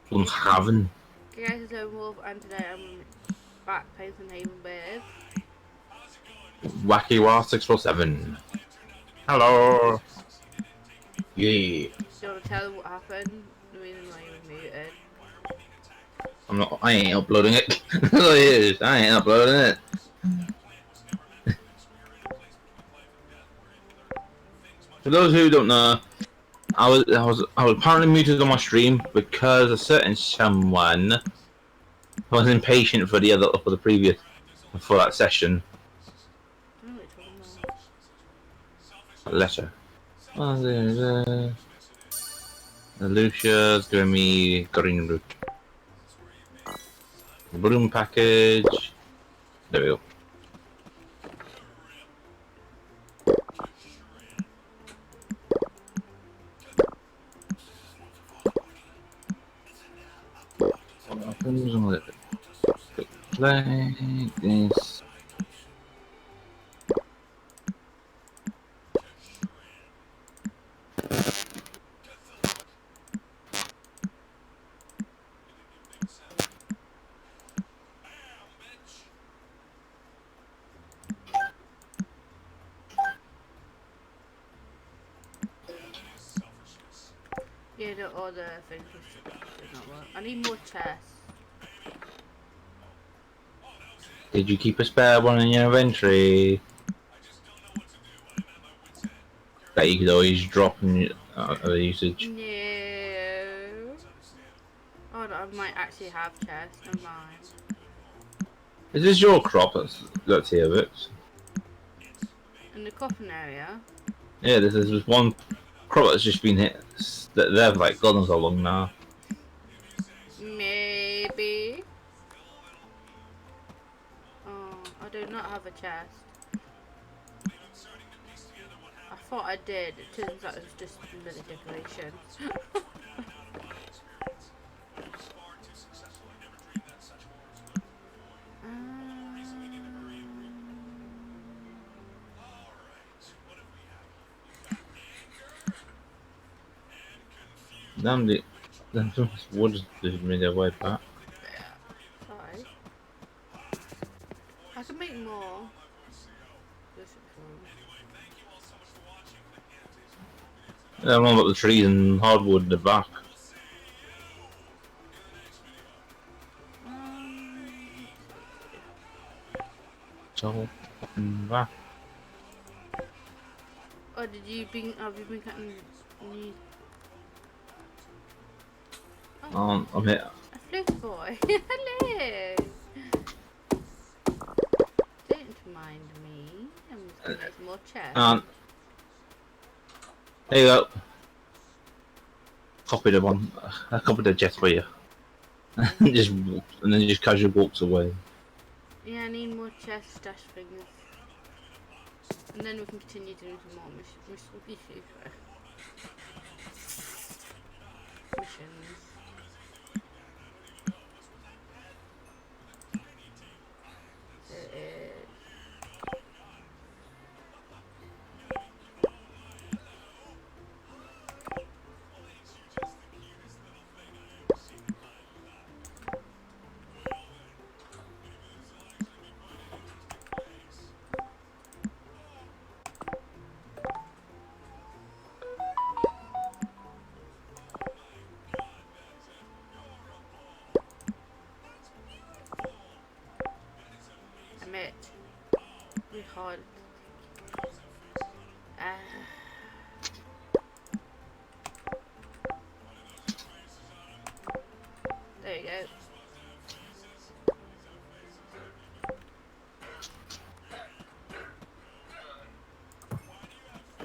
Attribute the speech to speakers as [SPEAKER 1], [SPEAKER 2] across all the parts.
[SPEAKER 1] from Haven.
[SPEAKER 2] Okay guys, it's Lone Wolf and today I'm back playing some Haven with...
[SPEAKER 1] Wacky War 647. Hello. Yeah.
[SPEAKER 2] Do you want to tell them what happened? The reason why you were muted?
[SPEAKER 1] I ain't uploading it. I ain't uploading it. For those who don't know, I was apparently muted on my stream because a certain someone was impatient for the previous for that session.
[SPEAKER 2] I don't know what you're talking about.
[SPEAKER 1] Letter. Lucia's giving me green root. Bloom package. There we go. What happens when I play this?
[SPEAKER 2] Yeah, the other things did not work. I need more chests.
[SPEAKER 1] Did you keep a spare one in your inventory that you could always drop in usage?
[SPEAKER 2] No. Oh, I might actually have chests. Never mind.
[SPEAKER 1] Is this your crop? Let's hear it.
[SPEAKER 2] In the coffin area.
[SPEAKER 1] Yeah, this is just one crop that's just been hit. They've like God knows how long now.
[SPEAKER 2] Maybe. Oh, I do not have a chest. I thought I did. It turns out it was just bloody decorations.
[SPEAKER 1] Damn it. Damn wood just made their way back.
[SPEAKER 2] Sorry. I can make more.
[SPEAKER 1] I don't know about the trees and hardwood in the back. So, back.
[SPEAKER 2] Oh, have you been cutting? Oh,
[SPEAKER 1] I'm here.
[SPEAKER 2] a flute boy. Hello. Don't mind me. I'm just gonna make some more chests.
[SPEAKER 1] There you go. Copied the one. I copied the jet for you. and then just casually walks away.
[SPEAKER 2] Yeah, I need more chest stash things. And then we can continue doing some more missions. Admit, really hard. There you go.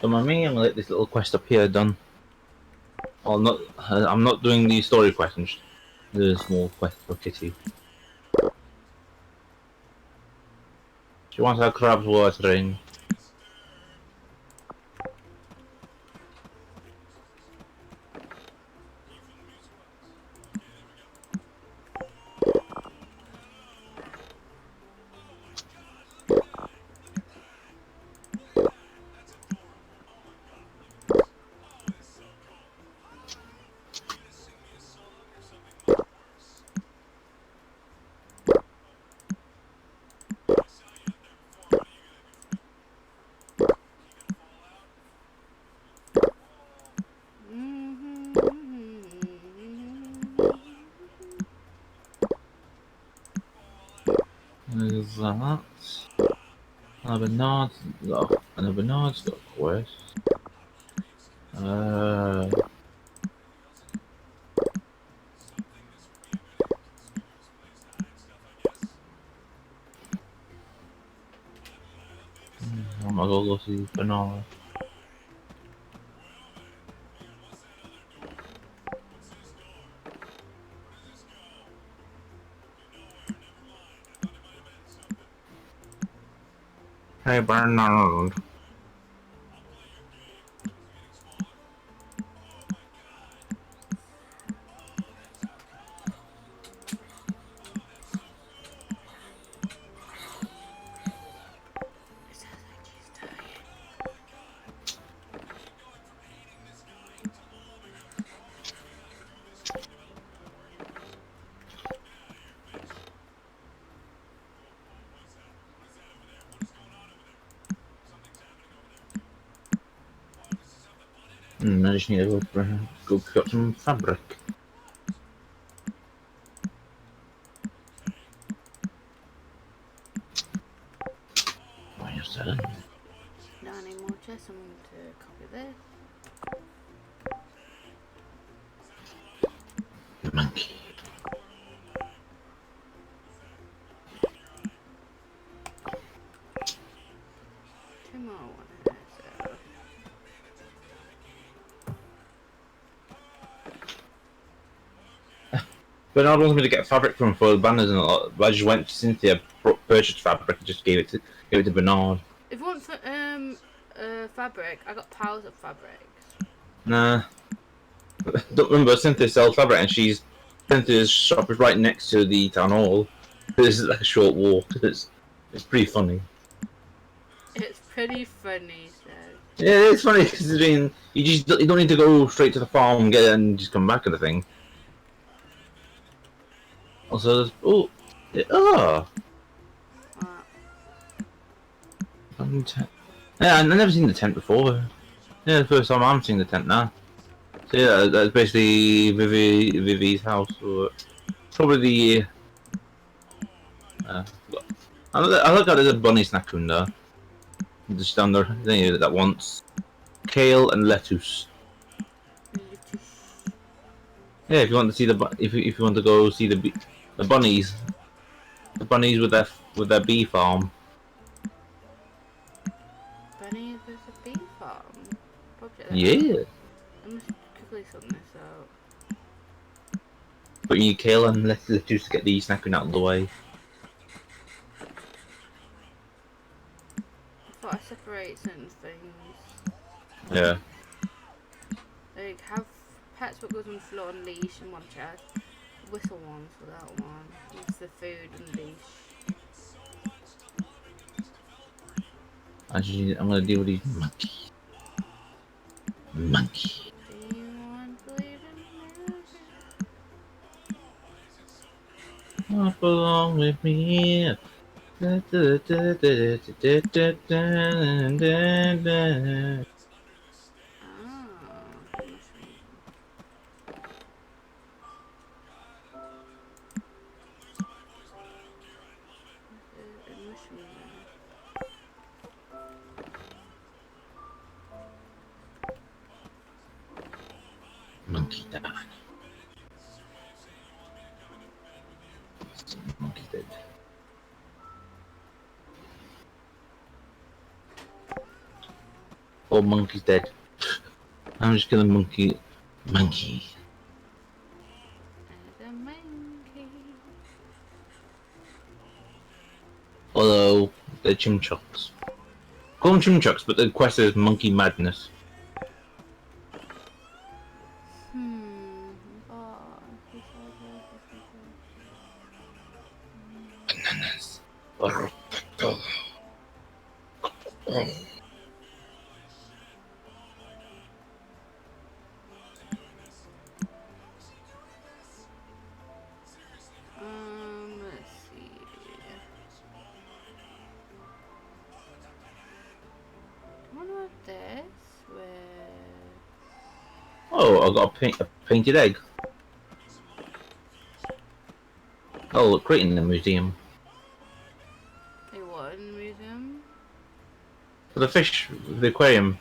[SPEAKER 1] Don't mind me, I'm gonna let this little quest up here done. Well, I'm not doing the story questions. The small quest for Kitty. She wants her crab's watering. There's that. Another Bernard's got a quest. I might go see Bernard. Hey Bernard.
[SPEAKER 2] It sounds like she's dying.
[SPEAKER 1] I just need to go pick up some fabric. Why is that?
[SPEAKER 2] Now I need more chests. I'm going to copy this.
[SPEAKER 1] Monkey.
[SPEAKER 2] Two more one here, so.
[SPEAKER 1] Bernard wants me to get fabric from for the banners and a lot, but I just went to Cynthia, purchased fabric, and just gave it to Bernard.
[SPEAKER 2] If you want fabric, I got piles of fabric.
[SPEAKER 1] Nah. Don't remember, Cynthia sells fabric, and Cynthia's shop is right next to the town hall. This is like a short walk. It's pretty funny.
[SPEAKER 2] It's pretty funny, so.
[SPEAKER 1] Yeah, it's funny considering you don't need to go straight to the farm, get it, and just come back kind of thing. Also,
[SPEAKER 2] What?
[SPEAKER 1] Yeah, I've never seen the tent before. Yeah, the first time I'm seeing the tent now. So yeah, that's basically Vivi's house. Or probably the. I look at there's a bunny snack room there. Just down there, that wants kale and lettuce. Yeah, if you want to see if you want to go see the bunnies with their bee farm.
[SPEAKER 2] Bunny with a bee farm? Project
[SPEAKER 1] Yeah.
[SPEAKER 2] I must quickly sort this out.
[SPEAKER 1] But you need kale and lettuce to get the snacking out of the way.
[SPEAKER 2] I thought I separate certain things.
[SPEAKER 1] Yeah.
[SPEAKER 2] Like, have pets what goes on floor and leash in one chest. Whistle ones for that one. Use the food and leash.
[SPEAKER 1] I'm gonna deal with these monkeys. Monkey.
[SPEAKER 2] Do you want to believe in music?
[SPEAKER 1] Walk along with me. Monkey died. Monkey dead. Oh, monkey's dead. I'm just gonna monkey. Monkey.
[SPEAKER 2] The monkey.
[SPEAKER 1] Although they're chimchucks. Call them chimchucks, but the quest is monkey madness. Bananas.
[SPEAKER 2] Let's see. What about this? Where?
[SPEAKER 1] Oh, I got a painted egg. Oh, look, great in the museum. the fish, the aquarium.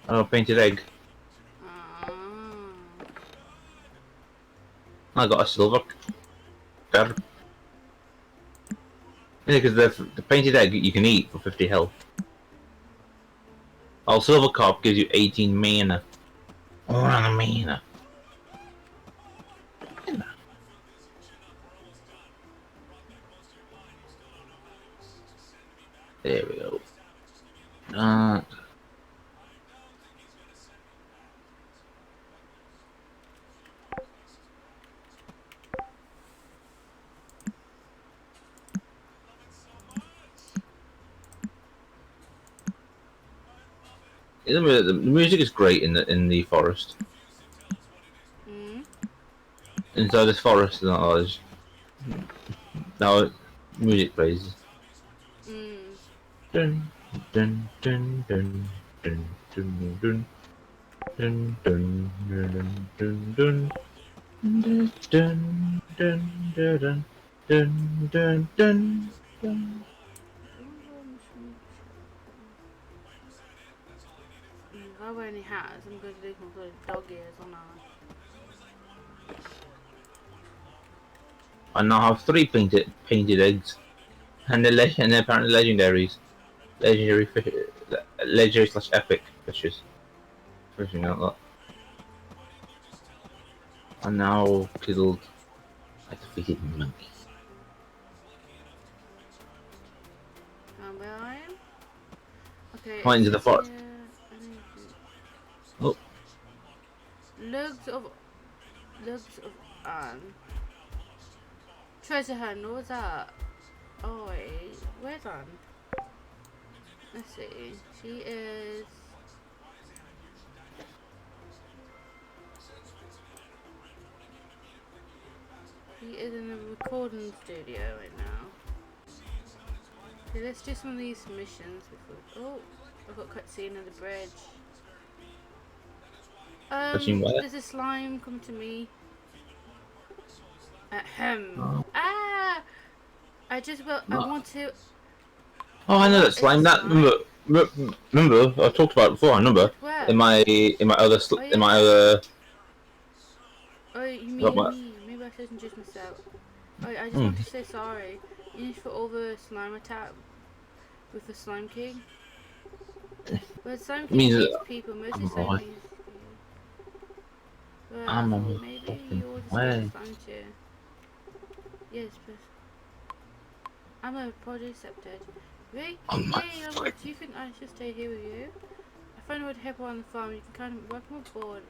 [SPEAKER 1] Oh, painted egg.
[SPEAKER 2] Ah.
[SPEAKER 1] I got a silver carp. Yeah, because the painted egg you can eat for 50 health. Oh, silver carp gives you 18 mana. Oh, mana. There we go. The music is great in the forest.
[SPEAKER 2] Mm.
[SPEAKER 1] Inside this forest, there's now music plays.
[SPEAKER 2] Mm.
[SPEAKER 1] Dun dun dun dun dun dun dun dun dun dun dun dun dun dun dun dun dun dun dun.
[SPEAKER 2] If I wear any hats, I'm going to do some sort of dog ears on that.
[SPEAKER 1] I now have 3 painted eggs, and they're apparently legendaries, legendary fish, legendary slash epic fishes. Fishing out that. I now killed a defeated monkey.
[SPEAKER 2] Where I am? Okay,
[SPEAKER 1] Right
[SPEAKER 2] it
[SPEAKER 1] into the
[SPEAKER 2] says
[SPEAKER 1] forest.
[SPEAKER 2] here.
[SPEAKER 1] Oh,
[SPEAKER 2] Lugs of Anne. Treasure hunt, what was that? Oh wait, where's Anne? Let's see. She is. She is in a recording studio right now. Okay, let's do some of these missions before. Oh, I've got cutscene of the bridge.
[SPEAKER 1] fishing where?
[SPEAKER 2] There's a slime come to me. Ahem.
[SPEAKER 1] Oh.
[SPEAKER 2] Ah! I want to.
[SPEAKER 1] Oh, I know
[SPEAKER 2] What
[SPEAKER 1] that
[SPEAKER 2] is
[SPEAKER 1] slime.
[SPEAKER 2] a
[SPEAKER 1] That
[SPEAKER 2] slime?
[SPEAKER 1] remember I talked about it before. I remember
[SPEAKER 2] Where?
[SPEAKER 1] in my other
[SPEAKER 2] Oh
[SPEAKER 1] in my
[SPEAKER 2] yeah.
[SPEAKER 1] other.
[SPEAKER 2] Oh, you
[SPEAKER 1] Got
[SPEAKER 2] mean
[SPEAKER 1] my,
[SPEAKER 2] me? Maybe I shouldn't judge myself. Oh, I just
[SPEAKER 1] hmm.
[SPEAKER 2] want to say sorry. You need for all the slime attack with the Slime King. Well, the Slime
[SPEAKER 1] It
[SPEAKER 2] King
[SPEAKER 1] means
[SPEAKER 2] hates
[SPEAKER 1] that
[SPEAKER 2] people. Mostly
[SPEAKER 1] I'm
[SPEAKER 2] Slime
[SPEAKER 1] right.
[SPEAKER 2] Kings. Well, I
[SPEAKER 1] I'm on
[SPEAKER 2] thought
[SPEAKER 1] the
[SPEAKER 2] maybe
[SPEAKER 1] fucking
[SPEAKER 2] you would escape the
[SPEAKER 1] way.
[SPEAKER 2] slime too. Yes, but I'm a project accepted. Really?
[SPEAKER 1] On my
[SPEAKER 2] Yay!
[SPEAKER 1] fucking.
[SPEAKER 2] Do you think I should stay here with you? I found a wood hippo on the farm. You can kind of welcome aboard.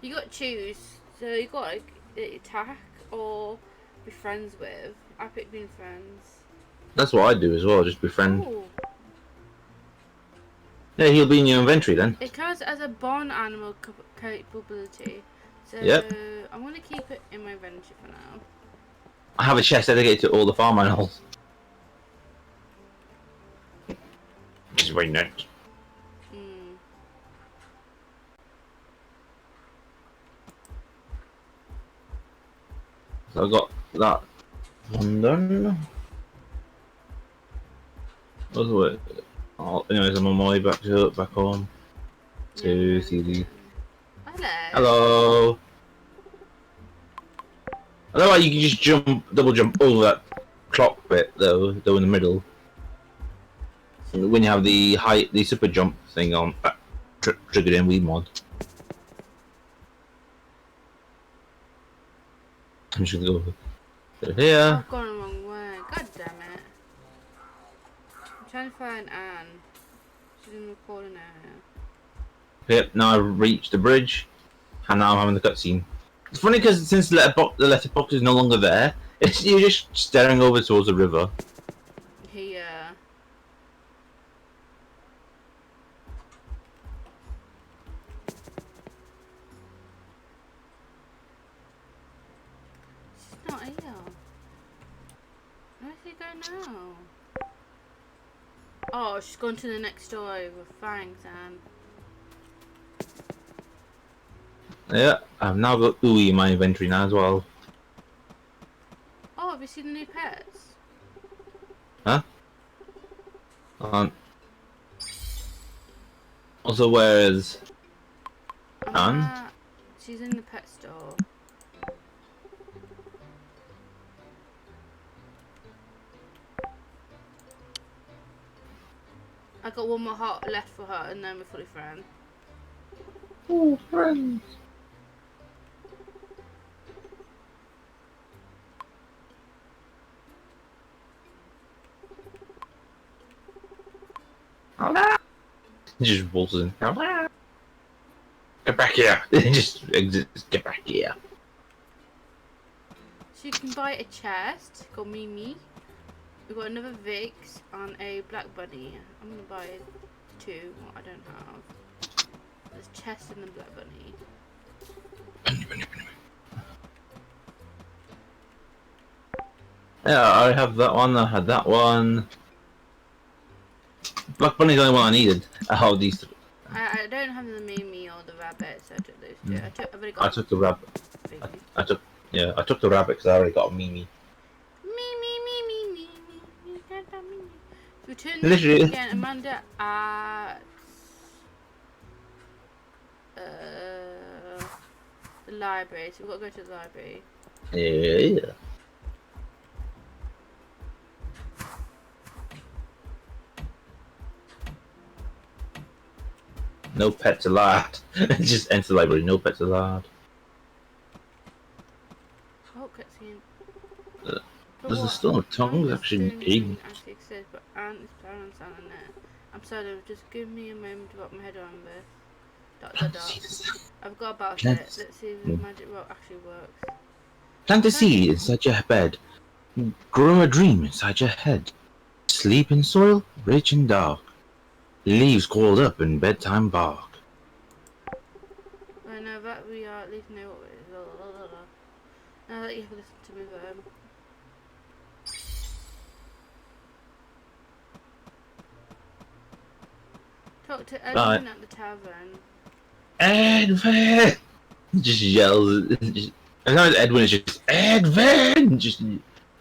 [SPEAKER 2] You got to choose. So you got like attack or be friends with. I picked being friends.
[SPEAKER 1] That's what I do as well. Just befriend.
[SPEAKER 2] Oh,
[SPEAKER 1] Yeah, he'll be in your inventory then.
[SPEAKER 2] it counts as a barn animal capability. So
[SPEAKER 1] Yep.
[SPEAKER 2] I'm gonna keep it in my inventory for now.
[SPEAKER 1] I have a chest dedicated to all the farm animals. Which is very nice.
[SPEAKER 2] Mm.
[SPEAKER 1] So I got that one done. What's it? Oh, anyways, I'm on my way back home to see the.
[SPEAKER 2] Hello.
[SPEAKER 1] Hello. I know how you can just double jump over that clock bit though in the middle. When you have the super jump thing on, triggered in Wii mod. I'm just gonna go here.
[SPEAKER 2] I've gone the wrong way. God damn it. I'm trying to find Anne. She's in the recording area.
[SPEAKER 1] Yep. Now I've reached the bridge, and now I'm having the cutscene. It's funny because since the letterbox is no longer there, you're just staring over towards the river.
[SPEAKER 2] Yeah. She's not here. Where's she going now? Oh, she's gone to the next door over. Thanks, Anne.
[SPEAKER 1] Yeah, I've now got Ooey in my inventory now as well.
[SPEAKER 2] Oh, have you seen the new pets?
[SPEAKER 1] Huh? Also, where is Anne?
[SPEAKER 2] She's in the pet store. I got one more heart left for her, and then we're fully friends.
[SPEAKER 1] Oh, friends. He just waltzes in. Get back here! Just exits. Get back here.
[SPEAKER 2] So you can buy a chest called Mimi. We've got another Vix and a Black Bunny. I'm gonna buy 2. What I don't have. There's chest and the Black Bunny.
[SPEAKER 1] Yeah, I have that one. I had that one. Black Bunny's the only one I needed. I have these three.
[SPEAKER 2] I don't have the Mimi or the rabbit, so I took those 2. I've already
[SPEAKER 1] I
[SPEAKER 2] got.
[SPEAKER 1] took the rabbit.
[SPEAKER 2] Baby.
[SPEAKER 1] I took the rabbit because I already got a Mimi.
[SPEAKER 2] Me. You got that Mimi. Return
[SPEAKER 1] Literally.
[SPEAKER 2] this again, Amanda at the library. So we've got to go to the library.
[SPEAKER 1] Yeah. No pets allowed. Just enter the library. No pets allowed.
[SPEAKER 2] Oh, cutscene.
[SPEAKER 1] There's a storm of tongues actually in
[SPEAKER 2] Actually exists, but Ant is planning on selling it. I'm sorry, just give me a moment to wrap my head around this. I've got about it. Let's see if the magic rock actually works.
[SPEAKER 1] Plant a seed inside your bed. Grow a dream inside your head. Sleep in soil, rich and dark. Leaves called up in bedtime bark.
[SPEAKER 2] I know that we are at least know what it is. Now that you have listened to me then. Talk to Edwin at the tavern.
[SPEAKER 1] Edwin! Just yells. Sometimes Edwin is just Edwin! Just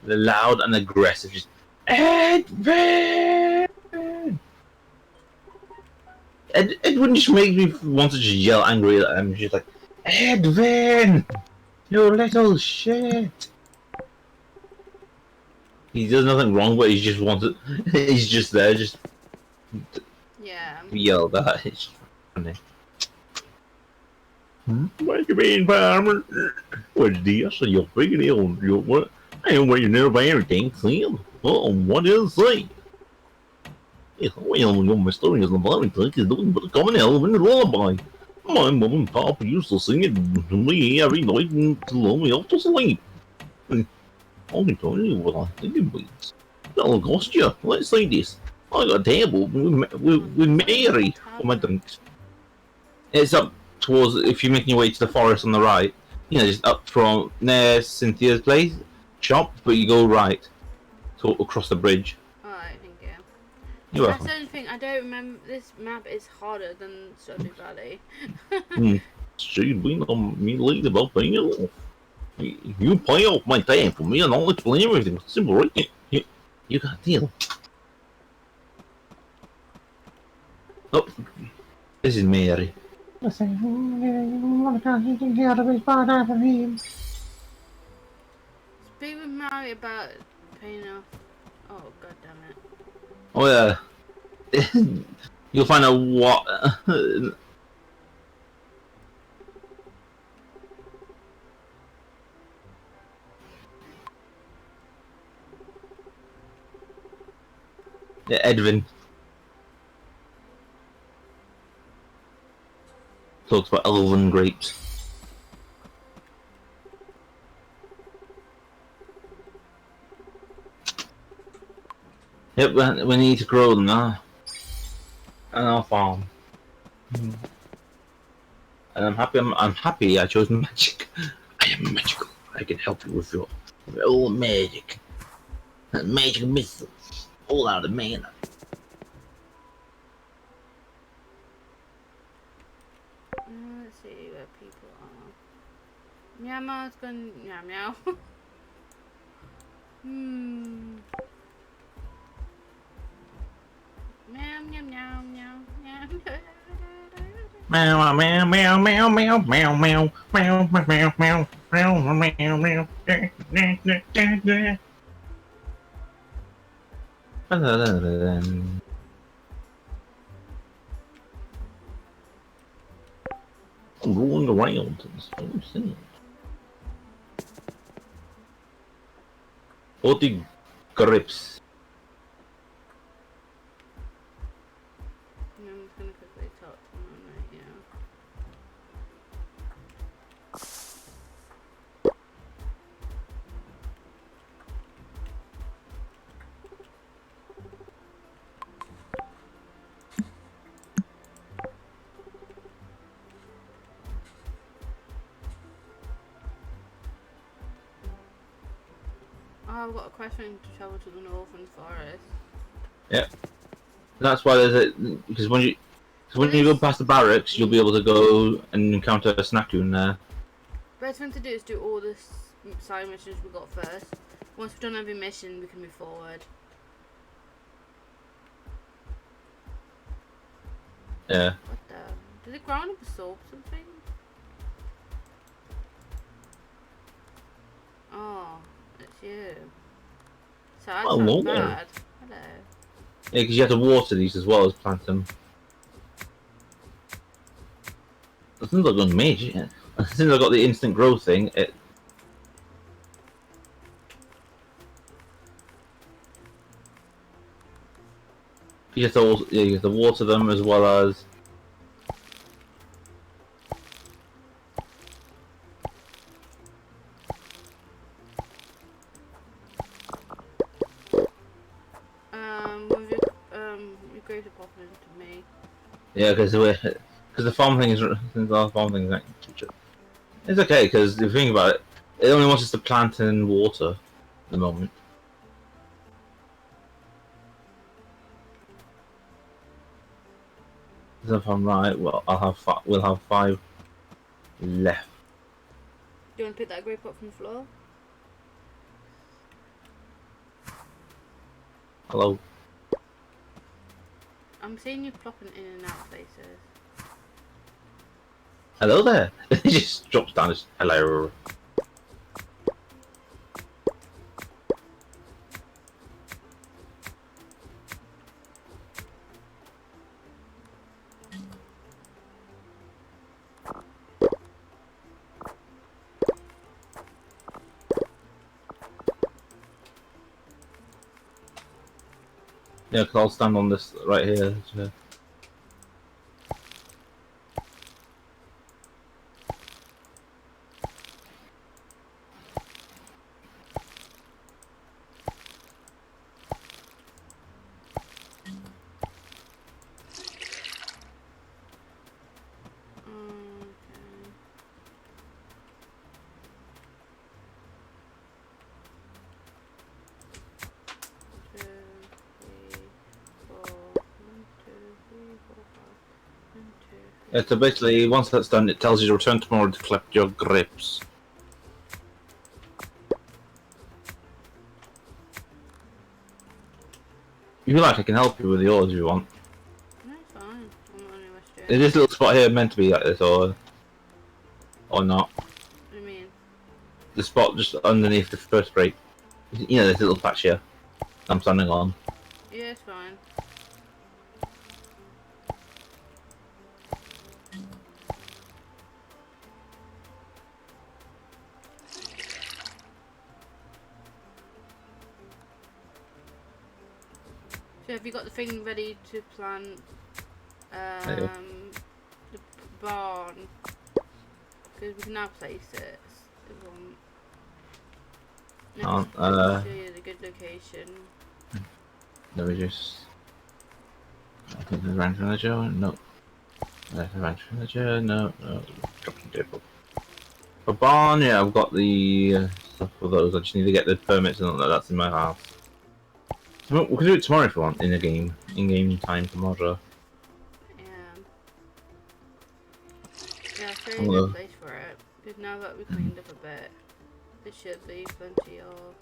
[SPEAKER 1] loud and aggressive. Just Edwin! Edwin just makes me want to just yell angry at him. Just like, Edwin! You little shit! He does nothing wrong, but he just wants it. He's just there, just
[SPEAKER 2] yeah.
[SPEAKER 1] Yell that. It's funny. What you mean, farmer? What's this? You're big deal. You what? I ain't waiting there for anything, Sam. Oh, what is it? Yes, well, your mysterious loving thing is doing but a common element lullaby. My mom and papa used to sing it to me every night to lull me off to sleep. I can tell you what I think it means. That'll cost you. Let's see this. I got a table with Mary for my drinks. It's up towards, if you're making your way to the forest on the right, you know, just up from near Cynthia's place, shop, but you go right, to across the bridge.
[SPEAKER 2] Alright, thank you.
[SPEAKER 1] You're
[SPEAKER 2] That's
[SPEAKER 1] welcome.
[SPEAKER 2] the only thing, I don't remember, this map is harder than Stardew Valley.
[SPEAKER 1] She's been on me lately about paying it off. You pay off my time for me and I'll explain everything. Simple, right? You got a deal. Oh, this is Mary.
[SPEAKER 2] Speak with Mary about paying off. Oh, god damn it.
[SPEAKER 1] Oh yeah. You'll find out what. Yeah, Edwin talks about elven grapes. Yep, we need to grow them now. And our farm. And I'm happy I chose magic. I am magical. I can help you with your old magic. Magic missiles. All out of mana.
[SPEAKER 2] Let's see where people are. Meow is going meow meow. Meow meow meow meow meow.
[SPEAKER 1] Meow meow meow meow meow meow meow meow meow meow meow meow meow meow. Rolling around and so the grips.
[SPEAKER 2] I'm just gonna quickly talk to them right now. Oh, I've got a question to travel to the northern forest.
[SPEAKER 1] Yep. That's why there's a because when you go past the barracks, you'll be able to go and encounter a snackoon there.
[SPEAKER 2] Best thing to do is do all the side missions we got first. Once we've done every mission, we can move forward.
[SPEAKER 1] Yeah.
[SPEAKER 2] What the? Did the ground absorb something? Oh, it's you. So that
[SPEAKER 1] Oh,
[SPEAKER 2] sounds
[SPEAKER 1] there.
[SPEAKER 2] bad. Hello.
[SPEAKER 1] Yeah, because you have to water these as well as plant them. As soon as I've got mage, yeah. As soon as I got the instant growth thing, you have to water them as well as.
[SPEAKER 2] You go to pop into me.
[SPEAKER 1] Yeah, because the farm thing is the farm thing is like, it's okay because if you think about it, it only wants us to plant and water at the moment. So if I'm right, well, we'll have 5 left.
[SPEAKER 2] Do you want to pick that grape up from the floor?
[SPEAKER 1] Hello.
[SPEAKER 2] I'm seeing you plopping in and out places.
[SPEAKER 1] Hello there. He just drops down. As, hello. Yeah, because I'll stand on this right here. So. Yeah, so basically, once that's done, it tells you to return tomorrow to collect your grips. If you like, I can help you with yours if you want.
[SPEAKER 2] No, it's fine. I'm not anywhere straight.
[SPEAKER 1] Is this little spot here meant to be like this, or not?
[SPEAKER 2] What do you mean?
[SPEAKER 1] The spot just underneath the first break. You know, this little patch here I'm standing on.
[SPEAKER 2] Yeah, it's fine. So have you got the thing ready to plant the barn? Because we can now place it if we want. Let me show you the good location.
[SPEAKER 1] Let me just... I think there's a ranch villager. No. There's a ranch villager. No. Dropping table. For barn, yeah, I've got the stuff for those. I just need to get the permits and all that. That's in my house. So we can do it tomorrow if you want, in the game. In-game time tomorrow.
[SPEAKER 2] Yeah. Yeah, I'll show you a good place for it. Because now that we've cleaned up a bit, there should be plenty of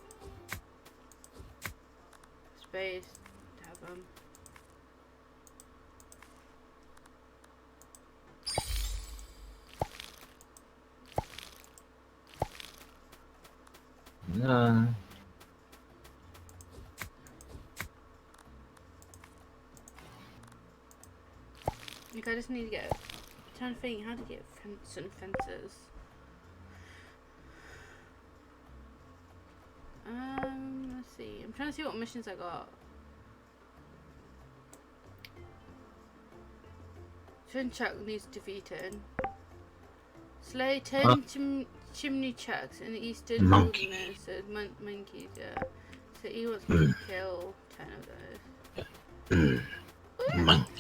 [SPEAKER 2] space to have them.
[SPEAKER 1] No.
[SPEAKER 2] Like, I just need to get. I'm trying to think how to get certain fences. Let's see. I'm trying to see what missions I got. Twin Chuck needs defeated. Slay 10 chimney chucks in the eastern
[SPEAKER 1] Monkey.
[SPEAKER 2] wilderness. So monkeys, yeah. So he wants me to kill 10 of those.
[SPEAKER 1] Monkey.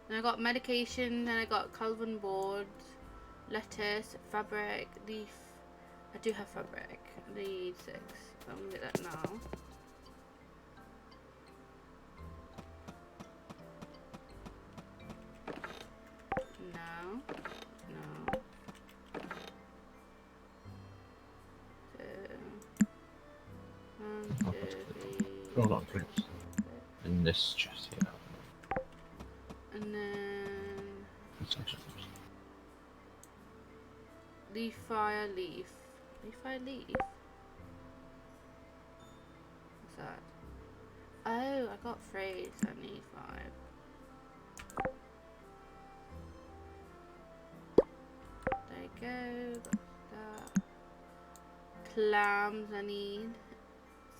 [SPEAKER 2] Then I got medication, then I got Calvin boards, lettuce, fabric, leaf. I do have fabric. I need 6. So I'm gonna get that now. No. No. Two. 1, 2, 3.
[SPEAKER 1] Hold on, please. In this chest here.
[SPEAKER 2] And then leaf fire leaf. Leaf fire leaf? What's that? Oh, I got 3, so I need 5. There you go, got that. Clams I need.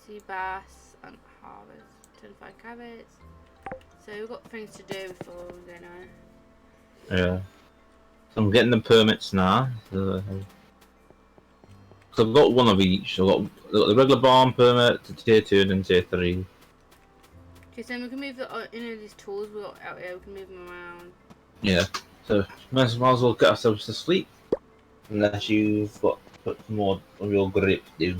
[SPEAKER 2] Sea bass and harvest. 25 carrots. So we've got things to do before we go now.
[SPEAKER 1] Yeah. So I'm getting the permits now. So I've got one of each. I've got the regular barn permit, to tier 2 and then tier 3.
[SPEAKER 2] Okay, so we can move these tools we got out here, we can move them around.
[SPEAKER 1] Yeah. So might as well get ourselves to sleep. Unless you've got put more of your grip to do.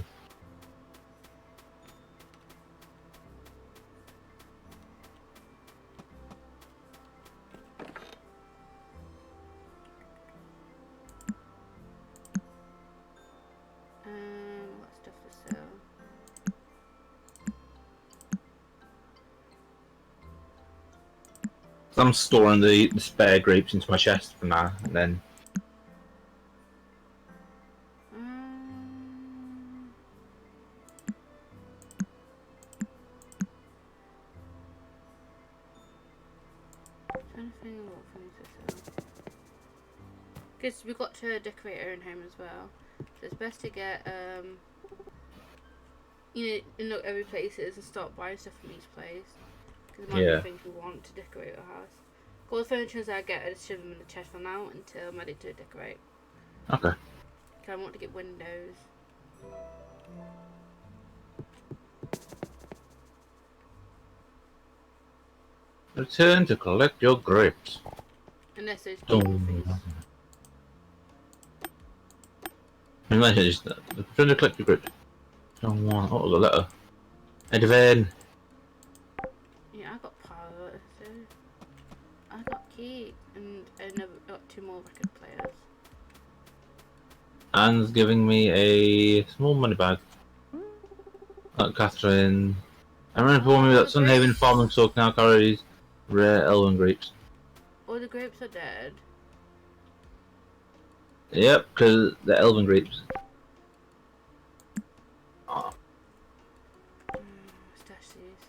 [SPEAKER 2] What stuff to sell?
[SPEAKER 1] So I'm storing the spare grapes into my chest for now, and then
[SPEAKER 2] Trying to think of what things to sell. Because we've got to decorate our own home as well. So it's best to get, you know, look every places and start buying stuff from each place. Because there might be things we want to decorate our house. All the furniture I get, I just shove them in the chest for now until I'm ready to decorate.
[SPEAKER 1] okay.
[SPEAKER 2] Because I want to get windows.
[SPEAKER 1] Return to collect your grapes.
[SPEAKER 2] Unless those
[SPEAKER 1] Oh.
[SPEAKER 2] things.
[SPEAKER 1] Imagine just return to collect your grapes. Oh, the letter. Edvin.
[SPEAKER 2] Yeah, I got power, so I got key, and I got 2 more record players.
[SPEAKER 1] Anne's giving me a small money bag. Catherine. Everyone informed me that Sunhaven Farming Soak now carries rare elven grapes.
[SPEAKER 2] All the grapes are dead.
[SPEAKER 1] Yep, because they're elven grapes. Oh.
[SPEAKER 2] Stash these.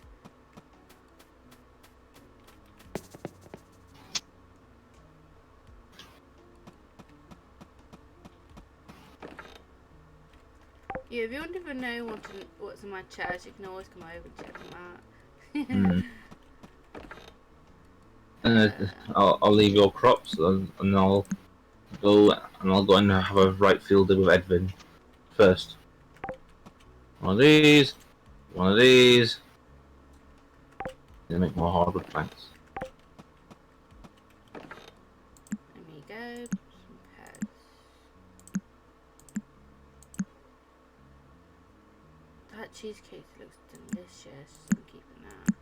[SPEAKER 2] Yeah, if you want to know what's in my chest, you can always come over and check them out.
[SPEAKER 1] And I'll leave your crops, and I'll go and have a right fielder with Edvin first. One of these. They make more hardwood planks.
[SPEAKER 2] There we go. Some pets. That cheesecake looks delicious. I'm keeping that.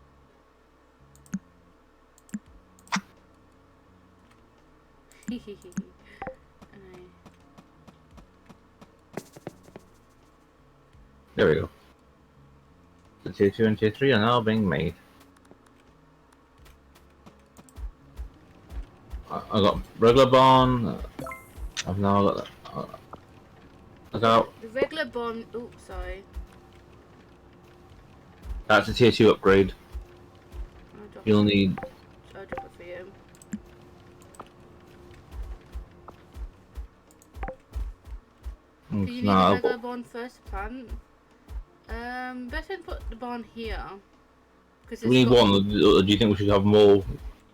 [SPEAKER 1] There we go. The tier 2 and tier 3 are now being made. I got regular barn. I've now got that. Look out.
[SPEAKER 2] The regular barn. Oh, sorry.
[SPEAKER 1] That's a tier 2 upgrade. You'll need.
[SPEAKER 2] I'll drop it for you. Do you need a regular barn first to plant? Better than put the barn here.
[SPEAKER 1] We need one, or do you think we should have more?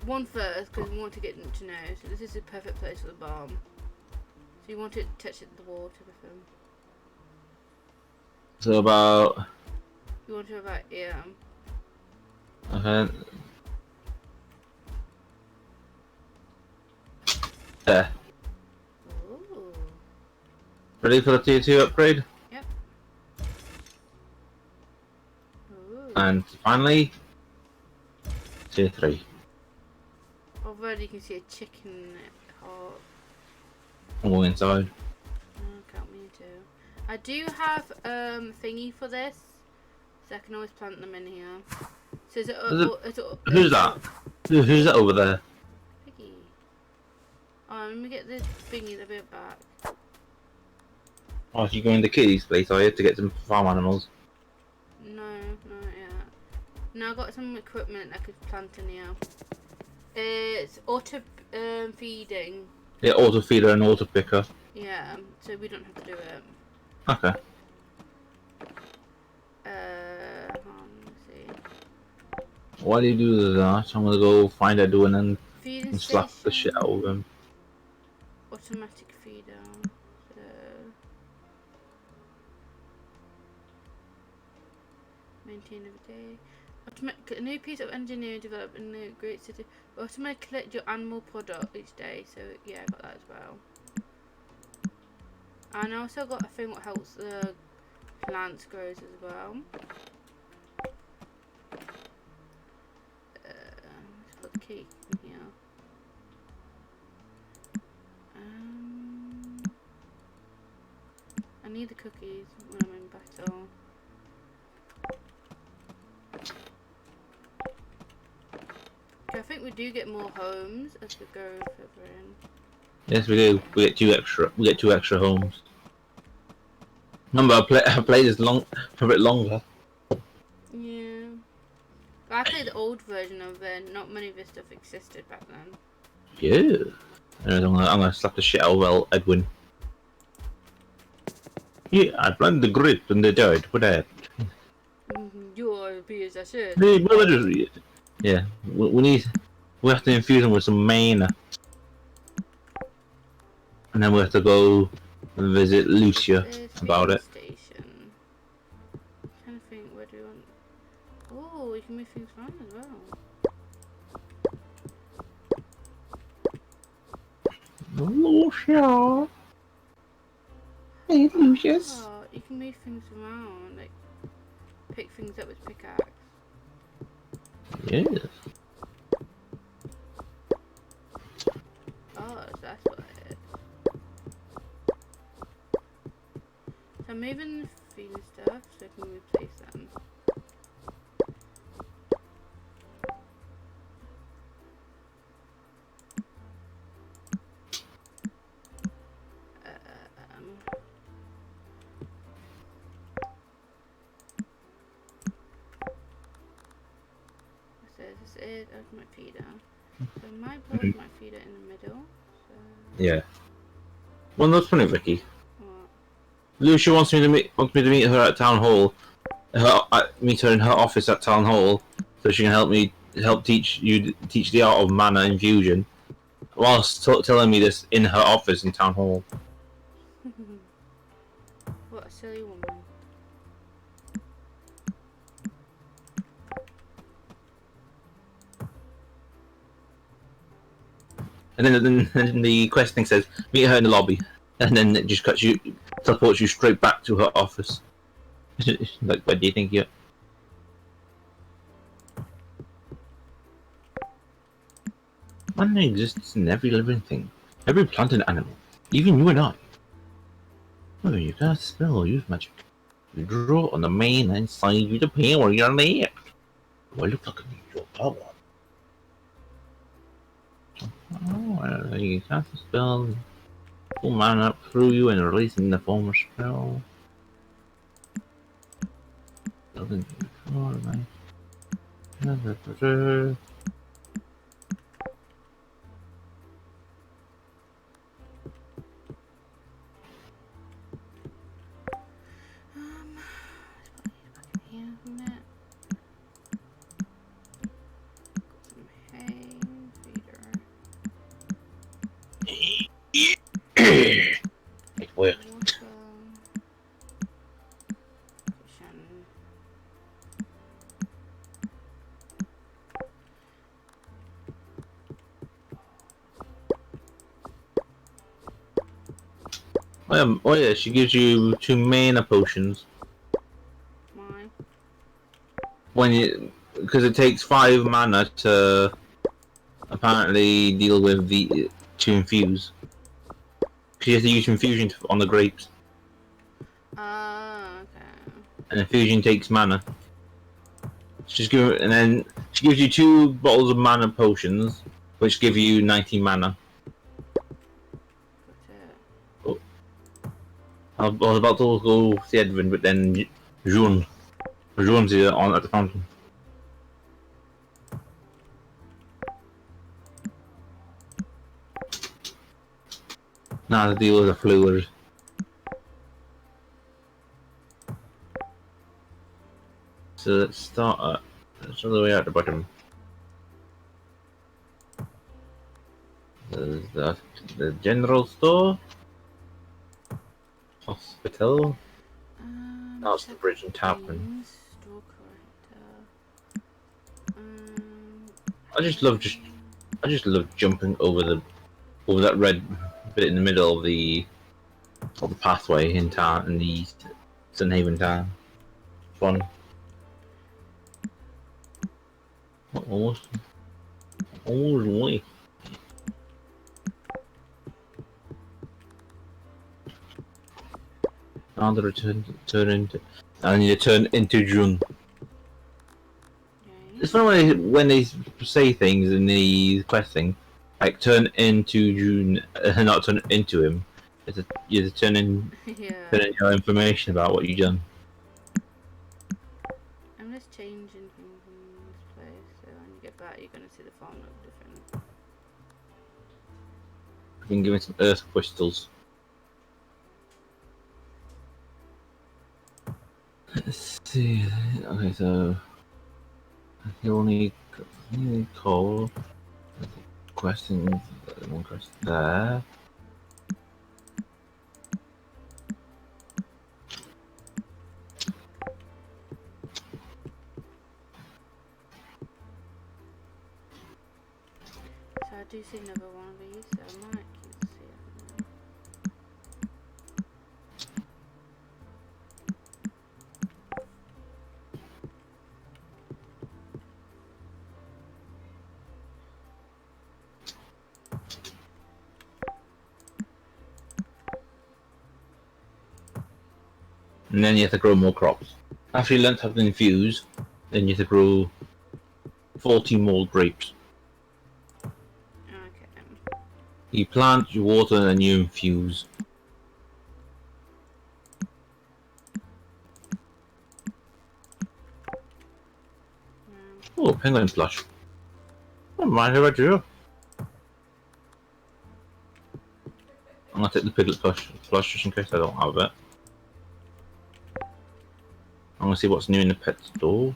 [SPEAKER 2] One first, because we want to get them to know. So this is the perfect place for the barn. So you want it to touch the water with them.
[SPEAKER 1] So about.
[SPEAKER 2] You want to about here.
[SPEAKER 1] Okay. There.
[SPEAKER 2] Ooh.
[SPEAKER 1] Ready for the tier 2 upgrade?
[SPEAKER 2] Yep. Ooh.
[SPEAKER 1] And finally, tier 3.
[SPEAKER 2] Already you can see a chicken heart.
[SPEAKER 1] I'm going inside.
[SPEAKER 2] Oh, can't me too. I do have thingy for this, so I can always plant them in here. So is it,
[SPEAKER 1] who's that? Who's that over there?
[SPEAKER 2] Piggy. Oh, let me get this thingy a bit back.
[SPEAKER 1] Oh, you going to Kitty's place, are you, to get some farm animals?
[SPEAKER 2] No, not yet. No, I got some equipment I could plant in here. It's auto feeding.
[SPEAKER 1] Yeah, auto feeder and auto picker.
[SPEAKER 2] Yeah, so we don't have to do it.
[SPEAKER 1] Okay.
[SPEAKER 2] Let's see.
[SPEAKER 1] Why do you do that? I'm gonna go find Edu and
[SPEAKER 2] Feeding
[SPEAKER 1] then slap
[SPEAKER 2] station.
[SPEAKER 1] the shit out of him.
[SPEAKER 2] Automatic feeder. So maintain every day. A new piece of engineering developed in the great city. Automatically collect your animal product each day. So yeah, I got that as well. And I also got a thing that helps the plants grow as well. Let's put the cake in here. I need the cookies when I'm in battle. Okay, I think we do get more homes as we go further in.
[SPEAKER 1] Yes, we do. We get two extra. We get 2 extra homes. Remember, I played this for a bit longer.
[SPEAKER 2] Yeah. I played the old version of it. Not many of this stuff existed back then.
[SPEAKER 1] Yeah. Anyways, I'm gonna slap the shit out of Edwin. Yeah, I planted the grape and they died. What happened?
[SPEAKER 2] Your beers, I should.
[SPEAKER 1] Yeah, we have to infuse them with some mana. And then we have to go and visit Lucia about it.
[SPEAKER 2] Station. I'm trying to think, where do we want... Oh, we can move things around as well.
[SPEAKER 1] Lucia! Hey, Lucius!
[SPEAKER 2] Oh, you can move things around, like pick things up with pickaxe.
[SPEAKER 1] Yes.
[SPEAKER 2] Oh, so that's what it is. So I'm moving the feeding stuff so I can replace them. So this is my feeder. So my block my feeder in the middle. So
[SPEAKER 1] Yeah. Well, that's funny, Vicky.
[SPEAKER 2] what?
[SPEAKER 1] Lucia wants me to meet her at town hall. Meet her in her office at town hall, so she can help teach the art of mana infusion, whilst telling me this in her office in town hall.
[SPEAKER 2] What a silly woman.
[SPEAKER 1] And then the quest thing says meet her in the lobby, and then it just teleports you straight back to her office. Like, where do you think you? Mana exists in every living thing, every plant and animal, even you and I. Whether you cast a spell or use magic, you draw on the main inside you to power your left. Well, look like I need your power. Oh. You cast a spell, full mana up through you and releasing the former spell. Doesn't
[SPEAKER 2] Here, isn't it? Some hay, feeder.
[SPEAKER 1] it worked.
[SPEAKER 2] Water. Cushion.
[SPEAKER 1] Oh yeah, she gives you 2 mana potions
[SPEAKER 2] Why?
[SPEAKER 1] when you, because it takes 5 mana to apparently deal with the to infuse. Because you have to use infusion on the grapes,
[SPEAKER 2] Ah, okay.
[SPEAKER 1] and infusion takes mana. And then she gives you 2 bottles of mana potions, which give you 19 mana.
[SPEAKER 2] Got it.
[SPEAKER 1] Oh, I was about to go see Edwin, but then June's here on at the fountain. Now to deal with the fluid. So let's start at, let's all the way at the bottom. There's the general store, hospital. That's the bridge and tavern.
[SPEAKER 2] Beans, store corrector.
[SPEAKER 1] I just love jumping over that red bit in the middle of the pathway in town, in the Sunhaven town. Fun. Almost way. Now the I need to turn into June.
[SPEAKER 2] Okay.
[SPEAKER 1] It's funny when they say things in the quest thing, like turn into June, not turn into him. You have to turn in
[SPEAKER 2] Yeah.
[SPEAKER 1] your information about what you've done.
[SPEAKER 2] I'm just changing things in this place, so when you get back, you're gonna see the farm look different.
[SPEAKER 1] I can give him some earth crystals. Let's see. Okay, so you'll need coal. Questions. One question there.
[SPEAKER 2] So I do see another one of these, so I might keep seeing them.
[SPEAKER 1] And then you have to grow more crops. After you learn how to infuse, then you have to grow 40 more grapes.
[SPEAKER 2] Okay.
[SPEAKER 1] You plant, you water, and you infuse. Oh, penguin plush. I don't mind if I do. I'm gonna take the piglet plush just in case I don't have it. I'm gonna see what's new in the pet store.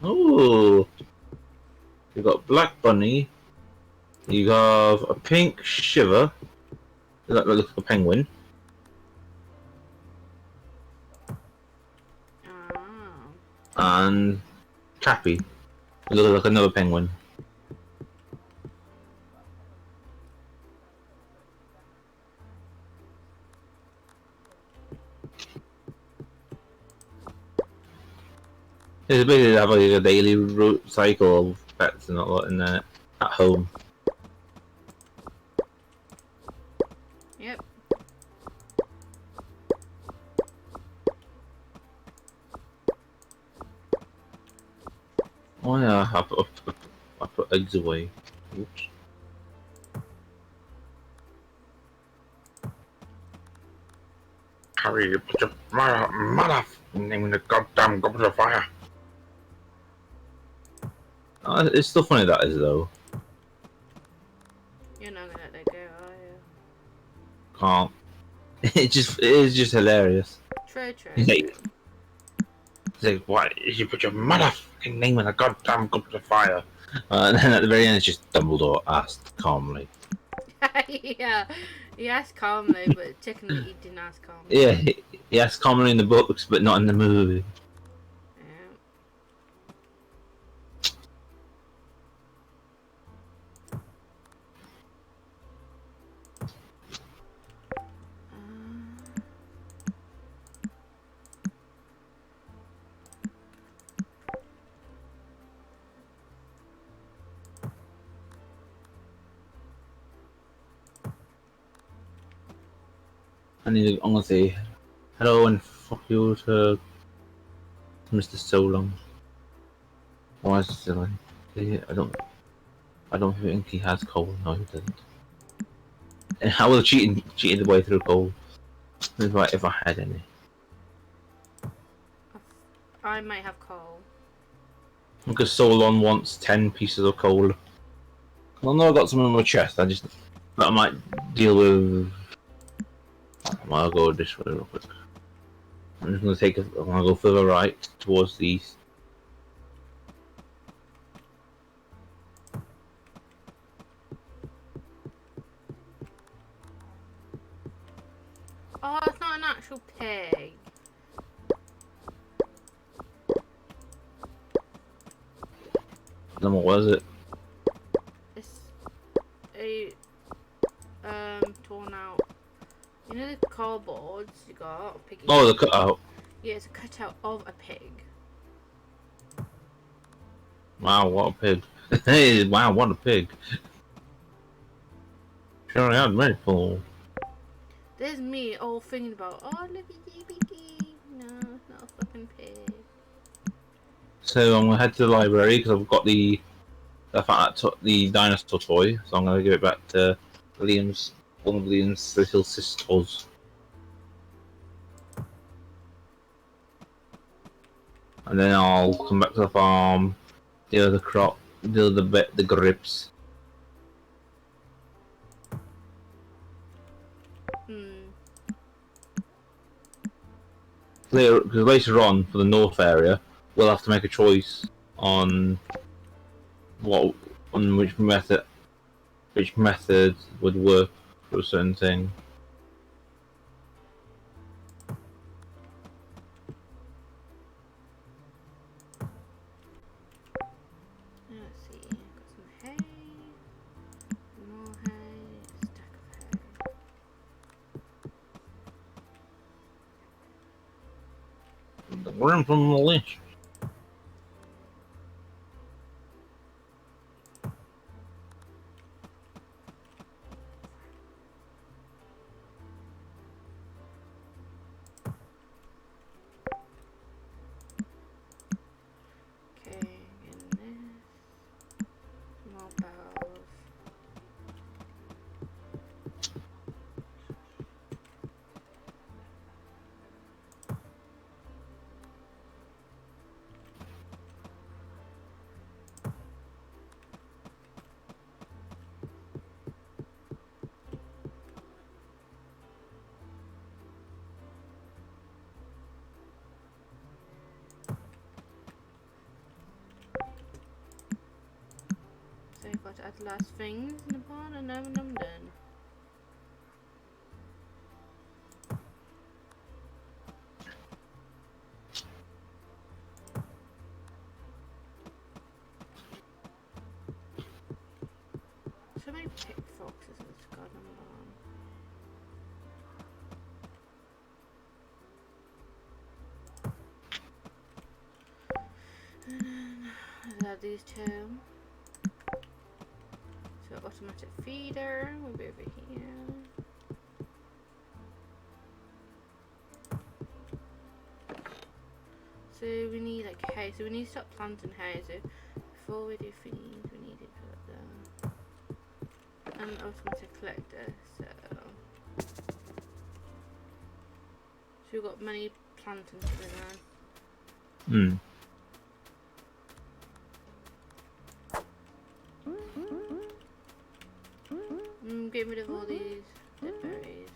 [SPEAKER 1] Oh, you got black bunny. You have a pink shiver. That looks like a penguin.
[SPEAKER 2] Ah.
[SPEAKER 1] And Cappy. It looks like another penguin. It's basically have like a daily cycle of pets and all in there at home.
[SPEAKER 2] Yep.
[SPEAKER 1] Oh yeah, I put eggs away. Oops. Harry, you put your mother in the goddamn goblet of fire. It's still funny that is though.
[SPEAKER 2] You're not gonna let that go, are you?
[SPEAKER 1] Can't. It is just hilarious.
[SPEAKER 2] True, true.
[SPEAKER 1] He's like, why did you put your motherfucking name in a goddamn goblet of fire? And then at the very end, it's just Dumbledore asked calmly.
[SPEAKER 2] Yeah, he asked calmly, but technically he didn't ask calmly.
[SPEAKER 1] Yeah, he asked calmly in the books, but not in the movie.
[SPEAKER 2] Yeah.
[SPEAKER 1] I'm gonna say hello and fuck you to Mr. Solon. Why is it silly? I don't think he has coal. No, he doesn't. And I will cheated the way through coal. If I had any.
[SPEAKER 2] I might have coal.
[SPEAKER 1] Because Solon wants 10 pieces of coal. I know I got some in my chest. That I might deal with. I'll go this way real quick. I'm just gonna I'm gonna go further right towards the east.
[SPEAKER 2] Oh, it's not an actual pig.
[SPEAKER 1] Then what was it?
[SPEAKER 2] It's a torn out. You know the cardboards you got? Piggy.
[SPEAKER 1] Oh, the cutout.
[SPEAKER 2] Yeah, it's a cutout of a pig.
[SPEAKER 1] Wow, what a pig. Hey, wow, what a pig. Sure, I had medical.
[SPEAKER 2] There's me all thinking about, oh, look at you, piggy. No, it's not a fucking pig.
[SPEAKER 1] So I'm gonna head to the library because I've got I found the dinosaur toy, so I'm gonna give it back to one of Liam's little sisters. And then I'll come back to the farm, deal the crop, deal the grapes. Because later on, for the north area, we'll have to make a choice on which method would work for a certain thing.
[SPEAKER 2] Let's see, got some hay, more hay, a stack of hay.
[SPEAKER 1] We're in from the list.
[SPEAKER 2] Okay, getting this. More barrels. So you've got to add the last things in the barn and then I'm done. So many pick foxes in this garden barn. And then I'll add these two. So automatic feeder will be over here. So we need like hay. So we need to stop planting hay. So before we do things, we need to put them. And automatic collector. So we've got many plantings going on. Get rid of all these dead berries.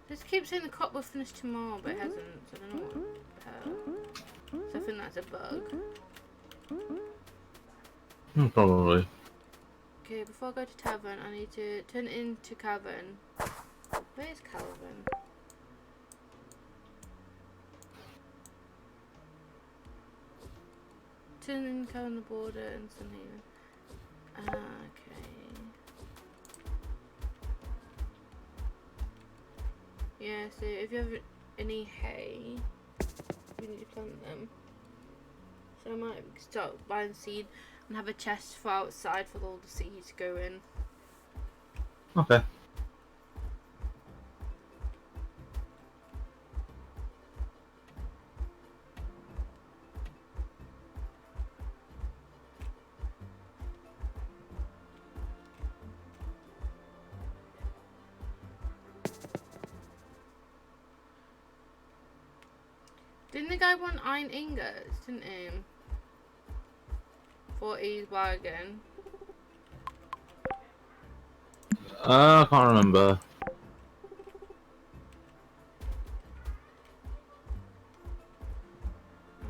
[SPEAKER 2] This keeps saying the crop will finish tomorrow, but it hasn't, so I don't know what the hell. So I think that's a bug.
[SPEAKER 1] Probably.
[SPEAKER 2] Okay, before I go to tavern, I need to turn it into cavern. Where is Calvin? Turn in cavern the border and Sunhaven. Okay. Yeah, so if you have any hay, we need to plant them. So I might start buying seed and have a chest for outside for all the seeds to go in.
[SPEAKER 1] Okay.
[SPEAKER 2] Didn't the guy want iron ingots, didn't he? For his wagon.
[SPEAKER 1] I can't remember.
[SPEAKER 2] I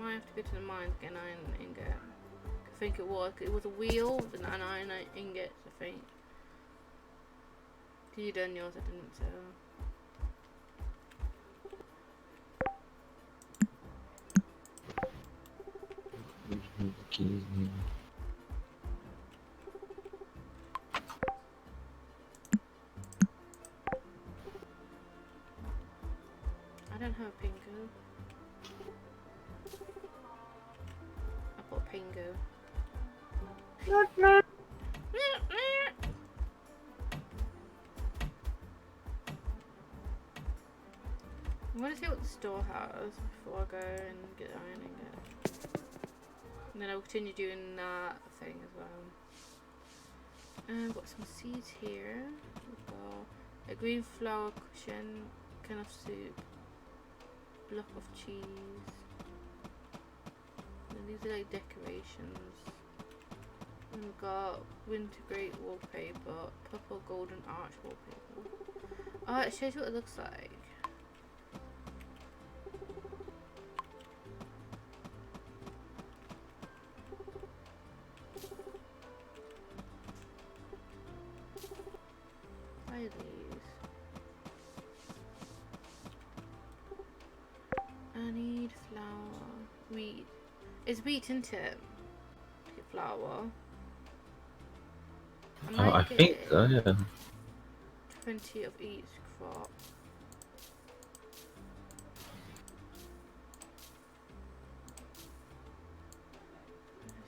[SPEAKER 2] might have to go to the mines to get an iron ingot. I think it was a wheel with an iron ingot, I think. You done yours, I didn't, so. I don't have a pingo. I bought pingo. I'm gonna see what the store has before I go and get the iron ingot. And then I'll continue doing that thing as well. And I've got some seeds here. We've got a green flour cushion, can of soup, block of cheese. And these are like decorations. And we've got winter great wallpaper, purple golden arch wallpaper. Oh, it shows you what it looks like. I need flour. Wheat. It's wheat, isn't it? Get flour.
[SPEAKER 1] I think so, yeah.
[SPEAKER 2] 20 of each crop.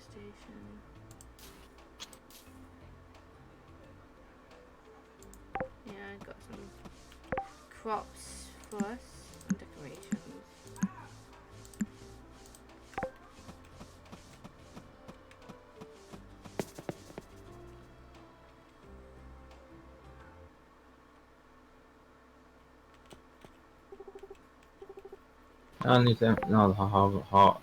[SPEAKER 2] Station. Yeah, I got some crops for us and decorations.
[SPEAKER 1] Anything? No, hot.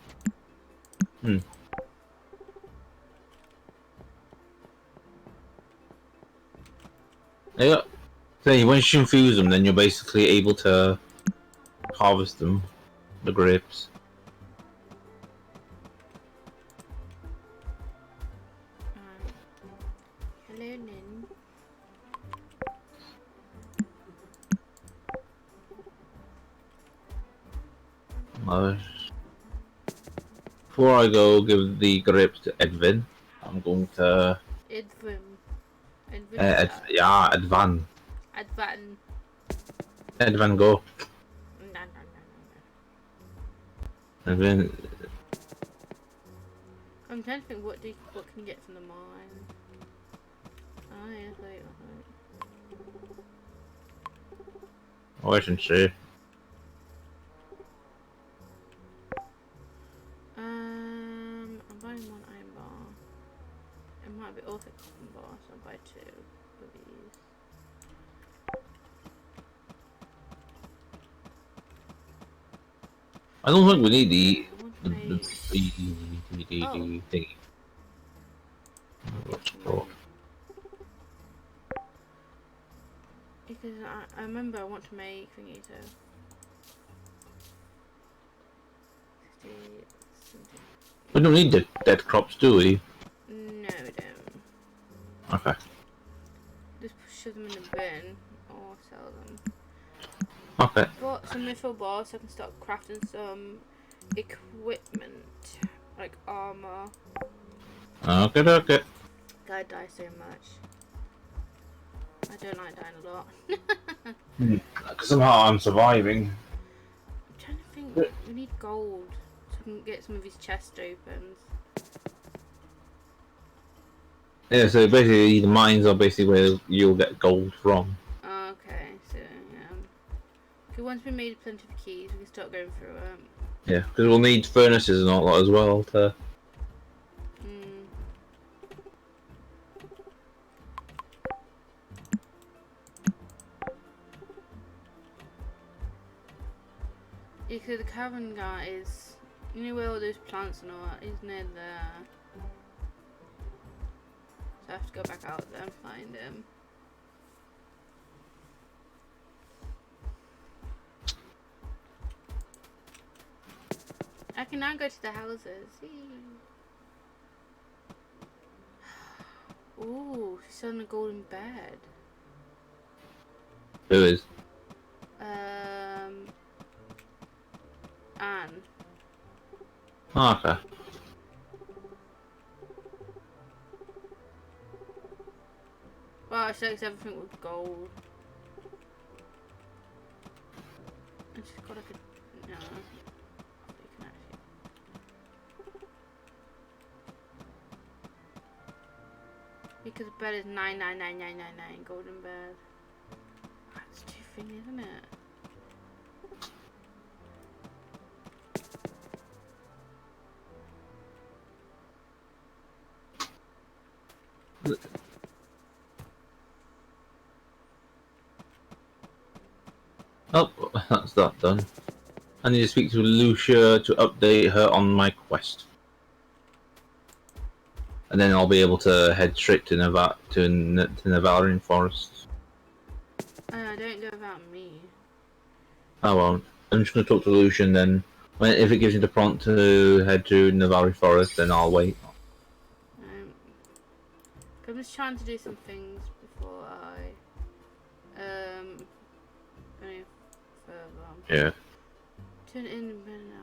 [SPEAKER 1] Yeah. So once you infuse them, then you're basically able to harvest them, the grapes.
[SPEAKER 2] Hello, Nin.
[SPEAKER 1] Before I go give the grapes to Edvin, I'm going to...
[SPEAKER 2] Edvin.
[SPEAKER 1] yeah, Edvan.
[SPEAKER 2] Advan.
[SPEAKER 1] Edvan, go. And then
[SPEAKER 2] I'm trying to think what can you get from the mine? Oh yeah, wait.
[SPEAKER 1] wait and see.
[SPEAKER 2] I'm buying one iron bar. It might be also cotton bar, so I'll buy 2 of these.
[SPEAKER 1] I don't think we need
[SPEAKER 2] I want to make...
[SPEAKER 1] the thingy. What's it called?
[SPEAKER 2] Because I remember I want to make thingy, so 60, 70.
[SPEAKER 1] We don't need the dead crops, do we?
[SPEAKER 2] No, we don't.
[SPEAKER 1] Okay.
[SPEAKER 2] Just shove them in the bin or sell them.
[SPEAKER 1] Okay.
[SPEAKER 2] Bought some mithril bars so I can start crafting some equipment, like armor.
[SPEAKER 1] Okay, okay.
[SPEAKER 2] I die so much. I don't like dying a lot.
[SPEAKER 1] Somehow I'm surviving.
[SPEAKER 2] I'm trying to think. We need gold so I can get some of these chest opens.
[SPEAKER 1] Yeah, so basically the mines are basically where you'll get gold from.
[SPEAKER 2] Okay, so yeah. Okay, once we made plenty of keys, we can start going through it.
[SPEAKER 1] Yeah, because we'll need furnaces and all that as well to...
[SPEAKER 2] Yeah, because the cavern guy is, you know where all those plants and all that, he's near there. So I have to go back out there and find him. I can now go to the houses. Ooh, she's on a golden bed.
[SPEAKER 1] Who is?
[SPEAKER 2] Anne.
[SPEAKER 1] Oh, okay.
[SPEAKER 2] Well, she likes everything with gold. And she's got like a... No. You can actually... Because the bed is 99999 golden bed. That's too thin, isn't it?
[SPEAKER 1] Oh, that's that done. I need to speak to Lucia to update her on my quest. And then I'll be able to head straight to Navalarian Forest.
[SPEAKER 2] Don't go without me.
[SPEAKER 1] I won't. I'm just going to talk to Lucia and then if it gives me the prompt to head to Navalarian Forest, then I'll wait.
[SPEAKER 2] I'm just trying to do some things before I go any further.
[SPEAKER 1] Yeah.
[SPEAKER 2] Turn in the bin now.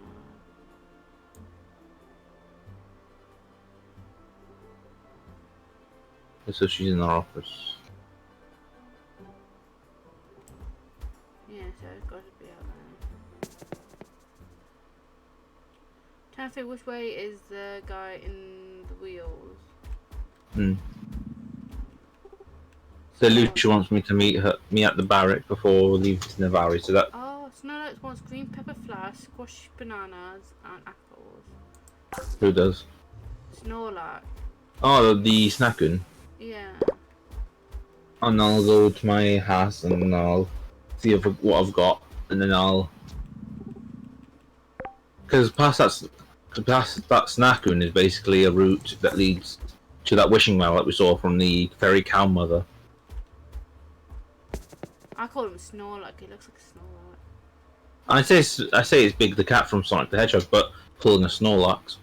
[SPEAKER 1] So she's in our office.
[SPEAKER 2] Yeah, so it's got to be out there. Trying to think which way is the guy in the wheels.
[SPEAKER 1] So Lucia wants me to meet at the barrack before we leave to Navari, so that...
[SPEAKER 2] Oh, Snorlax wants green pepper flash, squash bananas, and apples.
[SPEAKER 1] Who does?
[SPEAKER 2] Snorlax.
[SPEAKER 1] Oh, the Snackun.
[SPEAKER 2] Yeah.
[SPEAKER 1] And I'll go to my house and I'll see what I've got, and then I'll... Because past that Snackun is basically a route that leads to that wishing well that we saw from the fairy cow mother.
[SPEAKER 2] I call him Snorlax. He looks like a Snorlax.
[SPEAKER 1] I say it's Big the cat from Sonic the Hedgehog, but pulling a Snorlax.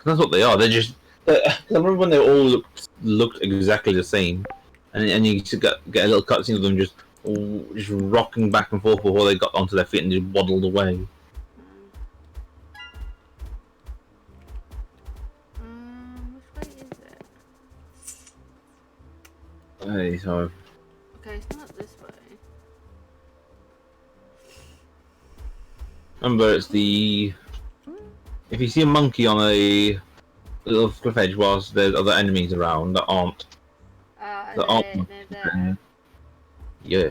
[SPEAKER 1] That's what they are. They're just. I remember when they all looked exactly the same, and you get a little cutscene of them just rocking back and forth before they got onto their feet and just waddled away.
[SPEAKER 2] Which way is it?
[SPEAKER 1] Hey, so
[SPEAKER 2] Okay, it's not this way.
[SPEAKER 1] remember, it's the if you see a monkey on a little cliff edge whilst there's other enemies around that aren't
[SPEAKER 2] They're there.
[SPEAKER 1] yeah.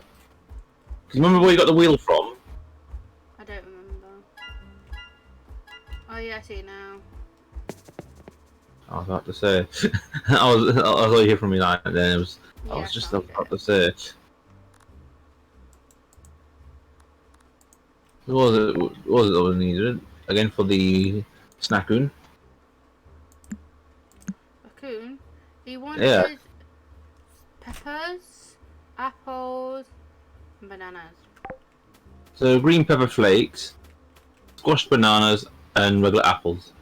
[SPEAKER 1] Cause remember where you got the wheel from?
[SPEAKER 2] I don't remember. Oh yeah, I see now.
[SPEAKER 1] I was about to say. I was all here from me like and then it was. I
[SPEAKER 2] Yeah,
[SPEAKER 1] was
[SPEAKER 2] I
[SPEAKER 1] just
[SPEAKER 2] found
[SPEAKER 1] about
[SPEAKER 2] it.
[SPEAKER 1] to say. What was it that was needed again for the snackoon?
[SPEAKER 2] Raccoon. He
[SPEAKER 1] Yeah.
[SPEAKER 2] wanted peppers, apples, and bananas.
[SPEAKER 1] So green pepper flakes, squashed bananas, and regular apples.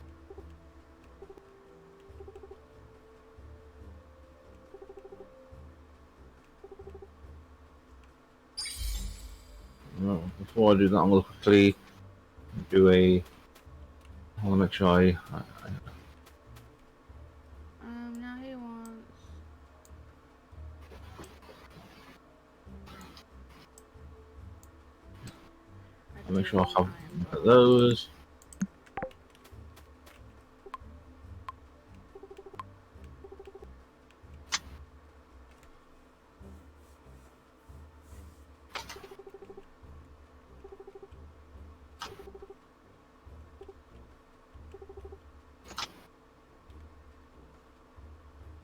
[SPEAKER 1] Well, before I do that, I'm gonna quickly do a. I want to make sure
[SPEAKER 2] Now he wants.
[SPEAKER 1] I make sure I have
[SPEAKER 2] Undeniable.
[SPEAKER 1] those.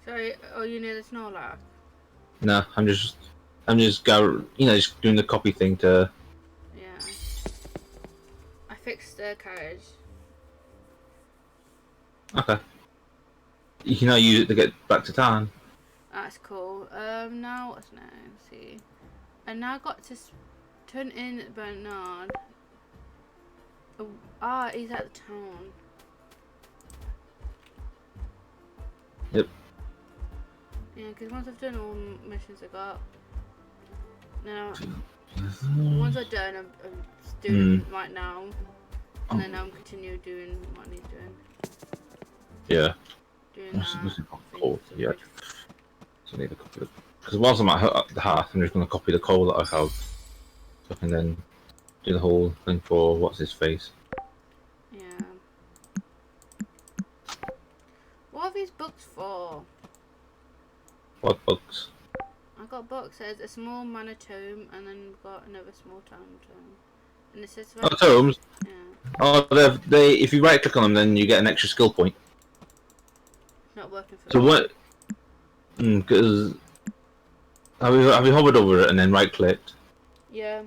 [SPEAKER 2] Sorry, are you near the Snorlax?
[SPEAKER 1] No, I'm just just doing the copy thing to.
[SPEAKER 2] Yeah. I fixed the carriage.
[SPEAKER 1] Okay. You can now use it to get back to town.
[SPEAKER 2] That's cool. Now what's next? Let's see. I now got to turn in Bernard. Oh, he's at the town.
[SPEAKER 1] Yep.
[SPEAKER 2] Yeah, because once I've done all missions I got. Now, once I'm done, I'm just doing right now. And then I'm continue doing what he's doing.
[SPEAKER 1] Yeah.
[SPEAKER 2] Doing
[SPEAKER 1] This
[SPEAKER 2] that.
[SPEAKER 1] is not cold yet. So I need to copy it. Because whilst I'm at the hearth, I'm just going to copy the coal that I have. So I can then do the whole thing for what's his face.
[SPEAKER 2] Yeah. What are these books for?
[SPEAKER 1] What books?
[SPEAKER 2] I got a book says a small mana tome, and then we've got another small tome. And it says
[SPEAKER 1] Oh,
[SPEAKER 2] right.
[SPEAKER 1] tomes.
[SPEAKER 2] Yeah.
[SPEAKER 1] Oh, they. If you right click on them, then you get an extra skill point.
[SPEAKER 2] It's not working for
[SPEAKER 1] So
[SPEAKER 2] me.
[SPEAKER 1] what? Because have you hovered over it and then right clicked?
[SPEAKER 2] Yeah.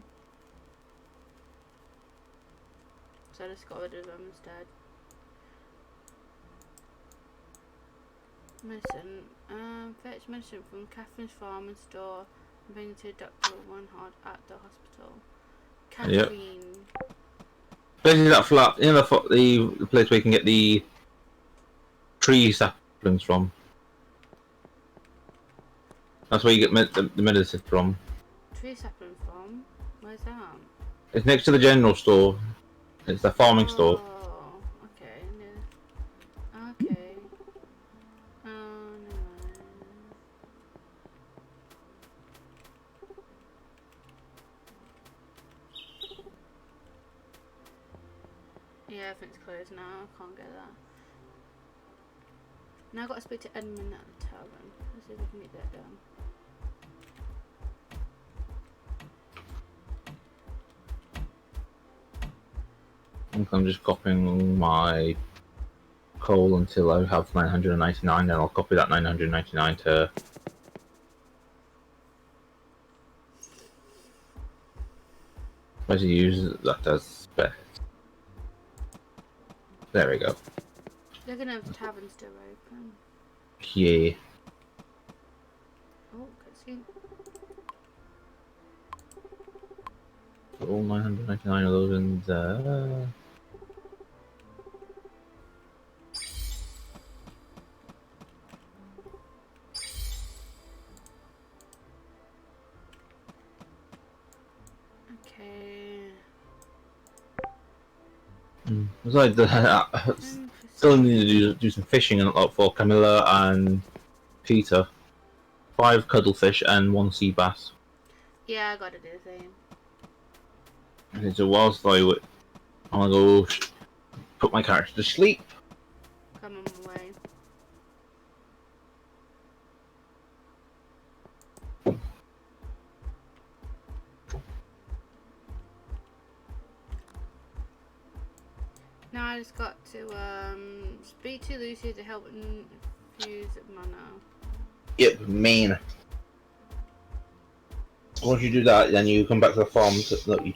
[SPEAKER 2] So I just got rid of them instead. Medicine. Fetch medicine from Catherine's farm and store and bring it to Dr. One-Hard at the hospital. Catherine.
[SPEAKER 1] Yep. Basically, that flat, the place where you can get the tree saplings from. That's where you get the medicine from.
[SPEAKER 2] Tree sapling from? Where's that?
[SPEAKER 1] It's next to the general store. It's the farming store.
[SPEAKER 2] Oh, okay. No. Okay. Oh, no. Yeah, everything's closed now. I can't get that. Now I've got to speak to Edmund at the tavern. Let's see if we can get that done.
[SPEAKER 1] I'm just copying my coal until I have 999, then I'll copy that 999 to. Where's he use that as spec? There we go.
[SPEAKER 2] They're gonna have the tavern still open.
[SPEAKER 1] Yeah.
[SPEAKER 2] Oh, cutscene.
[SPEAKER 1] All 999 of those in there.
[SPEAKER 2] Okay.
[SPEAKER 1] Besides that, still need to do some fishing and for Camilla and Peter. 5 cuttlefish and 1 sea bass.
[SPEAKER 2] Yeah, I gotta do the same.
[SPEAKER 1] And so whilst I'm gonna go put my character to sleep.
[SPEAKER 2] Come on my way. Now I just got to speak to Lucy to help infuse mana.
[SPEAKER 1] Yep, main. Once you do that, then you come back to the farm.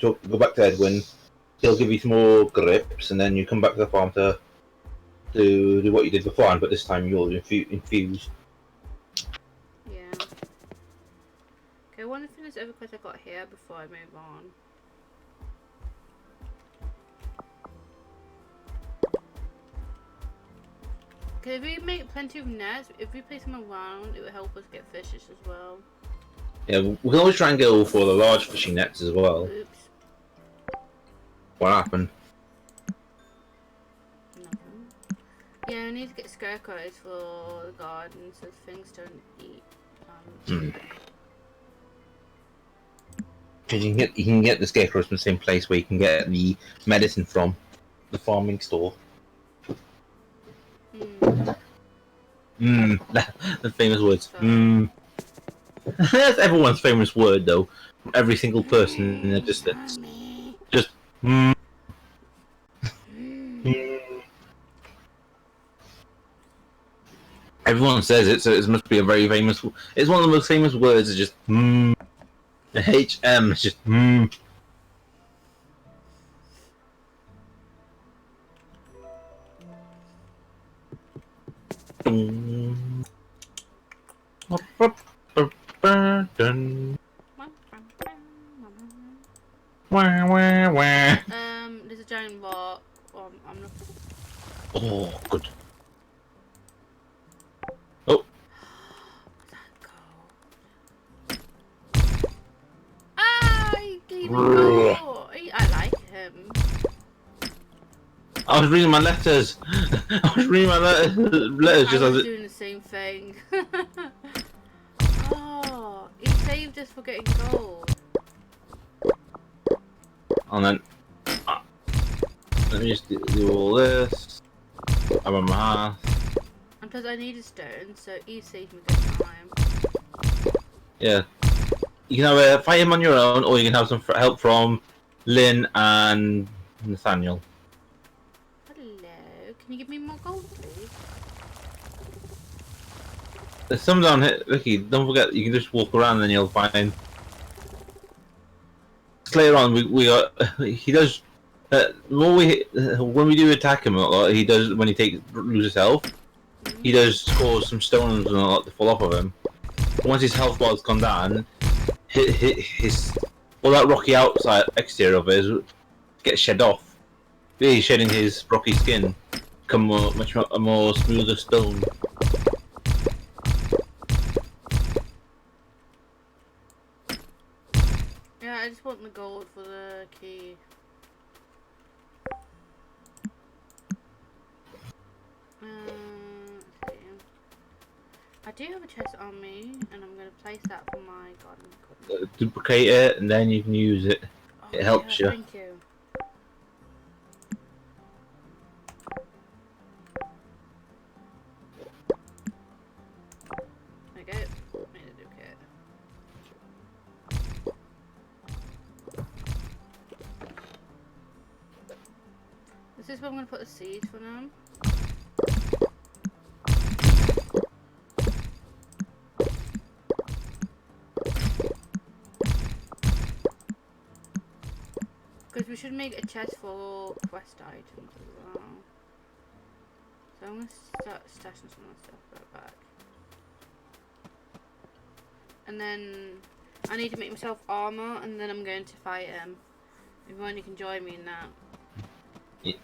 [SPEAKER 1] Go back to Edwin. He'll give you some more grips, and then you come back to the farm to do what you did before, but this time you'll infuse.
[SPEAKER 2] Yeah. Okay, I want to finish every quest I got here before I move on. Okay, if we make plenty of nets, if we place them around, it will help us get fishes as well.
[SPEAKER 1] Yeah, we can always try and go for the large fishing nets as well.
[SPEAKER 2] Oops.
[SPEAKER 1] What happened?
[SPEAKER 2] Nothing. Yeah, I need to get scarecrows for the garden so things don't eat.
[SPEAKER 1] Because you can get the scarecrows from the same place where you can get the medicine from, the farming store. The famous words. That's everyone's famous word, though. Every single person in the distance. Just. Everyone says it, so it must be a very famous. It's one of the most famous words. It's just. The HM is just.
[SPEAKER 2] There's a giant rock. I'm not.
[SPEAKER 1] Oh, good. Oh.
[SPEAKER 2] Ah, he gave me gold. I like him.
[SPEAKER 1] I was reading my letters. I was reading my letters just
[SPEAKER 2] I
[SPEAKER 1] as
[SPEAKER 2] was
[SPEAKER 1] it.
[SPEAKER 2] doing the same thing. Oh, he saved us for getting gold.
[SPEAKER 1] And then let me just do all this. I'm on my hearth.
[SPEAKER 2] And plus I need a stone, so he saved me good time.
[SPEAKER 1] Yeah. You can either fight him on your own, or you can have some help from Lynn and Nathaniel.
[SPEAKER 2] Hello, can you give me more gold, please?
[SPEAKER 1] There's some down here, Ricky. Don't forget, you can just walk around and then you'll find. Later on, we got. He does. When we do attack him a lot, he does when he loses health. He does cause some stones and a lot to fall off of him. Once his health bar's gone down, his all that rocky outside exterior of his gets shed off. He's shedding his rocky skin, become much more smoother stone.
[SPEAKER 2] Yeah, I just want the gold for the key. Let's see. I do have a chest on me, and I'm going to place that for my garden.
[SPEAKER 1] Duplicate it, and then you can use it.
[SPEAKER 2] Oh,
[SPEAKER 1] It helps you.
[SPEAKER 2] Thank you. There we go. Made a duplicate. This is where I'm going to put the seeds for now. Because we should make a chest for quest items as well. So I'm going to start stashing some of the stuff right back. And then I need to make myself armor, and then I'm going to fight him. Everyone, you can join me in that.
[SPEAKER 1] Yeah.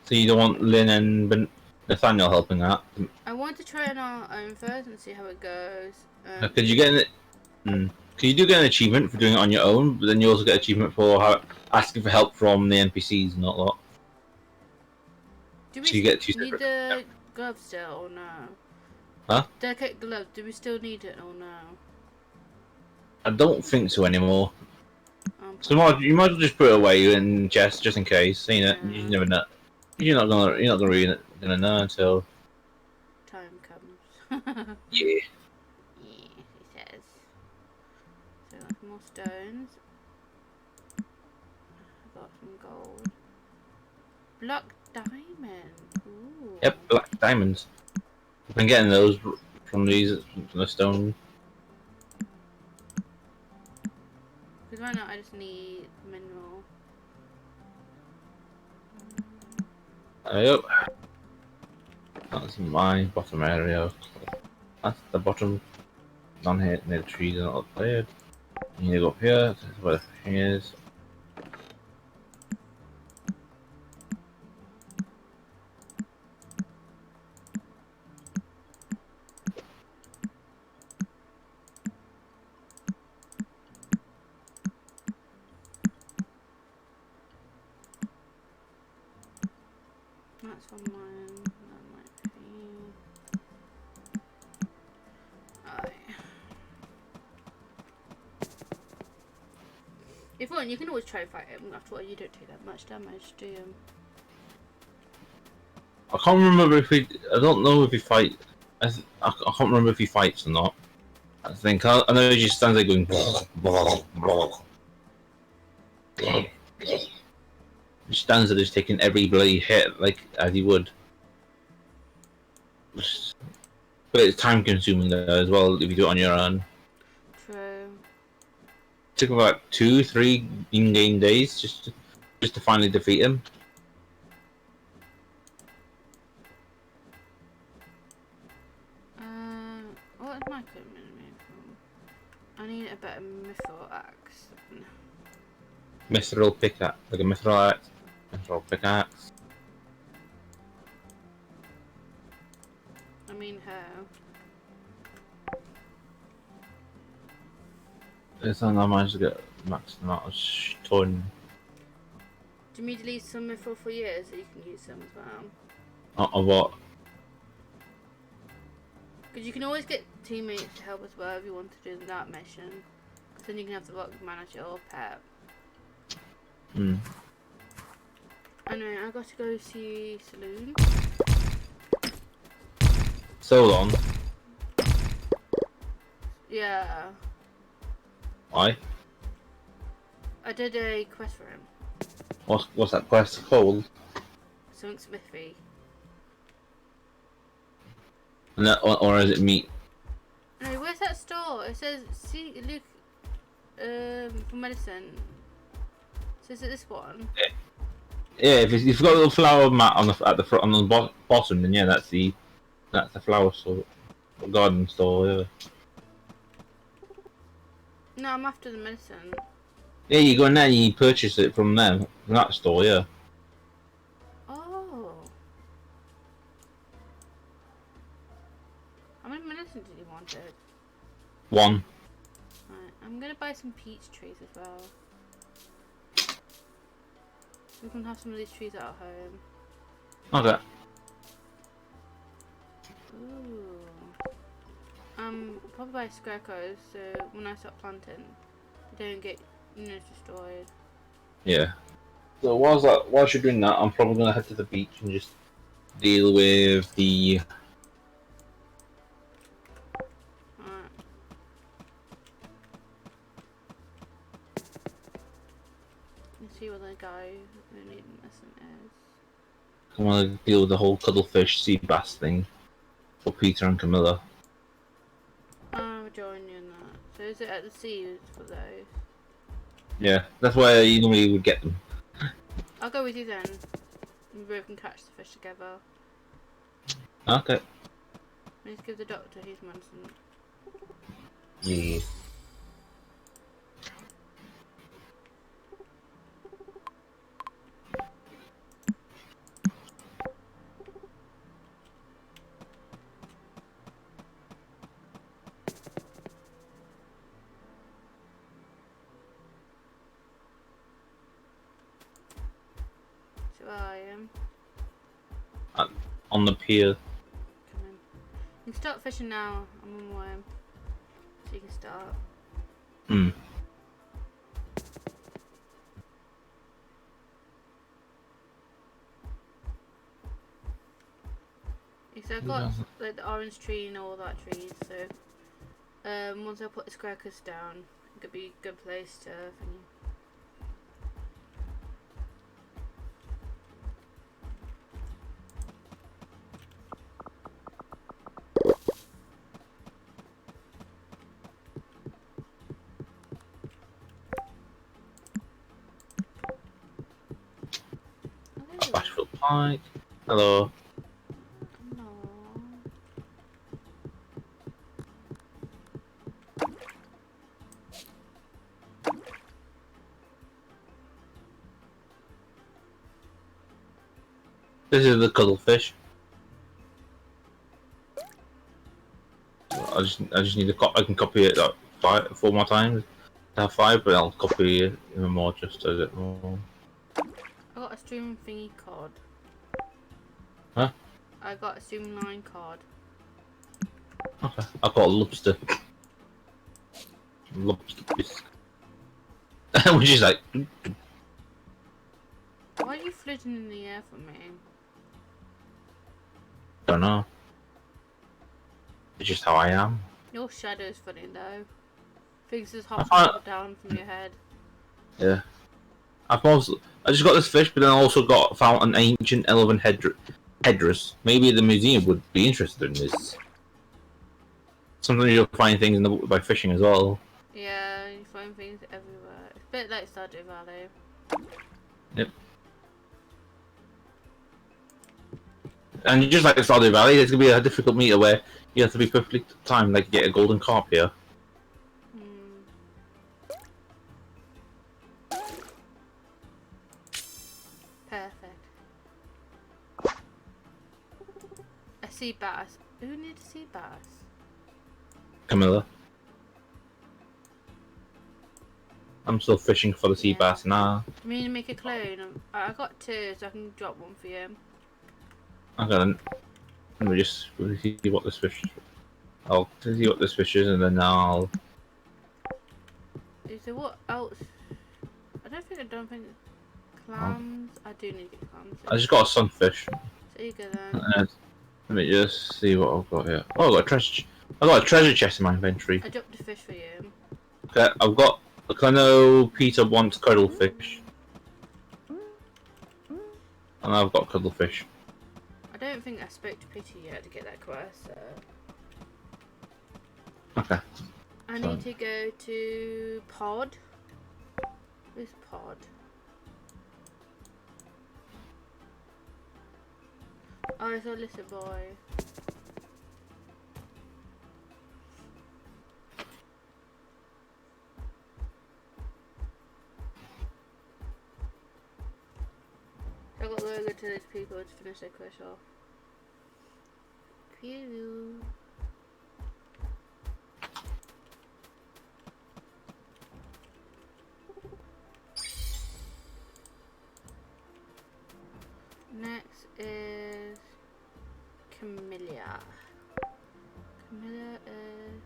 [SPEAKER 1] So you don't want Lynn and Nathaniel helping that?
[SPEAKER 2] I want to try it on our own first and see how it goes.
[SPEAKER 1] Could you get an? Can you do get an achievement for doing it on your own? But then you also get an achievement for asking for help from the NPCs and not lot.
[SPEAKER 2] Do we
[SPEAKER 1] So you get 2
[SPEAKER 2] need
[SPEAKER 1] separate.
[SPEAKER 2] the gloves still or no?
[SPEAKER 1] Huh?
[SPEAKER 2] Delicate glove, do we still need it or no?
[SPEAKER 1] I don't think so anymore. So
[SPEAKER 2] Probably.
[SPEAKER 1] you might as well just put it away in chest just in case. You know, you
[SPEAKER 2] Yeah,
[SPEAKER 1] never know. You're not really gonna know until.
[SPEAKER 2] time comes.
[SPEAKER 1] Yeah.
[SPEAKER 2] Yeah, he says. So like more stones. I got some gold. Black diamond. Ooh.
[SPEAKER 1] Yep, black diamonds. I've been getting those from from the stone.
[SPEAKER 2] Because right now I just need mineral.
[SPEAKER 1] Yep. That's my bottom area. That's the bottom. Down here near the trees and not cleared. You need to go up here. This is where the fishing is.
[SPEAKER 2] That's from mine. That might be. Alright. If you want, you can always try to fight him. After all, you don't take that much damage, do you?
[SPEAKER 1] I can't remember if he. I don't know if he fight. I can't remember if he fights or not. I think I know he just stands there going. He stands there just taking every bloody hit like as he would. But it's time consuming though as well if you do it on your own.
[SPEAKER 2] True.
[SPEAKER 1] It took about 2-3 in-game days just to finally defeat him.
[SPEAKER 2] What is my equipment made from? I need a better mithril axe.
[SPEAKER 1] Mithril pickaxe, like a mithril axe. Mithril pickaxe.
[SPEAKER 2] I mean how?
[SPEAKER 1] It's not I managed to get max amount of ton.
[SPEAKER 2] Do you need to leave some mithril for years so you can use them as well?
[SPEAKER 1] Of what?
[SPEAKER 2] Because you can always get teammates to help as well if you want to do that mission. Because then you can have the rock manager or pet.
[SPEAKER 1] Hmm.
[SPEAKER 2] Anyway, I got to go see Saloon.
[SPEAKER 1] So long.
[SPEAKER 2] Yeah.
[SPEAKER 1] Why?
[SPEAKER 2] I did a quest for him.
[SPEAKER 1] What's that quest called?
[SPEAKER 2] Something smithy.
[SPEAKER 1] And that, or is it meat?
[SPEAKER 2] No, where's that store? It says, see, look, for medicine. So is it this one?
[SPEAKER 1] Yeah, if you've got a little flower mat on at the front on the bottom, then yeah, that's the flower store, garden store. Yeah.
[SPEAKER 2] No, I'm after the medicine.
[SPEAKER 1] Yeah, you go in there and you purchase it from them, from that store. Yeah.
[SPEAKER 2] Oh. How many medicine did you want?
[SPEAKER 1] One.
[SPEAKER 2] Right, I'm gonna buy some peach trees as well. We can have some of these trees at home.
[SPEAKER 1] Okay.
[SPEAKER 2] Ooh. Probably buy scarecrows so when I start planting, they don't get, destroyed.
[SPEAKER 1] Yeah. So whilst you're doing that, I'm probably gonna head to the beach and just deal with the.
[SPEAKER 2] Alright. Let's see what the guy who needs medicine is.
[SPEAKER 1] I want to deal with the whole cuttlefish sea bass thing for Peter and Camilla.
[SPEAKER 2] I'll join you in that. So is it at the sea for those?
[SPEAKER 1] Yeah, that's where you normally would get them.
[SPEAKER 2] I'll go with you then. We both can catch the fish together.
[SPEAKER 1] Okay.
[SPEAKER 2] Let's give the doctor his medicine.
[SPEAKER 1] Yeah.
[SPEAKER 2] So I am.
[SPEAKER 1] On the pier.
[SPEAKER 2] Come in. You can start fishing now. I'm on my way. So you can start.
[SPEAKER 1] Hmm.
[SPEAKER 2] So I've got like the orange tree and all that trees, so once I put the crackers down, it could be a good place to thingy.
[SPEAKER 1] Bashful Pike. Hello.
[SPEAKER 2] No.
[SPEAKER 1] This is the cuttlefish. I just need to I can copy it like 4 more times. I have 5, but I'll copy it even more just as it more.
[SPEAKER 2] I got a stream thingy card.
[SPEAKER 1] Huh?
[SPEAKER 2] I got a streamline card.
[SPEAKER 1] Okay. I've got a lobster. Lobster bisque. Which is like.
[SPEAKER 2] Why are you floating in the air for me?
[SPEAKER 1] Don't know. It's just how I am.
[SPEAKER 2] Your shadow's funny though. Things just hop down from your head.
[SPEAKER 1] Yeah. I just got this fish, but then I also found an ancient elven headdress. Maybe the museum would be interested in this. Sometimes you'll find things by fishing as well.
[SPEAKER 2] Yeah, you find things everywhere. It's a bit like Stardew Valley.
[SPEAKER 1] Yep. And just like Stardew Valley, there's gonna be a difficult meter where you have to be perfectly timed, like get a golden carp here.
[SPEAKER 2] Perfect. A sea bass. Who needs a sea bass?
[SPEAKER 1] Camilla. I'm still fishing for the sea bass now.
[SPEAKER 2] I mean, make a clone. I got 2, so I can drop one for you.
[SPEAKER 1] Okay then. Let me just see what this fish. I'll see what this fish is, and then I'll.
[SPEAKER 2] So what else? I don't think clams. I do need to get clams.
[SPEAKER 1] I just got a sunfish.
[SPEAKER 2] So you go then.
[SPEAKER 1] Let me just see what I've got here. Oh, I got a treasure. I got a treasure chest in my inventory.
[SPEAKER 2] I dropped a fish for you.
[SPEAKER 1] Okay, I've got. I know Peter wants cuttlefish, and I've got cuttlefish.
[SPEAKER 2] I don't think I spoke to Peter yet to get that quest. So.
[SPEAKER 1] Okay.
[SPEAKER 2] I need to go to Pod. Where's Pod? Oh, it's a little boy. I got to go to these people to finish their quest off. Pew. Next is Camilla. Camilla is.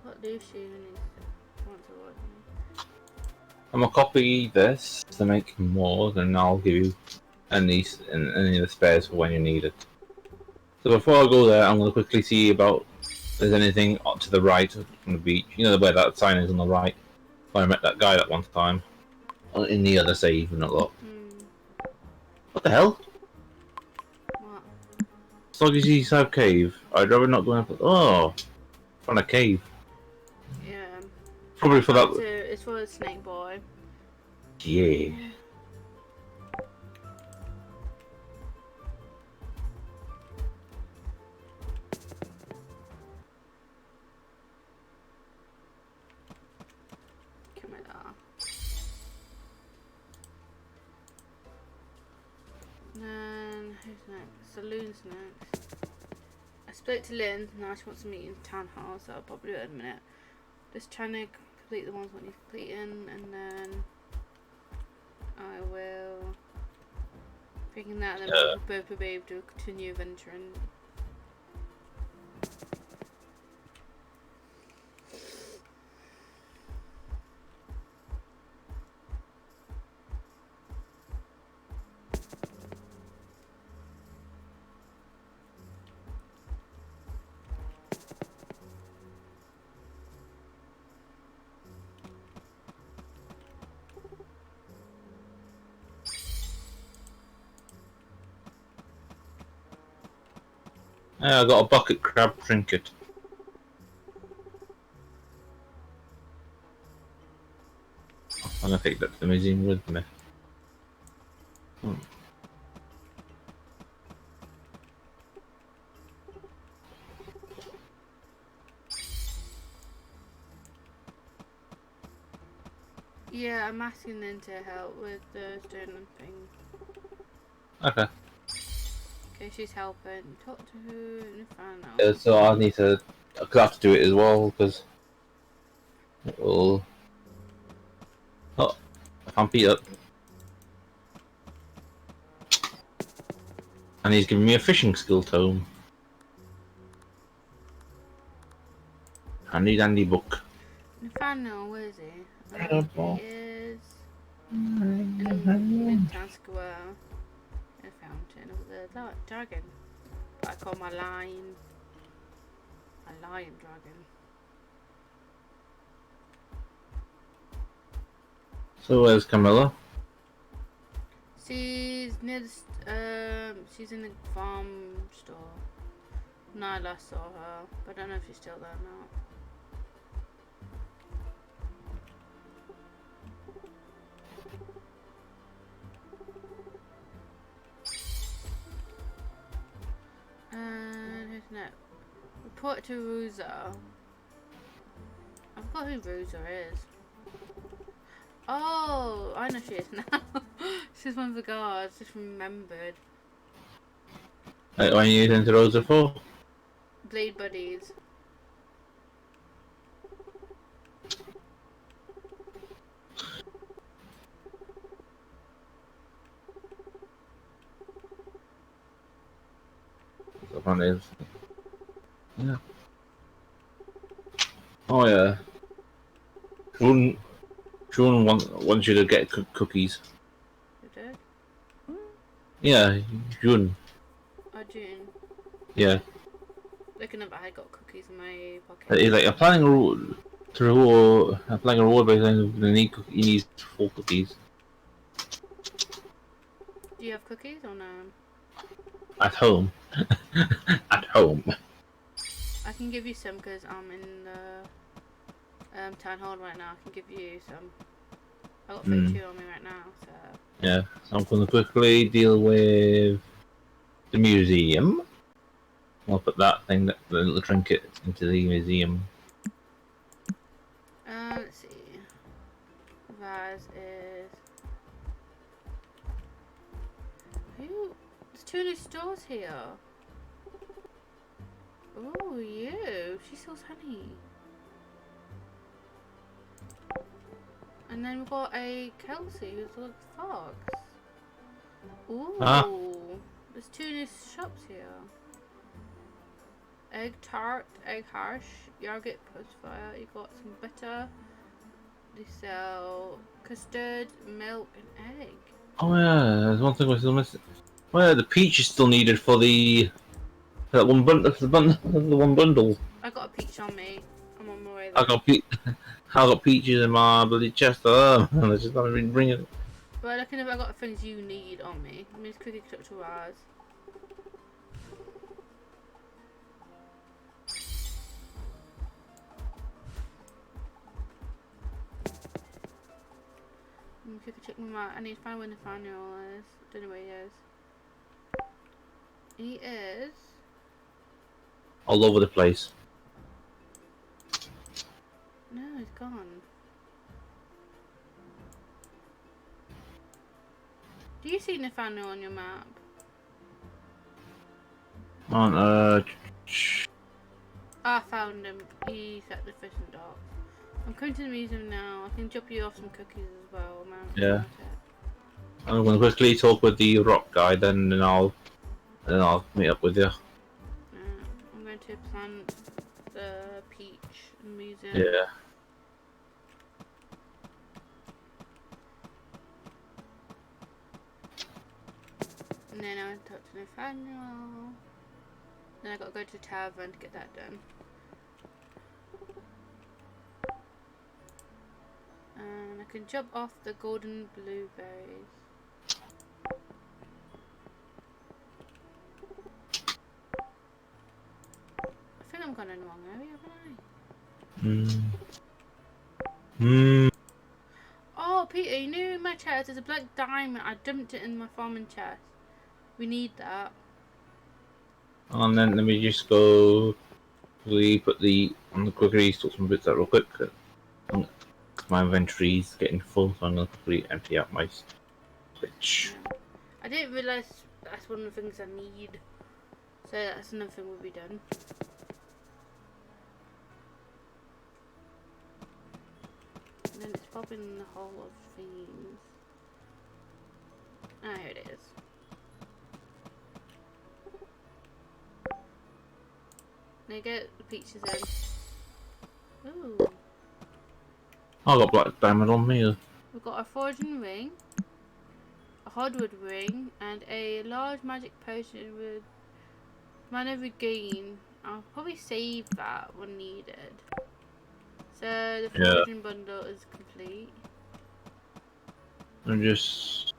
[SPEAKER 2] What Lucy needs to want to watch me.
[SPEAKER 1] I'm gonna copy this to make more, then I'll give you any of the spares for when you need it. So before I go there, I'm gonna quickly see about if there's anything up to the right from the beach. You know where that sign is on the right. Where I met that guy that one time. In the other save, not lot. What the hell?
[SPEAKER 2] What?
[SPEAKER 1] Sluggy Seaside Cave. I'd rather not go in. Oh, found a cave.
[SPEAKER 2] Yeah.
[SPEAKER 1] Probably for that.
[SPEAKER 2] It's for the snake boy.
[SPEAKER 1] Yeah.
[SPEAKER 2] Camilla. Then who's next? Saloon's next. I spoke to Lynn. Now she wants to meet in town hall, so I'll probably do it in a minute. Just trying to complete the ones I need completing, and then I will Thinking that, then
[SPEAKER 1] Yeah.
[SPEAKER 2] we'll both be able to continue venturing.
[SPEAKER 1] Yeah, I got a bucket crab trinket. I'm gonna take that to the museum with me.
[SPEAKER 2] Yeah, I'm asking them to help with the stone thing.
[SPEAKER 1] Okay.
[SPEAKER 2] Okay, she's helping. Talk to Nathaniel.
[SPEAKER 1] Yeah, so I need to. I could have to do it as well because it will. Oh, I can't beat up. And he's giving me a fishing skill tome. Handy dandy book.
[SPEAKER 2] Nathaniel, where is he?
[SPEAKER 1] Incredible.
[SPEAKER 2] He is in Midtown Square. In a fountain of the dragon. But I call my lion dragon.
[SPEAKER 1] So where's Camilla?
[SPEAKER 2] She's near the, she's in the farm store. No, I last saw her, but I don't know if she's still there now. And who's next? Report to Ruza. I forgot who Ruza is. Oh, I know she is now. She's one of the guards. Just remembered.
[SPEAKER 1] What are you using Rosa for?
[SPEAKER 2] Blade buddies.
[SPEAKER 1] The one is. Yeah. Oh yeah. Sean wants you to get cookies.
[SPEAKER 2] You did?
[SPEAKER 1] Yeah, June.
[SPEAKER 2] Oh, June.
[SPEAKER 1] Yeah.
[SPEAKER 2] Looking up, I got cookies in my pocket.
[SPEAKER 1] He's like, I'm planning a reward. I'm planning a reward by saying he needs 4 cookies.
[SPEAKER 2] Do you have cookies or no?
[SPEAKER 1] At home. At home.
[SPEAKER 2] I can give you some because I'm in the town hall right now. I can give you some. I got 32 on me right now, so.
[SPEAKER 1] Yeah, so I'm going to quickly deal with the museum. I'll put that thing, the little trinket, into the museum.
[SPEAKER 2] Let's see. Vaz is. Who? There's 2 new stores here. Oh, you. She sells honey. And then we've got a Kelsey who's a fox. Ooh.
[SPEAKER 1] Ah.
[SPEAKER 2] There's 2 new shops here. Egg tart, egg hash, yogurt post-fire. You got some butter. They sell custard, milk, and egg.
[SPEAKER 1] Oh yeah, there's one thing we're still missing. Well, yeah, the peach is still needed for that one bundle. The one bundle.
[SPEAKER 2] I got a peach on me. I'm on my way
[SPEAKER 1] I
[SPEAKER 2] there.
[SPEAKER 1] got peaches in my bloody chest. And I just haven't been bringing it.
[SPEAKER 2] But looking if I got the things you need on me. Let me just quickly click to ours. Let me quickly check my map. I need to find where Nathaniel is. Don't know where he is. He is
[SPEAKER 1] All over the place.
[SPEAKER 2] no, he's gone. Do you see Nathaniel on your map?
[SPEAKER 1] On
[SPEAKER 2] I found him. He's at the fishing dock. I'm coming to the museum now. I can drop you off some cookies as well, man.
[SPEAKER 1] Yeah. I'm gonna quickly talk with the rock guy, then I'll meet up with you.
[SPEAKER 2] I'm going to plant the peach museum.
[SPEAKER 1] Yeah.
[SPEAKER 2] And then I went to talk to Nathaniel. Then I got to go to the tavern to get that done. And I can chop off the golden blueberries. I think I'm going in the wrong area, haven't I? Oh, Peter, you know in my chest there's a black diamond. I dumped it in my farming chest. We need that.
[SPEAKER 1] And then let me just go. We put on the quickly sort some bits out real quick. My inventory's getting full, so I'm gonna quickly empty out my switch.
[SPEAKER 2] Yeah. I didn't realise that's one of the things I need. So that's another thing will be done. And then it's popping in the whole of things. Ah, here it is. Now get the peaches in. Ooh.
[SPEAKER 1] I got black diamond on me.
[SPEAKER 2] We've got a foraging ring, a hardwood ring, and a large magic potion with mana regain. I'll probably save that when needed. So the foraging bundle is complete.
[SPEAKER 1] I'm just.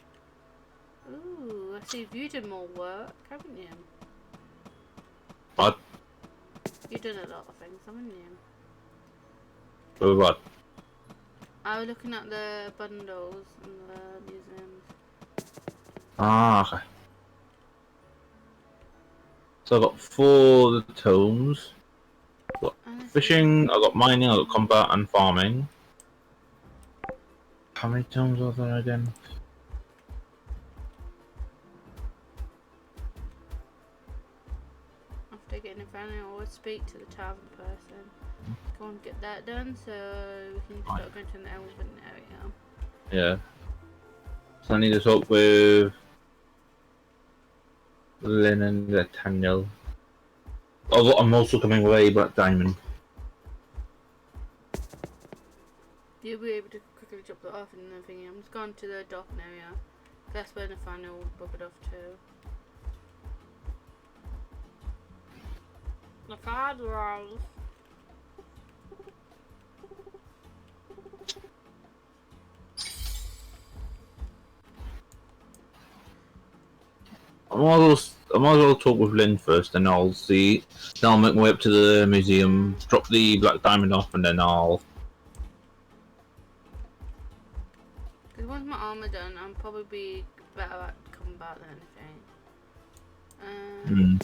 [SPEAKER 2] Ooh, I see you've done more work, haven't you?
[SPEAKER 1] What?
[SPEAKER 2] You've done a lot of things, haven't you?
[SPEAKER 1] For what?
[SPEAKER 2] I was looking at the bundles and the museums.
[SPEAKER 1] Ah, okay. So I got 4 of the tomes. Got fishing, I got mining, I got combat and farming. How many tomes are there again?
[SPEAKER 2] After getting a van, I always speak to the tavern person. Go and get that done so we can start going to the elephant area.
[SPEAKER 1] Yeah. So I need to talk with Lynn and Nathaniel. I'm also coming with a black diamond.
[SPEAKER 2] You'll be able to quickly drop that off and everything. I'm just going to the docking area. That's where Nathaniel will book it off too. Nathaniel!
[SPEAKER 1] I might as well talk with Lynn first, then I'll see. Then I'll make my way up to the museum, drop the black diamond off, and then I'll.
[SPEAKER 2] Because once my armor done, I'll probably be better at combat than anything.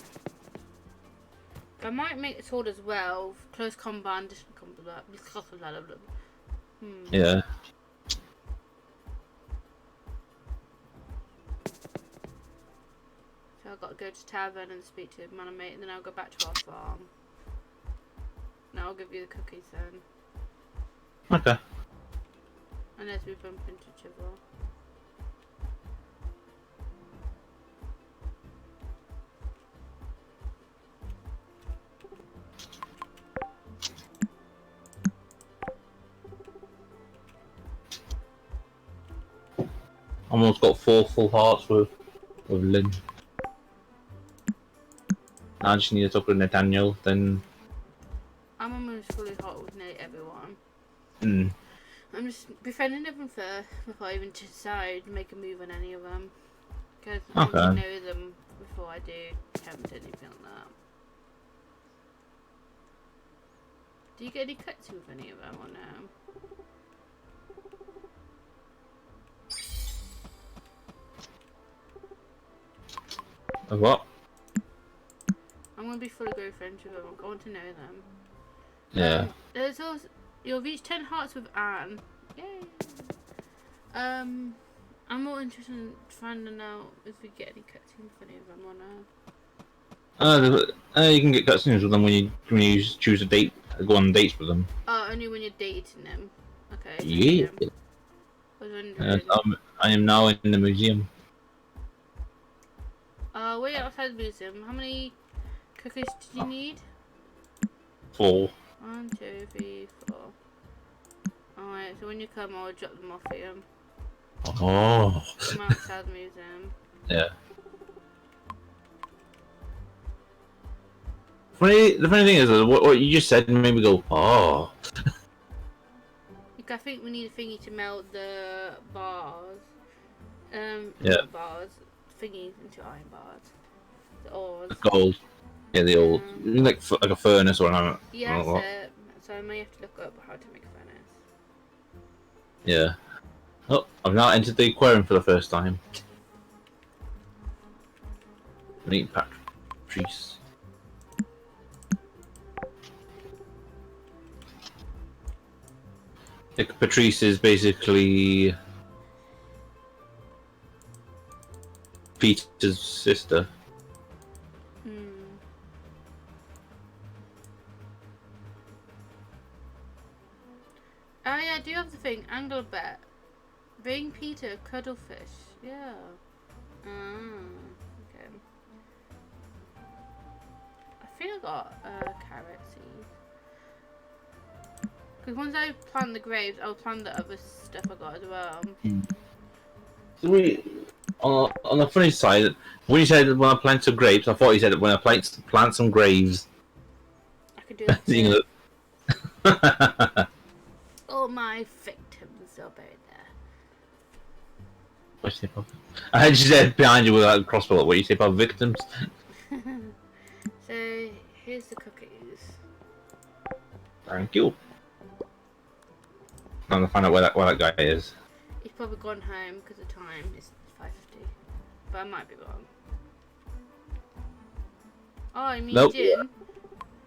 [SPEAKER 2] I might make a sword as well, close combat and distant combat.
[SPEAKER 1] Yeah.
[SPEAKER 2] So I've got to go to tavern and speak to my mate, and then I'll go back to our farm. Now I'll give you the cookies then.
[SPEAKER 1] Okay.
[SPEAKER 2] Unless we bump into each other.
[SPEAKER 1] Almost got 4 full hearts with Lynn. Now I just need to talk with Nathaniel, then.
[SPEAKER 2] I'm almost fully hot with nearly everyone. I'm just befriending everyone first before I even decide to make a move on any of them. Because I need to know them before I do attempt anything like that. Do you get any cuts with any of them or no?
[SPEAKER 1] What?
[SPEAKER 2] I'm going to be fully good friends with them. I want to know them.
[SPEAKER 1] Yeah.
[SPEAKER 2] There's also, you'll reach 10 hearts with Anne. Yay! I'm more interested in finding out if we get any cutscenes for any of them or no.
[SPEAKER 1] You can get cutscenes with them when you choose a date, go on dates with them.
[SPEAKER 2] Oh, only when you're dating them. Okay.
[SPEAKER 1] Yeah.
[SPEAKER 2] I was wondering.
[SPEAKER 1] I am now in the museum.
[SPEAKER 2] Wait outside the museum. How many cookies did you need?
[SPEAKER 1] 4.
[SPEAKER 2] 1, 2, 3, 4. Alright, so when you come, I'll drop them off for you.
[SPEAKER 1] Oh.
[SPEAKER 2] I'm outside the museum.
[SPEAKER 1] Yeah. The funny thing is, what you just said made me go, oh.
[SPEAKER 2] I think we need a thingy to melt the bars.
[SPEAKER 1] Yeah.
[SPEAKER 2] Not the bars. Thingies into iron bars. The ores.
[SPEAKER 1] Gold. Yeah, the old, like a furnace or something.
[SPEAKER 2] Yeah, so I may have to look up how to make a furnace.
[SPEAKER 1] Yeah. Oh, I've now entered the aquarium for the first time. Meet Patrice. Like, Patrice is basically Peter's sister.
[SPEAKER 2] Oh yeah, I do have the thing. Angle bet. Bring Peter cuttlefish. Yeah. Okay. I think I got carrot seeds. Because once I plant the grapes, I'll plant the other stuff I got as well.
[SPEAKER 1] On the funny side, when you said when I plant some grapes, I thought you said when I plant some graves.
[SPEAKER 2] I could do that too. All my victims are buried there.
[SPEAKER 1] I had you said behind you with that crossbow. What you say about victims?
[SPEAKER 2] So here's the cookies.
[SPEAKER 1] Thank you. I'm gonna find out where that guy is.
[SPEAKER 2] He's probably gone home because the time is 5:50, but I might be wrong. Oh, I mean,
[SPEAKER 1] nope.
[SPEAKER 2] Jin.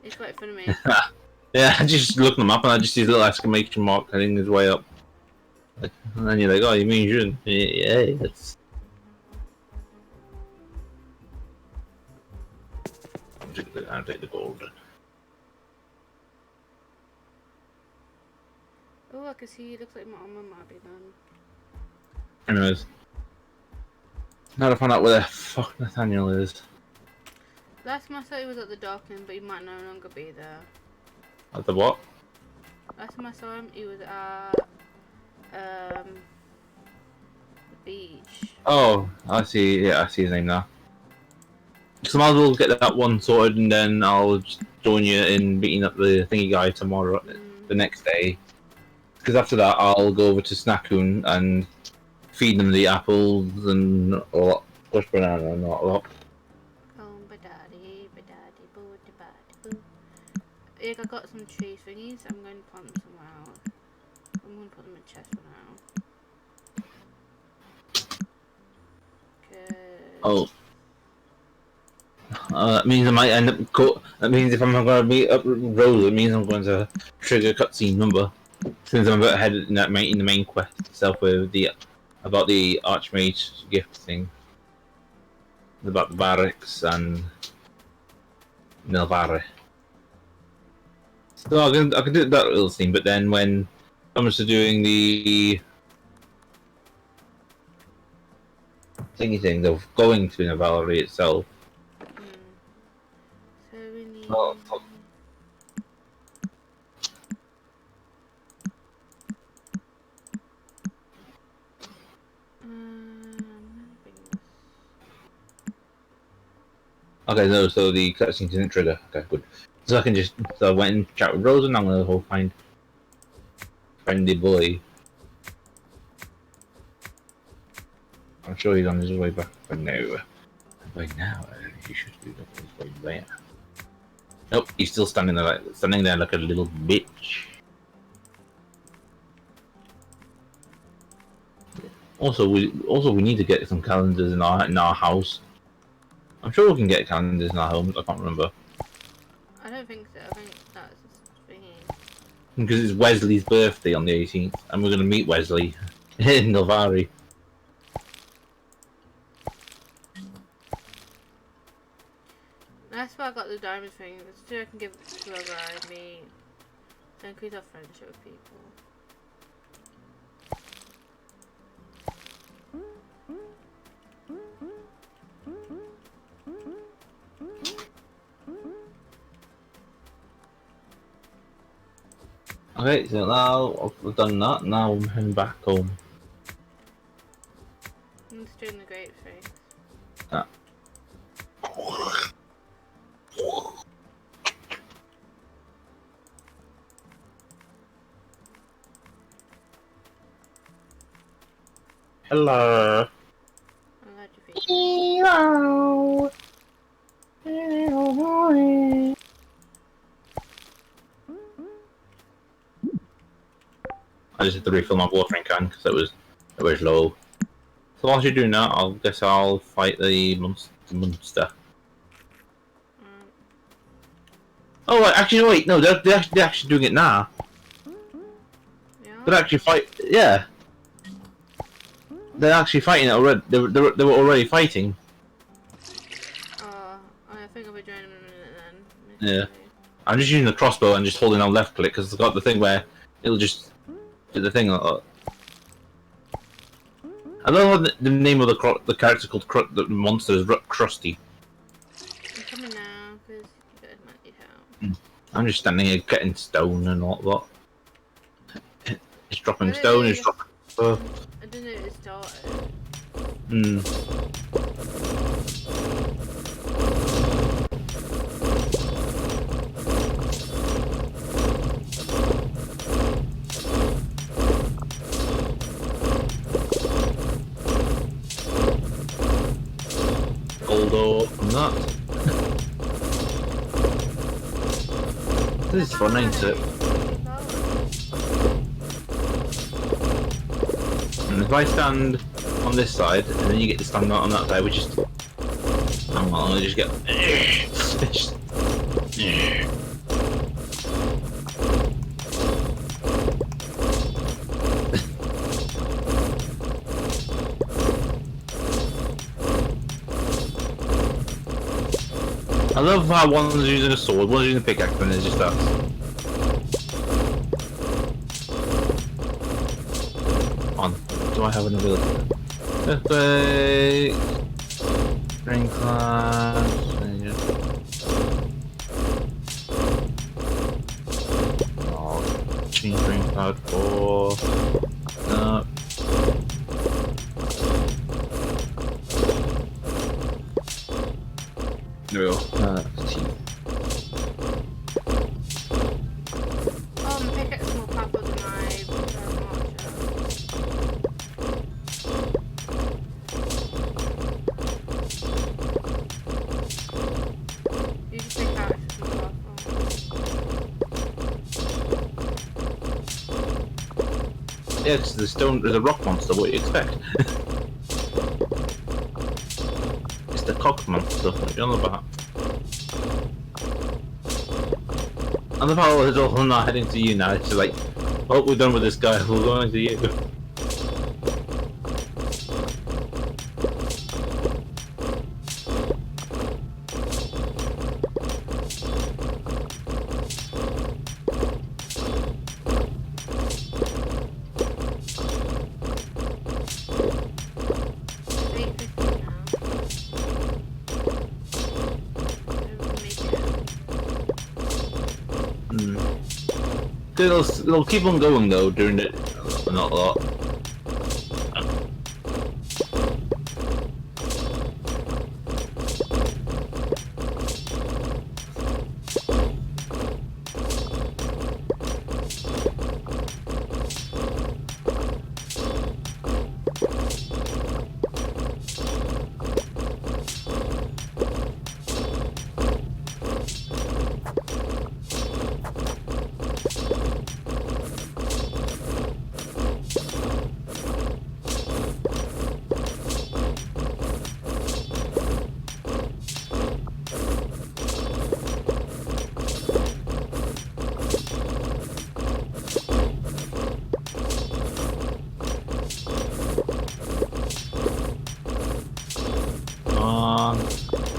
[SPEAKER 2] It's right in front of me.
[SPEAKER 1] Yeah, I just looked them up and I just see a little exclamation mark heading his way up. And then you're like, oh, you mean Jun? Yeah, that's. I'll take the gold.
[SPEAKER 2] Oh, I can see. It looks like my armor might be done.
[SPEAKER 1] Anyways, now to find out where the fuck Nathaniel is.
[SPEAKER 2] Last time I saw he was at the docking, but he might no longer be there.
[SPEAKER 1] At the what?
[SPEAKER 2] Last time I saw him, he was at the beach.
[SPEAKER 1] Oh, I see. Yeah, I see his name now. So I might as well get that one sorted, and then I'll just join you in beating up the thingy guy tomorrow, the next day. Because after that, I'll go over to Snackoon and feed them the apples and all that. Push banana and all that.
[SPEAKER 2] Yeah, I got some tree thingies. I'm going to plant them somewhere else. I'm going to put them in a chest for now.
[SPEAKER 1] Oh. That means I might end up. That means if I'm going to meet up Rose, it means I'm going to trigger cutscene number. Since I'm ahead in the main quest itself with about the Archmage gift thing, about the barracks and Nilvare. So I can do that little scene, but then when it comes to doing the thingy thing of going to Nilvare itself.
[SPEAKER 2] So we need.
[SPEAKER 1] Oh, fuck. Okay, no, so the cutscene didn't trigger. Okay, good. So I can just, so I went and chat with Rose and I'm gonna go find the boy. I'm sure he's on his way back by now. By now, he should be on his way there. Nope, he's still standing there like a little bitch. Also, we need to get some calendars in our house. I'm sure we can get calendars in our homes. I can't remember.
[SPEAKER 2] I don't think so. I think that's thingy.
[SPEAKER 1] Because it's Wesley's birthday on the 18th, and we're going to meet Wesley in Nilvari.
[SPEAKER 2] That's why I got the diamond thing. So I can give it to whoever I meet. To increase our friendship with people.
[SPEAKER 1] Okay, so now I've done that. Now I'm heading back home.
[SPEAKER 2] I'm just doing the grapefruit.
[SPEAKER 1] Ah. Hello.
[SPEAKER 2] I'm glad you
[SPEAKER 1] Hello. Hello. I just had to refill my watering can because it was low. So whilst you're doing that, I'll fight the monster. Oh, wait, actually, no, wait, no, they're actually doing it now.
[SPEAKER 2] Yeah?
[SPEAKER 1] They're actually yeah. They're actually fighting it already. They were already fighting.
[SPEAKER 2] Oh, I think I'll be joining in a minute then.
[SPEAKER 1] Yeah. I'm just using the crossbow and just holding down left click because it's got the thing where it'll just do the thing. I don't know the name of the character called the monster is Krusty.
[SPEAKER 2] I'm coming now, because you guys might need help.
[SPEAKER 1] I'm just standing here getting stone and all that. It's dropping
[SPEAKER 2] I
[SPEAKER 1] stone,
[SPEAKER 2] didn't
[SPEAKER 1] it's dropping...
[SPEAKER 2] I didn't know it started.
[SPEAKER 1] Goldo from that. This is fun, ain't it? And if I stand on this side, and then you get to stand on that side, we just... Hang on, I'll just get... I love how one's using a sword, one's using a pickaxe, and it's just us. On. Do I have an ability? Earthquake. Rain clouds. Oh, change rain cloud 4. No. There we go.
[SPEAKER 2] Oh, my pickaxe is more powerful than my archer. You can pickaxe is more powerful.
[SPEAKER 1] Yeah, it's the stone. There's a rock monster. What do you expect? It's the cock monster. What are you on about? And the power is all not heading to you now. It's just like, oh, we're done with this guy. We're going to you. It'll keep on going though during it. Not a lot.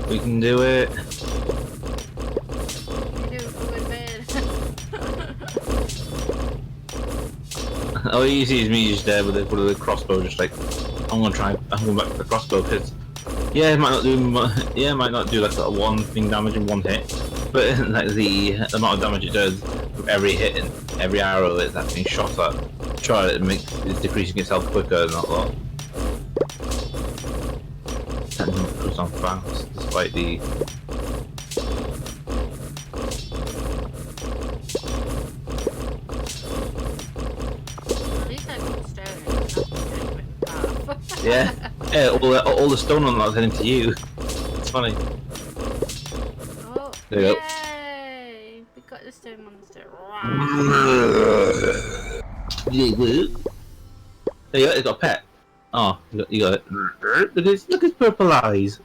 [SPEAKER 1] We can do it.
[SPEAKER 2] You do it for bed.
[SPEAKER 1] All you see is me just there with the crossbow, just like I'm going back to the crossbow because it might not do like that one thing damage in one hit, but like the amount of damage it does every hit and every arrow that's being shot at, it makes it's decreasing itself quicker and not a lot. And it goes on fast, despite the.
[SPEAKER 2] At least I got stone.
[SPEAKER 1] Yeah, yeah. All the stone on that's heading to you. It's funny.
[SPEAKER 2] Oh,
[SPEAKER 1] There you go.
[SPEAKER 2] yay! We got the stone monster.
[SPEAKER 1] There you go. It's got a pet. Oh, you got it. Look at his purple eyes.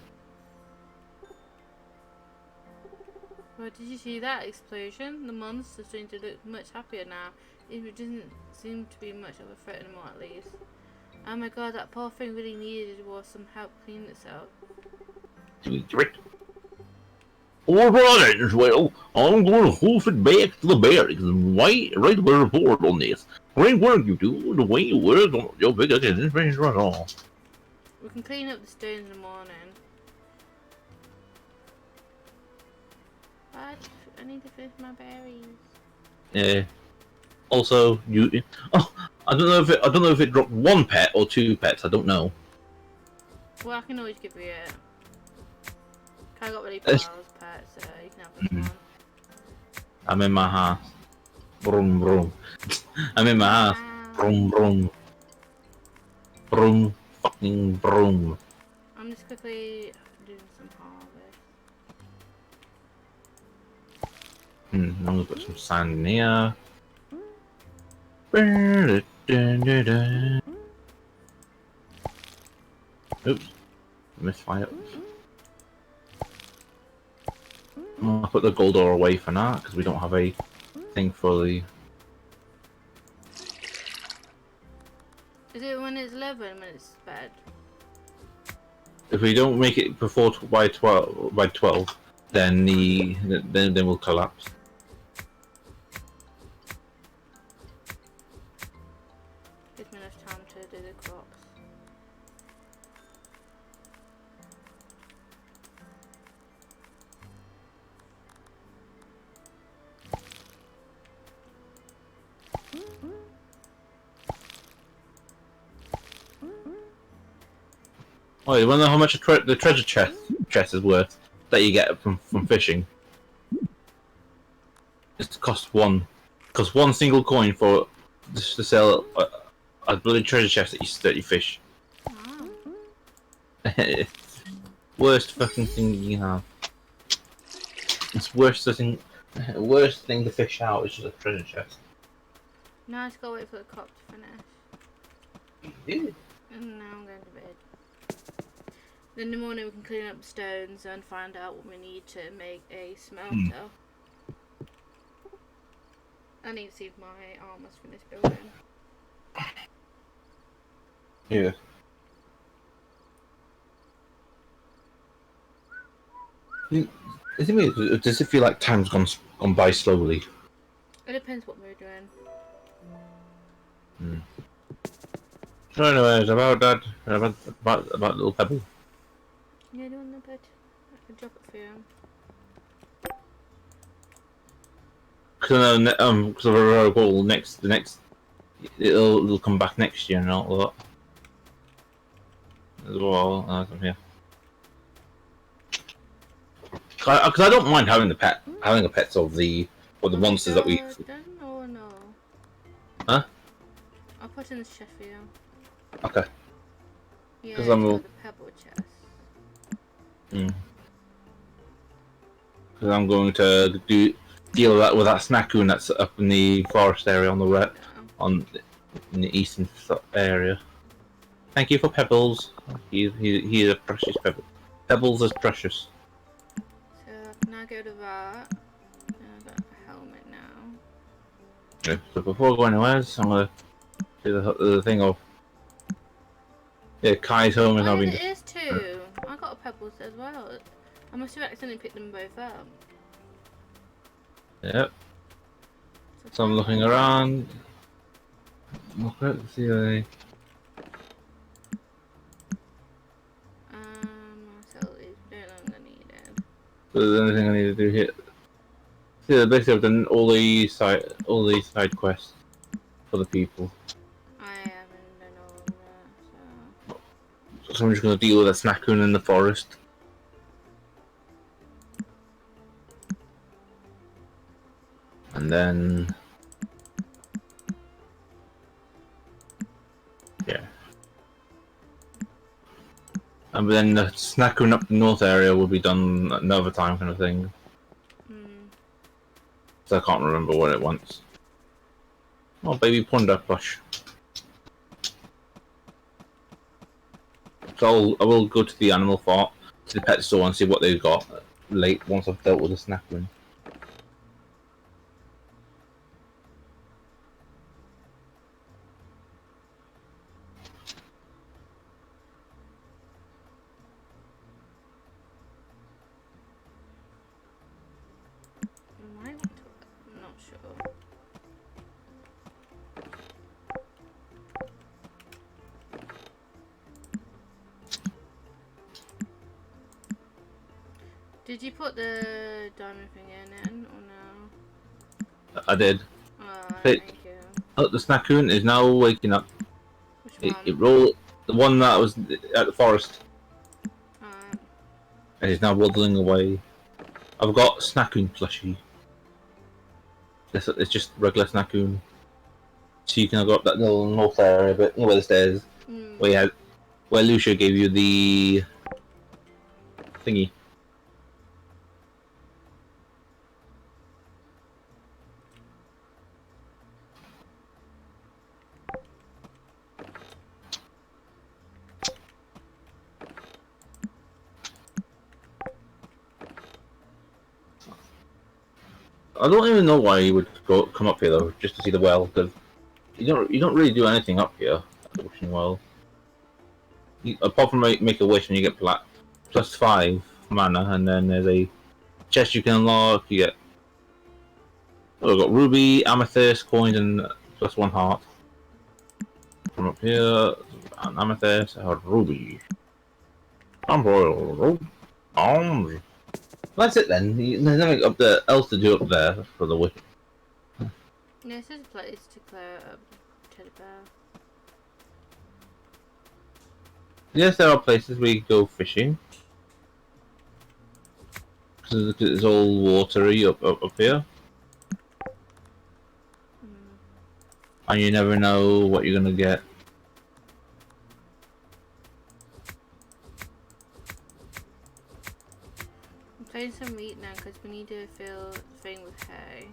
[SPEAKER 2] Well, did you see that explosion? The monster seems to look much happier now. It doesn't seem to be much of a threat anymore, at least. Oh my god, that poor thing really needed was some help cleaning itself.
[SPEAKER 1] Alright, as well, I'm going to hoof it back to the barracks and write a report on this. Great work you do, the way you work on your big right on.
[SPEAKER 2] We can clean up the stones in the morning. But I need to finish my berries.
[SPEAKER 1] Yeah. Also, you. Oh, I don't know if it dropped one pet or two pets. I don't know.
[SPEAKER 2] Well, I can always give you it. I got really Paul's pet, so you can have this one.
[SPEAKER 1] I'm in my house. Vroom vroom. I'm in my house. Vroom vroom. Vroom fucking vroom.
[SPEAKER 2] I'm just quickly doing some harvest.
[SPEAKER 1] I'm gonna put some sand in here. Oops. Misfire. I'll put the gold ore away for now because we don't have a thing for the.
[SPEAKER 2] Is it when it's 11 when it's bad?
[SPEAKER 1] If we don't make it before by 12, then then we'll collapse.
[SPEAKER 2] Gives me enough time to do the crops.
[SPEAKER 1] Oh, you wanna know how much the treasure chest is worth that you get from fishing? It costs one single coin for just to sell a bloody treasure chest that you fish.
[SPEAKER 2] Oh.
[SPEAKER 1] Worst fucking thing you can have. It's worst thing to fish out is just a treasure chest.
[SPEAKER 2] Now I just gotta wait for the crop to finish.
[SPEAKER 1] Yeah.
[SPEAKER 2] And now I'm going to bed. Then in the morning we can clean up the stones and find out what we need to make a smelter. I need to see if my armor's finished building.
[SPEAKER 1] Yeah. Does it feel like time's gone by slowly?
[SPEAKER 2] It depends what we're doing.
[SPEAKER 1] So anyways, about little pebble.
[SPEAKER 2] Yeah, doing the bed. I can drop it for you.
[SPEAKER 1] Because of a goal the next it'll come back next year and all that as well. Yeah. Because I don't mind having a pets of the monsters that we.
[SPEAKER 2] Done or no?
[SPEAKER 1] Huh?
[SPEAKER 2] I'll put in the chest for you.
[SPEAKER 1] Okay.
[SPEAKER 2] Yeah,
[SPEAKER 1] Because
[SPEAKER 2] it's got the pebble chest.
[SPEAKER 1] Because I'm going to deal with that snackoon that's up in the forest area on the in the eastern area. Thank you for Pebbles. He's a precious Pebble. Pebbles is precious.
[SPEAKER 2] So I can now go to that. And I've got a helmet now.
[SPEAKER 1] Okay, so before going anywhere, I'm gonna do the thing of Kai's home is now being.
[SPEAKER 2] It is too. I got a pebbles as well. I must have accidentally picked them both up.
[SPEAKER 1] Yep. So I'm looking around. Look at see the.
[SPEAKER 2] So it's no longer needed.
[SPEAKER 1] So there's anything I need to do here. Yeah, basically I've done all the side quests for the people.
[SPEAKER 2] I haven't done all of that, so.
[SPEAKER 1] So I'm just gonna deal with a snackoon in the forest. And then yeah. And then the snackoon up the north area will be done another time kind of thing. So I can't remember what it wants. Oh, baby panda plush. So I will go to the animal farm, to the pet store and see what they've got late once I've dealt with the snackoon.
[SPEAKER 2] Am I want to? I'm not sure. Did you put the diamond thing in or no?
[SPEAKER 1] I did.
[SPEAKER 2] Alright,
[SPEAKER 1] Hey,
[SPEAKER 2] thank you.
[SPEAKER 1] look, the snackoon is now waking up.
[SPEAKER 2] Which
[SPEAKER 1] It
[SPEAKER 2] one?
[SPEAKER 1] rolled the one that was at the forest.
[SPEAKER 2] Alright.
[SPEAKER 1] And is now waddling away. I've got snackoon plushie. It's just regular snackoon. So you can go up that little north area, but you know where the stairs. Where Lucia gave you the thingy. I don't even know why you would come up here though, just to see the well, because you don't really do anything up here at the wishing well. Apart from make a wish and you get +5 mana, and then there's a chest you can unlock. You get we've got ruby, amethyst, coins, and +1 heart. From up here, an amethyst, a ruby. That's it then. There's nothing up there else to do up there for the wish.
[SPEAKER 2] Yeah, it says a place to clear up teddy bear.
[SPEAKER 1] Yes, there are places where you go fishing. Because it's all watery up here. And you never know what you're gonna get.
[SPEAKER 2] I'm playing some meat now because we need to fill the thing with hay.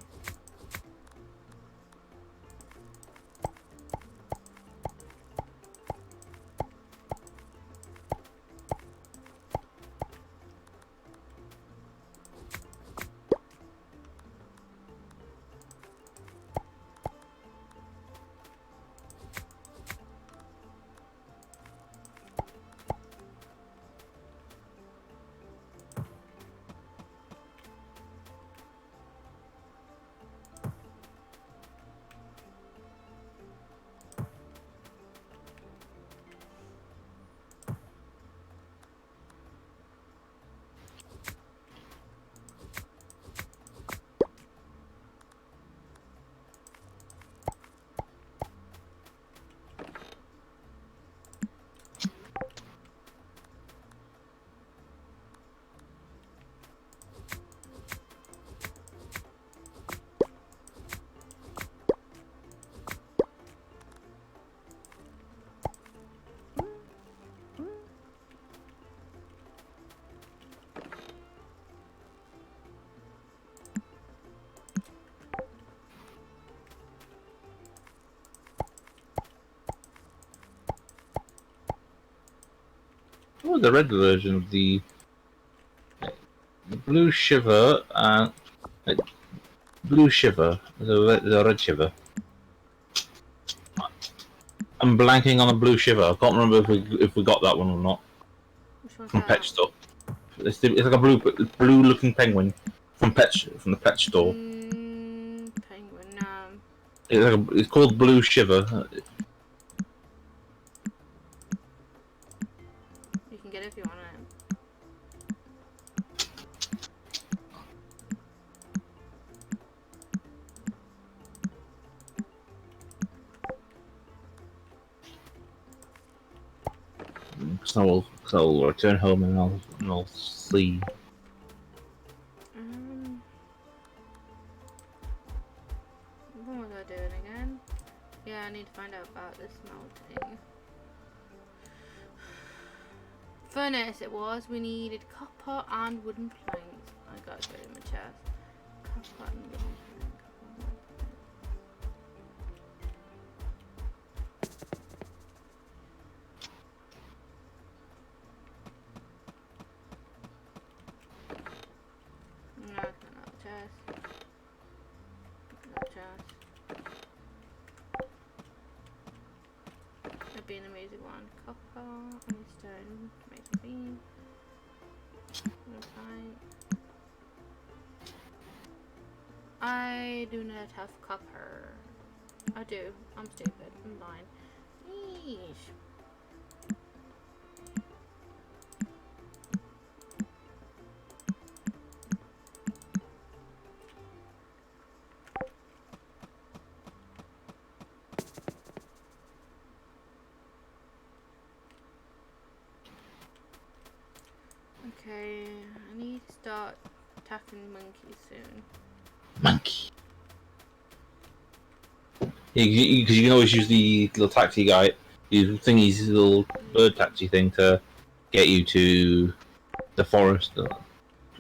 [SPEAKER 1] Oh, the red version of the blue shiver and blue shiver, the red shiver. I'm blanking on a blue shiver. I can't remember if we got that one or not
[SPEAKER 2] Which one's
[SPEAKER 1] from Pet
[SPEAKER 2] that?
[SPEAKER 1] Store. It's like a blue looking penguin from the Pet Store.
[SPEAKER 2] Penguin.
[SPEAKER 1] It's called Blue Shiver.
[SPEAKER 2] You can get it if you want it.
[SPEAKER 1] I'll return home and I'll see.
[SPEAKER 2] What was I doing again? Yeah, I need to find out about this melting. Furnace it was. We needed copper and wooden planks. I gotta go in my chest. Copper and wooden plank. No, it's not chest. Not chest. That'd be an amazing one. Copper and stone. Make some beam. I do not have copper. I do. I'm stupid. I'm blind. Yeesh. Okay, I need to start attacking monkeys soon.
[SPEAKER 1] Monkey. Yeah, because you can always use the little taxi guy, the thingy's little bird taxi thing to get you to the forest, to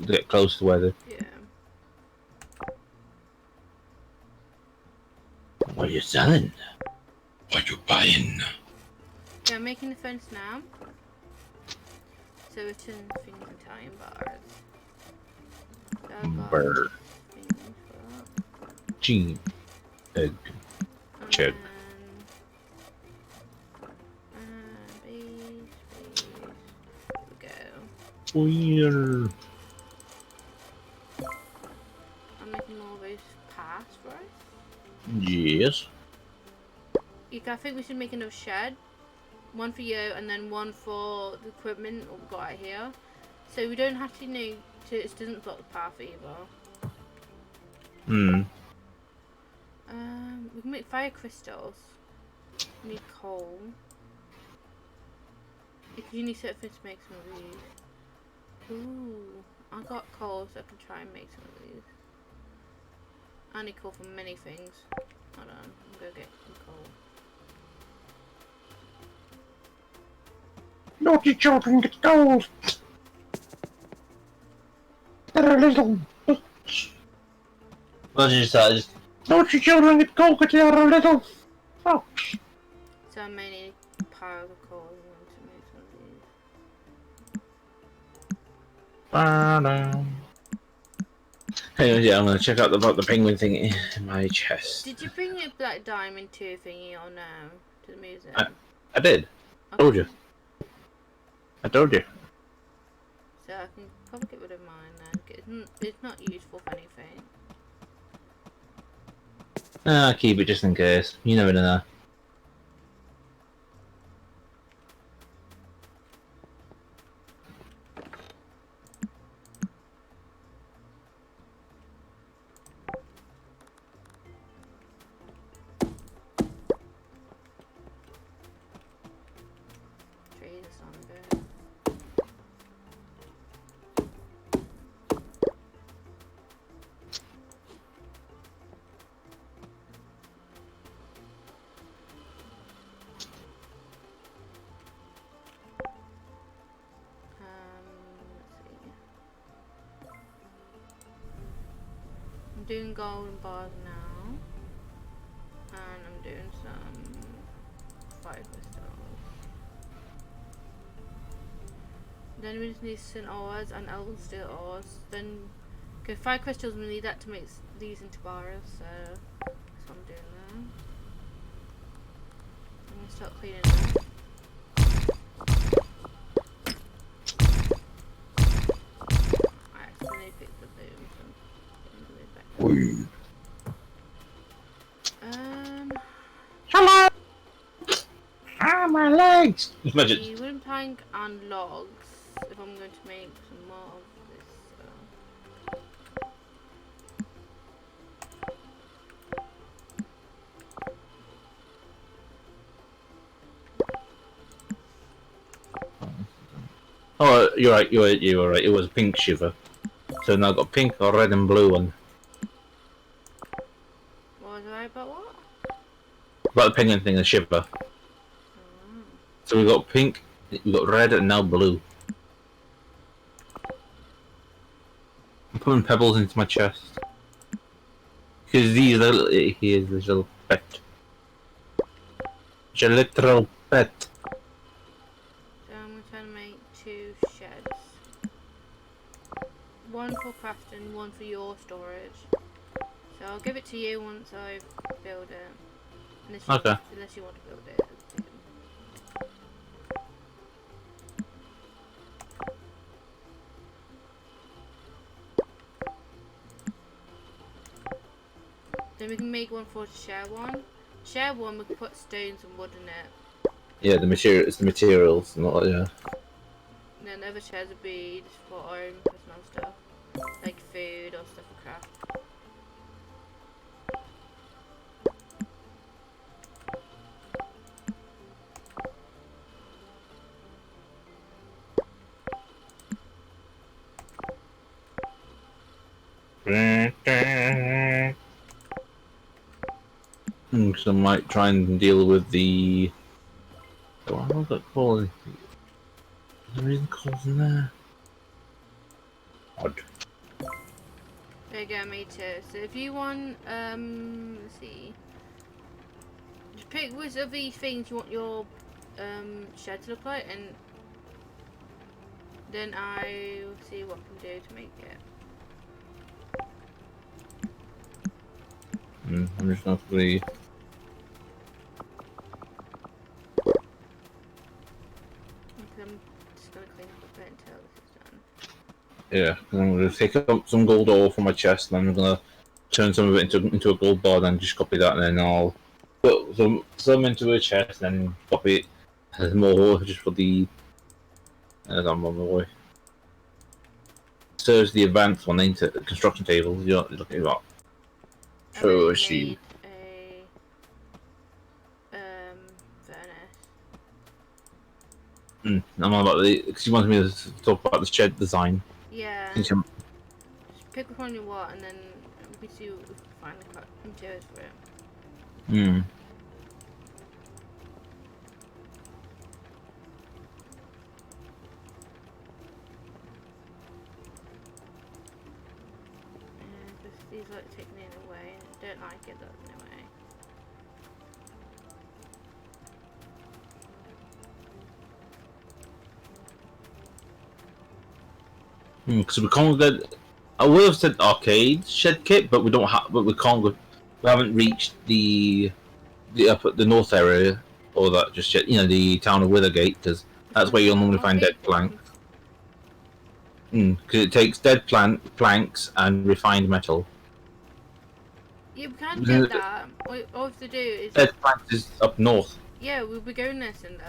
[SPEAKER 1] get close to where the.
[SPEAKER 2] Yeah.
[SPEAKER 1] What are you selling? What you buying?
[SPEAKER 2] Yeah, I'm making the fence now. So it's in things in time bars.
[SPEAKER 1] Bird. Gene. Egg. Chip. Weird.
[SPEAKER 2] I'm making all those paths for us.
[SPEAKER 1] Yes.
[SPEAKER 2] I think we should make another shed. One for you and then one for the equipment we've got out here. So we don't have to, it doesn't block the path either. We can make fire crystals. We need coal. Because you need certain things to make some of these. Ooh, I got coal so I can try and make some of these. I need coal for many things. Hold on, I'm gonna go get some coal.
[SPEAKER 1] Naughty children get gold. They're a little. What did you say? Naughty children get gold because they're a little fox.
[SPEAKER 2] So I may need piles of coal to make some of these.
[SPEAKER 1] Anyway, yeah, I'm gonna check out the penguin thing in my chest.
[SPEAKER 2] Did you bring your black diamond 2 thingy or no? To the museum?
[SPEAKER 1] I did.
[SPEAKER 2] Okay.
[SPEAKER 1] Told you. I told you.
[SPEAKER 2] So I can probably get rid of mine then. It's not useful for anything.
[SPEAKER 1] Keep it just in case. You never know. Doing golden bars now, and I'm doing some fire crystals. Then we just need sin ores and elven steel ores. Then go fire crystals. We need that to make these into bars. So that's what I'm doing now. I'm gonna start cleaning up. I accidentally picked the boom. Hello! Ah, my legs! Imagine.
[SPEAKER 2] The wooden plank and logs, if I'm going to make some more of this.
[SPEAKER 1] Oh, you're right. You were right. It was a pink shiver. So now I've got pink, or red, and blue one.
[SPEAKER 2] What was I about what?
[SPEAKER 1] About the penguin thing, the shiver.
[SPEAKER 2] Mm.
[SPEAKER 1] So we got pink, we got red, and now blue. I'm putting pebbles into my chest because these little here's this little pet. It's a literal pet.
[SPEAKER 2] So I'm trying to make 2 sheds. One for crafting, one for your storage. So I'll give it to you once I build it.
[SPEAKER 1] Okay.
[SPEAKER 2] Unless you want to build it. Then we can make one for share one. Share one, we can put stones and wood in it.
[SPEAKER 1] Yeah, the material. It's the materials, not yeah.
[SPEAKER 2] And then other shares would be just for our own personal stuff, like food or stuff for craft.
[SPEAKER 1] So I might try and deal with the. What was that called? Is there even calls in there? Odd.
[SPEAKER 2] There you go, me too. So if you want, let's see. Just pick which of these things you want your shed to look like, and then I will see what I can do to make it.
[SPEAKER 1] I'm just gonna quickly.
[SPEAKER 2] I'm just gonna clean up a bit until this is done.
[SPEAKER 1] Yeah, I'm gonna take up some gold ore from my chest, and I'm gonna turn some of it into a gold bar, and just copy that, and then I'll put some into a chest, and then copy it as more ore just for the. As I'm on the way. Serves the advanced one into construction tables. You're looking at that.
[SPEAKER 2] I've
[SPEAKER 1] So
[SPEAKER 2] already
[SPEAKER 1] she.
[SPEAKER 2] made a furnace.
[SPEAKER 1] I'm on about the because you wanted me to talk about the shed design.
[SPEAKER 2] Yeah.
[SPEAKER 1] Since
[SPEAKER 2] Just pick which one you want, and then we can see if we can find the materials for it.
[SPEAKER 1] Hmm.
[SPEAKER 2] And just these like taking it away. Don't like it though anyway.
[SPEAKER 1] Because we can't get. I would have said arcade shed kit, but we don't have. But we can't go. We haven't reached the north area or that just yet. You know, the town of Withergate, because that's where you'll normally find dead planks. Because it takes dead planks and refined metal.
[SPEAKER 2] Yeah, we can't get that. All we have to do is.
[SPEAKER 1] Dead planks is up north.
[SPEAKER 2] Yeah, we'll be going this and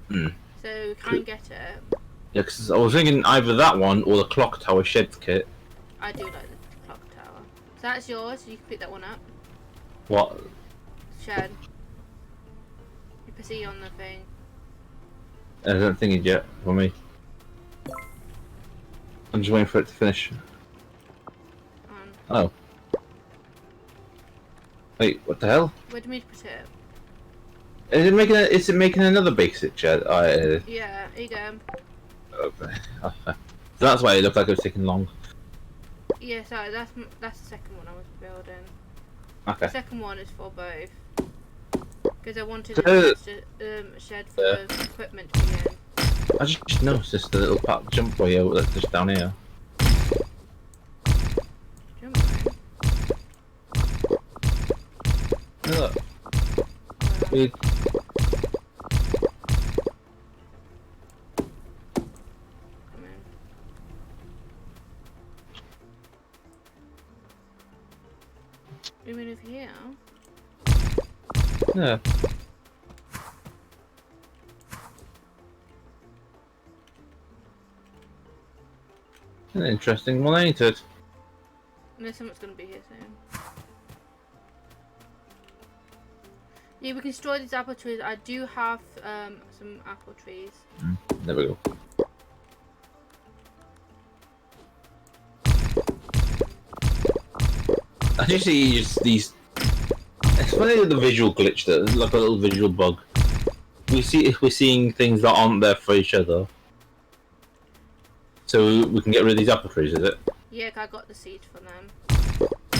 [SPEAKER 1] Hmm.
[SPEAKER 2] so we can't get it.
[SPEAKER 1] Yeah, because I was thinking either that one or the clock tower shed kit.
[SPEAKER 2] I do like the clock tower. So that's yours. So you can pick that one up.
[SPEAKER 1] What?
[SPEAKER 2] Shed. You can see on the thing.
[SPEAKER 1] I don't think it yet for me. I'm just waiting for it to finish.
[SPEAKER 2] On.
[SPEAKER 1] Oh. Wait, what the hell?
[SPEAKER 2] Where do you mean to put it?
[SPEAKER 1] Is it making another basic shed?
[SPEAKER 2] Yeah, here you go.
[SPEAKER 1] Okay. So that's why it looked like it was taking long.
[SPEAKER 2] Yeah, sorry, that's the second one I was building.
[SPEAKER 1] Okay.
[SPEAKER 2] The second one is for both. Because I wanted a shed for equipment to be in.
[SPEAKER 1] I just noticed the little part jump way out that's just down here.
[SPEAKER 2] Jump line.
[SPEAKER 1] Hey, look. Weird.
[SPEAKER 2] Come in. You mean over here?
[SPEAKER 1] Yeah. An interesting one, ain't it?
[SPEAKER 2] No, someone's gonna be here soon. Yeah, we can store these apple trees. I do have some apple trees.
[SPEAKER 1] There we go. I just see just these. It's funny with the visual glitch that like a little visual bug. We're seeing things that aren't there for each other. So we can get rid of these apple trees, is it?
[SPEAKER 2] Yeah, I got the seed for them.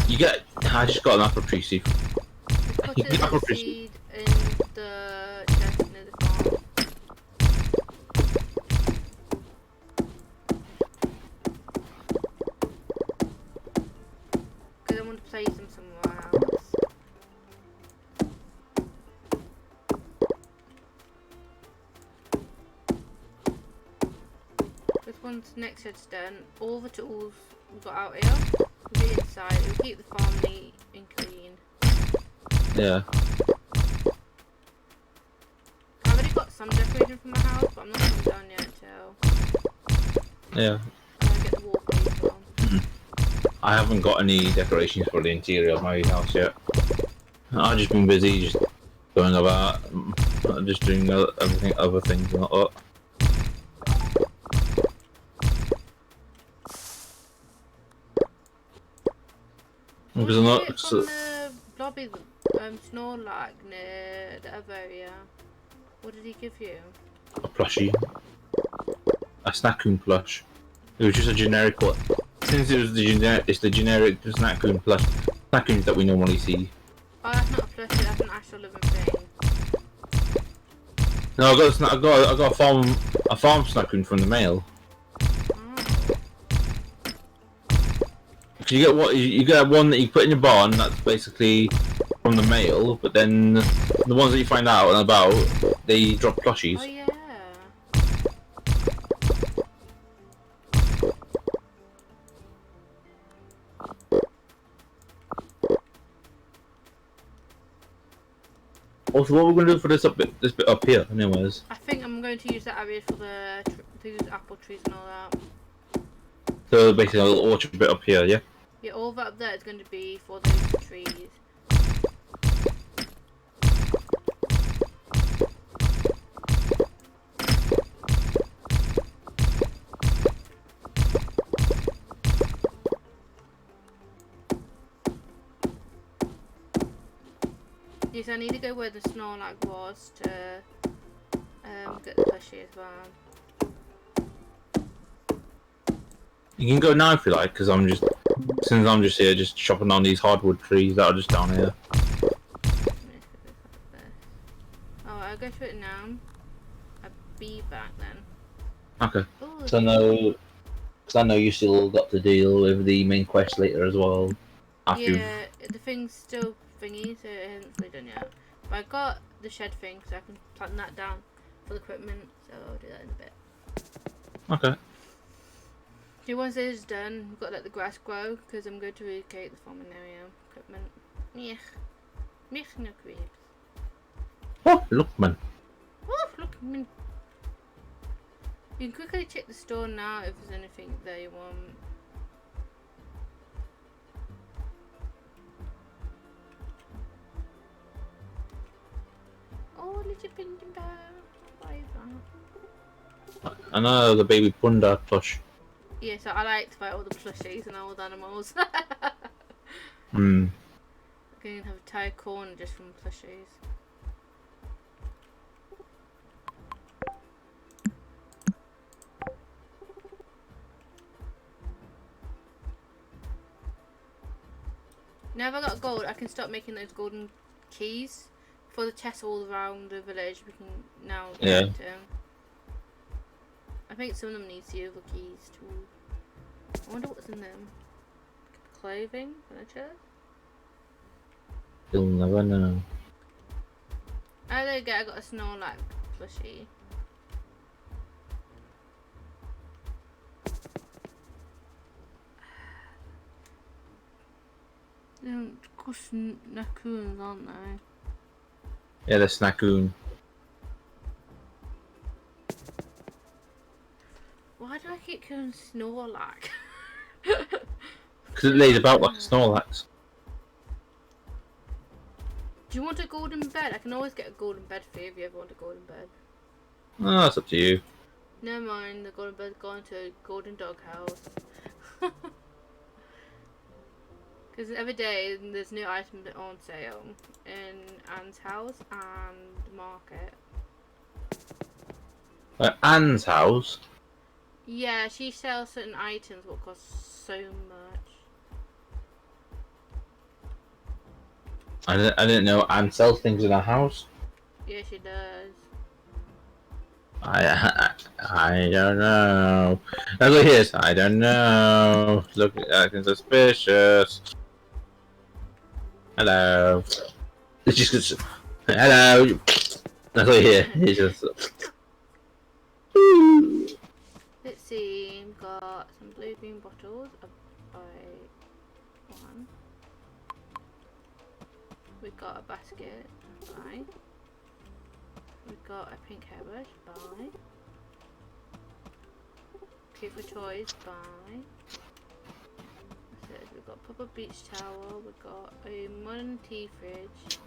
[SPEAKER 1] You get. I just got an apple tree seed.
[SPEAKER 2] Put it the seed in the chest near the farm. Because I want to place them somewhere else. This one's next shed's done. All the tools we've got out here will be inside. It will keep the farm neat and clean.
[SPEAKER 1] Yeah.
[SPEAKER 2] I've already got some decoration for my house, but I'm not going down yet until
[SPEAKER 1] Yeah.
[SPEAKER 2] I get the wallpaper.
[SPEAKER 1] I haven't got any decorations for the interior of my house yet. I've just been busy just going about, just doing everything, other things and all that. Because I'm
[SPEAKER 2] What
[SPEAKER 1] not.
[SPEAKER 2] did you get from the lobby, Snorlax near the other area? What did he give you?
[SPEAKER 1] A plushie. A Snackoon plush. It was just a generic one. Since it was it's the generic Snackoon plush. Snackoons that we normally see.
[SPEAKER 2] Oh, that's not a plushie, that's an actual living thing.
[SPEAKER 1] No, I got a farm Snackoon from the mail. You get what you get one that you put in your barn. That's basically from the mail. But then the ones that you find out and about, they drop plushies.
[SPEAKER 2] Oh yeah.
[SPEAKER 1] Also, what we're gonna do for this bit up here, anyways.
[SPEAKER 2] I think I'm going to use that area for to use apple trees and all that.
[SPEAKER 1] So basically, a little orchard bit up here, yeah.
[SPEAKER 2] Yeah, all that up there is going to be for those trees. Yes, I need to go where the Snorlax was to get the plushie as well.
[SPEAKER 1] You can go now if you like, because since I'm just here, just chopping down these hardwood trees that are just down here.
[SPEAKER 2] Oh, I'll go through it now. I'll be back then.
[SPEAKER 1] Okay.
[SPEAKER 2] Ooh,
[SPEAKER 1] So I know you still got to deal with the main quest later as well. After
[SPEAKER 2] yeah, the thing's still thingy, so it hasn't fully done yet. But I got the shed thing, so I can plant that down for the equipment, so I'll do that in a bit.
[SPEAKER 1] Okay.
[SPEAKER 2] So once it is done, we've got to let the grass grow, because I'm going to relocate the farming area equipment. Mech. Mech no creeps.
[SPEAKER 1] Oh, look, man.
[SPEAKER 2] Oh, look, man. You can quickly check the store now if there's anything there you want. Oh, little pinky bear. What is that?
[SPEAKER 1] I know the baby punda plush.
[SPEAKER 2] Yeah, so I like to buy all the plushies and all the animals.
[SPEAKER 1] Hmm.
[SPEAKER 2] I can have a entire corner just from plushies. Now that I've got gold, I can start making those golden keys for the chests all around the village. We can now get to. I think some of them need silver keys too. I wonder what's in them. Clothing, furniture.
[SPEAKER 1] You'll never know.
[SPEAKER 2] Oh, there you go. I got a Snorlax plushie. They're just Snackoons, aren't they?
[SPEAKER 1] Yeah, the Snackoon.
[SPEAKER 2] Why do I keep calling Snorlax?
[SPEAKER 1] Because it lays about like a Snorlax.
[SPEAKER 2] Do you want a golden bed? I can always get a golden bed for you if you ever want a golden bed.
[SPEAKER 1] Oh, that's up to you.
[SPEAKER 2] Never mind, the golden bed's gone to a golden doghouse. Because every day there's new items on sale in Anne's house and the market.
[SPEAKER 1] At Anne's house.
[SPEAKER 2] Yeah, she sells certain items that cost so much.
[SPEAKER 1] I didn't know Anne sells things in her house.
[SPEAKER 2] Yeah, she does.
[SPEAKER 1] I don't know. Now look here. I don't know. Look, acting suspicious. Hello. It's just hello. Now look here. It's just.
[SPEAKER 2] Let's see. We've got some blue-green bottles by one. We've got a basket by. We've got a pink hairbrush by. Paper toys by. We've got a purple beach towel. We've got a modern tea fridge.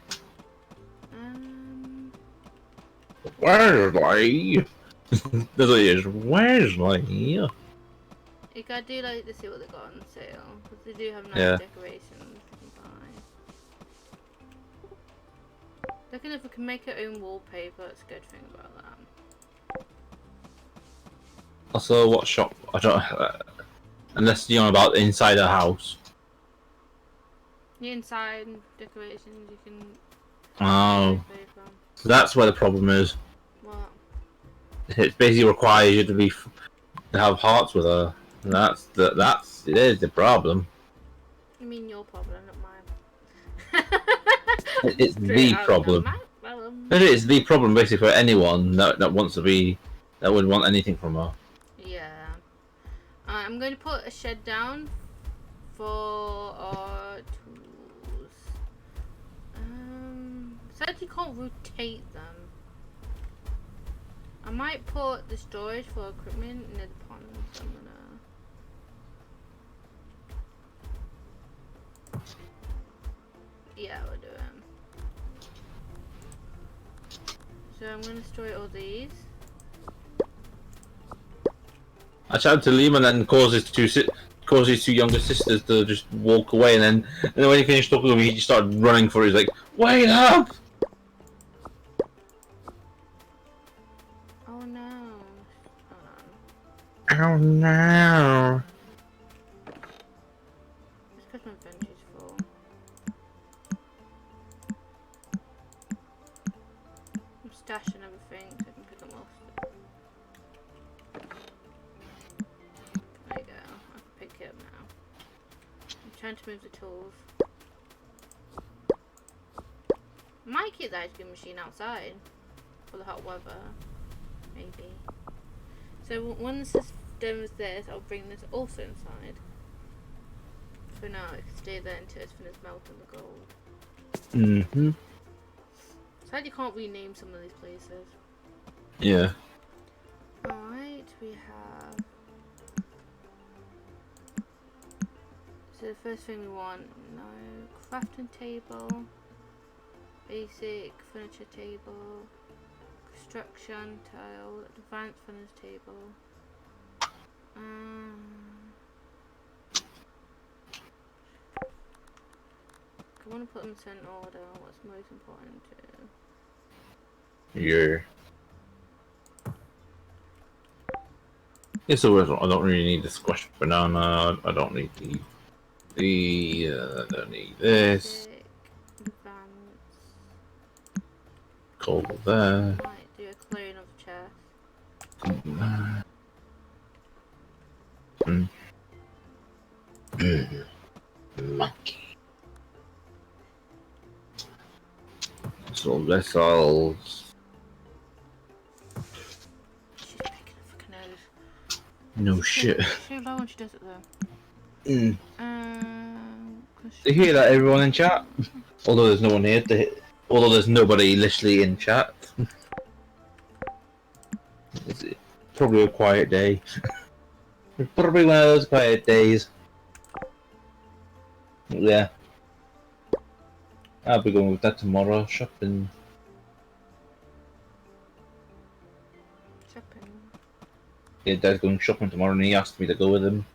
[SPEAKER 1] Wesley. That's what it is. Wesley.
[SPEAKER 2] You gotta do like to see what they got on sale because they do have nice decorations you can buy. Looking if we can make our own wallpaper. That's a good thing about that.
[SPEAKER 1] Also, what shop? I don't. Unless you're on about inside a house.
[SPEAKER 2] The inside decorations you can.
[SPEAKER 1] Oh. So that's where the problem is.
[SPEAKER 2] What?
[SPEAKER 1] It basically requires you to have hearts with her. And it is the problem.
[SPEAKER 2] You mean your problem, not mine.
[SPEAKER 1] It's the problem. It is the problem basically for anyone that wants to be, that would want anything from her.
[SPEAKER 2] Yeah. I'm going to put a shed down for our tools. Said you can't rotate them. I might put the storage for equipment near the pond. So I'm gonna. Yeah, we'll do it. So I'm gonna store all these.
[SPEAKER 1] I tried to leave and then cause his two younger sisters to just walk away, and then when he finished talking to me, he just started running for it. He's like, "Wait up!"
[SPEAKER 2] Oh no.
[SPEAKER 1] Oh no.
[SPEAKER 2] It's because my inventory's full. I'm stashing everything so I can pick up most of it. There you go. I can pick it up now. I'm trying to move the tools. I might keep the ice cream machine outside for the hot weather. Maybe. So once this done with this, I'll bring this also inside. For now, it can stay there until it's finished melting the gold.
[SPEAKER 1] Mm-hmm.
[SPEAKER 2] Sad you can't rename some of these places.
[SPEAKER 1] Yeah.
[SPEAKER 2] Alright, we have... So the first thing we want, no, crafting table, basic furniture table, construction tile, advanced furniture table. I want to put them in certain order. What's most important to?
[SPEAKER 1] Yeah. It's always. I don't really need the squash banana. I don't need I don't need this.
[SPEAKER 2] Basic, advanced.
[SPEAKER 1] Coal there.
[SPEAKER 2] Might do a clearing of the chest.
[SPEAKER 1] Monkey. So vessels.
[SPEAKER 2] She's picking a fucking nose.
[SPEAKER 1] No shit.
[SPEAKER 2] She's low when she does it though.
[SPEAKER 1] To hear that, everyone in chat. Although there's no one here although there's nobody literally in chat. It's probably a quiet day. It's probably one of those quiet days. Yeah. I'll be going with that tomorrow, shopping.
[SPEAKER 2] Shopping.
[SPEAKER 1] Yeah, Dad's going shopping tomorrow and he asked me to go with him.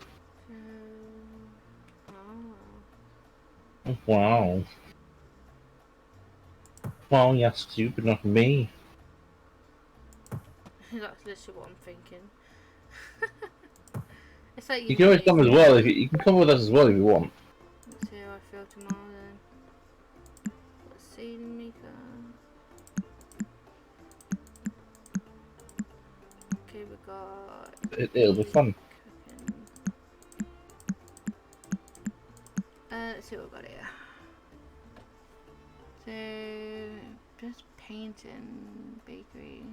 [SPEAKER 1] Wow. Well, you're stupid, not me.
[SPEAKER 2] That's literally what I'm thinking. It's like
[SPEAKER 1] You
[SPEAKER 2] you
[SPEAKER 1] can always
[SPEAKER 2] know
[SPEAKER 1] come as well. If you can come with us as well if you want.
[SPEAKER 2] Let's see how I feel tomorrow then. Let's see, Mika. Okay, we got.
[SPEAKER 1] It'll be fun.
[SPEAKER 2] Cooking. Let's see what we got here. So, just painting bakery.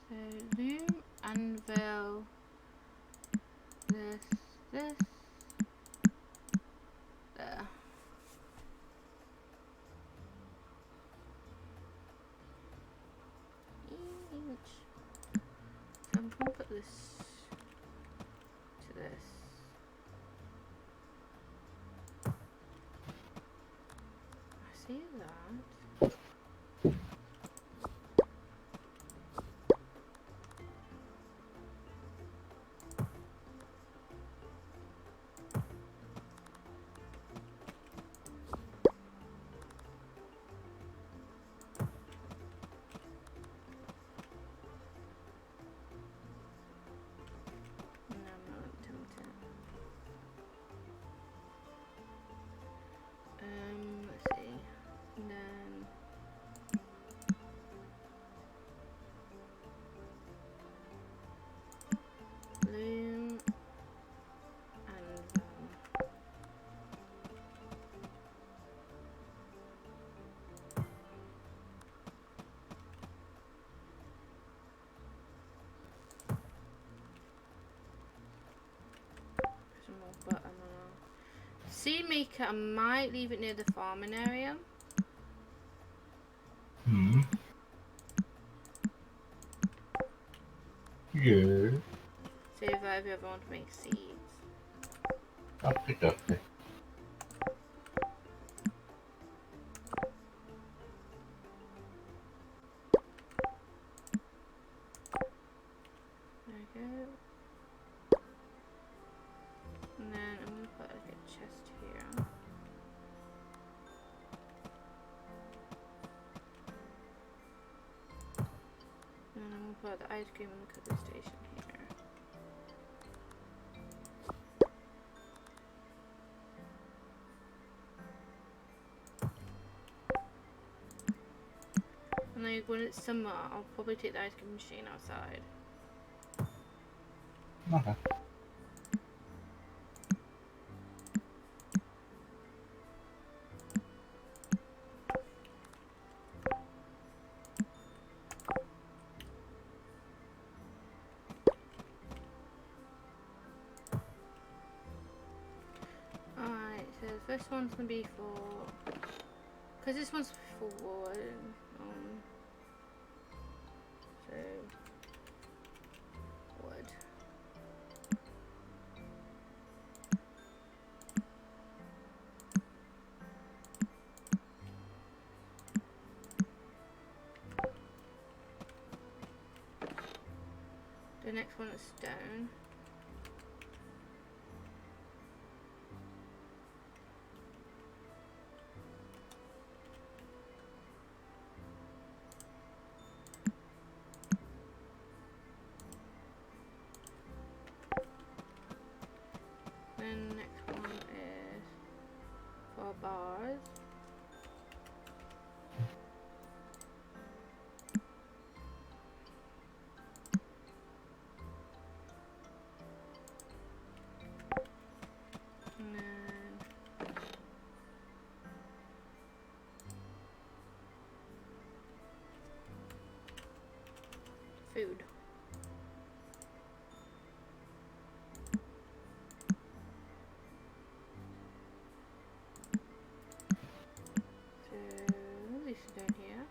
[SPEAKER 2] So, loom, anvil, this, there. Each. So I'm gonna put this to this. I see that. No, I'm not tempted. Let's see. And then loom and some more butter on. Seed maker, I might leave it near the farming area.
[SPEAKER 1] Hmm. Yeah.
[SPEAKER 2] See if I ever want to make seeds.
[SPEAKER 1] Okay, okay.
[SPEAKER 2] There we go. And then I'm going to put like a chest here. And then I'm going to put the ice cream in the cooking station here. And then when it's summer, I'll probably take the ice cream machine outside.
[SPEAKER 1] Okay.
[SPEAKER 2] Alright, so the first one's going to be for... Because this one's for wood. So... Wood. The next one is stone. Then the next one is for bars. And then food. So this is down here.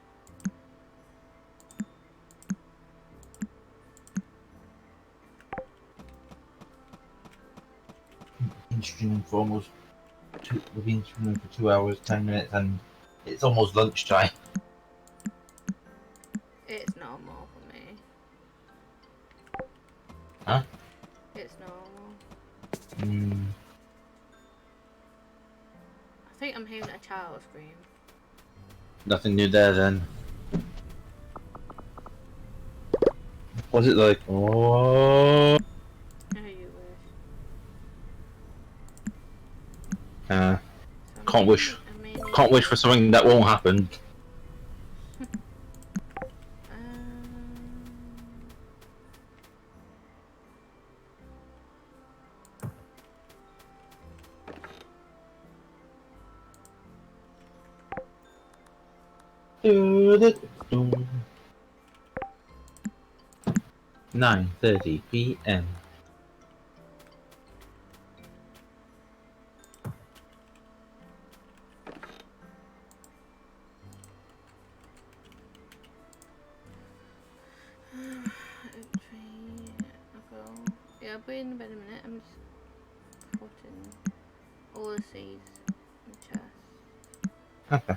[SPEAKER 1] Been streaming for almost we've been streaming for 2 hours, 10 minutes, and it's almost lunchtime.
[SPEAKER 2] It's normal for me.
[SPEAKER 1] Huh?
[SPEAKER 2] It's normal.
[SPEAKER 1] Hmm.
[SPEAKER 2] think I'm hearing a child scream.
[SPEAKER 1] Nothing new there then. Was it like, oh?
[SPEAKER 2] Oh, you wish.
[SPEAKER 1] Uh,
[SPEAKER 2] So
[SPEAKER 1] can't wish.
[SPEAKER 2] I may need
[SPEAKER 1] Can't wish for something that won't happen. Um, 9:30 p.m.
[SPEAKER 2] Yeah, I'll be in bed in a minute. I'm just putting all the seeds in the chest.
[SPEAKER 1] Okay.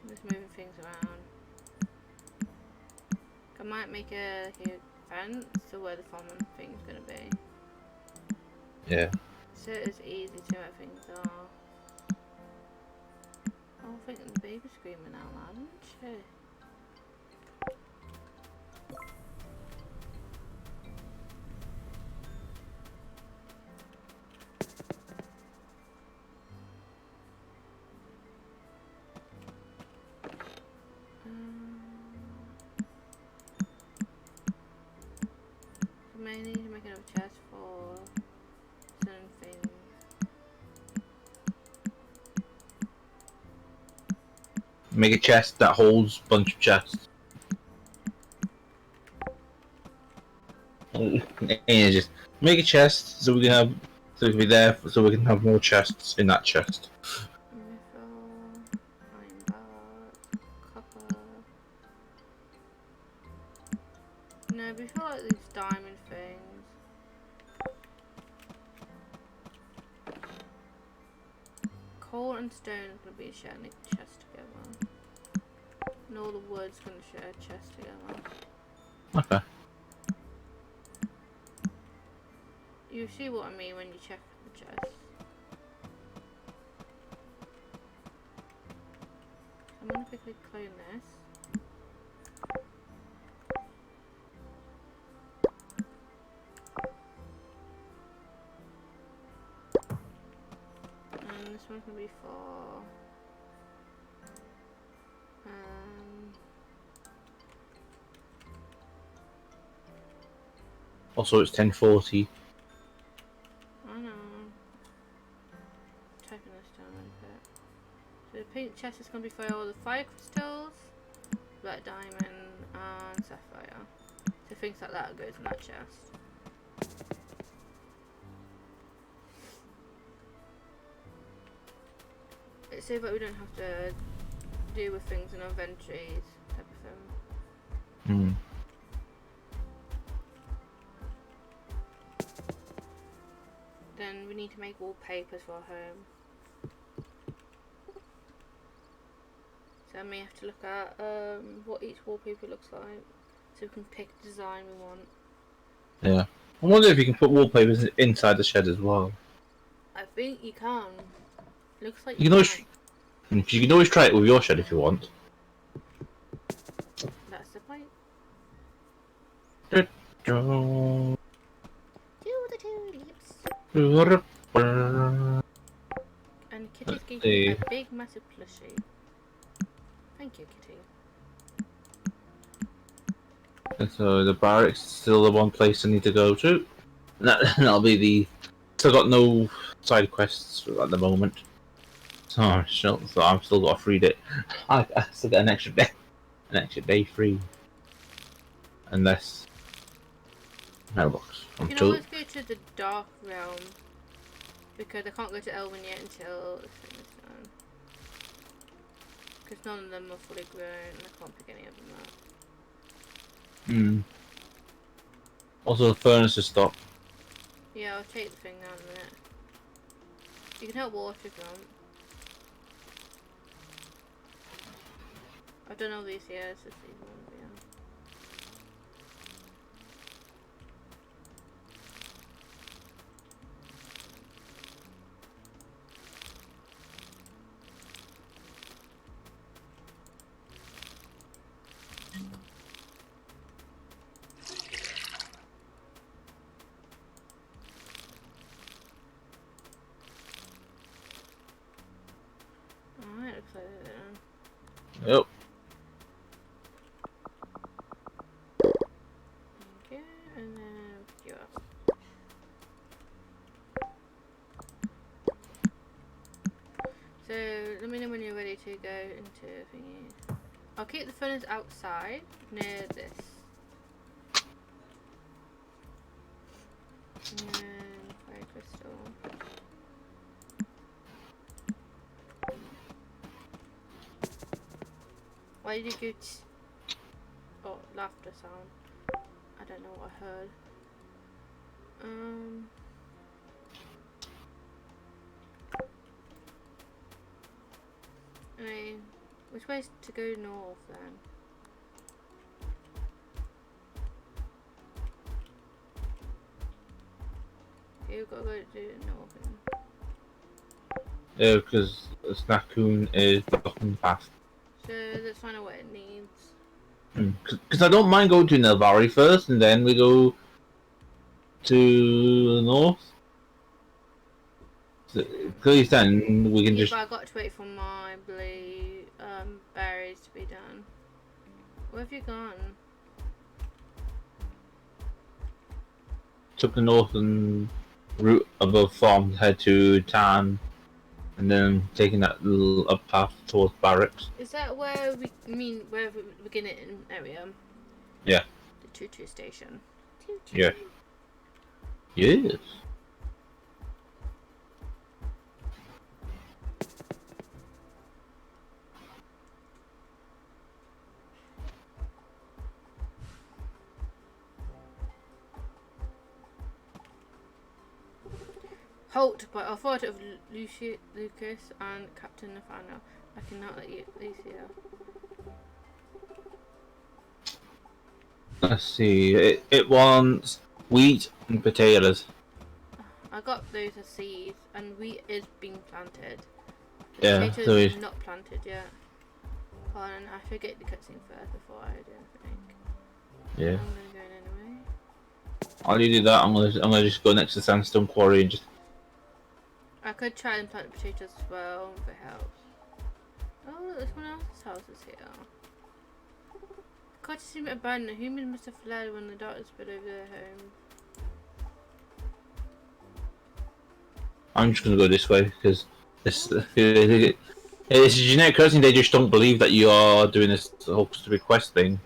[SPEAKER 2] I'm just moving things around. I might make a fence to where the farming thing's gonna be.
[SPEAKER 1] Yeah.
[SPEAKER 2] So it's easy to where things are. Oh, I think the baby's screaming out loud, isn't she? I may need to make another chest for certain things.
[SPEAKER 1] Make a chest that holds a bunch of chests. And just make a chest so we can have, so it can be there, so we can have more chests in that chest.
[SPEAKER 2] Mithril, iron bar, copper. No, before like these diamond things. Coal and stone is going to be sharing a chest together. And all the wood's going to share a chest together.
[SPEAKER 1] Okay.
[SPEAKER 2] You see what I mean when you check the chest. I'm going to quickly clone this. And this one's going to be for...
[SPEAKER 1] Also, it's 10:40.
[SPEAKER 2] I know. Typing this down a bit. So the pink chest is going to be for all the fire crystals, black diamond, and sapphire. So things like that goes in that chest. It's so that we don't have to deal with things in our inventories type of thing.
[SPEAKER 1] Hmm.
[SPEAKER 2] Then we need to make wallpapers for our home. So I may have to look at what each wallpaper looks like, so we can pick the design we want.
[SPEAKER 1] Yeah. I wonder if you can put wallpapers inside the shed as well.
[SPEAKER 2] I think you can. Looks like
[SPEAKER 1] You can always, try it with your shed if you want.
[SPEAKER 2] That's the point.
[SPEAKER 1] Do
[SPEAKER 2] Do the tulips. And Kitty's gave me a big massive plushie. Thank you, Kitty.
[SPEAKER 1] And so the barracks is still the one place I need to go to. That'll be the. Still got no side quests at the moment. So I've still got a free day. I still get an extra day free. Unless mailbox.
[SPEAKER 2] You can always go to the Dark Realm, because I can't go to Elven yet until this thing is done. Because none of them are fully grown and I can't pick any of them up.
[SPEAKER 1] Hmm. Also, the furnace is stopped.
[SPEAKER 2] Yeah, I'll take the thing out in a minute. You can help water if you want. I've done all these here, so see one of them. put it in.
[SPEAKER 1] Yep.
[SPEAKER 2] Okay, and then pick you up. So let me know when you're ready to go into thingy. I'll keep the furnace outside near this. And then fire crystal. Why did you go oh, laughter sound. I don't know what I heard. I mean, which way is to go north then? You've got to go to north.
[SPEAKER 1] Yeah, because Snackoon is blocking the path.
[SPEAKER 2] So let's find out what it needs.
[SPEAKER 1] Because I don't mind going to Nelvari first, and then we go to the north. Because then we can
[SPEAKER 2] Yeah,
[SPEAKER 1] just...
[SPEAKER 2] but I got to wait for my blue berries to be done. Where have you gone?
[SPEAKER 1] Took the northern route above farm, head to town, and then taking that little up path towards barracks.
[SPEAKER 2] Is that where we mean where we begin it in area?
[SPEAKER 1] Yeah.
[SPEAKER 2] The Tutu station.
[SPEAKER 1] Tutu. Yeah. Yes.
[SPEAKER 2] Halt by authority of Lucas and Captain Nathaniel. I cannot let you leave here.
[SPEAKER 1] Let's see. It wants wheat and potatoes.
[SPEAKER 2] I got those as seeds, and wheat is being planted.
[SPEAKER 1] Yeah,
[SPEAKER 2] Potatoes
[SPEAKER 1] so
[SPEAKER 2] is not planted yet. Hold on, I should get the cutscene first before I do anything.
[SPEAKER 1] Yeah.
[SPEAKER 2] I'm gonna go in anyway.
[SPEAKER 1] While you do that, I'm gonna just go next to Sandstone Quarry and just...
[SPEAKER 2] I could try and plant the potatoes as well if it helps. Oh, look, there's someone else's house is here. The cottage seemed abandoned. The humans must have fled when the darkness spread over their home.
[SPEAKER 1] I'm just gonna go this way because it's a genetic cursing. They just don't believe that you are doing this whole stupid quest thing.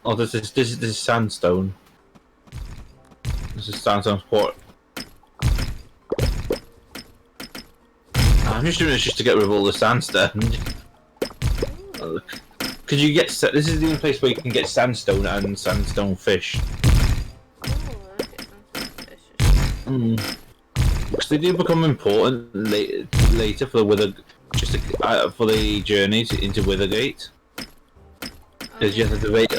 [SPEAKER 1] Oh, this is sandstone. This is sandstone port. I'm just doing this just to get rid of all the sandstone. Could you get? This is the only place where you can get sandstone and sandstone fish. Because they do become important later for the Wither, for the journey into Withergate. Because you have to wait.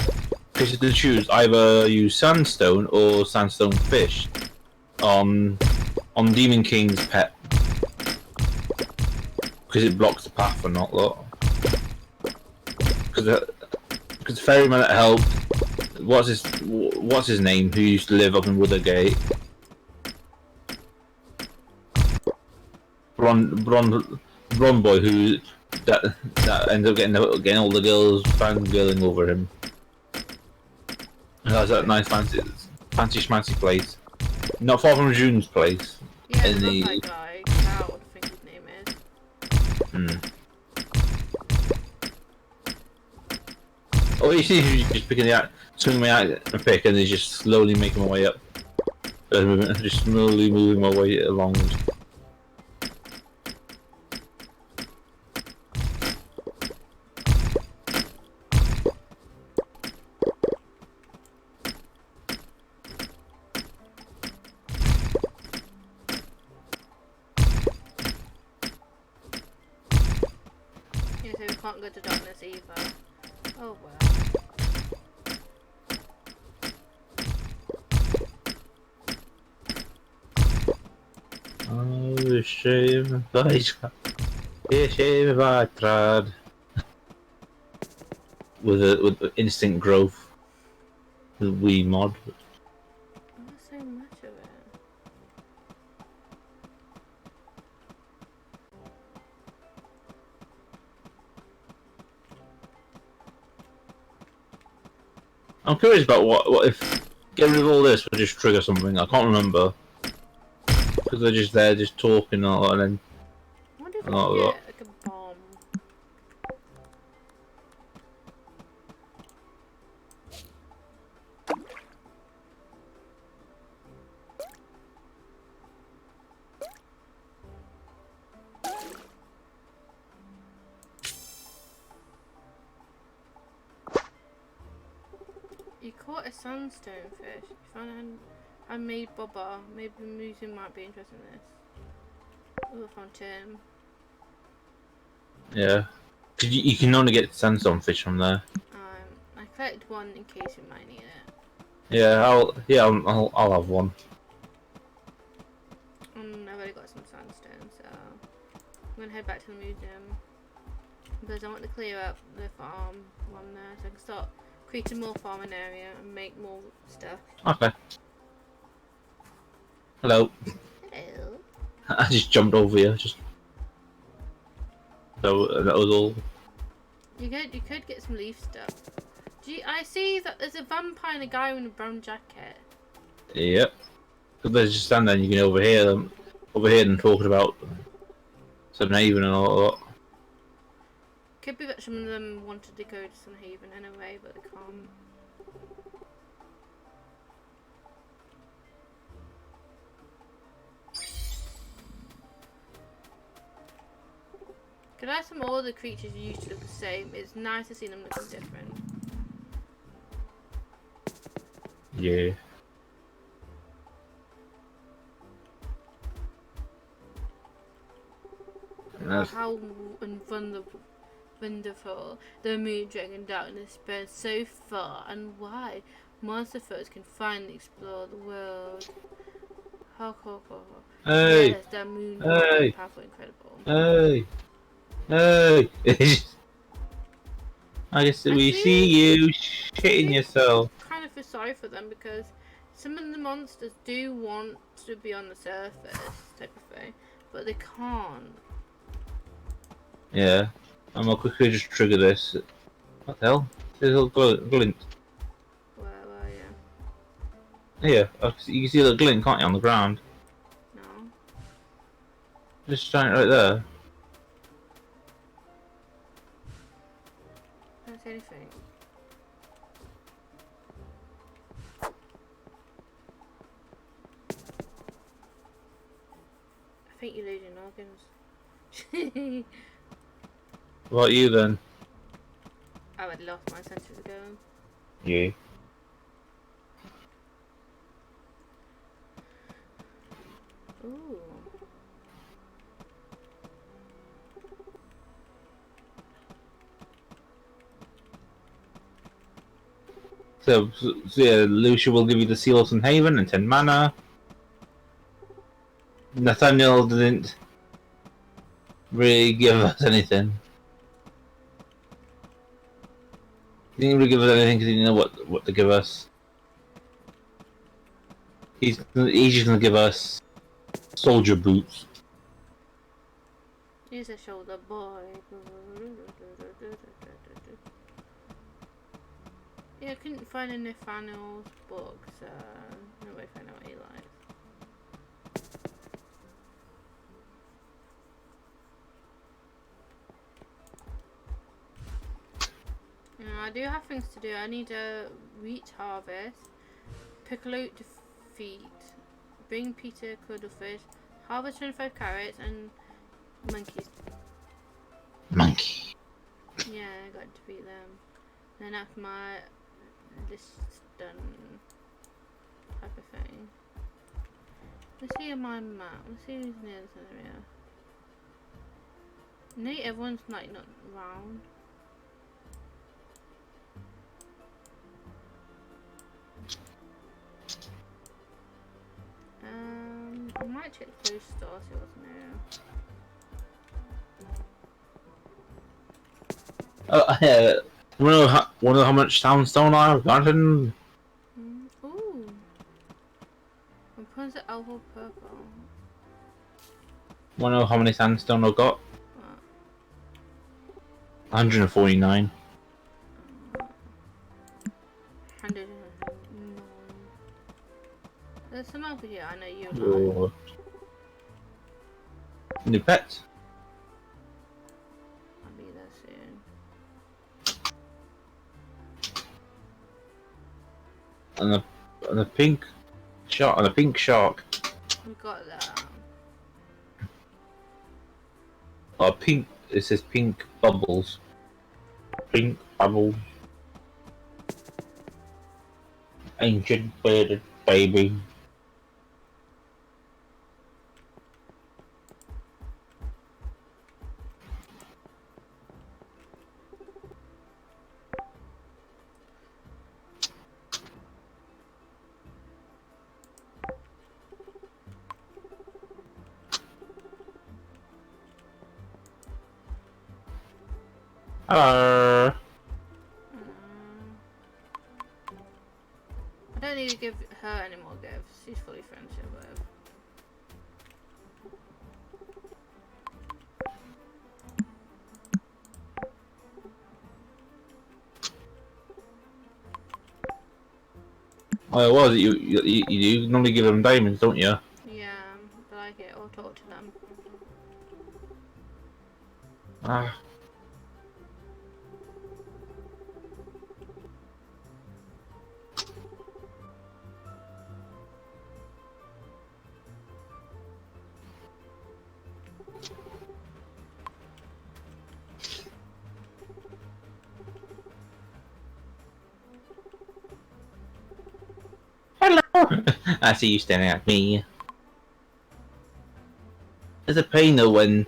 [SPEAKER 1] Because you have to choose either use sandstone or sandstone fish on Demon King's pet. Because it blocks the path or not, look. Because Ferryman that helped. What's his name? Who used to live up in Withergate? Blonde boy who that ends up getting all the girls fangirling over him. And that's that nice fancy schmancy place, not far from June's place.
[SPEAKER 2] Yeah, in the like guy. Cal, I think his name is.
[SPEAKER 1] Oh, you see, he's just picking swinging my out and pick, and he's just slowly making my way up. Just slowly moving my way along.
[SPEAKER 2] Yeah, so we can't go to darkness either. Oh well.
[SPEAKER 1] Oh, shame if I tried. With instant growth, with Wii mod.
[SPEAKER 2] Oh, there's so much of it.
[SPEAKER 1] I'm curious about what if getting rid of all this would just trigger something. I can't remember because they're just there, just talking and all that, and
[SPEAKER 2] I wonder if
[SPEAKER 1] then
[SPEAKER 2] we
[SPEAKER 1] all
[SPEAKER 2] can
[SPEAKER 1] that.
[SPEAKER 2] get like a bomb. You caught a sandstone fish. You found a handmade bobber. Maybe the museum might be interested in this. Oh, I found Tim.
[SPEAKER 1] Yeah, 'cause you can only get sandstone fish from there.
[SPEAKER 2] I collected one in case we might need it.
[SPEAKER 1] Yeah, I'll have one.
[SPEAKER 2] I've already got some sandstone, so I'm gonna head back to the museum because I want to clear up the farm one there so I can start creating more farming area and make more stuff.
[SPEAKER 1] Okay. Hello.
[SPEAKER 2] Hello.
[SPEAKER 1] I just jumped over you. Just so that was all.
[SPEAKER 2] You could get some leaf stuff. I see that there's a vampire and a guy in a brown jacket.
[SPEAKER 1] Yep. So they just stand there and you can overhear them talking about Sunhaven and all that.
[SPEAKER 2] Could be that some of them wanted to go to Sunhaven anyway, but they can't. Could I have some all the creatures used to look the same? It's nice to see them looking different.
[SPEAKER 1] Yeah.
[SPEAKER 2] How wonderful the moon dragon darkness spread so far and wide. Monster foes can finally explore the world. Ho ho ho ho.
[SPEAKER 1] Hey.
[SPEAKER 2] Yes, that moon
[SPEAKER 1] Hey.
[SPEAKER 2] is powerful, incredible.
[SPEAKER 1] Hey. Hey. I guess we see you shitting yourself.
[SPEAKER 2] I kind of feel sorry for them because some of the monsters do want to be on the surface type of thing, but they can't.
[SPEAKER 1] Yeah. I'm gonna quickly just trigger this. What the hell? There's a little glint.
[SPEAKER 2] Where are you?
[SPEAKER 1] Here, you can see the glint, can't you, on the ground?
[SPEAKER 2] No.
[SPEAKER 1] Just shine it right there.
[SPEAKER 2] I don't see anything. I think you're losing organs.
[SPEAKER 1] What about you then?
[SPEAKER 2] I would lost my senses ago.
[SPEAKER 1] Yeah.
[SPEAKER 2] Ooh.
[SPEAKER 1] So yeah, Lucia will give you the Seal of Haven and 10 mana. Nathaniel didn't really give us anything. He didn't really give us anything because he didn't know what to give us. He's just gonna give us soldier boots.
[SPEAKER 2] He's a shoulder boy. Yeah, I couldn't find any Nathaniel's books, so nobody found out what he likes. I do have things to do. I need a wheat harvest, piccolo defeat, bring Peter cuddlefish, harvest 25 carrots, and monkeys.
[SPEAKER 1] Monkey.
[SPEAKER 2] Yeah, I got to defeat them. Then after my list done type of thing. Let's see on my map. Let's see who's near this area. Maybe everyone's like not round. I might check the close store, see what's new.
[SPEAKER 1] Oh yeah. Wanna know how much soundstone I've gotten?
[SPEAKER 2] Ooh. Rapunzel Alpha Purple.
[SPEAKER 1] Wanna know how many sandstone I've got?
[SPEAKER 2] What?
[SPEAKER 1] 149.
[SPEAKER 2] 100 There's some over here I know you like.
[SPEAKER 1] Or new pets.
[SPEAKER 2] I'll be there soon.
[SPEAKER 1] And a pink shark. And a pink shark.
[SPEAKER 2] We got that.
[SPEAKER 1] Or pink. It says pink bubbles. Pink bubbles. Ancient bearded baby. Hello.
[SPEAKER 2] I don't need to give her any more gifts. She's fully friendship with.
[SPEAKER 1] Oh, what was it? You normally give them diamonds, don't you?
[SPEAKER 2] Yeah, I like it. Or talk to them.
[SPEAKER 1] Ah. Hello. I see you staring at me. It's a pain though when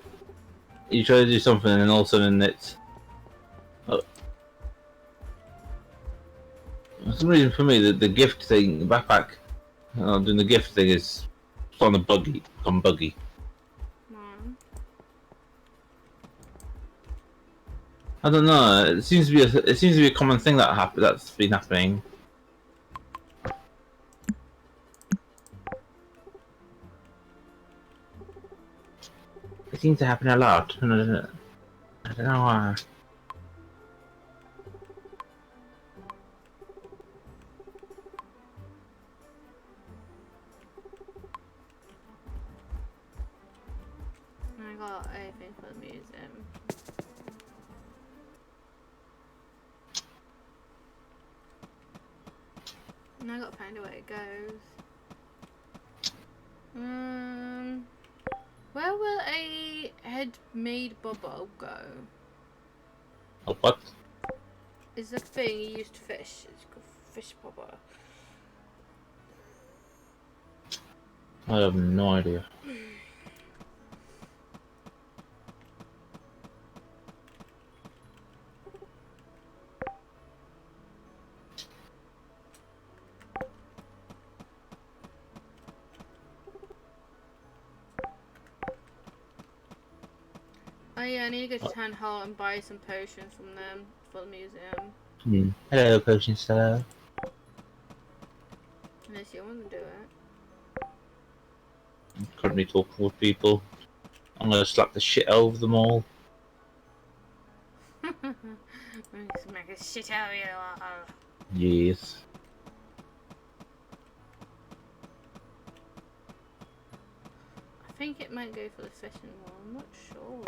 [SPEAKER 1] you try to do something and all of a sudden it's. Oh. For some reason, for me, the gift thing, the backpack, doing the gift thing is on the buggy, on buggy. I don't know. It seems to be a common thing that's been happening. It seems to happen a lot. I don't know why.
[SPEAKER 2] I got everything for the museum. And I gotta find out where it goes. Where will a head-made bubble go?
[SPEAKER 1] A what?
[SPEAKER 2] Is the thing you used to fish? It's called fish bobber.
[SPEAKER 1] I have no idea.
[SPEAKER 2] Oh yeah, I need to go to Town Hall and buy some potions from them for the museum.
[SPEAKER 1] Hello, potion seller.
[SPEAKER 2] Unless you want to do it.
[SPEAKER 1] I'm currently talking with people. I'm gonna slap the shit out of them all.
[SPEAKER 2] Smack the shit out of you all.
[SPEAKER 1] Yes.
[SPEAKER 2] I think it might go for the fishing one, I'm not sure.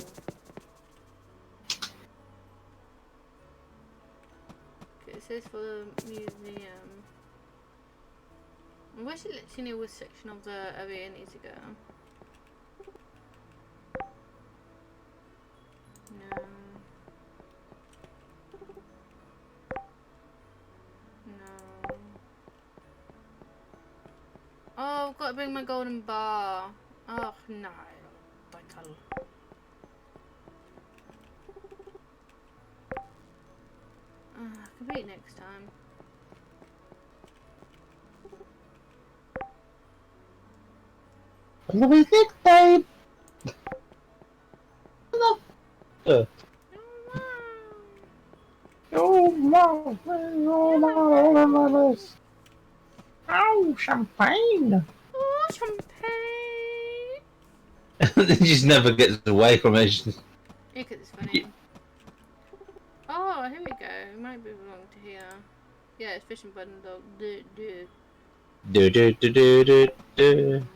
[SPEAKER 2] It says for the museum. I wish it lets you know which section of the area it needs to go. No. No. Oh, I've got to bring my golden bar. Oh, no. Vital. I can wait next time.
[SPEAKER 1] What is it, babe? Oh, wow. Oh, champagne.
[SPEAKER 2] Oh, champagne!
[SPEAKER 1] It just never gets away from it.
[SPEAKER 2] Yeah, because it's funny. Oh, here we go. It might be belong to here. Yeah, it's fishing button though.
[SPEAKER 1] Do do do do do do.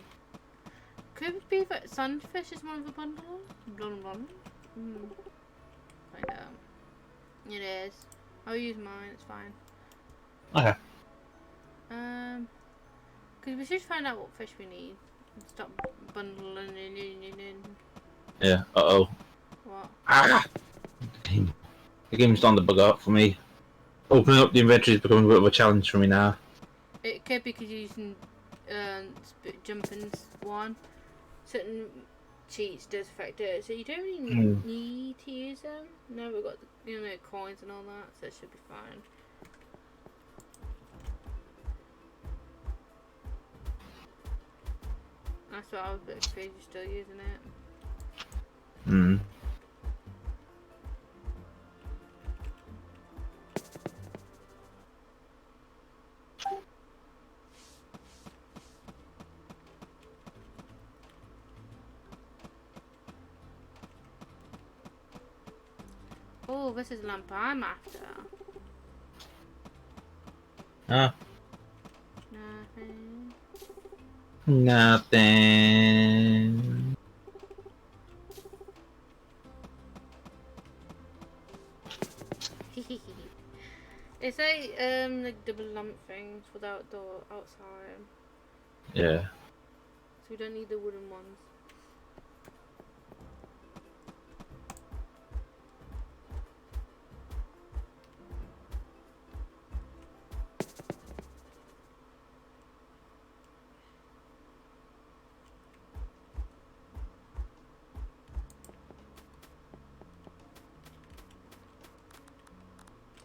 [SPEAKER 2] Could it be that sunfish is one of the bundles? Find out. It is. I'll use mine, it's fine.
[SPEAKER 1] Okay.
[SPEAKER 2] Because we should find out what fish we need. And stop bundling in.
[SPEAKER 1] Yeah. Uh-oh.
[SPEAKER 2] What?
[SPEAKER 1] Ah! The game's starting to bug out for me. Opening up the inventory is becoming a bit of a challenge for me now.
[SPEAKER 2] It could be because you're using jumping one. Certain cheats does affect it, so you don't really need to use them. No, we've got the, coins and all that, so it should be fine. That's what I was a bit confused. You're still using it.
[SPEAKER 1] Hmm.
[SPEAKER 2] Oh, this is the lamp I'm after.
[SPEAKER 1] Ah.
[SPEAKER 2] Nothing.
[SPEAKER 1] Nothing.
[SPEAKER 2] It's like double lamp things for the outdoor outside.
[SPEAKER 1] Yeah.
[SPEAKER 2] So we don't need the wooden ones.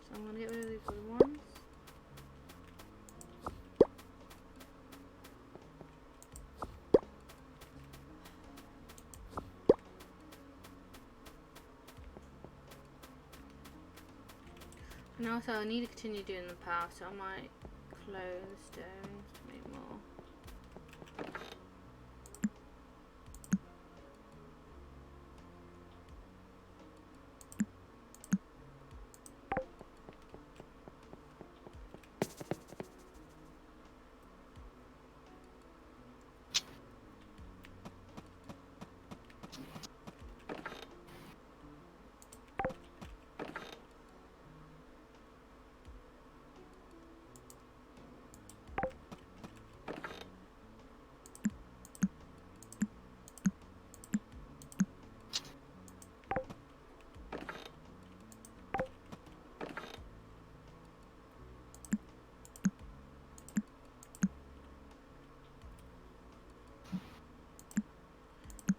[SPEAKER 2] So I'm gonna get rid of these wooden ones. And also I need to continue doing the power, so I might close the stones to make more.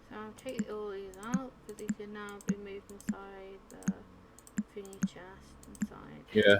[SPEAKER 2] So I'll take all these out because these can now be moved inside the thingy chest inside.
[SPEAKER 1] Yeah.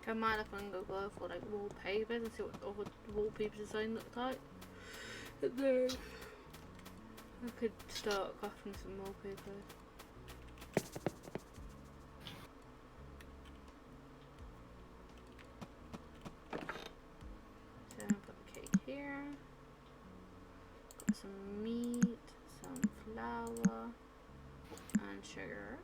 [SPEAKER 2] I might have to go for like wallpapers and see what other wallpaper design look like. And then I could start crafting some wallpapers. So I'll put the cake here. Got some meat, some flour, and sugar.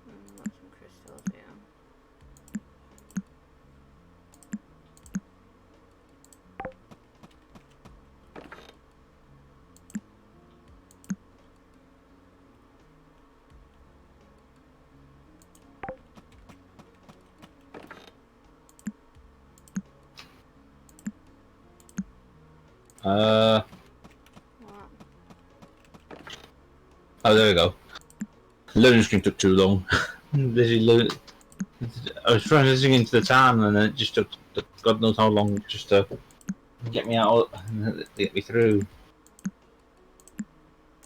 [SPEAKER 2] And got some crystals here.
[SPEAKER 1] Uh,
[SPEAKER 2] What?
[SPEAKER 1] oh, there we go. Loading screen took too long. I was transitioning into the town, and then it just took God knows how long just to get me out, to get me through.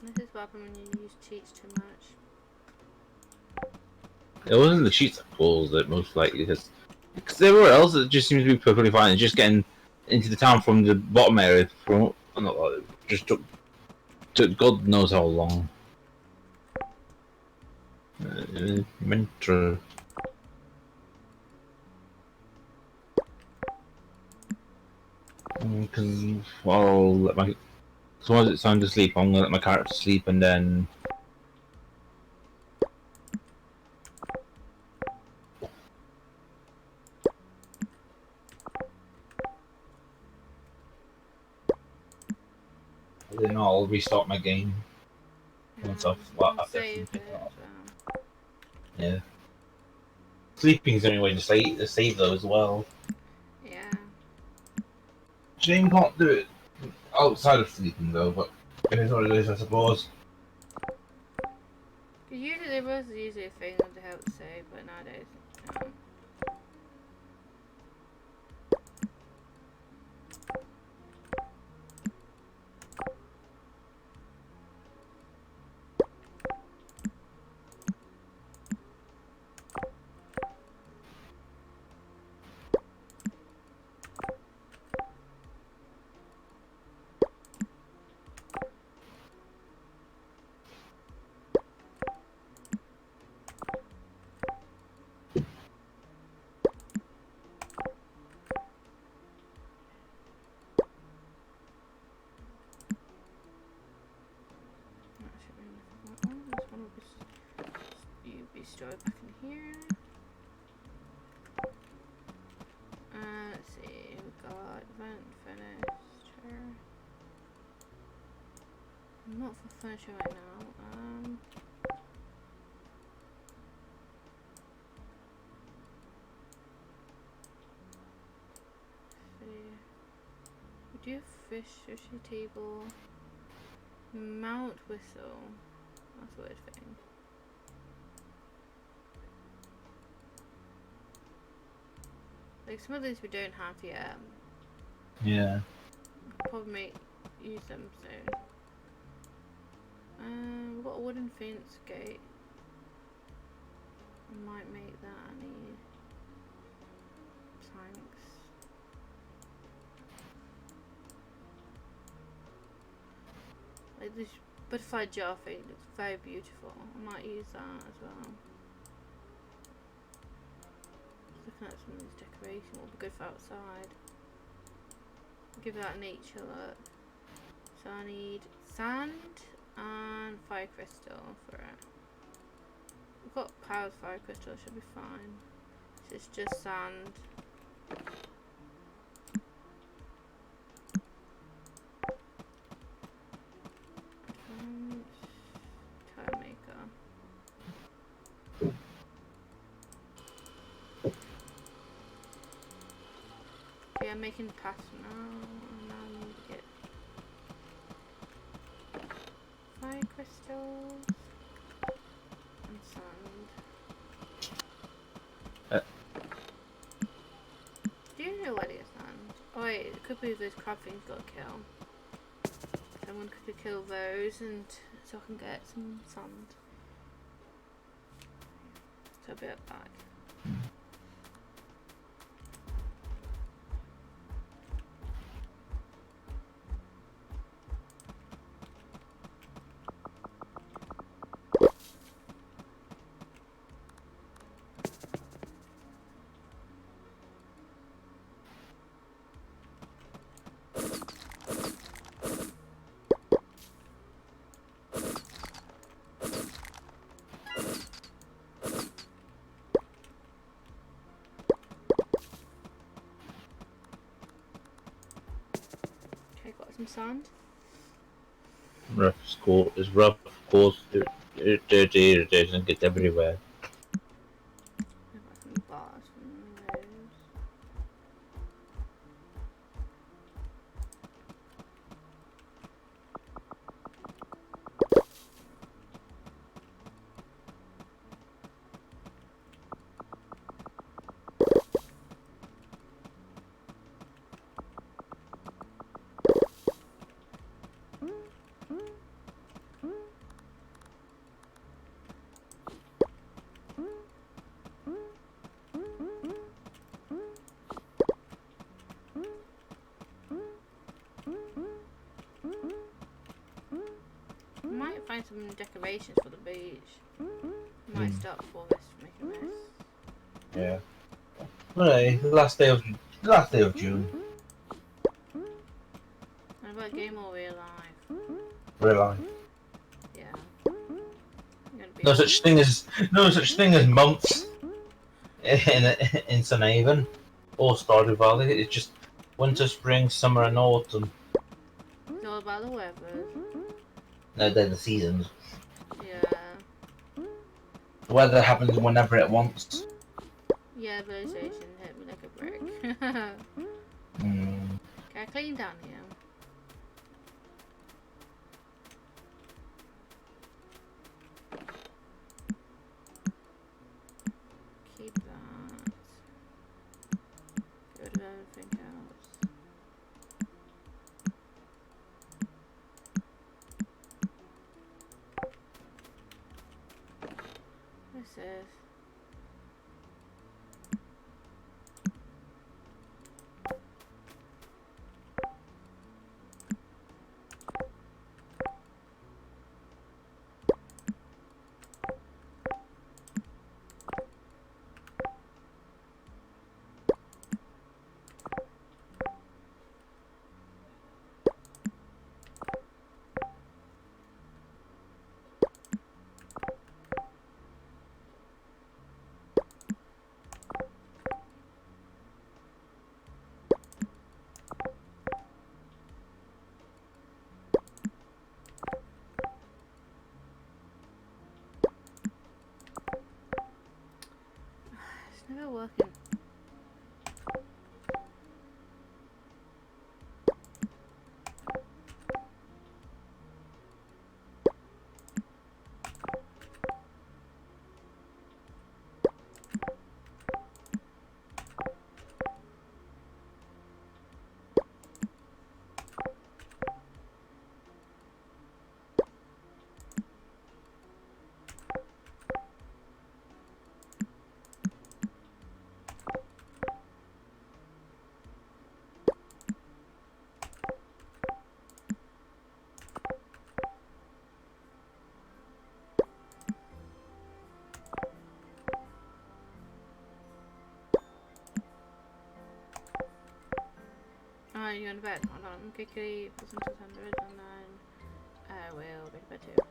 [SPEAKER 2] This is what happens when you use cheats too much.
[SPEAKER 1] It wasn't the cheats that caused it, most likely, because everywhere else it just seems to be perfectly fine. It's just getting into the town from the bottom area from not like, just took God knows how long. Mentor. Because I'll let my as long as it's time to sleep, I'm gonna let my character sleep, and then I'll restart my game once I've after
[SPEAKER 2] Save
[SPEAKER 1] sleeping.
[SPEAKER 2] it as well.
[SPEAKER 1] Yeah, sleeping is the only way to save though as well.
[SPEAKER 2] Yeah.
[SPEAKER 1] Shane can't do it outside of sleeping though, but it is what it is, I suppose.
[SPEAKER 2] Usually there was usually a thing to help save, but nowadays, um, this one will be stored back in here. Let's see, we got event finished. I'm not for furniture right now. We do fish, sushi table, mount whistle. That's a weird thing. Like some of these we don't have yet.
[SPEAKER 1] Yeah.
[SPEAKER 2] Probably use them soon. We've got a wooden fence gate. I might make that. I need planks. Like this butterfly jar thing looks very beautiful. I might use that as well. Just looking at some of this decoration will be good for outside. Give that a nature look. So I need sand and fire crystal for it. We've got powered fire crystal, should be fine. So it's just sand. Tire maker. Okay, I'm making paths now. Now I need to get fire crystals and sand. Do you know where it is sand? Oh wait, it could be those crab things got to kill. So I'm going to kill those and so I can get some sand. So I'll be right back. Okay, got some sand.
[SPEAKER 1] Rough score is rough, course, dirty, irritation gets everywhere.
[SPEAKER 2] I've got some bars from those. some decorations for the beach. Might start before this to make a mess.
[SPEAKER 1] Yeah. Alright, last day of June.
[SPEAKER 2] What about game or real life?
[SPEAKER 1] Real life.
[SPEAKER 2] Yeah.
[SPEAKER 1] No such thing as months in St Haven or Stardew Valley. It's just winter, spring, summer, and autumn.
[SPEAKER 2] It's all about the weather.
[SPEAKER 1] No, they're the seasons.
[SPEAKER 2] Yeah.
[SPEAKER 1] The weather happens whenever it wants.
[SPEAKER 2] Yeah, vegetation hit me like a brick.
[SPEAKER 1] Mm.
[SPEAKER 2] Can I clean down here? Keep that. Get rid of everything else. What's this? It's never working. Alright, you're in bed. Hold on. Quickly put some 600 and then I will go to bed too.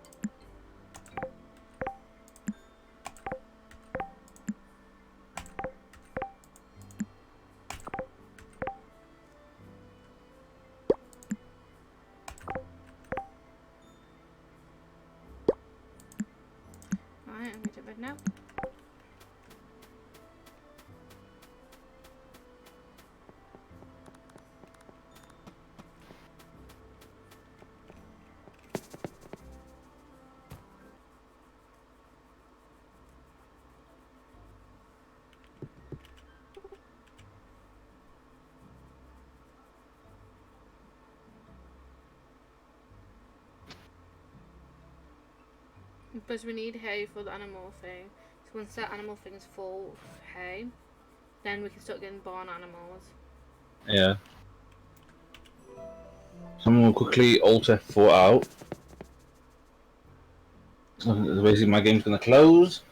[SPEAKER 2] Alright, I'm going to bed now. Because we need hay for the animal thing. So once that animal thing is full of hay, then we can start getting barn animals.
[SPEAKER 1] Yeah. Someone will quickly alt F4 out. So basically, my game's gonna close.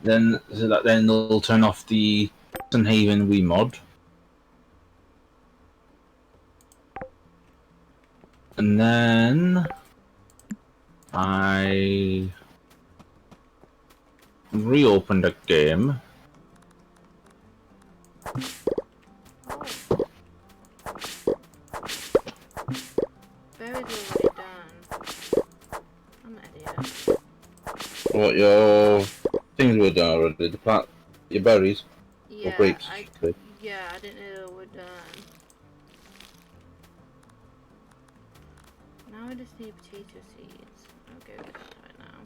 [SPEAKER 1] Then they'll turn off the St Haven Wii mod. And then I reopen the game.
[SPEAKER 2] Berries already done. I'm an idiot.
[SPEAKER 1] What your things were done already? The plant, your berries or
[SPEAKER 2] Yeah,
[SPEAKER 1] grapes?
[SPEAKER 2] I didn't know they were done. Now I just need potato seeds. I'll go get that right now.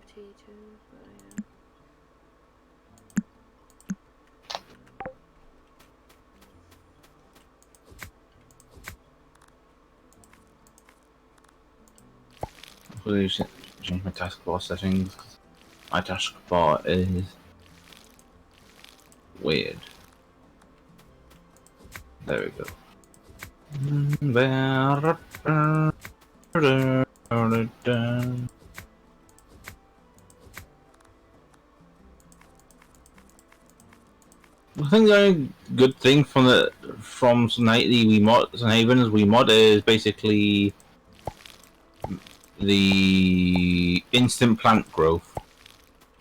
[SPEAKER 2] Potatoes, yeah.
[SPEAKER 1] Please change my taskbar settings. My taskbar is weird. There we go. I think the only good thing from Sun Haven's we mod is basically the instant plant growth.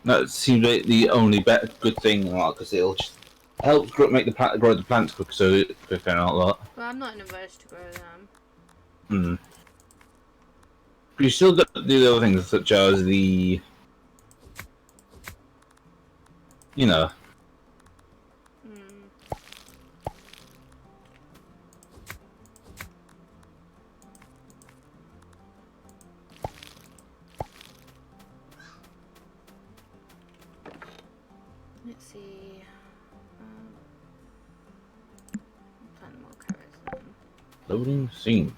[SPEAKER 1] That seems like the only good thing, because it'll just help make grow the plants quicker and all that.
[SPEAKER 2] Well, I'm not in a rush to grow them.
[SPEAKER 1] Hmm. But you still got to do the other things, such as the, you know.
[SPEAKER 2] Let's see. Plant more carrots then.
[SPEAKER 1] Loading scene.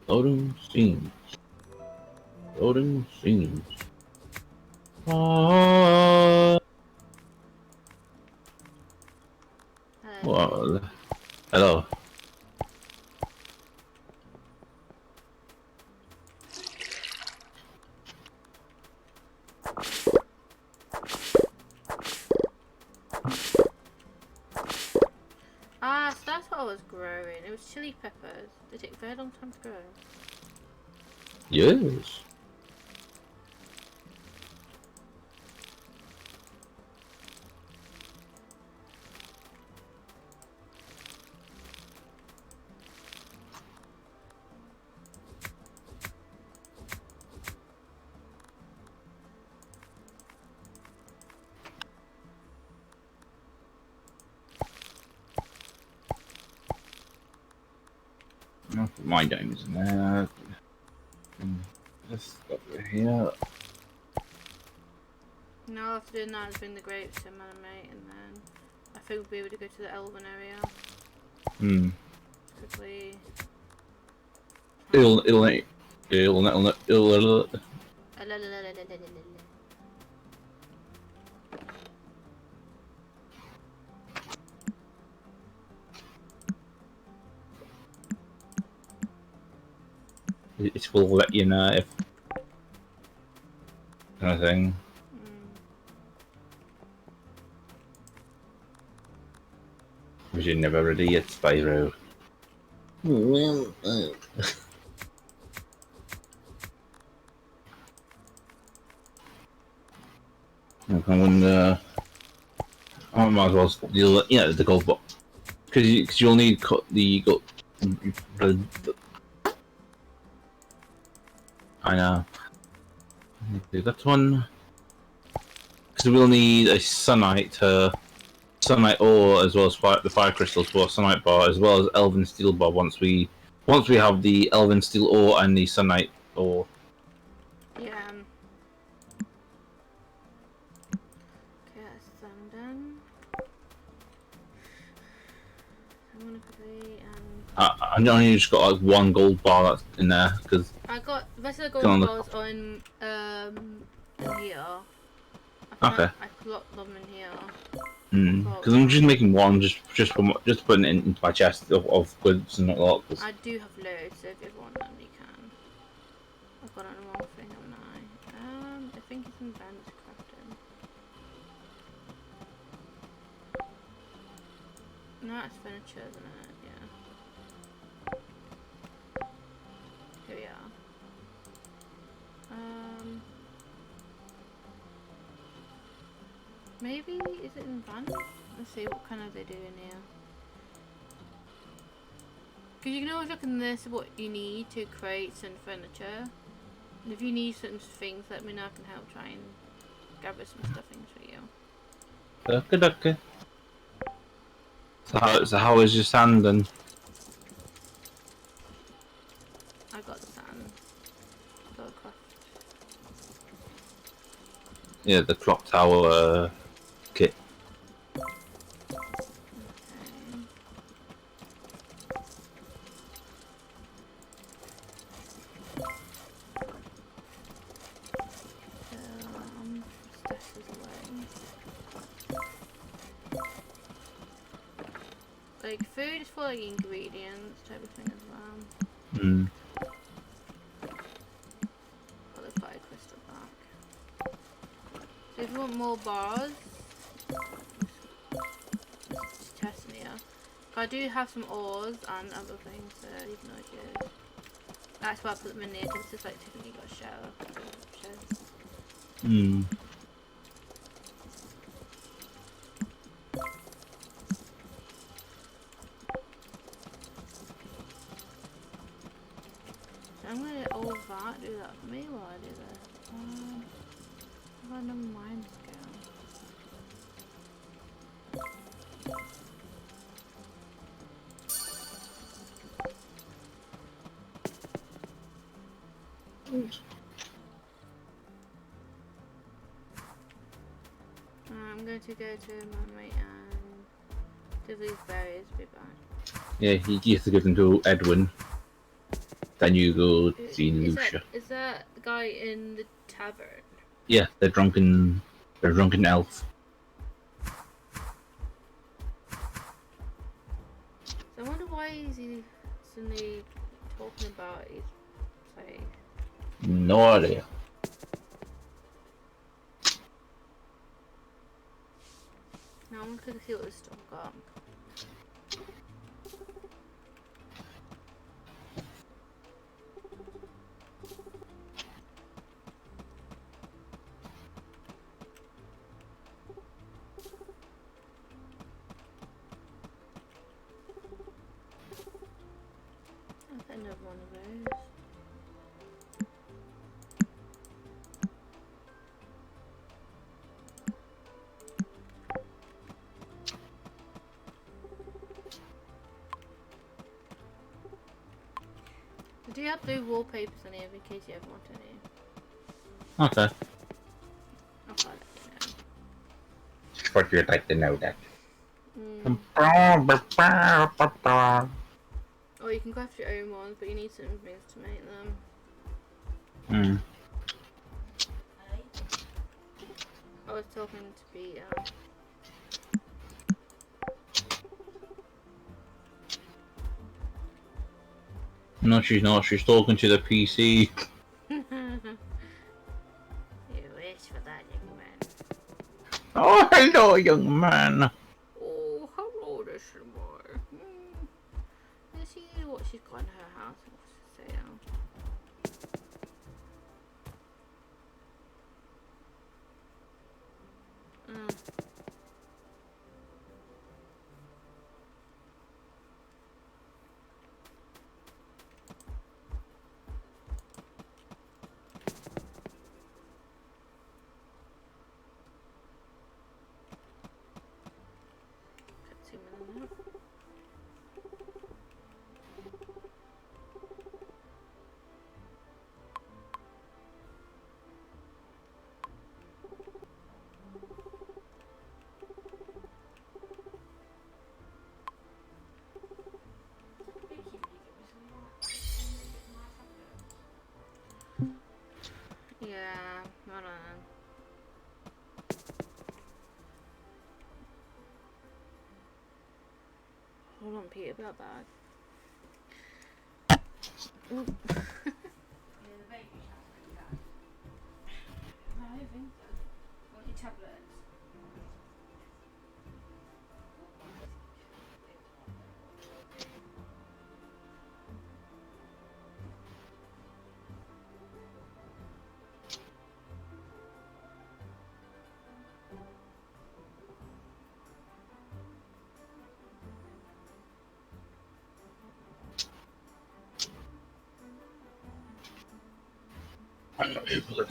[SPEAKER 1] Loading scenes. Loading scenes. Well, hello.
[SPEAKER 2] Ah, so that's what I was growing. It was chili peppers. They take a very long time to grow.
[SPEAKER 1] Yes. I'll put my diamonds in there. This over here.
[SPEAKER 2] Now after doing that, I'll bring the grapes to Mate, and then I think we'll be able to go to the Elven area. Quickly.
[SPEAKER 1] It will let you know if kind of thing. Which you never really get Spyro. I wonder. I might as well deal. Yeah, the gold box because you'll need the gold. I know. Do that one because we'll need a sunlight ore as well as the fire crystals for a sunlight bar as well as elven steel bar once we have the elven steel ore and the sunlight ore.
[SPEAKER 2] Yeah. Okay, that's done. I'm gonna quickly
[SPEAKER 1] I only just got like one gold bar that's in there because
[SPEAKER 2] I got the rest of the gold bars on in here.
[SPEAKER 1] Okay.
[SPEAKER 2] I clocked them in here.
[SPEAKER 1] Because I'm just making one just putting it into my chest of goods and all that.
[SPEAKER 2] I do have loads, so if you want them, you can. I've got on the wrong thing, haven't I? I think it's in advanced crafting. No, it's furniture, isn't it? Yeah. Here we are. Maybe, is it in van? Let's see what kind of they do in here. Because you can always look in this what you need to create some furniture. And if you need certain things, let me know, I can help try and gather some stuffings for you.
[SPEAKER 1] Okay. So how is your sand then?
[SPEAKER 2] I got the sand. Got a craft.
[SPEAKER 1] Yeah, the clock tower kit.
[SPEAKER 2] Like food is for like ingredients type of thing as well. you want more bars? Just testing here. I do have some ores and other things, so I have no idea. That's why I put them in there, because it's just like technically got a shell.
[SPEAKER 1] Hmm.
[SPEAKER 2] I'm gonna let all that do that for me while I do this. Random mine scale. I'm going to go to my mate and do these berries a bit bad.
[SPEAKER 1] Yeah, you have to give them to Edwin. Then you go see Lucia.
[SPEAKER 2] Is that the guy in the tavern?
[SPEAKER 1] Yeah, they're drunken elf.
[SPEAKER 2] So I wonder why is he suddenly talking about his play.
[SPEAKER 1] No idea.
[SPEAKER 2] Now I'm gonna see what this stuff got. I think another one of those. Do you have blue wallpapers in here in case you ever want any?
[SPEAKER 1] Okay.
[SPEAKER 2] I'll find it now.
[SPEAKER 1] Just what you'd like to know that.
[SPEAKER 2] Or you can craft your own ones, but you need certain things to make them.
[SPEAKER 1] Hmm.
[SPEAKER 2] I was talking to Peter.
[SPEAKER 1] No, she's not. She's talking to the PC.
[SPEAKER 2] You wish for that, young man.
[SPEAKER 1] Oh, hello, young man.
[SPEAKER 2] Oh, hello, this boy. Let's see what she's got in her house. What's to say now? Yeah, hold on. Hold on, Peter, about that. Ooh.
[SPEAKER 3] Yeah, the baby shower's pretty bad.
[SPEAKER 2] I don't think so.
[SPEAKER 3] Want your tablets?
[SPEAKER 1] I'm not able to.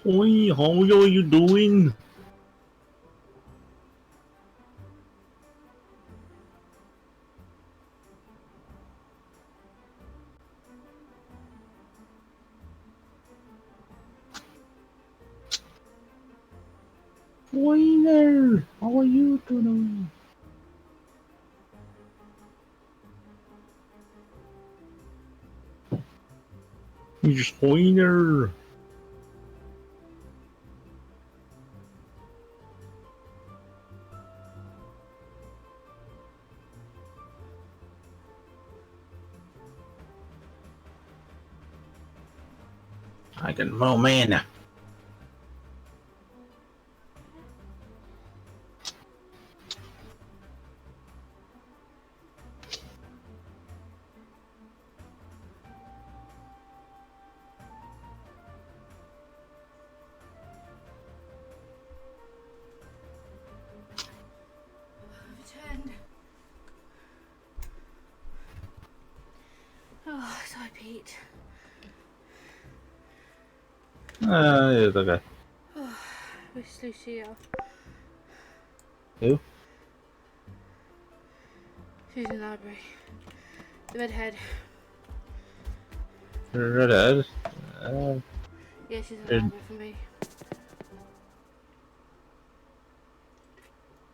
[SPEAKER 1] Oi, how are you doing? Oi there, how are you doing? You just oi there. I got no mana.
[SPEAKER 2] Returned. Oh, sorry, Pete.
[SPEAKER 1] Yeah, okay.
[SPEAKER 2] Where's Lucia?
[SPEAKER 1] Who?
[SPEAKER 2] She's in the library. The redhead.
[SPEAKER 1] Redhead.
[SPEAKER 2] Yeah, she's in the library for me.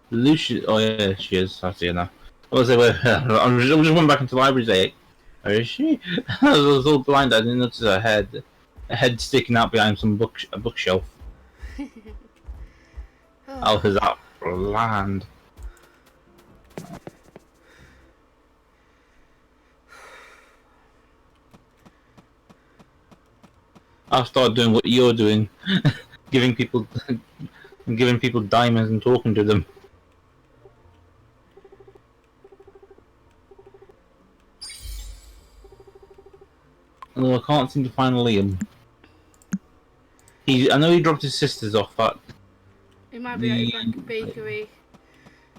[SPEAKER 1] Lucius. Oh yeah, she is. I see her now. I was like, I just went back into the library today. Where is she? I was all blind. I didn't notice her head. A head sticking out behind a bookshelf. How was that for land? I'll start doing what you're doing, giving people, giving people diamonds and talking to them. Although I can't seem to find Liam. I know he dropped his sisters off at
[SPEAKER 2] It might be
[SPEAKER 1] the.
[SPEAKER 2] at like a bakery.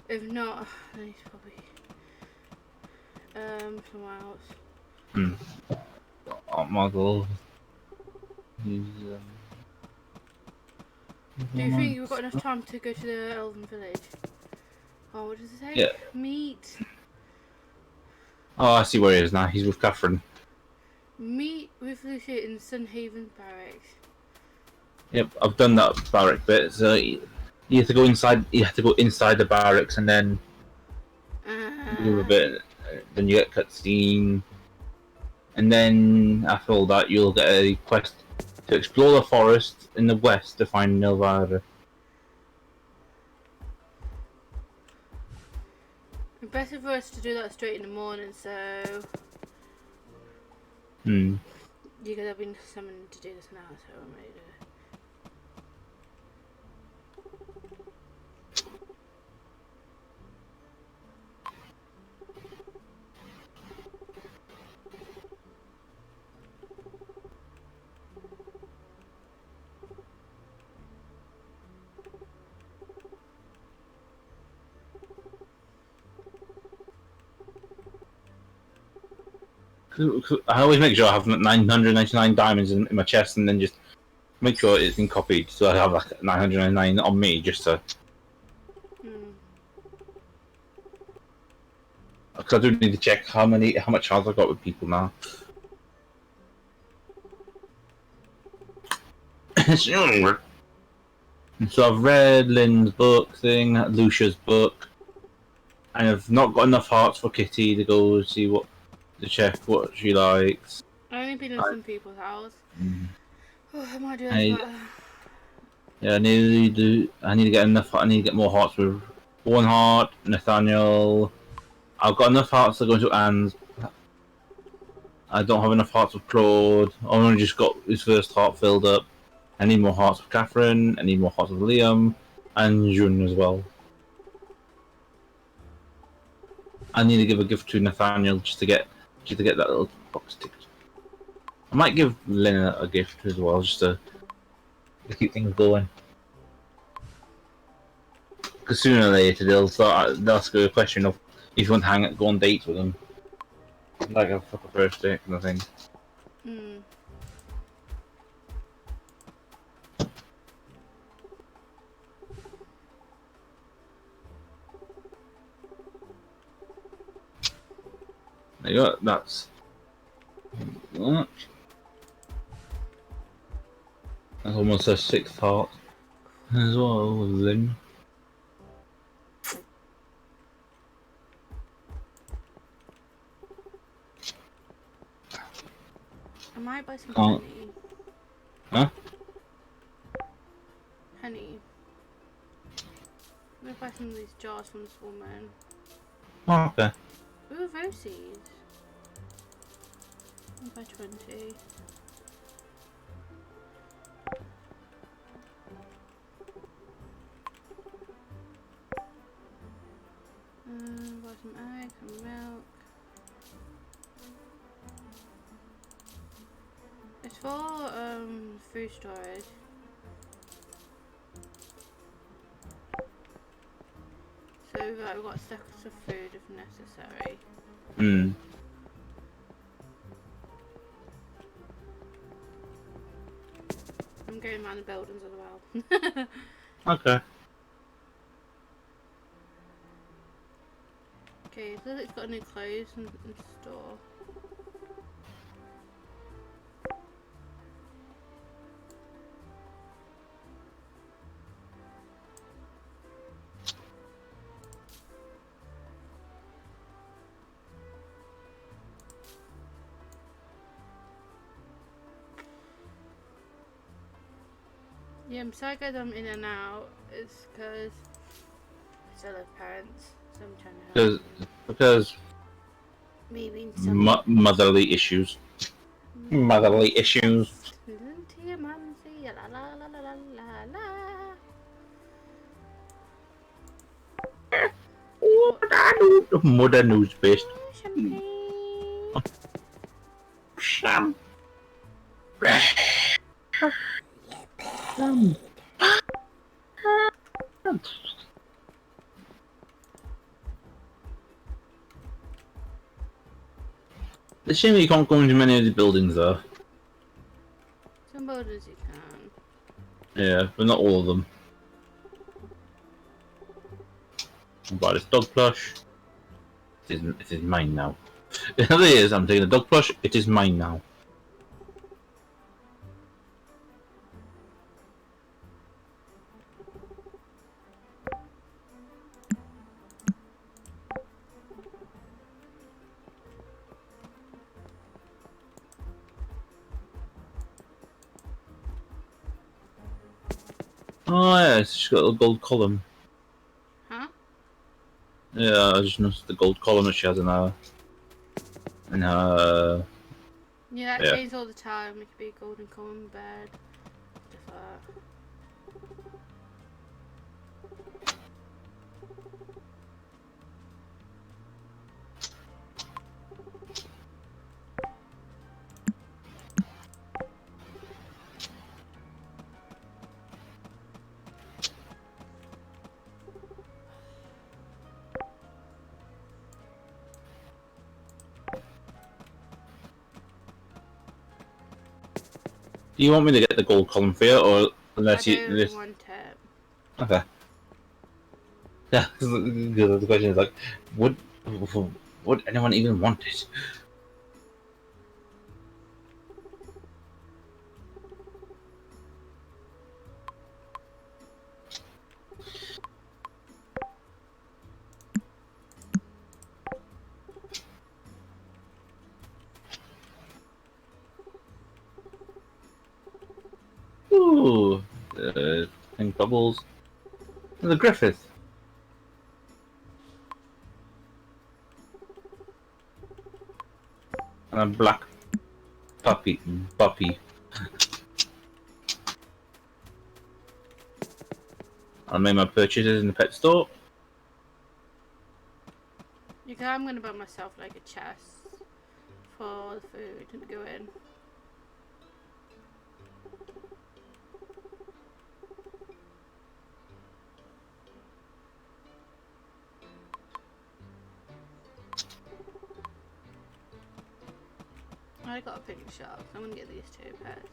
[SPEAKER 2] If not, then he's probably somewhere else.
[SPEAKER 1] Oh my god. He's,
[SPEAKER 2] Do you think we've got enough time to go to the Elven village? Oh, what does it say?
[SPEAKER 1] Yeah.
[SPEAKER 2] Meet.
[SPEAKER 1] Oh, I see where he is now. He's with Catherine.
[SPEAKER 2] Meet with Lucia in Sunhaven Barracks.
[SPEAKER 1] Yep, I've done that barrack bit. So you have to go inside. You have to go inside the barracks and then do a bit. Then you get cutscene, and then after all that, you'll get a quest to explore the forest in the west to find Nilvara.
[SPEAKER 2] It's better for us to do that straight in the morning, so
[SPEAKER 1] Hmm.
[SPEAKER 2] you guys have been summoned to do this now, so I'm ready to.
[SPEAKER 1] I always make sure I have 999 diamonds in my chest, and then just make sure it's been copied, so I have like 999 on me, just to. Because I do need to check how much health I've got with people now. So I've read Lynn's book thing, Lucia's book, and I've not got enough hearts for Kitty to go see to check what she likes.
[SPEAKER 2] I've only been in some people's house. Oh, I might do that
[SPEAKER 1] I,
[SPEAKER 2] better.
[SPEAKER 1] yeah, I need to get enough. I need to get more hearts with One Heart, Nathaniel. I've got enough hearts to go into Anne's. I don't have enough hearts with Claude. I've only just got his first heart filled up. I need more hearts with Catherine. I need more hearts with Liam and June as well. I need to give a gift to Nathaniel just to get that little box ticket. I might give Lynn a gift as well, just to keep things going. Because sooner or later they'll ask you a question of if you want to go on dates with them, like a fucking first date kind of thing. There you go. That's almost a sixth heart as well. Then
[SPEAKER 2] I might buy some
[SPEAKER 1] can't.
[SPEAKER 2] honey.
[SPEAKER 1] Huh?
[SPEAKER 2] Honey. I'm gonna buy some of these jars from this woman.
[SPEAKER 1] Oh, okay.
[SPEAKER 2] Ooh, roses. I'll buy 20. Buy some eggs, some milk. It's for food storage. So we've got stacks of food if necessary.
[SPEAKER 1] Hmm.
[SPEAKER 2] I'm going around the buildings as well.
[SPEAKER 1] Okay.
[SPEAKER 2] Okay, so it's got new clothes in store. Yeah, I'm sorry guys I'm in and out. It's because I still have parents, so I'm trying to help.
[SPEAKER 1] Because
[SPEAKER 2] Maybe some
[SPEAKER 1] motherly issues. Motherly issues.
[SPEAKER 2] listen to your mum say la la la la la la la.
[SPEAKER 1] Mother news based.
[SPEAKER 2] Champagne.
[SPEAKER 1] Sham. It's a shame that you can't go into many of the buildings though.
[SPEAKER 2] Some buildings you can.
[SPEAKER 1] Yeah, but not all of them. I'll buy this dog plush. It is mine now. It is, I'm taking the dog plush, it is mine now. Oh yeah, she's got a gold column.
[SPEAKER 2] Huh?
[SPEAKER 1] Yeah, I just noticed the gold column that she has in her...
[SPEAKER 2] Yeah, that
[SPEAKER 1] Yeah.
[SPEAKER 2] changes all the time. It could be a golden common bed. Stuff like that.
[SPEAKER 1] Do you want me to get the gold column for you, or unless
[SPEAKER 2] I
[SPEAKER 1] you...
[SPEAKER 2] don't want it.
[SPEAKER 1] Okay. Yeah, the question is like, would anyone even want it? Ooh, pink bubbles. The Griffith. And a black puppy. I made my purchases in the pet store.
[SPEAKER 2] You can, I'm gonna buy myself like a chest for the food to go in. I got a pink shark, so I'm gonna get these 2 pairs.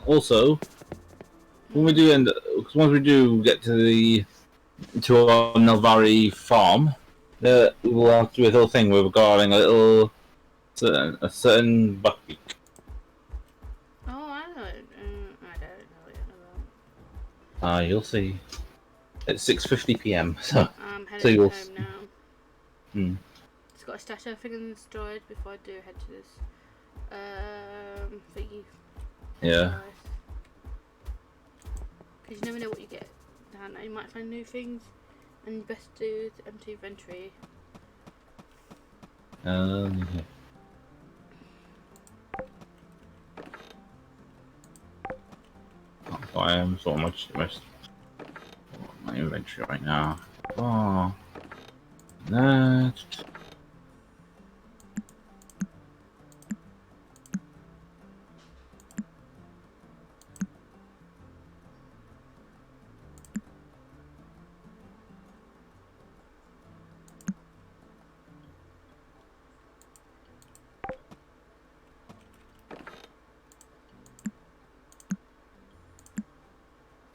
[SPEAKER 1] Also, when we do end, because once we do get to our Nelvari farm, we'll have to do a little thing regarding a certain buckwheat.
[SPEAKER 2] Oh, I don't know yet about.
[SPEAKER 1] You'll see. At 6:50 p.m. So
[SPEAKER 2] I'm
[SPEAKER 1] so
[SPEAKER 2] heading
[SPEAKER 1] you'll.
[SPEAKER 2] home now. Just got to stash everything in the storage before I do head to this thingy.
[SPEAKER 1] Yeah.
[SPEAKER 2] Because you never know what you get down there. You might find new things, and you best do the empty inventory.
[SPEAKER 1] Yeah. I am so much my inventory right now. Oh, that.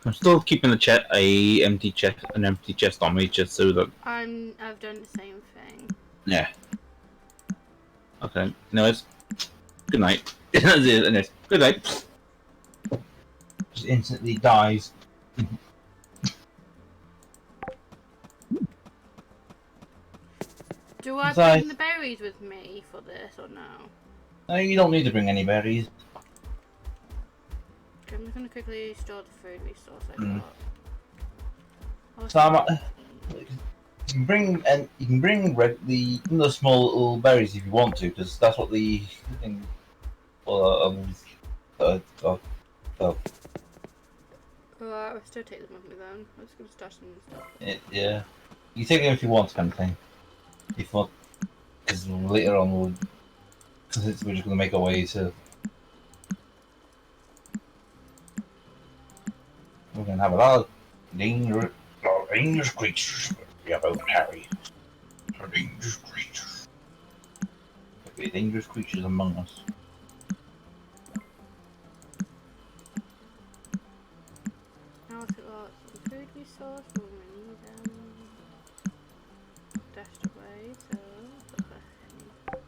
[SPEAKER 1] I'm still keeping an empty chest on me, just so that.
[SPEAKER 2] I've done the same thing.
[SPEAKER 1] Yeah. Okay. Anyways, good night. Anyways, good night. Just instantly dies.
[SPEAKER 2] Do I
[SPEAKER 1] Bye.
[SPEAKER 2] bring the berries with me for this or no?
[SPEAKER 1] No, you don't need to bring any berries.
[SPEAKER 2] Okay, I'm just gonna quickly store the food resource I got.
[SPEAKER 1] So you can bring the small little berries if you want to, because that's what the thing.
[SPEAKER 2] I'll still take them with me then. I'm just gonna stash them and stuff.
[SPEAKER 1] Yeah, you take them if you want, kind of thing. If not, because later on we're just gonna make our way to. We're gonna have a lot of dangerous creatures. Yeah, about Harry. Dangerous creatures. There'll be dangerous creatures among us.
[SPEAKER 2] Now I've got some food resource for when we need them. Dashed away, so put that in.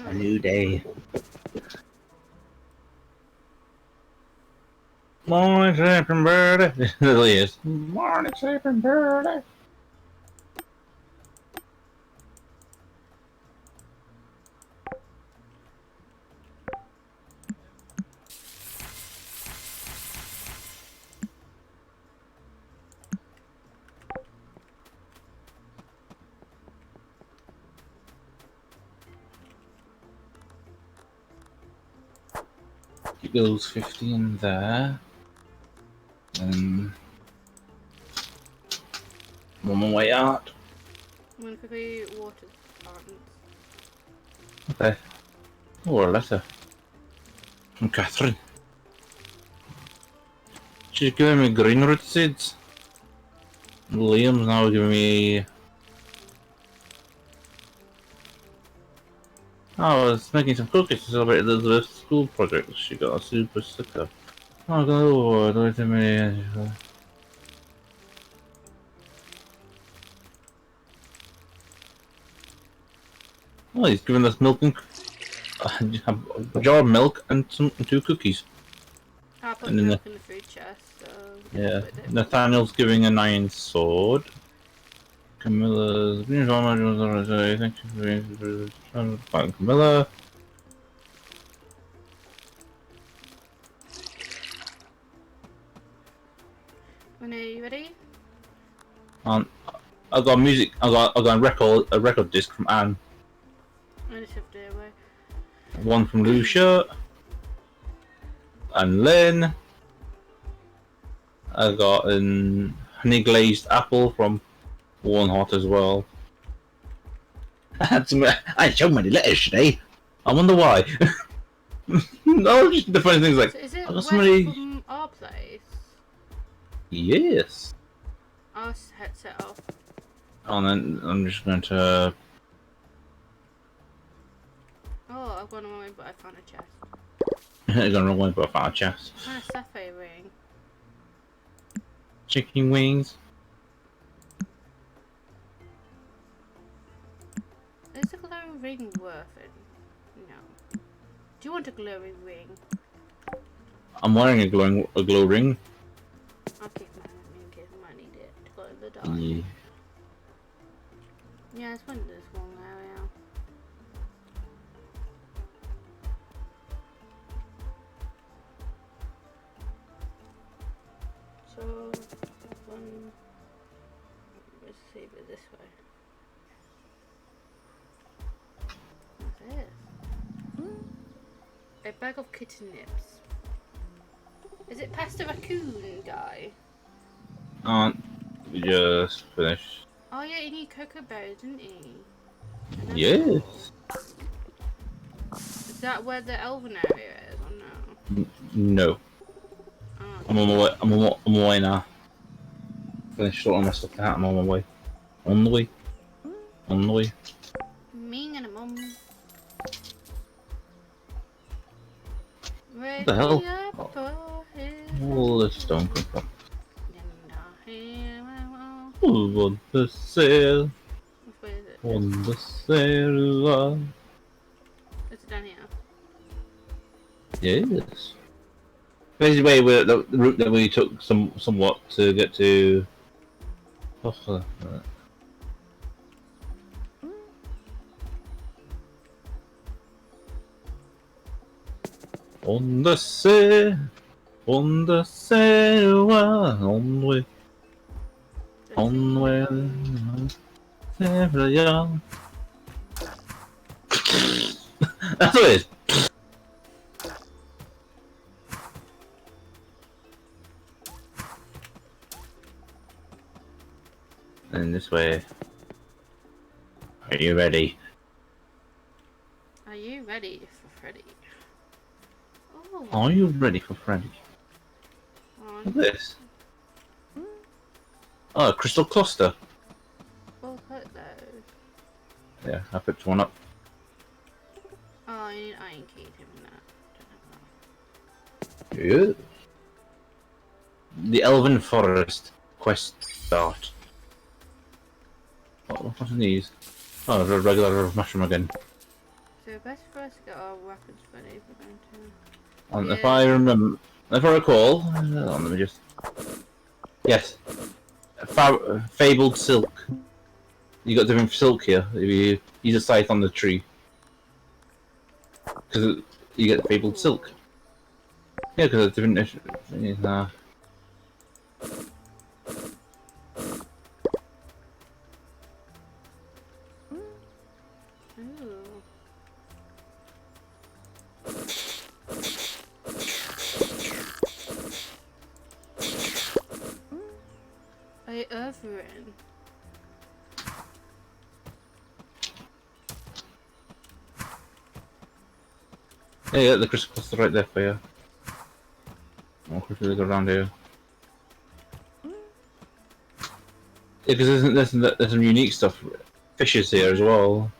[SPEAKER 1] A new day. Morning, sleeping birdie. It really is. Morning, sleeping birdie. Keep those 50 in there. I'm on my way out.
[SPEAKER 2] I'm gonna quickly water the plants.
[SPEAKER 1] Okay. Oh, a letter from Catherine. She's giving me green root seeds. Liam's now giving me. Oh, I was making some cookies to celebrate the school project. She got a super sticker. Oh, God, wait a minute. Oh, he's giving us milk and a jar of milk and two cookies.
[SPEAKER 2] I put
[SPEAKER 1] And
[SPEAKER 2] the
[SPEAKER 1] then
[SPEAKER 2] milk in the food chest, so
[SPEAKER 1] Yeah,
[SPEAKER 2] with it.
[SPEAKER 1] Nathaniel's giving an iron sword. Camilla's thank you for fighting Camilla.
[SPEAKER 2] When are you ready?
[SPEAKER 1] I got music. I got a record disc from Anne.
[SPEAKER 2] I just have to away.
[SPEAKER 1] One from Lucia. And Lynn. I got an honey glazed apple from Warren Hot as well. I had so many letters today. I wonder why. No, just the funny things like
[SPEAKER 2] So is it
[SPEAKER 1] I got
[SPEAKER 2] west
[SPEAKER 1] so many.
[SPEAKER 2] from our place?
[SPEAKER 1] Yes.
[SPEAKER 2] Our headset off.
[SPEAKER 1] And then I'm just going to.
[SPEAKER 2] Oh, I've gone away, but I found a chest.
[SPEAKER 1] I'm gonna run but I found a chest.
[SPEAKER 2] I found a sapphire ring.
[SPEAKER 1] Chicken wings.
[SPEAKER 2] Is a glowing ring worth it? No. Do you want a glowing ring?
[SPEAKER 1] I'm wearing a glow ring.
[SPEAKER 2] I'll keep mine with me in case I might need it to go in the dark. Yeah, it's one of this one area. So, one. Let's save it this way. What's this? A bag of kitten nips. Is it past the raccoon guy?
[SPEAKER 1] We just finished.
[SPEAKER 2] Oh yeah, he need cocoa berries, didn't he?
[SPEAKER 1] Yes.
[SPEAKER 2] Is that where the elven area is, or no?
[SPEAKER 1] No.
[SPEAKER 2] Oh,
[SPEAKER 1] I'm on my way. I'm on my way now. Finished sorting my stuff out. I'm on my way. On the way. On the way.
[SPEAKER 2] me and a mum. What
[SPEAKER 1] the hell? All this stone come from. On the sail.
[SPEAKER 2] Which way is it?
[SPEAKER 1] On the sail.
[SPEAKER 2] Is it down here?
[SPEAKER 1] Yes. Basically, the route that we took somewhat to get to. Oh, on the sail, on the sail, on the way, on the way, sail young. That's what it is. And this way. Are you ready?
[SPEAKER 2] Are you ready for Freddy? Oh.
[SPEAKER 1] Are you ready for Freddy?
[SPEAKER 2] On.
[SPEAKER 1] Look at this. Oh, a crystal cluster.
[SPEAKER 2] We'll put those.
[SPEAKER 1] Yeah, I picked one up.
[SPEAKER 2] Oh, I need iron key in that. Don't have that.
[SPEAKER 1] Yeah. The Elven Forest quest start. What's in these? Oh, a regular mushroom again.
[SPEAKER 2] So best for us to get our weapons ready if we're going to.
[SPEAKER 1] And
[SPEAKER 2] Yeah.
[SPEAKER 1] if I remember, if I recall, hold on, let me just. Yes. Fabled silk. You got different silk here. If you use a scythe on the tree, because you get fabled silk. Yeah, because it's different.
[SPEAKER 2] Ooh. A Earthrin.
[SPEAKER 1] Yeah, the crystal cluster right there for you. I'll quickly go around here. Yeah, because there's some unique stuff. Fishes here as well.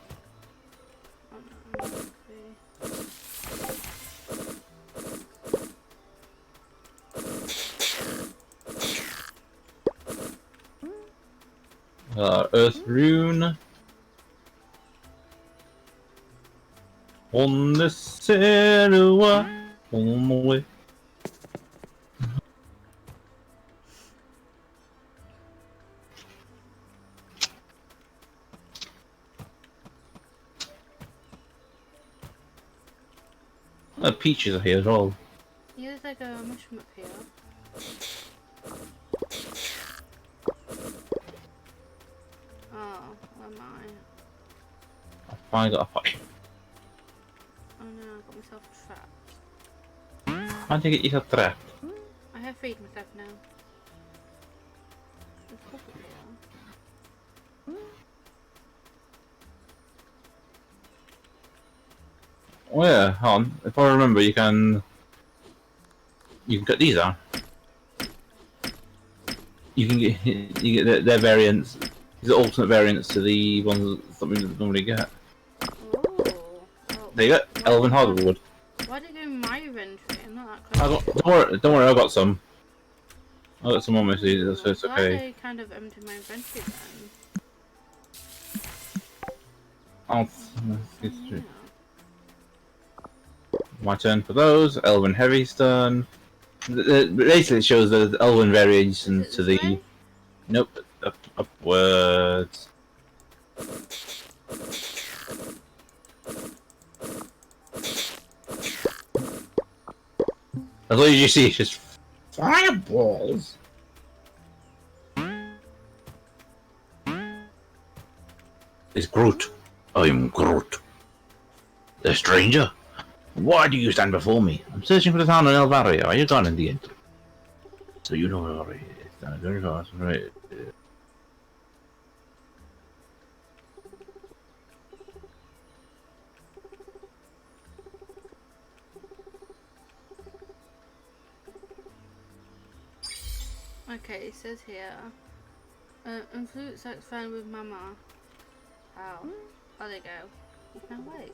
[SPEAKER 2] Oh, no,
[SPEAKER 1] Earth rune. On the sail, on the way. Peaches are here as well.
[SPEAKER 2] yeah, there's like a mushroom up here. Where am I?
[SPEAKER 1] I finally got a pot.
[SPEAKER 2] Oh no, I got myself trapped.
[SPEAKER 1] How'd you get yourself trapped?
[SPEAKER 2] I have freed myself now. There's coffee here.
[SPEAKER 1] Oh yeah, hold on. If I remember, you can cut these out. You can get their variants. These are alternate variants to the ones that we normally get.
[SPEAKER 2] Oh.
[SPEAKER 1] There you go, Elven Hardwood.
[SPEAKER 2] Why did it go in my inventory? I'm not that
[SPEAKER 1] I
[SPEAKER 2] close.
[SPEAKER 1] got, don't worry, I got some. I got some on my sleeve, so it's
[SPEAKER 2] Glad
[SPEAKER 1] okay.
[SPEAKER 2] I kind of emptied my inventory then.
[SPEAKER 1] I'll,
[SPEAKER 2] Yeah.
[SPEAKER 1] my turn for those. Elven Heavystone. Basically, it shows the Elven variation
[SPEAKER 2] Is it
[SPEAKER 1] to
[SPEAKER 2] this
[SPEAKER 1] the.
[SPEAKER 2] way?
[SPEAKER 1] Nope, upwards. As long as you see, it's just fireballs. It's Groot. I'm Groot. The stranger? Why do you stand before me? I'm searching for the town in Elvaria. Are you gone in the end? So you know where it is. Down very fast. Right.
[SPEAKER 2] Okay, it says here. Influence sex friend with Mama. How? Oh, there you go. You can wait.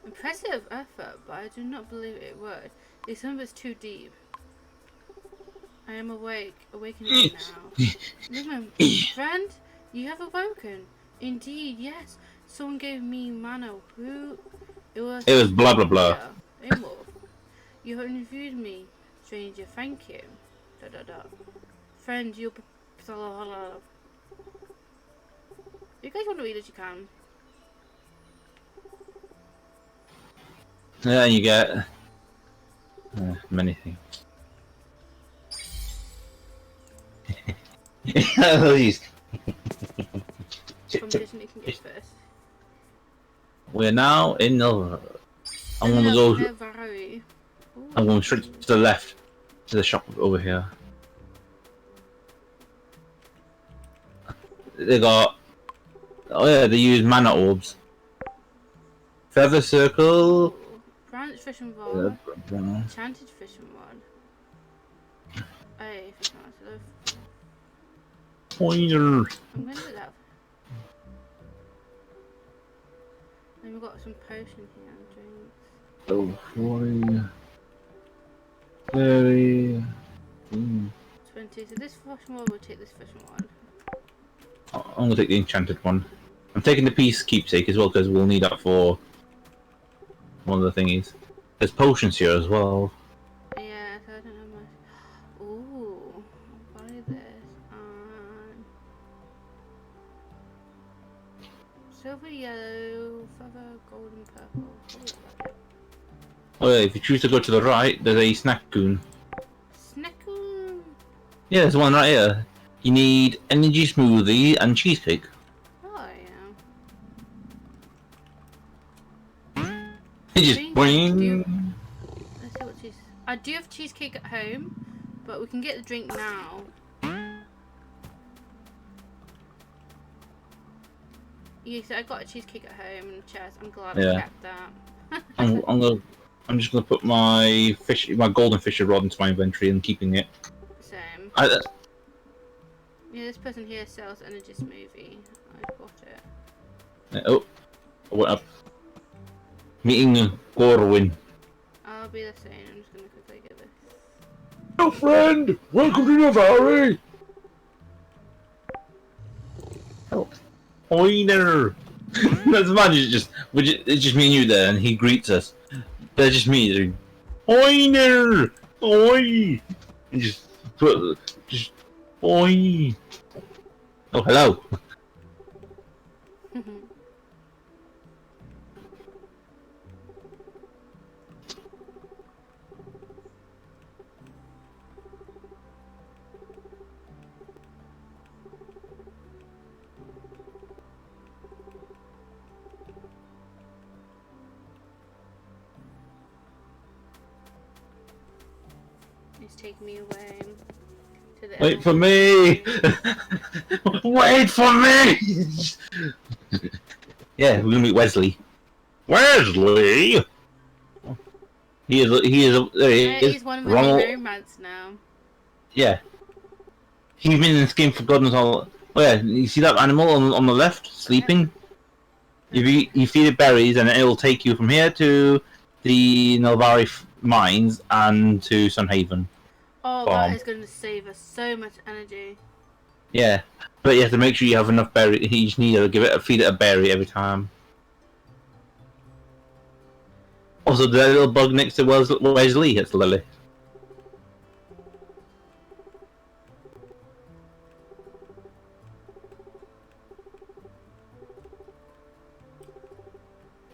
[SPEAKER 2] Impressive effort, but I do not believe it would. This number is too deep. I am awakening now. Listen, friend, you have awoken. Indeed, yes. Someone gave me mana. Who? It was
[SPEAKER 1] blah blah blah.
[SPEAKER 2] Imor. You have interviewed me, stranger. Thank you. Da da da. Friend, you. If you guys want to read it, you can.
[SPEAKER 1] Yeah, you get many things. These.
[SPEAKER 2] Competition you can get first.
[SPEAKER 1] We're now in the. I'm gonna go. I'm going straight to the left, to the shop over here. They got. Oh yeah, they use mana orbs. Feather circle.
[SPEAKER 2] Branch fishing rod. Enchanted fishing rod. Hey, fishing rod.
[SPEAKER 1] Pointer.
[SPEAKER 2] I'm gonna do that. Then we've got some potion here and drinks.
[SPEAKER 1] Oh boy. Very.
[SPEAKER 2] 20. So this fishing rod will take this fishing rod.
[SPEAKER 1] I'm gonna take the enchanted one. I'm taking the piece keepsake as well because we'll need that for one of the thingies. There's potions here as well.
[SPEAKER 2] Yeah, so I don't know much. Ooh, I'll buy this. Silver, yellow, feather, golden, purple.
[SPEAKER 1] Oh yeah, if you choose to go to the right, there's a snack goon.
[SPEAKER 2] Snackoon.
[SPEAKER 1] Yeah, there's one right here. You need energy smoothie and cheesecake.
[SPEAKER 2] Oh yeah.
[SPEAKER 1] It just
[SPEAKER 2] Let's
[SPEAKER 1] boing.
[SPEAKER 2] see what cheese. I do have cheesecake at home, but we can get the drink now. Yeah, so I got a cheesecake at home in the chest. I'm glad I kept that.
[SPEAKER 1] I'm just gonna put my golden fisher rod into my inventory and keeping it.
[SPEAKER 2] Same.
[SPEAKER 1] I,
[SPEAKER 2] Yeah, this person here sells energy smoothie. I bought it.
[SPEAKER 1] oh, I went up. Meeting Gorwin.
[SPEAKER 2] I'll be the same. I'm just gonna quickly get this.
[SPEAKER 1] Oh, friend! Welcome to the valley! Oh. Pointer! That's imagine it's just me and you there, and he greets us. That's just me doing Pointer! Oi! And just Oi! Oh, hello!
[SPEAKER 2] He's taking me away to the
[SPEAKER 1] Wait for me! Wait for me! Yeah, we're gonna meet Wesley. Wesley! He is, there he is.
[SPEAKER 2] He's one of my
[SPEAKER 1] Ronald.
[SPEAKER 2] romance now.
[SPEAKER 1] Yeah. He's been in this game for God knows how. Oh yeah, you see that animal on the left, sleeping? If you feed it berries, and it'll take you from here to the Nelvari mines and to Sunhaven.
[SPEAKER 2] Oh,
[SPEAKER 1] Farm.
[SPEAKER 2] that is going to save us so much energy.
[SPEAKER 1] Yeah, but you have to make sure you have enough berry. You just need to feed it a berry every time. Also, the little bug next to Wesley, it's Lily.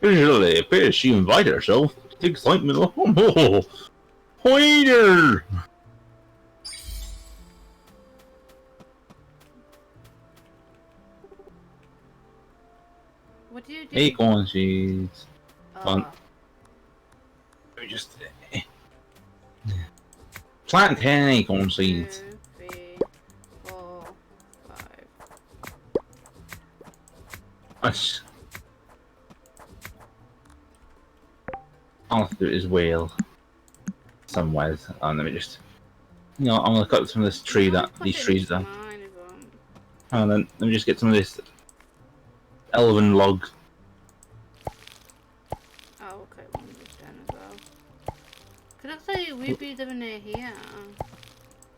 [SPEAKER 1] Lily appears she invited herself. The excitement. Oh, Pointer!
[SPEAKER 2] What do you do?
[SPEAKER 1] Acorn seeds. Fun. Let me just plant 10 acorn seeds.
[SPEAKER 2] 2, 3, 4, 5.
[SPEAKER 1] Nice. I'll have to do it as well. Somewhere. Let me just. You know, I'm gonna cut some of this tree these trees down. And then let me just get some of this elven log.
[SPEAKER 2] Oh, okay, one of this down as well. Could I say we'd be living near here?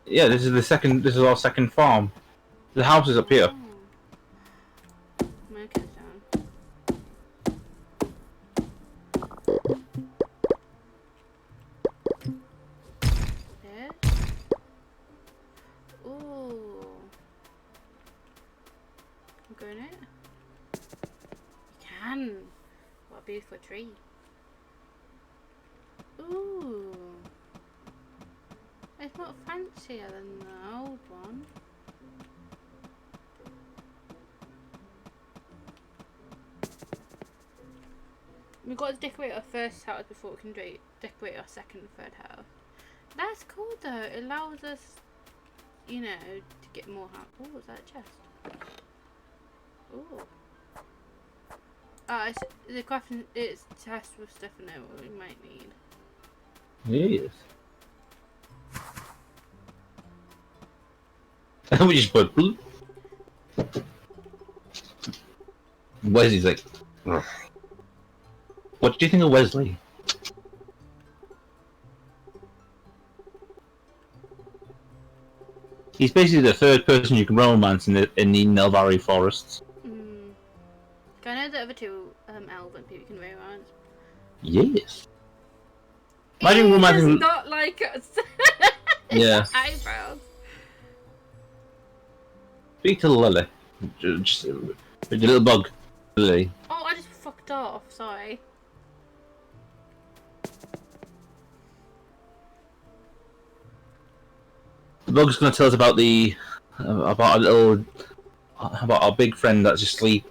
[SPEAKER 1] Yeah, this is our second farm. The house is up here.
[SPEAKER 2] Oh. Make it down. There. Ooh. I'm going it. You can. What a beautiful tree. Ooh. It's not fancier than the old one. We've got to decorate our first house before we can decorate our second and third house. That's cool though. It allows us, you know, to get more house. Oh, is that a chest? Oh. It's the crafting. It's test with stuff in there what we might need.
[SPEAKER 1] Yes. We just put blue. Wesley's like, ugh. What do you think of Wesley? He's basically the third person you can romance in the Nelvari forests.
[SPEAKER 2] I know the other two elven people you can romance.
[SPEAKER 1] Yes. Imagine
[SPEAKER 2] He
[SPEAKER 1] romancing.
[SPEAKER 2] does not like us.
[SPEAKER 1] Yeah.
[SPEAKER 2] Eyebrows.
[SPEAKER 1] Speak to Lily. Just the little bug, Lily.
[SPEAKER 2] Oh, I just fucked off. Sorry.
[SPEAKER 1] The bug's gonna tell us about about our big friend that's asleep.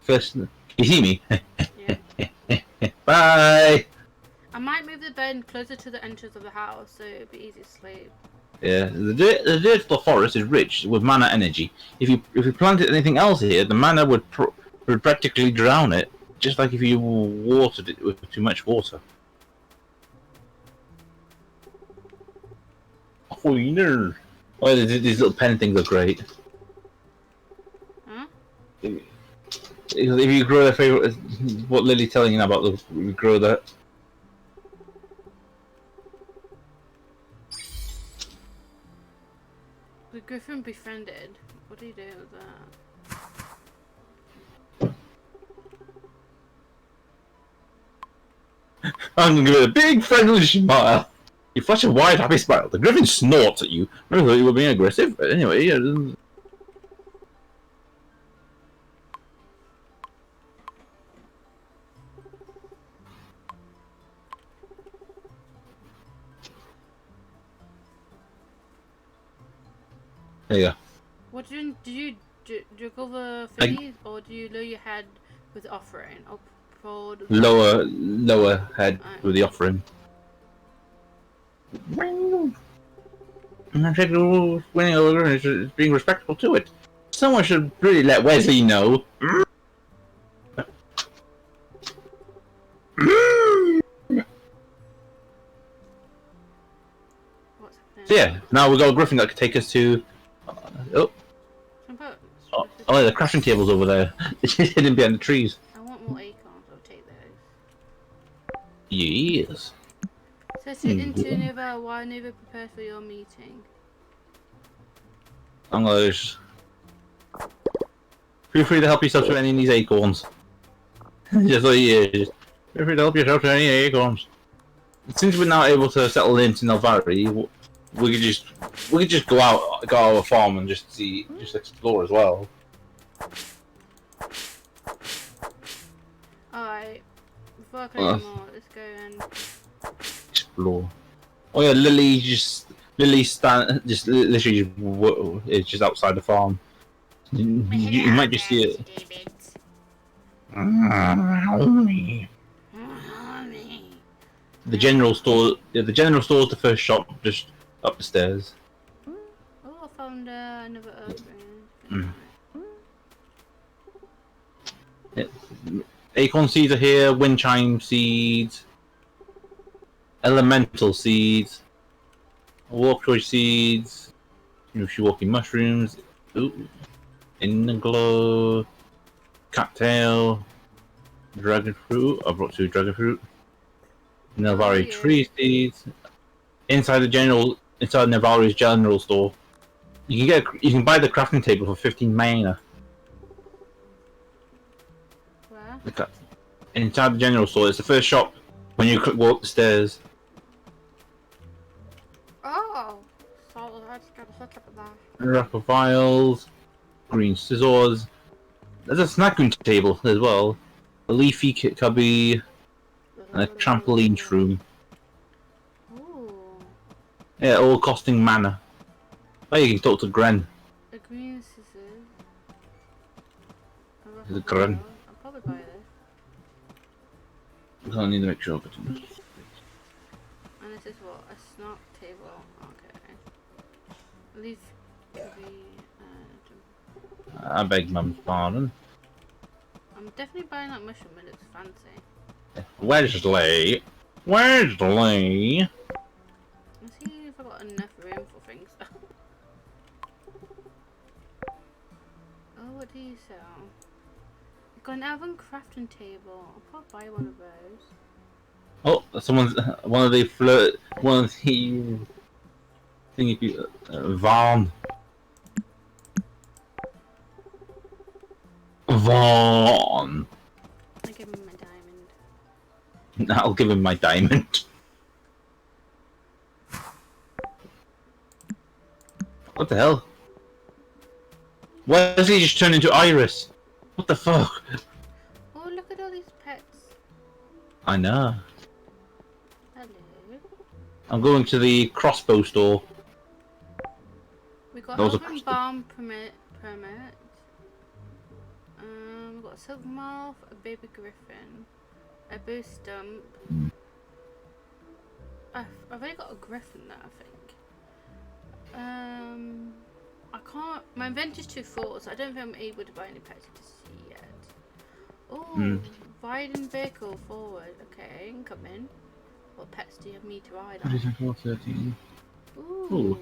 [SPEAKER 1] First, you see me?
[SPEAKER 2] Yeah.
[SPEAKER 1] Bye.
[SPEAKER 2] I might move the bed closer to the entrance of the house so it'll be easy to sleep.
[SPEAKER 1] Yeah, the dirt for the forest is rich with mana energy. If you planted anything else here, the mana would practically drown it, just like if you watered it with too much water. Oh, no. Oh, these little pen things are great.
[SPEAKER 2] Huh?
[SPEAKER 1] If you grow their favorite, what Lily's telling you about you grow that.
[SPEAKER 2] The griffin befriended. What do you do with that?
[SPEAKER 1] I'm gonna give it a big friendly smile. You flash a wide, happy smile. The griffin snorts at you. I thought you were being aggressive, but anyway, yeah. There you go.
[SPEAKER 2] What do you juggle the thingies, or do you lower your head with the offering? Or forward?
[SPEAKER 1] Lower head with the offering. I think winning over is being respectful to it. Someone should really let Wesley know.
[SPEAKER 2] What's happening?
[SPEAKER 1] So yeah, now we've got a griffin that could take us to. Oh, oh, the crafting table's over there. It's hidden behind the trees.
[SPEAKER 2] I want more acorns. I'll take those.
[SPEAKER 1] Yes.
[SPEAKER 2] So sit into Nova while Nova prepares for your meeting.
[SPEAKER 1] I'm gonna just... Feel free to help yourself to any of these acorns. Just like feel free to help yourself to any acorns. Since we're now able to settle into Nelvari, we could just go out our farm and just explore as well.
[SPEAKER 2] Alright, before I play more, let's go and
[SPEAKER 1] Explore. Oh yeah, Lily literally is just outside the farm. You might just see it. The general store. Yeah, the general store is the first shop, just up the stairs.
[SPEAKER 2] oh, I found another herb ring.
[SPEAKER 1] Yeah. Acorn seeds are here. Wind chime seeds. Elemental seeds. Warp choice seeds. Walking mushrooms. Ooh. In the glow. Cattail. Dragon fruit. I brought 2 dragon fruit. Nelvari tree seeds. Inside Nelvari's general store. You can buy the crafting table for 15 mana.
[SPEAKER 2] Where?
[SPEAKER 1] Inside the general store, it's the first shop when you walk the stairs.
[SPEAKER 2] Oh! So I just gotta hook up that.
[SPEAKER 1] Rack of vials, green scissors. There's a snacking table as well. A leafy cubby, and a trampoline shroom.
[SPEAKER 2] Ooh.
[SPEAKER 1] Yeah, all costing mana. Oh, you can talk to Gren.
[SPEAKER 2] A green scissors.
[SPEAKER 1] The Gren.
[SPEAKER 2] I'll probably buy this.
[SPEAKER 1] I need to make sure.
[SPEAKER 2] And this is what? A snack table. Okay. Leaf cubby.
[SPEAKER 1] I beg mum's pardon.
[SPEAKER 2] I'm definitely buying that mushroom, it looks fancy.
[SPEAKER 1] Wesley! Wesley!
[SPEAKER 2] Let's see if I've got enough room for things. Oh, what do you sell? You've got an oven crafting table. I'll probably buy one of those.
[SPEAKER 1] Oh, someone's one of the thingy Vaughn. Vaughn.
[SPEAKER 2] I give him my diamond.
[SPEAKER 1] I'll give him my diamond. What the hell? Why does he just turn into Iris? What the fuck?
[SPEAKER 2] Oh, look at all these pets.
[SPEAKER 1] I know.
[SPEAKER 2] Hello.
[SPEAKER 1] I'm going to the crossbow store.
[SPEAKER 2] We got
[SPEAKER 1] Those are
[SPEAKER 2] oven barn permit. We've got a silver mouth, a baby griffin, a boo stump. I've already got a griffin there, I think. I can't. My inventory's too full, so I don't think I'm able to buy any pets to see yet. Oh, riding vehicle forward. Okay, I'm coming. What pets do you have me to ride on?
[SPEAKER 1] 13.
[SPEAKER 2] Ooh.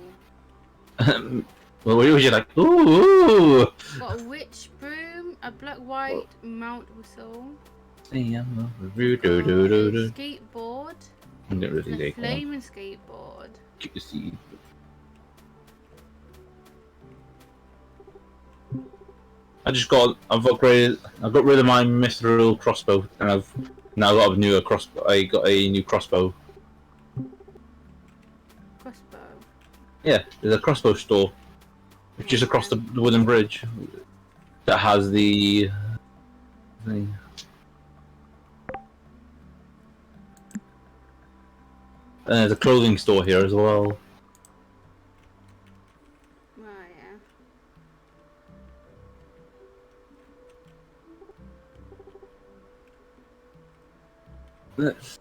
[SPEAKER 1] Well, what was you like? Ooh!
[SPEAKER 2] Got a witch broom, a black white mount whistle.
[SPEAKER 1] A
[SPEAKER 2] Skateboard.
[SPEAKER 1] I'm getting rid of
[SPEAKER 2] A
[SPEAKER 1] these acorns.
[SPEAKER 2] flaming skateboard.
[SPEAKER 1] Keep the seed. I got rid of my mithril crossbow, and I've now got a newer crossbow. I got a new crossbow.
[SPEAKER 2] Crossbow.
[SPEAKER 1] Yeah, there's a crossbow store, which is across the wooden bridge, that has the thing. And there's a clothing store here as well.
[SPEAKER 2] Oh yeah.
[SPEAKER 1] Let's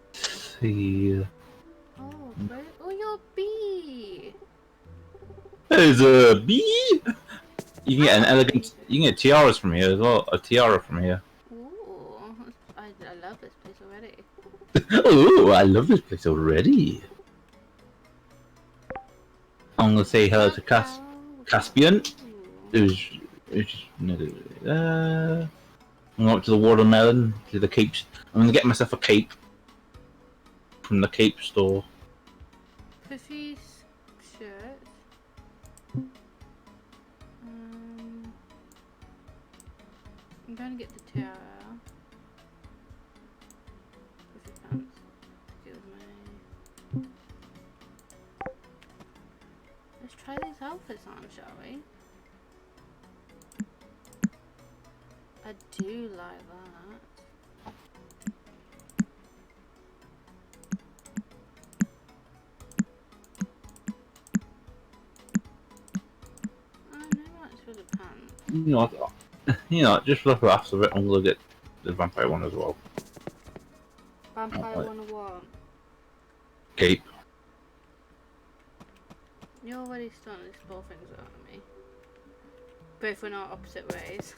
[SPEAKER 1] see.
[SPEAKER 2] Oh, oh, your bee.
[SPEAKER 1] There's a bee. You can get an elegant. You can get tiaras from here as well. A tiara from here.
[SPEAKER 2] Ooh, I love this place already.
[SPEAKER 1] Oh, I love this place already. I'm gonna say hello to Caspian. Who's I'm going up to the watermelon, to the capes. I'm gonna get myself a cape from the cape store.
[SPEAKER 2] Puffy's shirt. I'm gonna get the tiara. Puffy pants. Excuse me. Let's try these outfits on, shall we? I do like that. I know what's for the pants.
[SPEAKER 1] You know, just for the laughs of it, I'm gonna get the vampire one as well.
[SPEAKER 2] Vampire 101.
[SPEAKER 1] Cape.
[SPEAKER 2] You're already starting to spoil things out of me. Both went our opposite ways.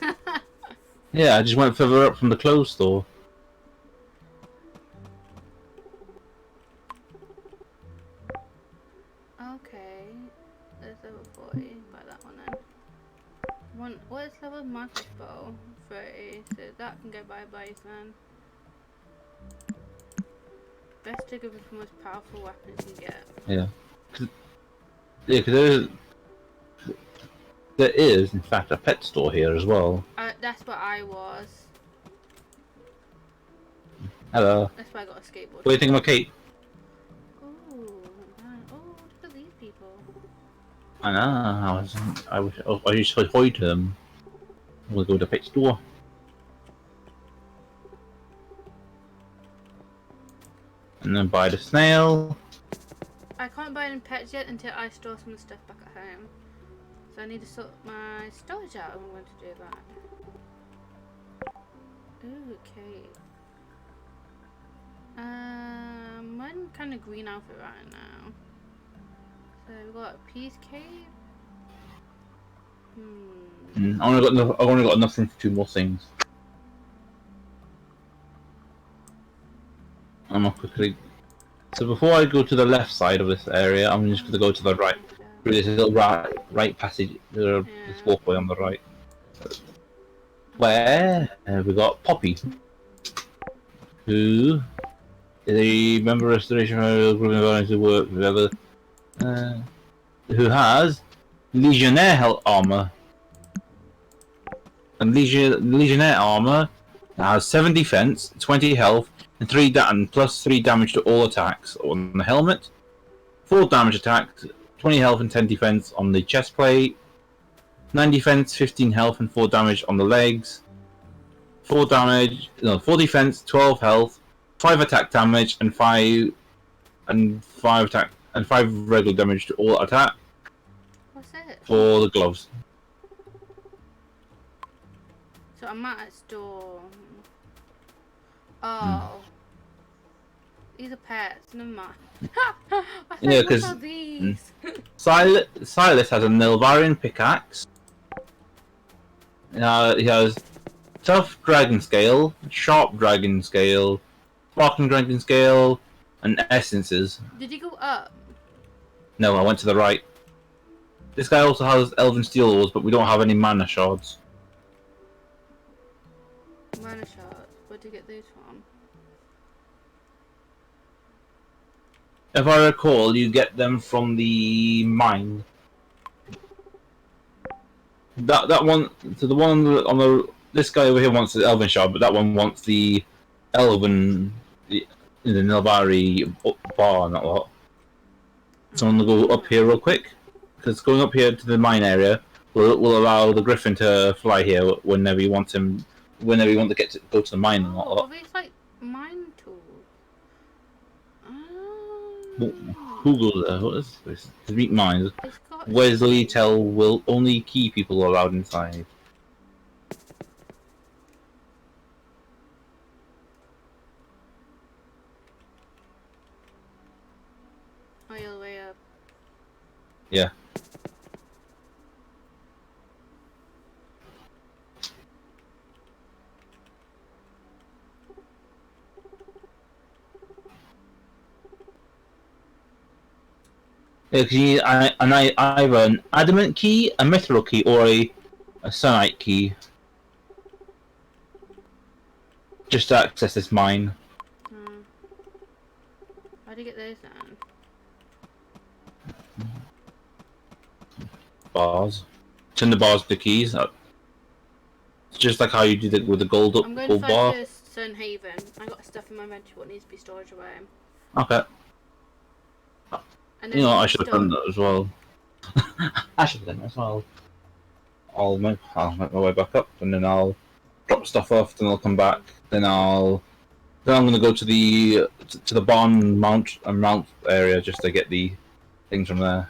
[SPEAKER 1] Yeah, I just went further up from the clothes store.
[SPEAKER 2] Okay, there's level 40. Buy that one then. What is level Marcus bow? 30. So that can go by then. Best to go with the most powerful weapons you get.
[SPEAKER 1] Yeah. Because there is, in fact, a pet store here as well.
[SPEAKER 2] That's what I was.
[SPEAKER 1] Hello.
[SPEAKER 2] That's why I got a skateboard.
[SPEAKER 1] What do you think of my cape?
[SPEAKER 2] Ooh, man. Oh, look at these people.
[SPEAKER 1] I know. I used to avoid them. We'll go to the pet store. And then buy the snail.
[SPEAKER 2] I can't buy any pets yet until I store some of the stuff back at home. So I need to sort my storage out if I'm going to do that. Ooh, okay. I'm in kind of green outfit right now. So we've got a peace cave.
[SPEAKER 1] I've only got enough room for 2 more things. I'm gonna quickly. So before I go to the left side of this area, I'm just gonna go to the right. Through this little right passage, this walkway on the right. Where we got Poppy, who is a member of Restoration Group of to work with other, who has Legionnaire armor. And Legionnaire armor has 7 defense, 20 health, and plus 3 damage to all attacks on the helmet. 4 damage attacks, 20 health and 10 defense on the chest plate. 9 defense, 15 health, and 4 damage on the legs. 4 defense, 12 health, 5 attack damage, and 5 regular damage to all attack.
[SPEAKER 2] What's it?
[SPEAKER 1] For the gloves.
[SPEAKER 2] So I'm at a store. Oh. These are pets, never mind.
[SPEAKER 1] Yeah, because
[SPEAKER 2] these?
[SPEAKER 1] Silas has a Nilvarian pickaxe. He has tough dragon scale, sharp dragon scale, sparkling dragon scale, and essences.
[SPEAKER 2] Did you go up?
[SPEAKER 1] No, I went to the right. This guy also has elven steel ores, but we don't have any mana shards.
[SPEAKER 2] Mana shards. Where'd you get those from?
[SPEAKER 1] If I recall, you get them from the mine. That one, so the one on the this guy over here wants the elven shard, but that one wants the elven, the Nilvari bar, not what. So I'm gonna go up here real quick, because going up here to the mine area will allow the griffin to fly here whenever you want him, whenever you want to go to the mine and all
[SPEAKER 2] Are these like mine tools?
[SPEAKER 1] Who goes there? What is this? To meet mines.
[SPEAKER 2] Got
[SPEAKER 1] Wesley tell will only key people allowed inside.
[SPEAKER 2] Oh, you're the way up.
[SPEAKER 1] Yeah. Yeah, 'cause you need either an adamant key, a mithril key, or a sunite key. Just to access this mine.
[SPEAKER 2] Hmm. How do you get those then?
[SPEAKER 1] Bars. Turn the bars to keys. It's just like how you did it with the gold
[SPEAKER 2] I'm going to
[SPEAKER 1] gold
[SPEAKER 2] find
[SPEAKER 1] bar.
[SPEAKER 2] a Sun Haven. I got stuff in my inventory what needs to be stored away.
[SPEAKER 1] Okay.
[SPEAKER 2] And
[SPEAKER 1] You
[SPEAKER 2] then
[SPEAKER 1] know,
[SPEAKER 2] when
[SPEAKER 1] I
[SPEAKER 2] you're
[SPEAKER 1] should have done
[SPEAKER 2] stuck,
[SPEAKER 1] that as well. I should have done that as well. I'll make my way back up, and then I'll drop stuff off. Then I'll come back. Then I'm gonna go to the barn mount area just to get the things from there.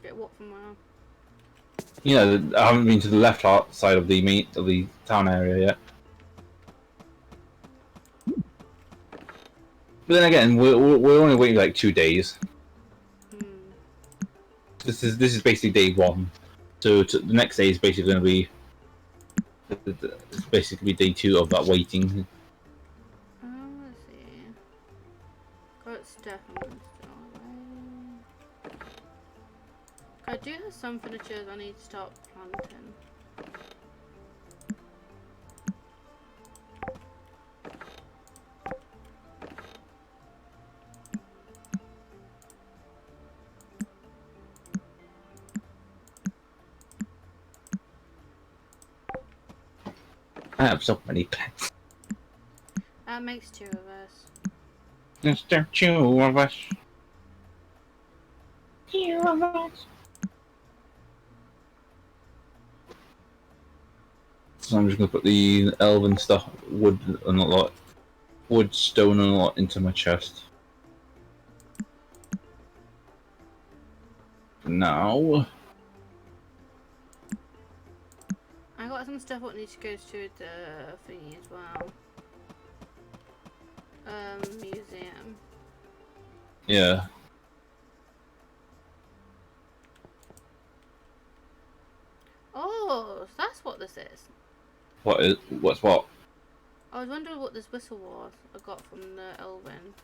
[SPEAKER 2] get what from where?
[SPEAKER 1] You know, I haven't been to the left side of the town area yet. But then again, we're only waiting like 2 days.
[SPEAKER 2] Hmm.
[SPEAKER 1] This is basically day one. So the next day is basically going to be it's basically day two of that waiting.
[SPEAKER 2] Let's see. Got stuff I'm going to store away. I do have some furniture that I need to start planting.
[SPEAKER 1] I have so many pets.
[SPEAKER 2] That makes 2 of us.
[SPEAKER 1] There's two of us. 2 of us. So I'm just gonna put the elven stuff, wood and a lot, wood, stone and a lot into my chest. Now,
[SPEAKER 2] I got some stuff what needs to go to the thingy as well. Museum.
[SPEAKER 1] yeah.
[SPEAKER 2] Oh, so that's what this is.
[SPEAKER 1] What's what?
[SPEAKER 2] I was wondering what this whistle was I got from the Elven.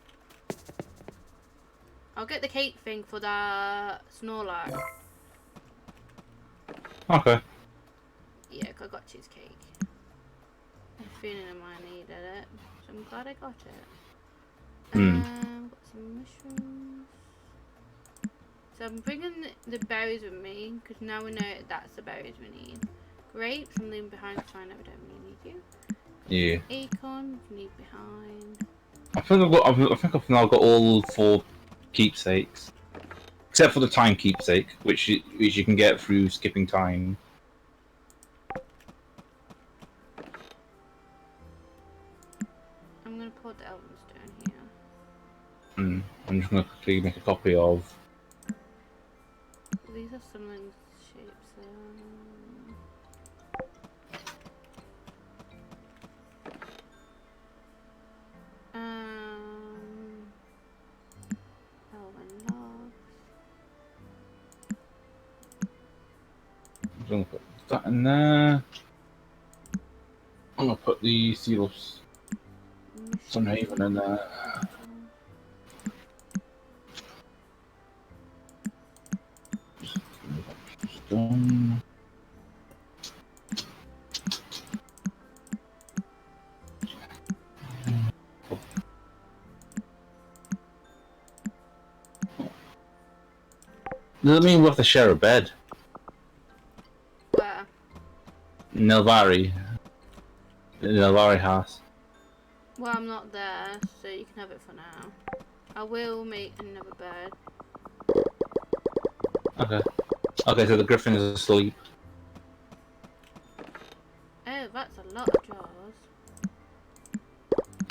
[SPEAKER 2] I'll get the cake thing for the Snorlax.
[SPEAKER 1] Okay.
[SPEAKER 2] Yeah, I got cheesecake. I had a feeling I needed it, so I'm glad I got it. Got some mushrooms. So I'm bringing the berries with me, because now we know that's the berries we need. Grapes, I'm leaving behind because I know we don't really need you.
[SPEAKER 1] Yeah.
[SPEAKER 2] Acorn, leave behind.
[SPEAKER 1] I think I've now got all 4 keepsakes, except for the time keepsake, which you can get through skipping time.
[SPEAKER 2] I'm gonna put the Elven stone here.
[SPEAKER 1] I'm just gonna quickly make a copy of.
[SPEAKER 2] These are some shapes. Elven logs.
[SPEAKER 1] I'm gonna put that in there. I'm gonna put the seal of Sunhaven in there. Stone. Does it mean we have to share a bed?
[SPEAKER 2] Where?
[SPEAKER 1] Nilvari. The Nilvari house.
[SPEAKER 2] Well, I'm not there, so you can have it for now. I will make another bed.
[SPEAKER 1] Okay. Okay, so the griffin is asleep.
[SPEAKER 2] Oh, that's a lot of jars.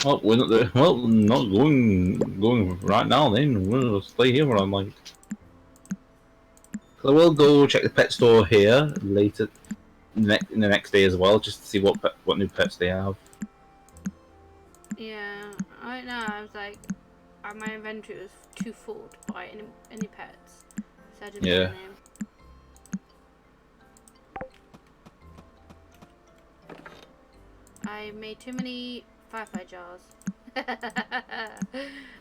[SPEAKER 1] Well, we're not there. Well, not going right now. Then we'll stay here for a night. So we'll go check the pet store here later, in the next day as well, just to see what new pets they have.
[SPEAKER 2] Yeah, I don't know. I was like, my inventory was too full to buy any pets, so I didn't
[SPEAKER 1] Yeah.
[SPEAKER 2] buy any. I made too many firefly jars.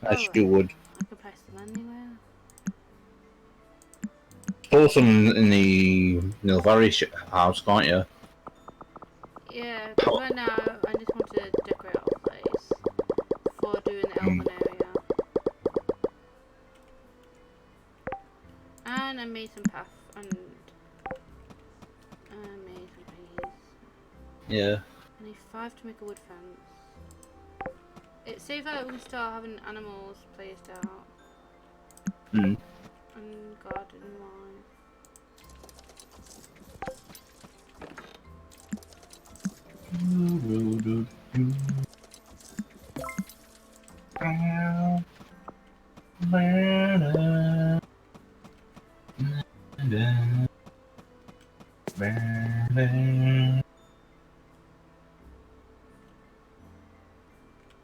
[SPEAKER 1] As you would.
[SPEAKER 2] I can place them anywhere.
[SPEAKER 1] store some in the Nilvari house, can't you?
[SPEAKER 2] Yeah, but right now I just want to decorate our place before doing the Elven area. And I made some path and I made some trees.
[SPEAKER 1] Yeah.
[SPEAKER 2] I need 5 to make a wood fence. It saves that we can start having animals placed out.
[SPEAKER 1] Mm.
[SPEAKER 2] And garden wise.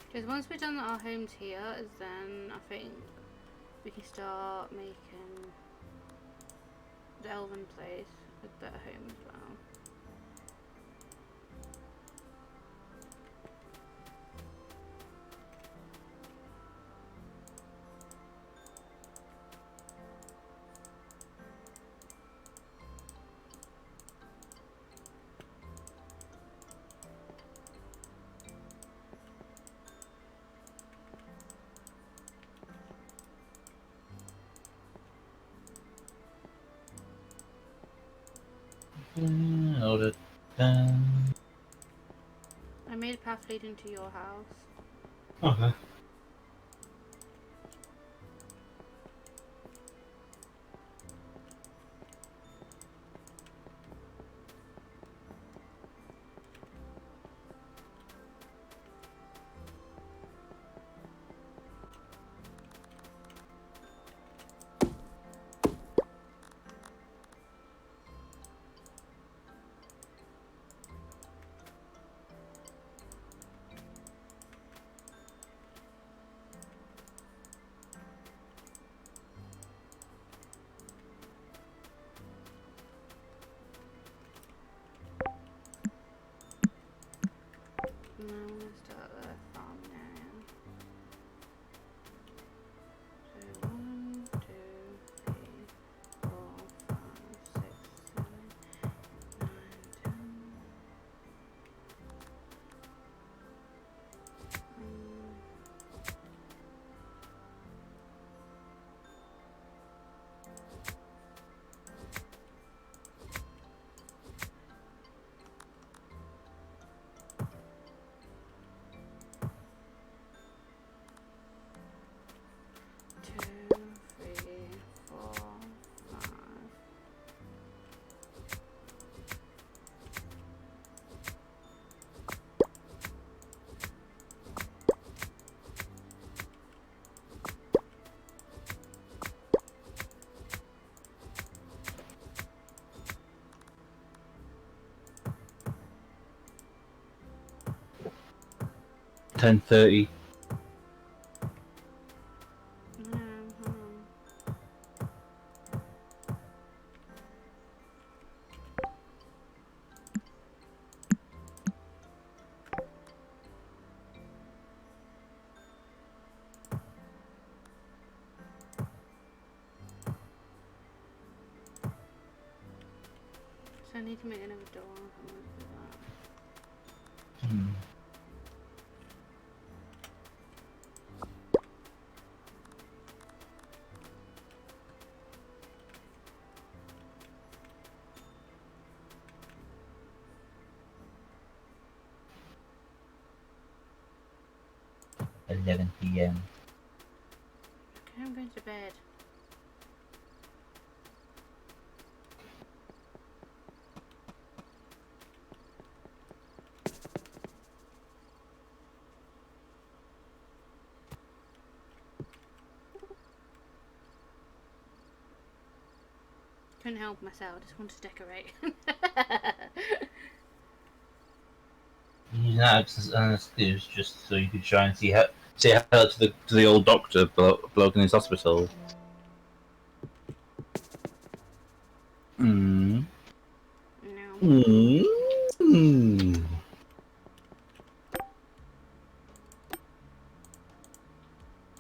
[SPEAKER 2] Because once we've done our homes here, then I think we can start making the Elven place a better home as well.
[SPEAKER 1] Hold it down.
[SPEAKER 2] I made a path leading to your house.
[SPEAKER 1] Okay.
[SPEAKER 2] Now I'm going to start the farming area. So 1, 2, 3, 4, 5, 6, 7, 9, 10. Two, three, four, five.
[SPEAKER 1] $10.30.
[SPEAKER 2] Hold on. So I need to make another door. I'm going to do that.
[SPEAKER 1] Hmm. $11 p.m.
[SPEAKER 2] Okay, I'm going to bed. Couldn't help myself, I just wanted to decorate.
[SPEAKER 1] Using that as an excuse just so you could try and say hello to the old doctor bloke in his hospital. Mm.
[SPEAKER 2] No.
[SPEAKER 1] Mm.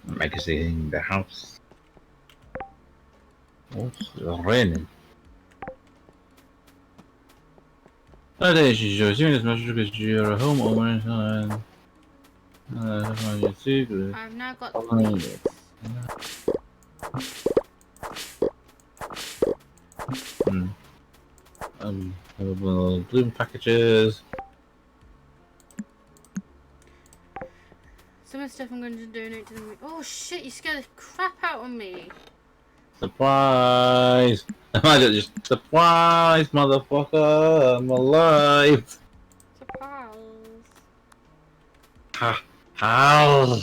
[SPEAKER 1] Magazine in the house. Oh, it's raining. I think you're doing this much because you're a homeowner and your secret.
[SPEAKER 2] I've now got the weeds.
[SPEAKER 1] Bloom packages.
[SPEAKER 2] Some of the stuff I'm going to donate to them. Oh shit, you scared the crap out of me.
[SPEAKER 1] Surprise! Imagine just surprise, motherfucker! I'm alive.
[SPEAKER 2] Surprise.
[SPEAKER 1] Ha! How?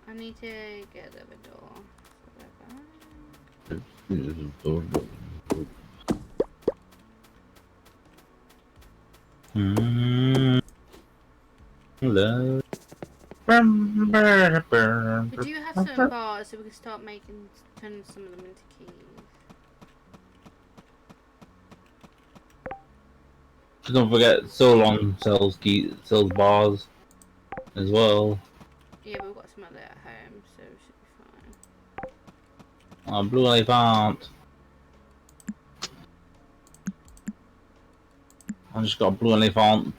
[SPEAKER 2] I need to get the door.
[SPEAKER 1] Hello.
[SPEAKER 2] We do have some bars, so we can start turning some of them into keys.
[SPEAKER 1] Don't forget, Solon sells bars as well.
[SPEAKER 2] Yeah, but we've got some of that at home, so it should be fine.
[SPEAKER 1] Oh, Blue Elephant. I just got a Blue Elephant.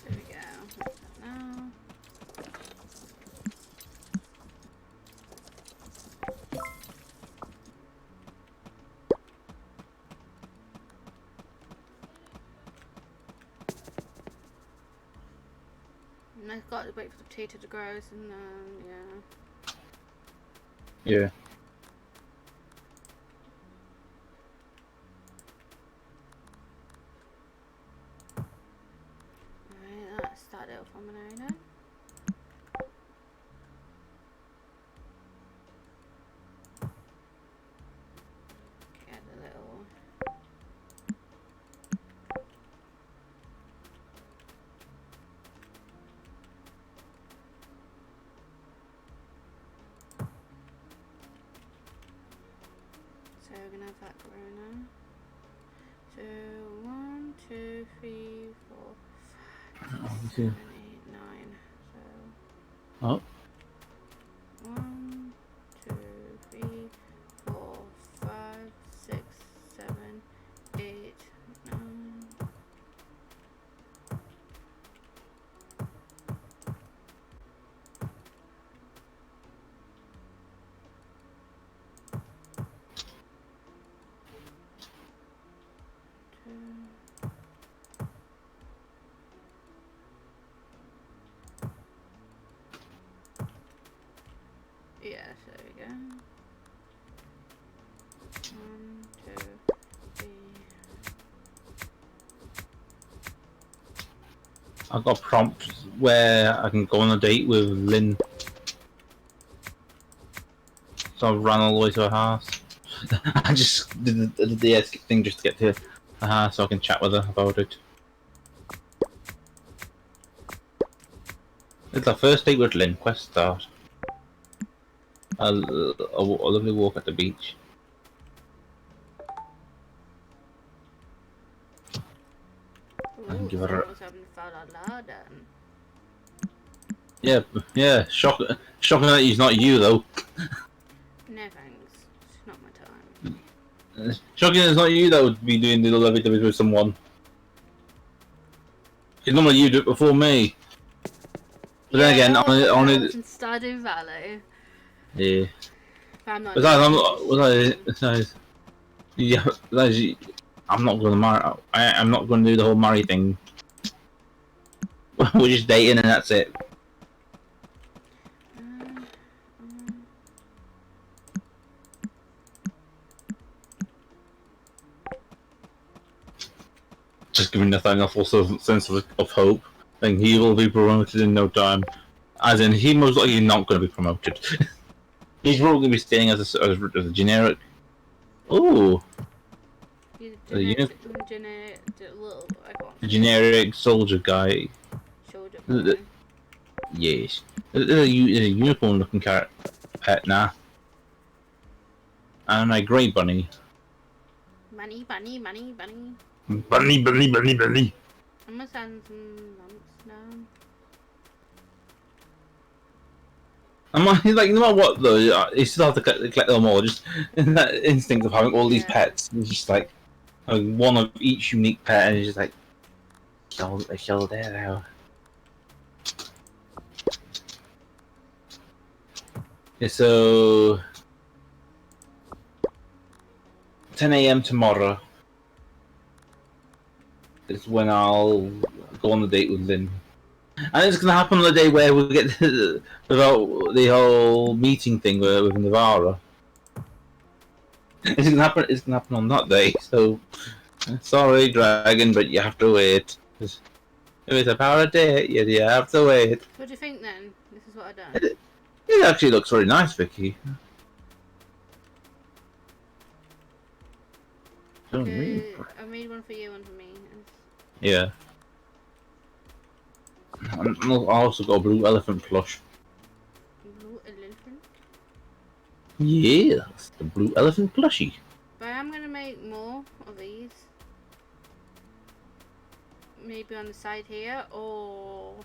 [SPEAKER 2] There we go. Make that now. And I've got to wait for the potato to grow, and yeah.
[SPEAKER 1] Yeah.
[SPEAKER 2] Alright, let's start it off on my own. Get the little. So we're gonna have that grow now. So 1, 2, 3, 4, 5, 6, 7, 8, 9. So
[SPEAKER 1] Oh.
[SPEAKER 2] 1, 2, 3, 4, 5, 6, 7, 8, 9. Yes, there we go. 1, 2, 3.
[SPEAKER 1] I've got a prompt where I can go on a date with Lynn. So I ran all the way to her house. I just did the escape thing just to get to her house so I can chat with her about it. It's our first date with Lynn. Quest start. A lovely walk at the beach.
[SPEAKER 2] Ooh,
[SPEAKER 1] give her a-
[SPEAKER 2] someone's having fun out loud then.
[SPEAKER 1] Yeah. Shocking that he's not you though.
[SPEAKER 2] No thanks. It's not my time.
[SPEAKER 1] Shocking that it's not you that would be doing the lovey dovey with someone. It's normally you do it before me. But then again, on it.
[SPEAKER 2] In Stardew Valley.
[SPEAKER 1] Yeah.
[SPEAKER 2] But I'm not.
[SPEAKER 1] Besides, yeah, I'm not going to marry. I'm not going to do the whole marry thing. We're just dating and that's it. giving Nathaniel a false sense of hope, and he will be promoted in no time. As in, he most likely not going to be promoted. He's probably going to be staying as a generic. Ooh,
[SPEAKER 2] He's a
[SPEAKER 1] a
[SPEAKER 2] generic
[SPEAKER 1] soldier guy.
[SPEAKER 2] shoulder boy.
[SPEAKER 1] Yes, a unicorn-looking pet now, and a grey bunny.
[SPEAKER 2] Bunny.
[SPEAKER 1] Bunny.
[SPEAKER 2] I'm gonna send some lamps now.
[SPEAKER 1] He's like, no matter what though, you still have to collect them all. Just in that instinct of having all these pets, it's just like one of each unique pet, and it's just like, show there now. Yeah, so 10 a.m. tomorrow is when I'll go on the date with Lynn. And it's going to happen on the day where we get about the whole meeting thing with Navarra. It's going to happen. It's going to happen on that day. So sorry, Dragon, but you have to wait. If it's a power date, you have to wait.
[SPEAKER 2] What do you think then? This is what I've done.
[SPEAKER 1] It actually looks very nice, Vicky.
[SPEAKER 2] Okay, I made one for you, one for me.
[SPEAKER 1] Yeah. I also got a blue elephant plush.
[SPEAKER 2] Blue elephant?
[SPEAKER 1] Yes, the blue elephant plushie.
[SPEAKER 2] But I'm gonna make more of these. Maybe on the side here, or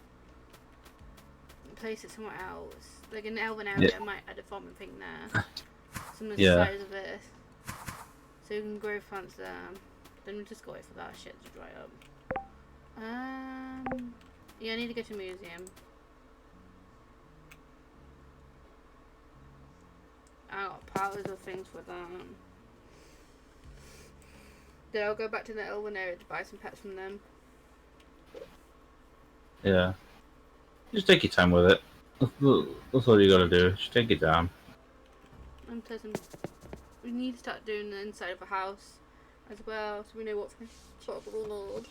[SPEAKER 2] place it somewhere else. Like in the elven area, I might add a farming thing there. Some of the size of this. So you can grow plants there. Then we'll just go wait for that shit to dry up. Yeah, I need to go to a museum. I got piles of things for them. Then I'll go back to the elven area to buy some pets from them.
[SPEAKER 1] Yeah. Just take your time with it. That's all you gotta do. Just take it down.
[SPEAKER 2] We need to start doing the inside of a house as well, so we know what sort of lord.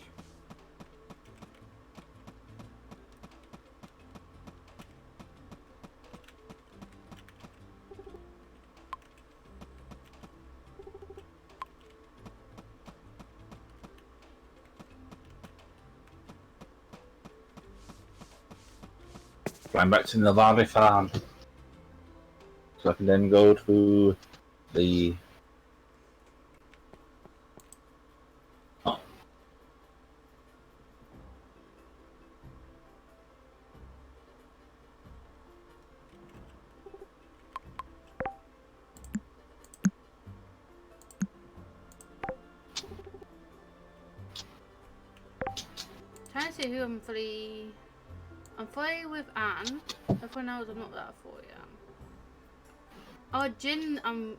[SPEAKER 1] Flying back to Navarre farm. So I can then go to the... Oh.
[SPEAKER 2] Trying to see who I'm fully with Anne. Everyone else I'm not that for yet. Oh, Jin I'm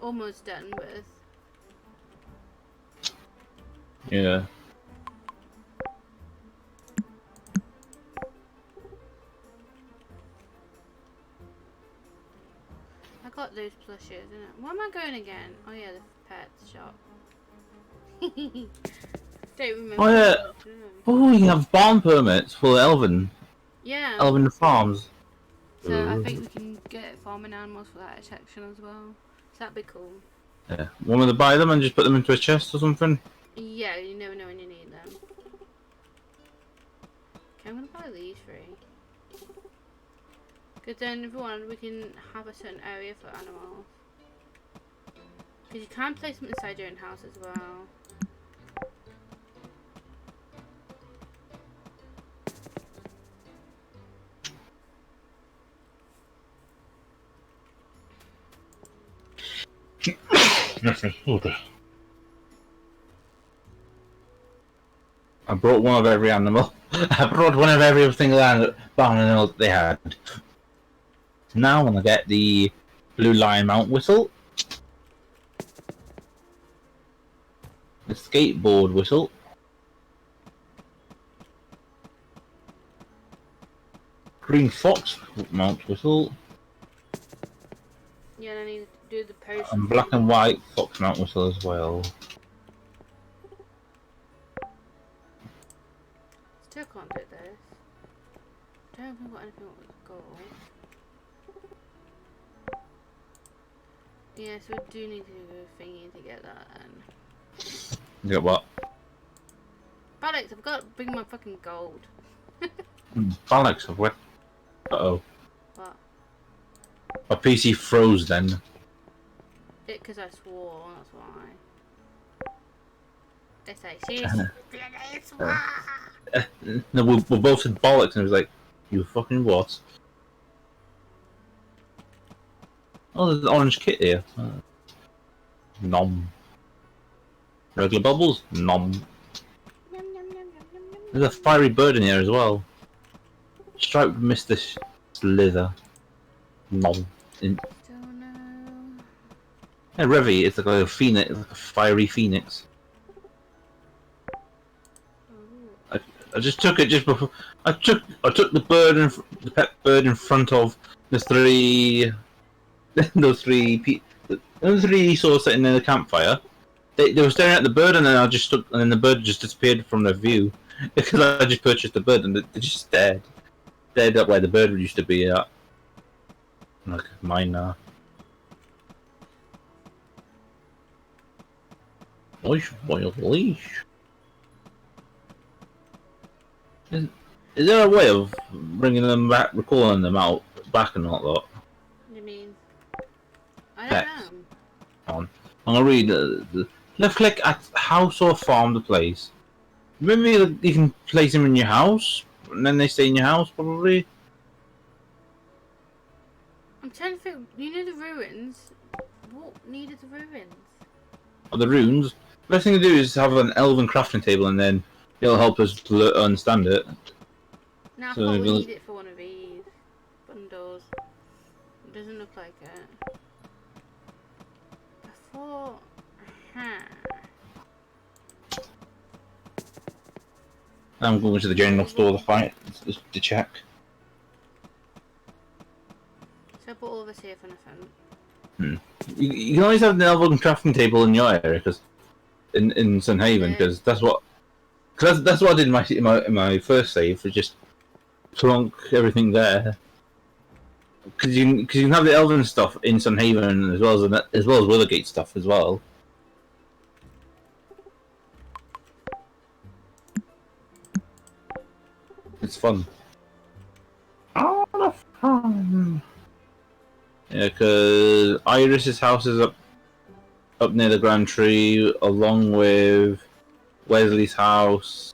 [SPEAKER 2] almost done with.
[SPEAKER 1] Yeah.
[SPEAKER 2] I got those plushes, innit? Where am I going again? Oh yeah, the pet shop. Don't remember.
[SPEAKER 1] Oh yeah. Oh, you have farm permits for Elven.
[SPEAKER 2] Yeah.
[SPEAKER 1] Elven farms.
[SPEAKER 2] So I think we can get farming animals for that section as well. So that'd be cool.
[SPEAKER 1] Yeah. Want me to buy them and just put them into a chest or something?
[SPEAKER 2] Yeah, you never know when you need them. Okay, I'm gonna buy these three. Because then if we want, we can have a certain area for animals. Because you can place them inside your own house as well.
[SPEAKER 1] I brought one of every animal. I brought one of every single animal they had. Now I'm gonna get the blue lion mount whistle, the skateboard whistle, green fox mount whistle,
[SPEAKER 2] Yeah, and I need to do the potion.
[SPEAKER 1] and black and white fox mount whistle as well.
[SPEAKER 2] Still can't do this. Don't think I've got anything with gold. Yeah, so we do need to do a thingy to get that then.
[SPEAKER 1] You got what?
[SPEAKER 2] Alex, I've got to bring my fucking gold.
[SPEAKER 1] Alex, what? Uh-oh.
[SPEAKER 2] What?
[SPEAKER 1] My PC froze then.
[SPEAKER 2] It because I swore, that's why. They say, she's swore.
[SPEAKER 1] No, we both said bollocks, and it was like, you fucking what? Oh, there's an orange kit here. Nom. Regular bubbles? Nom.
[SPEAKER 2] Yum, yum, yum, yum, yum, yum.
[SPEAKER 1] There's a fiery bird in here as well. Striped Mr. Slither. Nom.
[SPEAKER 2] Don't know.
[SPEAKER 1] Yeah, Revy, it's like a phoenix, like a fiery phoenix.
[SPEAKER 2] Ooh.
[SPEAKER 1] I just took it just before. I took the bird the pet bird in front of the three. Those three saw sitting in the campfire. They were staring at the bird, and then I just took, and then the bird just disappeared from their view because I just purchased the bird, and they just stared up where the bird used to be at. Like mine now. Leash, boy, leash. Is there a way of bringing them back, recalling them out back and all that?
[SPEAKER 2] You mean? I don't
[SPEAKER 1] Pets.
[SPEAKER 2] know.
[SPEAKER 1] I'm gonna read left click at house or farm to place. Maybe you can place them in your house, and then they stay in your house probably.
[SPEAKER 2] I'm trying to think. You know the ruins? What needed the ruins?
[SPEAKER 1] Or the runes. Best thing to do is have an elven crafting table, and then it'll help us to understand it.
[SPEAKER 2] Now I
[SPEAKER 1] So
[SPEAKER 2] thought we
[SPEAKER 1] we'll-
[SPEAKER 2] need it for one of these bundles. It doesn't look like it. I thought.
[SPEAKER 1] I'm going to the general store to find to check.
[SPEAKER 2] So I put all this here for nothing.
[SPEAKER 1] You can always have an elven crafting table in your area, because in Sun Haven,
[SPEAKER 2] Yeah.
[SPEAKER 1] because that's what I did in my first save. For just plonk everything there. Because you can have the elven stuff in Sun Haven as well as Willowgate stuff as well. It's fun. Oh, the fun. Yeah, because Iris's house is up near the Grand Tree, along with Wesley's house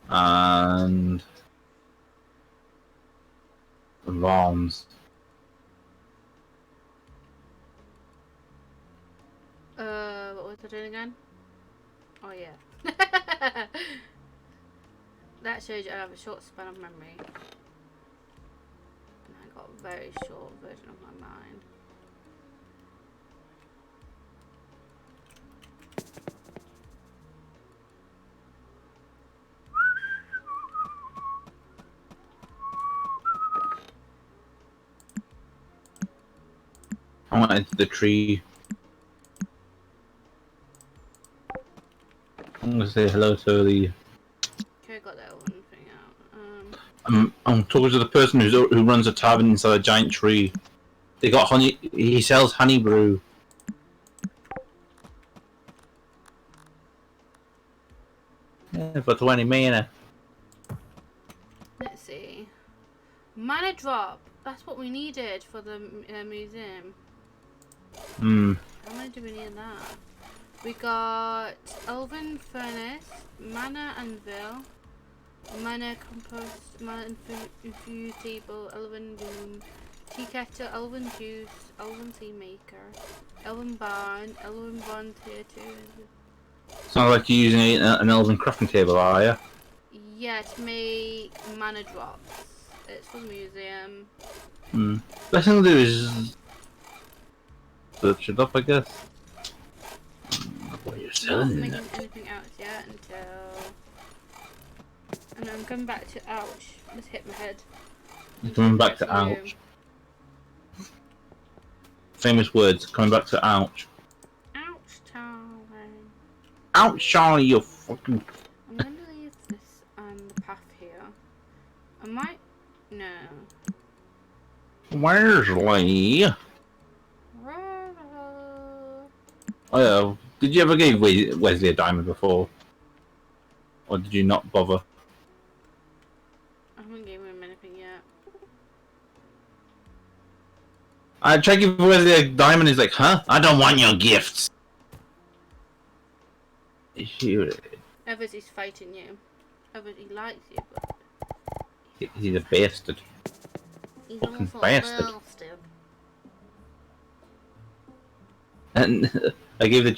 [SPEAKER 1] and Vaughn's.
[SPEAKER 2] What was I doing again? Oh yeah. That shows you I have a short span of memory. And I got a very short version of my mind.
[SPEAKER 1] I went into the tree. I'm gonna say hello to the.
[SPEAKER 2] Okay, I got that one thing out.
[SPEAKER 1] I'm talking to the person who runs a tavern inside a giant tree. They got honey. He sells honey brew. Yeah, for 20 mana.
[SPEAKER 2] Let's see. Mana drop. That's what we needed for the museum.
[SPEAKER 1] Hmm.
[SPEAKER 2] How many do we need in that? We got Elven Furnace, Mana Anvil, Mana Compost, Mana Infused Table, Elven Boom, Tea Kettle, Elven Juice, Elven Tea Maker, Elven Barn Tier 2.
[SPEAKER 1] Sounds like you're using an elven crafting table, are you?
[SPEAKER 2] Yeah, to make mana drops. It's for the museum.
[SPEAKER 1] Hmm. Best thing to do is search it up, I guess. What you're
[SPEAKER 2] Not
[SPEAKER 1] selling?
[SPEAKER 2] making anything else yet until. And I'm coming back to ouch. Just hit my head.
[SPEAKER 1] You're coming back to ouch. Famous words. Coming back to ouch.
[SPEAKER 2] Ouch, Charlie.
[SPEAKER 1] Ouch, Charlie, you fucking.
[SPEAKER 2] I'm gonna leave this I might. No.
[SPEAKER 1] Where's Lee? Oh yeah. Did you ever give Wesley a diamond before? Or did you not bother?
[SPEAKER 2] I haven't given him anything yet.
[SPEAKER 1] I tried to give Wesley a diamond, he's like, huh? I don't want your gifts. Shoot.
[SPEAKER 2] Others he's fighting you. Others he likes you, but
[SPEAKER 1] He's a bastard.
[SPEAKER 2] he's
[SPEAKER 1] Fucking
[SPEAKER 2] also
[SPEAKER 1] bastard.
[SPEAKER 2] a bastard.
[SPEAKER 1] And I gave the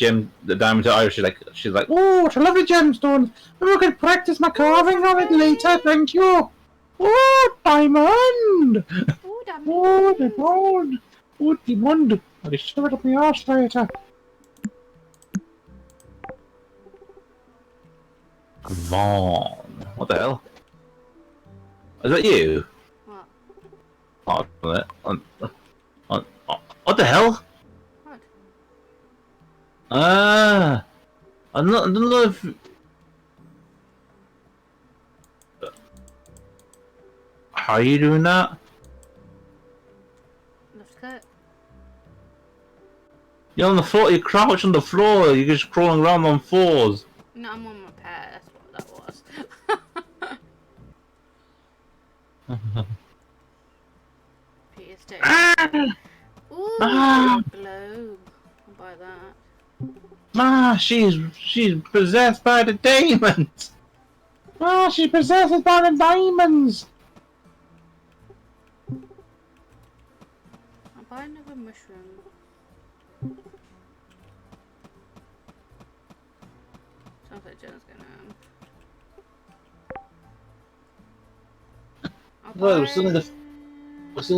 [SPEAKER 1] diamond to Irish. She's like, oh, what a lovely gemstone. I'm going to practice my carving on it later. Thank you. Oh, diamond.
[SPEAKER 2] Oh, damn
[SPEAKER 1] Oh,
[SPEAKER 2] it.
[SPEAKER 1] diamond. Oh, diamond. I'll be shove it up my arse later. Come on. What the hell? Is that you?
[SPEAKER 2] What?
[SPEAKER 1] What the hell?
[SPEAKER 2] What?
[SPEAKER 1] I don't know if... How are you doing that?
[SPEAKER 2] Left click.
[SPEAKER 1] You're on the floor, you crouch on the floor, you're just crawling around on fours.
[SPEAKER 2] No, I'm on my pair. That's what that was. PS2.
[SPEAKER 1] Ah!
[SPEAKER 2] Ooh,
[SPEAKER 1] Ah!
[SPEAKER 2] globe. I'll buy that.
[SPEAKER 1] Ah, she's possessed by the demons. Ah, she's possessed by the demons.
[SPEAKER 2] I'll buy another mushroom. Sounds like Jen's gonna.
[SPEAKER 1] Well, we still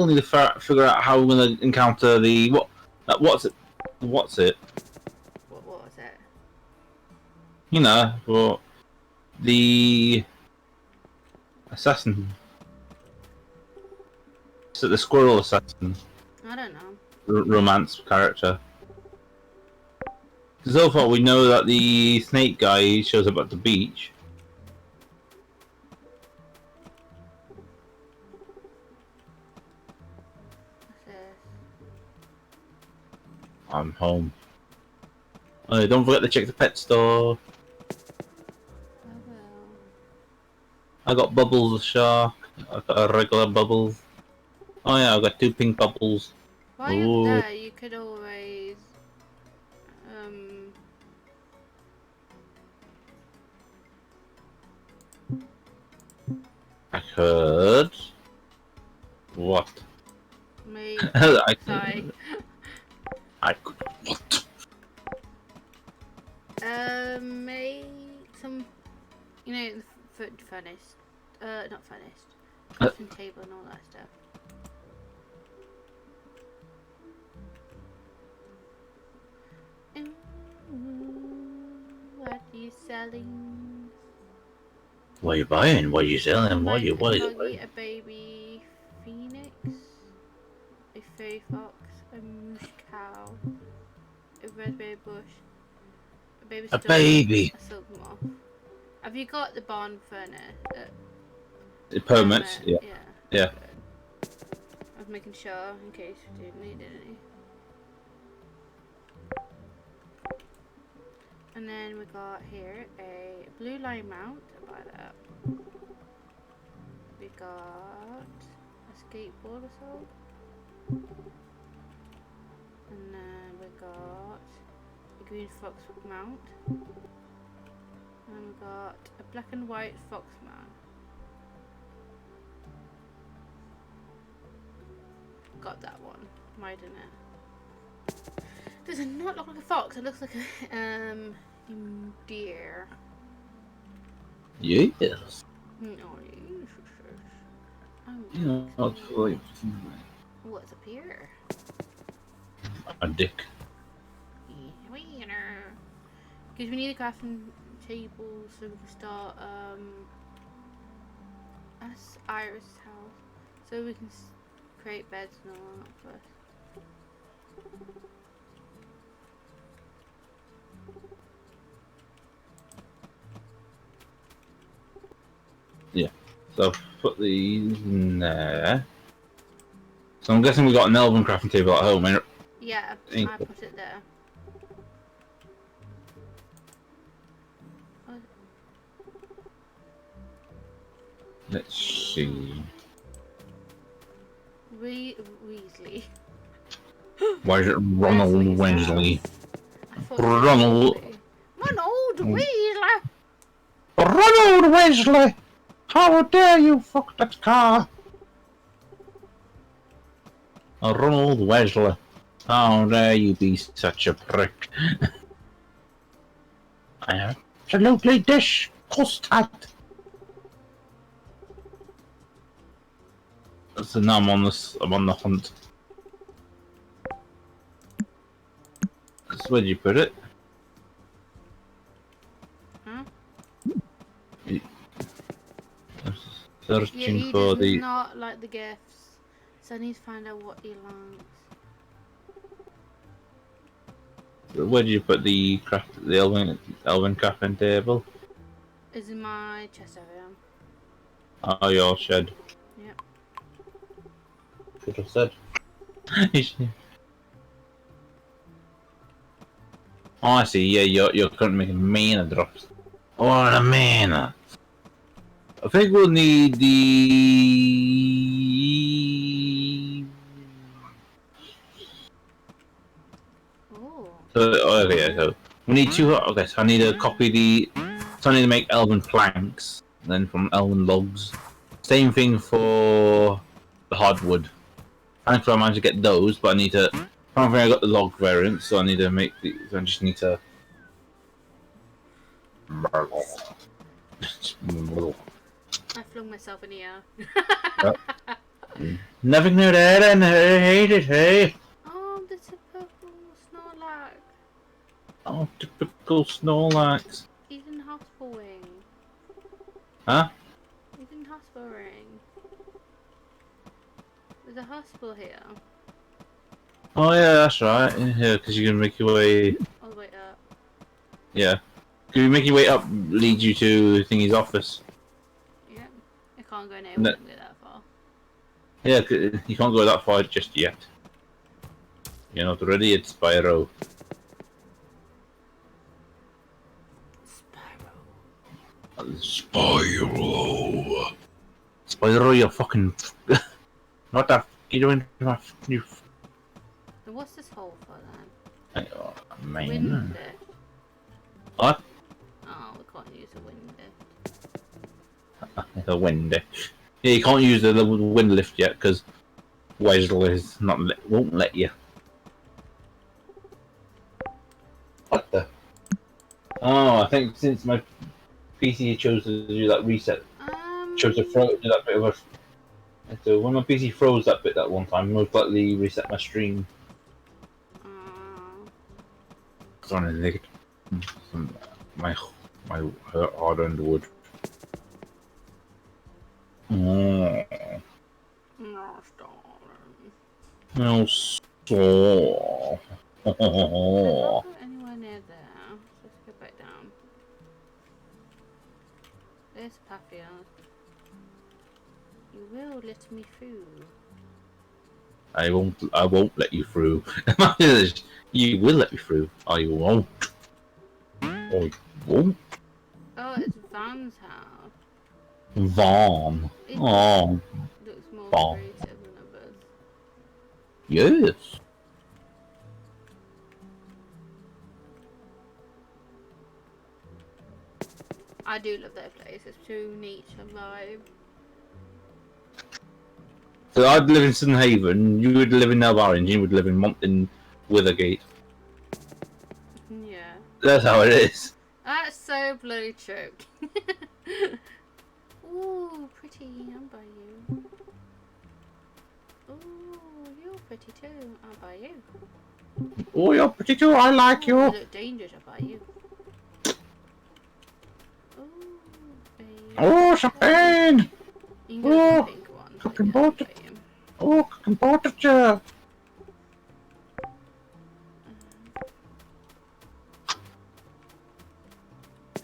[SPEAKER 1] need to figure out how we're gonna encounter the what's it? What's it?
[SPEAKER 2] What was it?
[SPEAKER 1] You know, for the assassin. So the squirrel assassin.
[SPEAKER 2] I don't know.
[SPEAKER 1] Romance character. So far, we know that the snake guy shows up at the beach.
[SPEAKER 2] What's this?
[SPEAKER 1] I'm home. Oh, don't forget to check the pet store.
[SPEAKER 2] I will.
[SPEAKER 1] I got Bubbles the shark. I got a regular Bubbles. Oh yeah, I got 2 pink Bubbles.
[SPEAKER 2] While you're there, you could always.
[SPEAKER 1] I could. What?
[SPEAKER 2] Make.
[SPEAKER 1] I could. What?
[SPEAKER 2] Make some. You know, the furnace. Not furnace. Crafting table and all that stuff. What are you selling?
[SPEAKER 1] What are you buying? What are you selling? What are you
[SPEAKER 2] buying? A baby phoenix, a fairy fox, a moose cow, a raspberry bush, a baby
[SPEAKER 1] A
[SPEAKER 2] stork,
[SPEAKER 1] baby.
[SPEAKER 2] a silk moth. Have you got the barn furnace?
[SPEAKER 1] The permits? Yeah. Yeah.
[SPEAKER 2] Good. I was making sure in case you didn't need any. And then we got here a blue line mount. I'll buy that. We got a skateboard or so. And then we got a green fox mount. And we got a black and white fox mount. Got that one. Why didn't it? Does it not look like a fox? It looks like a deer.
[SPEAKER 1] Yes.
[SPEAKER 2] No, yes.
[SPEAKER 1] Yeah, I'll like
[SPEAKER 2] What's up here?
[SPEAKER 1] a dick.
[SPEAKER 2] Because we need a crafting table so we can start that's Iris' house. So we can create beds and all that first.
[SPEAKER 1] Yeah. So put these in there. So I'm guessing we got an elven crafting table at home.
[SPEAKER 2] Yeah, I put it there. Oh,
[SPEAKER 1] Let's see.
[SPEAKER 2] Weasley.
[SPEAKER 1] Why is it Ronald Weasley?
[SPEAKER 2] I thought
[SPEAKER 1] Ronald.
[SPEAKER 2] Ronald Weasley.
[SPEAKER 1] Ronald Weasley! How dare you fuck that car? Ronald Weasley. How dare you be such a prick? I absolutely disgusted. So now I'm on this. I'm on the hunt. So where'd you put it?
[SPEAKER 2] Huh?
[SPEAKER 1] Searching
[SPEAKER 2] Yeah, he
[SPEAKER 1] for
[SPEAKER 2] does
[SPEAKER 1] the.
[SPEAKER 2] not like the gifts, so I need to find out what he likes.
[SPEAKER 1] Where did you put the elven crafting table?
[SPEAKER 2] Is in my chest area.
[SPEAKER 1] Oh, your shed.
[SPEAKER 2] Yep.
[SPEAKER 1] Should have said. Oh, I see. Yeah, you're currently making mana drops. Oh, the mana. I think we'll need the.
[SPEAKER 2] Oh.
[SPEAKER 1] Okay, so we need two. Okay, so I need to copy the. So I need to make elven planks, and then from elven logs. Same thing for the hardwood. Thankfully, I managed to get those, but I need to. I don't think I got the log variant, so I need to make the. So I just need to.
[SPEAKER 2] I flung myself in the air.
[SPEAKER 1] Never knew that, and I hate it, hey?
[SPEAKER 2] Oh, there's a purple Snorlax.
[SPEAKER 1] Oh, typical Snorlax.
[SPEAKER 2] He's in hospital wing.
[SPEAKER 1] Huh?
[SPEAKER 2] He's in hospital ring. There's a hospital here.
[SPEAKER 1] Oh, yeah, that's right. Yeah, because you can make your way.
[SPEAKER 2] All the way up.
[SPEAKER 1] Yeah. Can you make your way up, lead you to Thingy's office?
[SPEAKER 2] Yep. I can't go anywhere.
[SPEAKER 1] No.
[SPEAKER 2] Go that far.
[SPEAKER 1] Yeah, you can't go that far just yet. You're not ready yet, Spyro. Spyro. Spyro, you're fucking. What the f you doing to my you?
[SPEAKER 2] So what's this hole for then?
[SPEAKER 1] Oh, man.
[SPEAKER 2] Wind lift.
[SPEAKER 1] What?
[SPEAKER 2] Oh, we can't use a wind lift.
[SPEAKER 1] The wind. Yeah, you can't use the wind lift yet because Wesley is not won't let you. What the? Oh, I think since my PC chose to do that reset, chose to do that bit of a. So when my PC froze that bit that one time, most likely reset my stream. Trying to dig my hard-earned wood. Oh.
[SPEAKER 2] No, darling.
[SPEAKER 1] No, so.
[SPEAKER 2] I don't go anywhere near there. Let's go back down. There's Papillon. You will let me through.
[SPEAKER 1] I won't let you through. You will let me through. I won't. I won't.
[SPEAKER 2] Oh, it's Van's house.
[SPEAKER 1] Vaughn.
[SPEAKER 2] It
[SPEAKER 1] Oh,
[SPEAKER 2] looks more
[SPEAKER 1] Van.
[SPEAKER 2] creative than others.
[SPEAKER 1] Yes.
[SPEAKER 2] I do love that place. It's too neat and alive.
[SPEAKER 1] So I'd live in Southern Haven, you would live in Nelbar, and you would live in Monton Withergate.
[SPEAKER 2] Yeah.
[SPEAKER 1] That's how it is.
[SPEAKER 2] That's so bloody true. Ooh, pretty. I'll buy you. Ooh, you're pretty too. I'll buy you.
[SPEAKER 1] Oh, you're pretty too. I like
[SPEAKER 2] You
[SPEAKER 1] you.
[SPEAKER 2] look dangerous. I'll buy you. Ooh, baby.
[SPEAKER 1] Oh, champagne.
[SPEAKER 2] You can go with the pink one.
[SPEAKER 1] Cooking
[SPEAKER 2] but yeah, I'll
[SPEAKER 1] butter.
[SPEAKER 2] buy you.
[SPEAKER 1] Oh, cooking portraiture.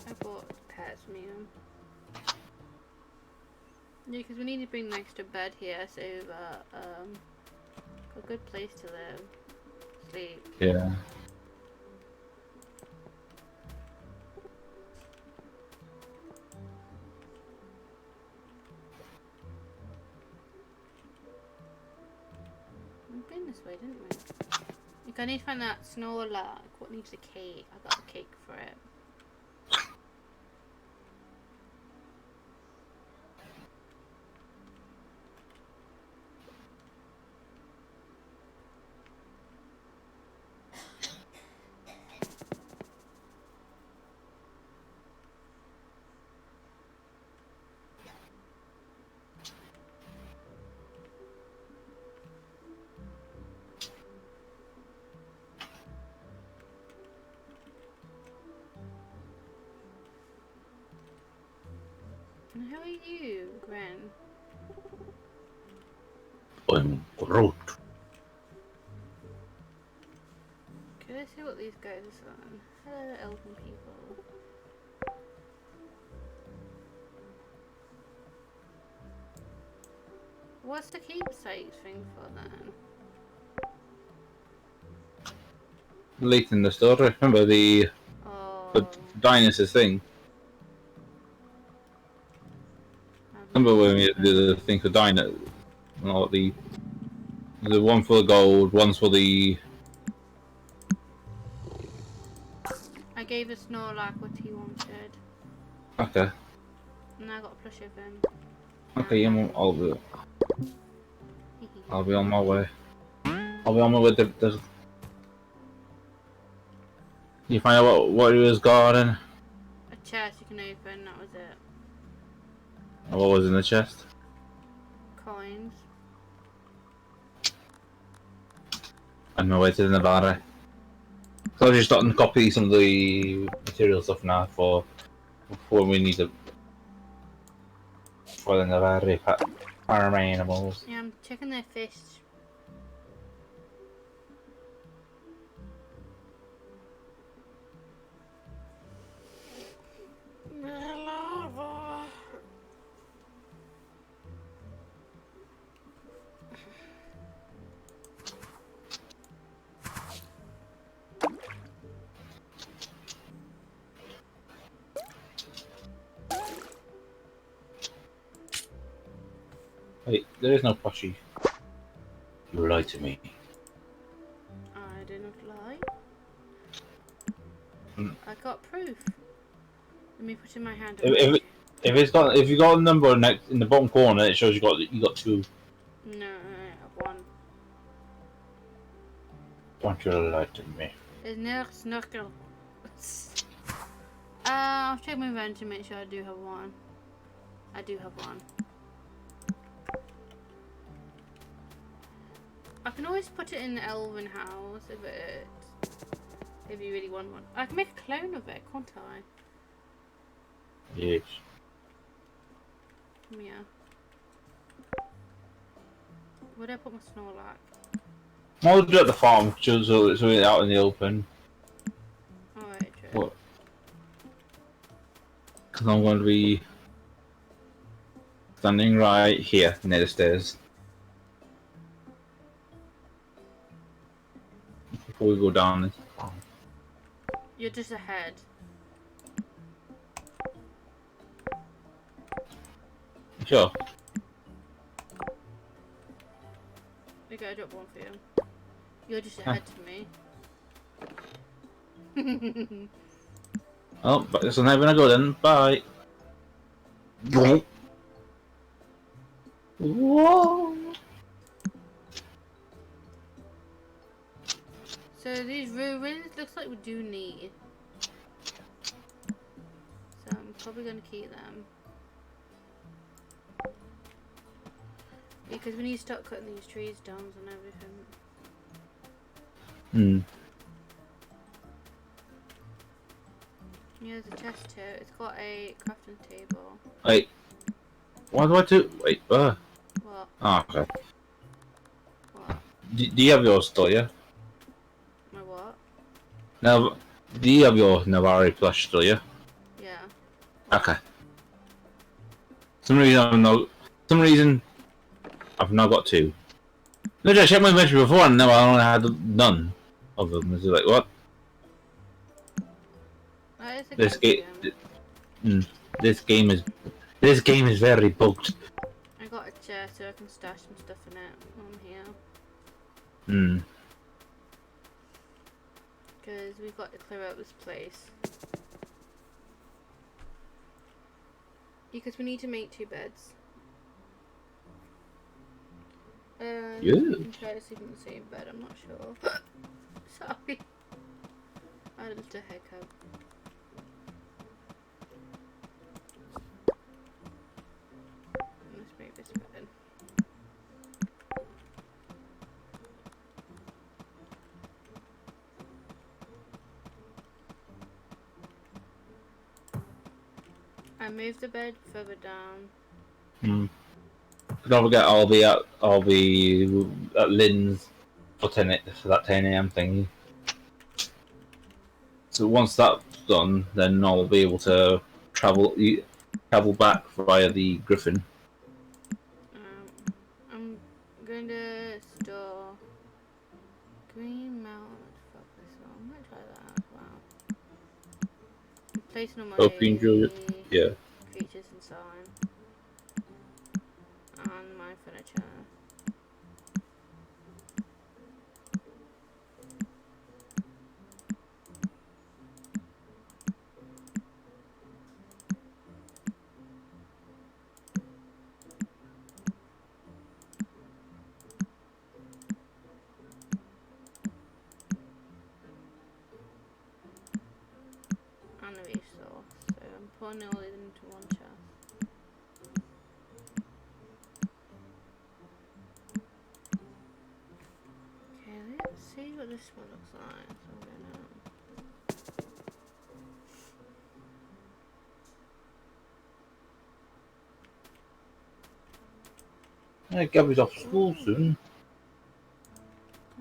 [SPEAKER 2] I bought pets meal. Yeah, because we need to bring an extra bed here, so a good place to live, sleep.
[SPEAKER 1] Yeah.
[SPEAKER 2] We've been this way, didn't we? Like, I need to find that Snorlax. What needs a cake? I got the cake for it. And who are you, Gren?
[SPEAKER 1] I'm Groot.
[SPEAKER 2] Can I see what these guys are on? Hello, elven people. What's the keepsake thing for then?
[SPEAKER 1] Late in the story, remember the
[SPEAKER 2] Oh,
[SPEAKER 1] dinosaur thing? Remember when we did the thing for dino? Not the one for the gold, one's for the.
[SPEAKER 2] I gave a Snorlax what he wanted,
[SPEAKER 1] Okay.
[SPEAKER 2] and I got a plush of him.
[SPEAKER 1] Okay, I'll be on my way. I'll be on my way. You find out what he was guarding?
[SPEAKER 2] A chest you can open, that was it.
[SPEAKER 1] What was in the chest?
[SPEAKER 2] Coins.
[SPEAKER 1] On my way to the Nevada. So I'm just starting to copy some of the material stuff now for when we need to for the Nevada farm animals.
[SPEAKER 2] Yeah, I'm checking their fish. Lava.
[SPEAKER 1] Wait, there is no plushie. You lied to me.
[SPEAKER 2] I didn't lie.
[SPEAKER 1] Mm.
[SPEAKER 2] I got proof. Let me put in my hand.
[SPEAKER 1] If you got a number next in the bottom corner, it shows you got two.
[SPEAKER 2] No, I have one.
[SPEAKER 1] Don't you lie to me.
[SPEAKER 2] There's no snorkel. I'll check my inventory to make sure I do have one. I do have one. I can always put it in the elven house if you really want one. I can make a clone of it, can't I?
[SPEAKER 1] Yes.
[SPEAKER 2] Yeah. Where do I put my Snorlax?
[SPEAKER 1] I'll do it at the farm, so it's out in the open.
[SPEAKER 2] Alright, true.
[SPEAKER 1] What? Because I'm going to be standing right here near the stairs. Before we go down this farm.
[SPEAKER 2] You're just ahead.
[SPEAKER 1] Sure.
[SPEAKER 2] Okay, I dropped one for you. You're just ahead to me.
[SPEAKER 1] Oh, but this is never gonna go then. Bye. Whoa.
[SPEAKER 2] So these ruins looks like we do need. So I'm probably gonna keep them. Because we need to start cutting these trees down and everything.
[SPEAKER 1] Hmm.
[SPEAKER 2] Yeah, there's a chest here. It's got a crafting table.
[SPEAKER 1] Wait. What do I do? Wait.
[SPEAKER 2] What?
[SPEAKER 1] Oh, okay.
[SPEAKER 2] What?
[SPEAKER 1] Do you have yours still, yeah?
[SPEAKER 2] My what?
[SPEAKER 1] Now, do you have your Navari plush still, yeah?
[SPEAKER 2] Yeah.
[SPEAKER 1] Okay. Some reason I know. some reason, I've now got 2. No, I checked my inventory before, and now I only had none of them. It's like, what?
[SPEAKER 2] That is a
[SPEAKER 1] This
[SPEAKER 2] good
[SPEAKER 1] game, this game is very bugged.
[SPEAKER 2] I got a chair so I can stash some stuff in it on here.
[SPEAKER 1] Hmm.
[SPEAKER 2] Because we've got to clear out this place. Because we need to make 2 beds.
[SPEAKER 1] Yeah.
[SPEAKER 2] We can try to sleep in the same bed, I'm not sure. Sorry. I had a little hiccup. Let's make this bed. I moved the bed further down.
[SPEAKER 1] Hmm. Don't forget, I'll be at Lynn's for that 10 a.m. thingy. So once that's done, then I'll be able to travel back via the Griffin.
[SPEAKER 2] I'm going to store green melt focus on. I'm going to try that as well. I'm placing all my
[SPEAKER 1] Hope you enjoy it. Yeah.
[SPEAKER 2] creatures inside. And my furniture. And a resource. So I'm putting all it into one chest. Okay, let's see what this one looks like. So I'm gonna
[SPEAKER 1] Yeah, Gabby's off school soon.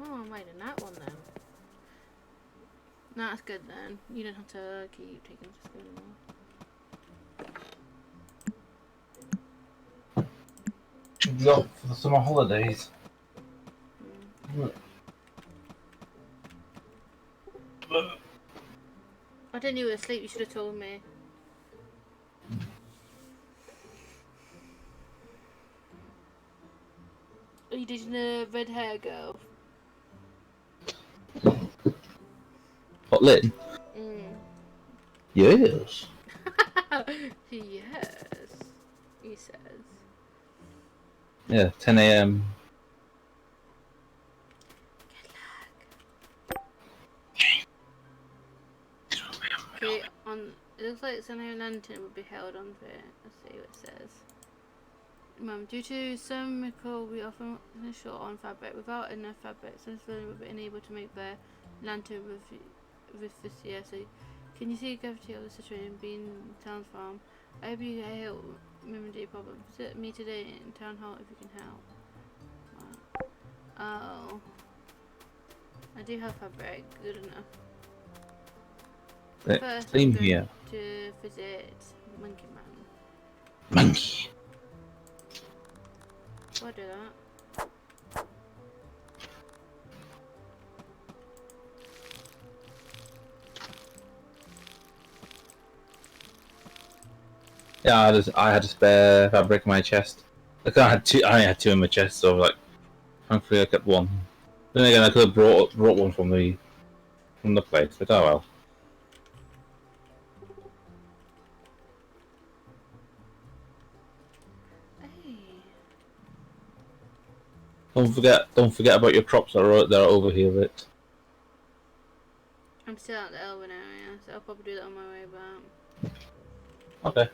[SPEAKER 2] oh, I'm waiting that one then. No, that's good then. You don't have to keep taking us to school anymore.
[SPEAKER 1] She'll be off for the summer holidays.
[SPEAKER 2] I didn't know you were asleep, you should have told me. Are you dating a red hair girl?
[SPEAKER 1] What, Lynn?
[SPEAKER 2] Mm.
[SPEAKER 1] Yes.
[SPEAKER 2] Yes, he says.
[SPEAKER 1] Yeah, 10 a.m.
[SPEAKER 2] Okay, it looks like Sunday Lantern would be held onto it. Let's see what it says. Due to some miracle, we often run short on fabric. Without enough fabric, some would be unable to make their lantern with this year. So, can you see the gravity of the situation being town farm? I hope you help remedy your problem. Visit me today in town hall if you can help. Oh, I do have fabric. Good enough. First,
[SPEAKER 1] Same
[SPEAKER 2] I'm going
[SPEAKER 1] here.
[SPEAKER 2] to visit Monkey Man.
[SPEAKER 1] Monkey.
[SPEAKER 2] Why do that?
[SPEAKER 1] Yeah, I had a spare fabric in my chest. Like I only had 2 in my chest, so like, thankfully I kept 1. Then again, I could have brought one from the place, but oh well.
[SPEAKER 2] Hey.
[SPEAKER 1] Don't forget about your crops that are over here, Bit.
[SPEAKER 2] I'm still at the Elven area, so I'll probably do that on my way back.
[SPEAKER 1] Okay.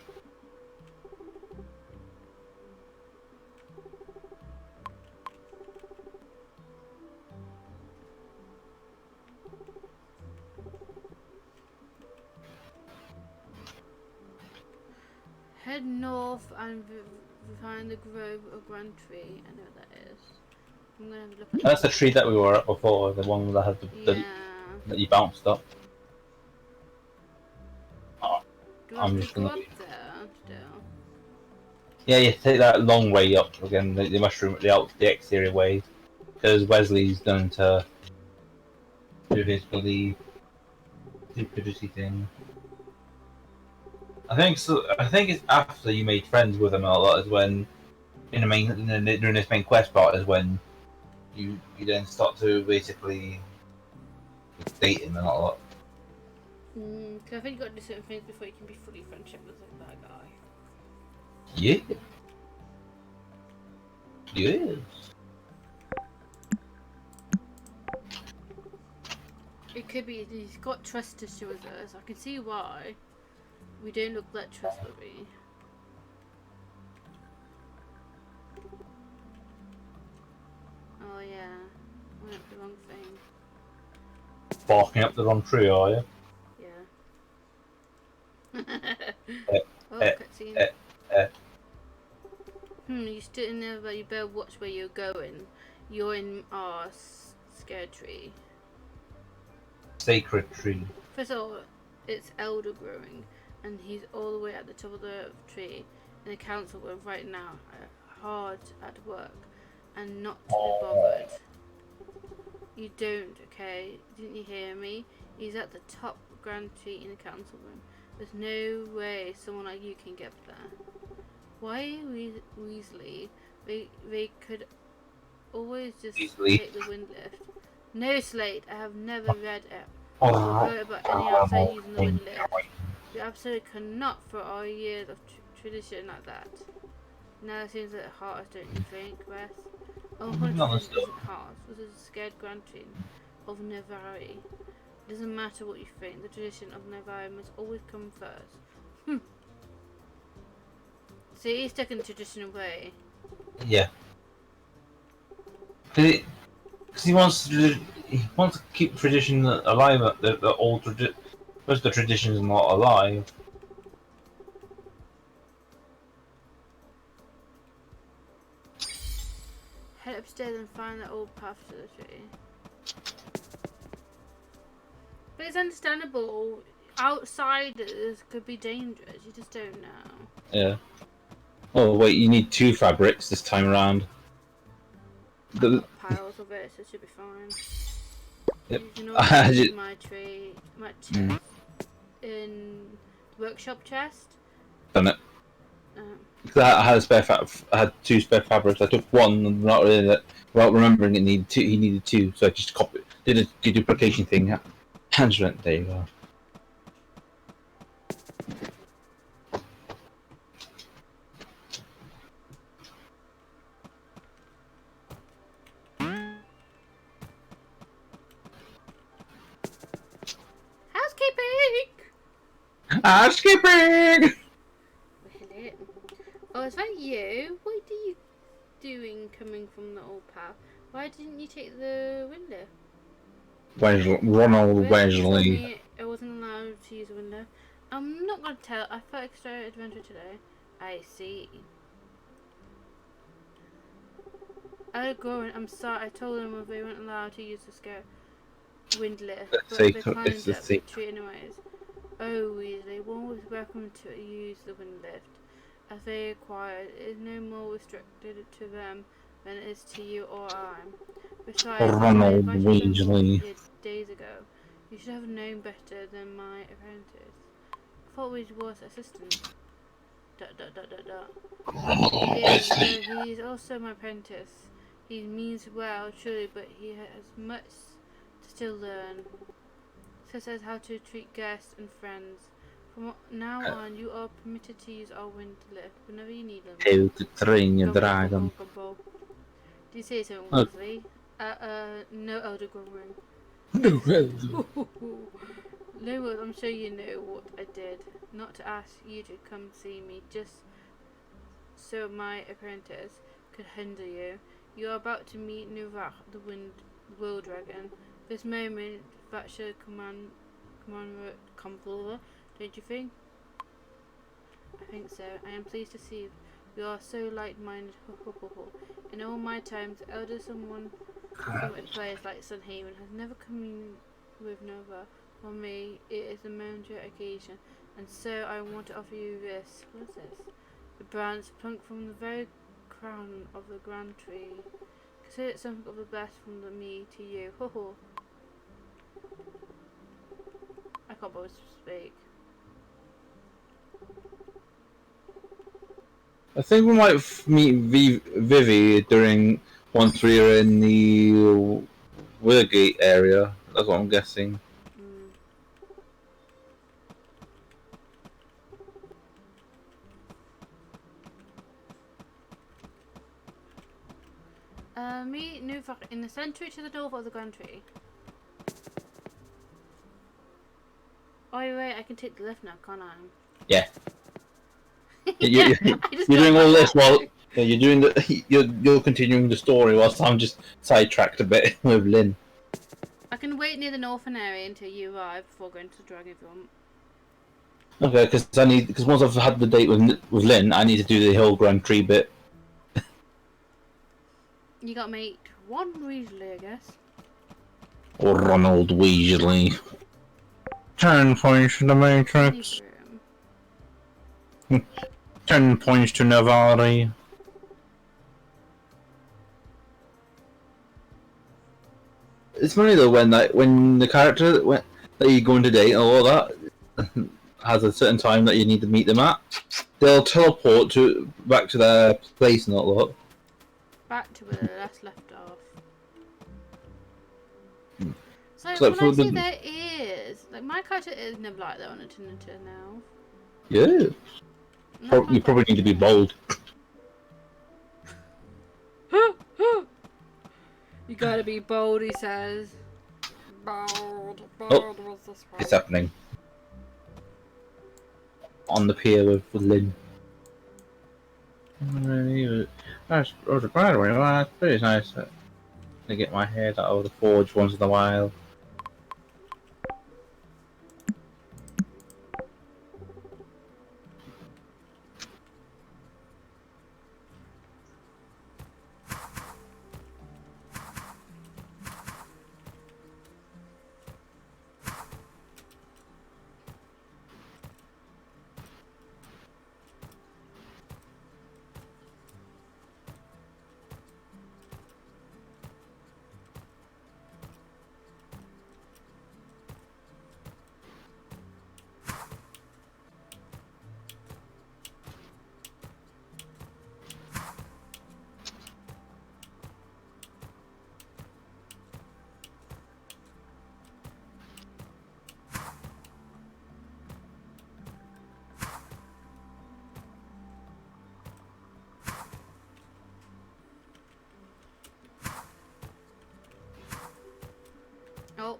[SPEAKER 2] Head north and find the grove of Grand Tree. I know what that is. I'm gonna have a look at
[SPEAKER 1] That's the tree that we were at before, the one that had
[SPEAKER 2] yeah.
[SPEAKER 1] that you bounced up.
[SPEAKER 2] Do I
[SPEAKER 1] I'm
[SPEAKER 2] have
[SPEAKER 1] just
[SPEAKER 2] to go
[SPEAKER 1] gonna
[SPEAKER 2] up there still?
[SPEAKER 1] Yeah, you take that long way up again, the mushroom, the exterior way, because Wesley's done to do his bloody stupidity thing. I think so. I think it's after you made friends with him a lot is when during this main quest part is when you then start to basically date him a lot.
[SPEAKER 2] Cause I think you got to do certain things before you can be fully friendship with that guy.
[SPEAKER 1] Yeah. Yes.
[SPEAKER 2] It could be he's got trust issues with us. I can see why. We don't look that trustworthy. Oh yeah, I went up the wrong thing.
[SPEAKER 1] Barking up the wrong tree, are you?
[SPEAKER 2] Yeah.
[SPEAKER 1] Eh,
[SPEAKER 2] Oh,
[SPEAKER 1] eh,
[SPEAKER 2] cutscene.
[SPEAKER 1] eh.
[SPEAKER 2] You stood in there, but you better watch where you're going. You're in our scared tree.
[SPEAKER 1] Sacred tree.
[SPEAKER 2] First of all, it's elder growing, and he's all the way at the top of the tree in the council room right now, hard at work, and not to be bothered. You don't, okay? Didn't you hear me? He's at the top grand tree in the council room. There's no way someone like you can get there. Why Weasley? They could always just take the wind lift. No, Slate, I have never read it or heard about any outside using the wind lift. We absolutely cannot for our years of tradition like that. Now it seems like hearts, don't you think, Beth? Oh, tradition isn't hearts. This is a scared grandchildren of Nevari. It doesn't matter what you think, the tradition of Nevari must always come first. See, he's stuck in the traditional way.
[SPEAKER 1] Yeah. Because he wants to keep tradition alive. The old tradition, most of the traditions are not alive.
[SPEAKER 2] Head upstairs and find the old path to the tree. But it's understandable. Outsiders could be dangerous. You just don't know.
[SPEAKER 1] Yeah. Oh wait, you need 2 fabrics this time around.
[SPEAKER 2] I've got piles of it, so it should be fine.
[SPEAKER 1] Yep.
[SPEAKER 2] You can also use my tree, my chest in workshop chest.
[SPEAKER 1] Done it. Because I had a spare I had 2 spare fabrics. I took one, not really that. Without remembering it needed 2. He needed 2, so I just did a duplication thing. Hands went. There you go. Housekeeping!
[SPEAKER 2] Really? Oh, is that you? What are you doing coming from the old path? Why didn't you take the window?
[SPEAKER 1] Ronald Wesley.
[SPEAKER 2] Told me I wasn't allowed to use the window. I'm not gonna tell. I thought extra adventure today. I see. I'm sorry. I told them they weren't allowed to use the scare wind lift, but they climbed up the tree anyways. Oh, Weasley, one was welcome to use the wind lift. As they acquired, it is no more restricted to them than it is to you or I. Besides,
[SPEAKER 1] Ronald
[SPEAKER 2] I invited
[SPEAKER 1] Weasley.
[SPEAKER 2] here days ago. You should have known better than my apprentice. I thought we was assistant. ... Yes, so he's also my apprentice. He means well, truly, but he has much to still learn. Such as how to treat guests and friends. From now on, you are permitted to use our wind lift whenever you need them.
[SPEAKER 1] How to train your dragon.
[SPEAKER 2] Gumbo. Do you say something, Weasley? No elder growing. No, I'm sure you know what I did. Not to ask you to come see me, just so my apprentice could hinder you. You are about to meet Nuvach, the world dragon. This moment that should come over, don't you think? I think so. I am pleased to see we are so like-minded. In all my times, elder someone with players like Sunhaven has never come in with Nova. For me, it is a momentary occasion, and so I want to offer you this. What is this? The branch plucked from the very crown of the grand tree. Consider it something of the best from me to you. Ho ho. I can't bother to speak.
[SPEAKER 1] I think we might meet Vivi during once we're in the Willgate area. That's what I'm guessing.
[SPEAKER 2] Mm. Meet Nuvak in the century to the north of the Grand Tree. Oh wait, I can take the lift now, can't I?
[SPEAKER 1] Yeah.
[SPEAKER 2] Yeah,
[SPEAKER 1] You're
[SPEAKER 2] I just
[SPEAKER 1] doing
[SPEAKER 2] got
[SPEAKER 1] all
[SPEAKER 2] that
[SPEAKER 1] this
[SPEAKER 2] now.
[SPEAKER 1] while you're doing the you're continuing the story whilst I'm just sidetracked a bit with Lynn.
[SPEAKER 2] I can wait near the northern area until you arrive before going to the dragon if you want.
[SPEAKER 1] Okay, because once I've had the date with Lynn, I need to do the Hill Grand Tree bit.
[SPEAKER 2] You got mate one Weasley, I guess.
[SPEAKER 1] Or Ronald Weasley. 10 points to the Matrix.
[SPEAKER 2] Sneak room.
[SPEAKER 1] 10 points to Navari. It's funny though when the character that you go into date and all that has a certain time that you need to meet them at, they'll teleport back to their place and all that.
[SPEAKER 2] Back to where the last left off. So
[SPEAKER 1] So
[SPEAKER 2] when
[SPEAKER 1] for
[SPEAKER 2] I say
[SPEAKER 1] the-
[SPEAKER 2] there is, like my character is never like that on a Tintin now.
[SPEAKER 1] Yeah.
[SPEAKER 2] And
[SPEAKER 1] You probably need to be bold.
[SPEAKER 2] You gotta be bold, he says. Bold, bold was the spell.
[SPEAKER 1] It's happening. On the pier with Lynn. That's by the way, that's pretty nice. To get my head out of the forge once in a while.
[SPEAKER 2] Oh.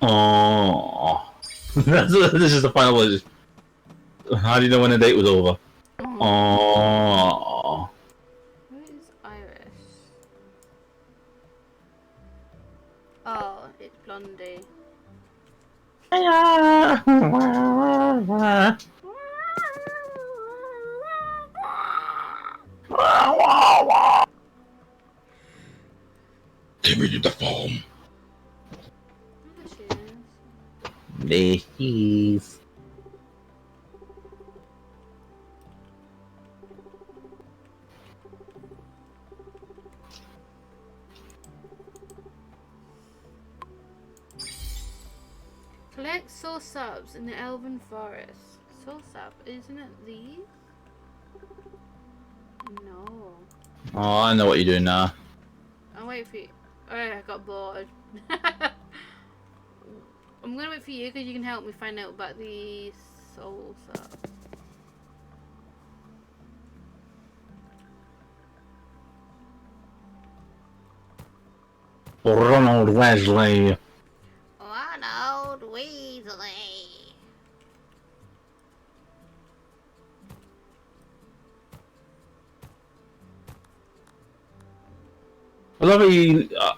[SPEAKER 1] Oh, this is the final one. How do you know when the date was over? Oh,
[SPEAKER 2] Where is Iris? Oh, it's Blondie.
[SPEAKER 1] Give me the phone.
[SPEAKER 2] There she is.
[SPEAKER 1] Please.
[SPEAKER 2] Collect soul subs in the Elven Forest. Soul sub, isn't it these? No.
[SPEAKER 1] Oh, I know what you're doing now.
[SPEAKER 2] I'll wait for you. Oh, I got bored. I'm gonna wait for you because you can help me find out about the soul sub.
[SPEAKER 1] Ronald Wesley.
[SPEAKER 2] Ronald Weasley.
[SPEAKER 1] I love how you. I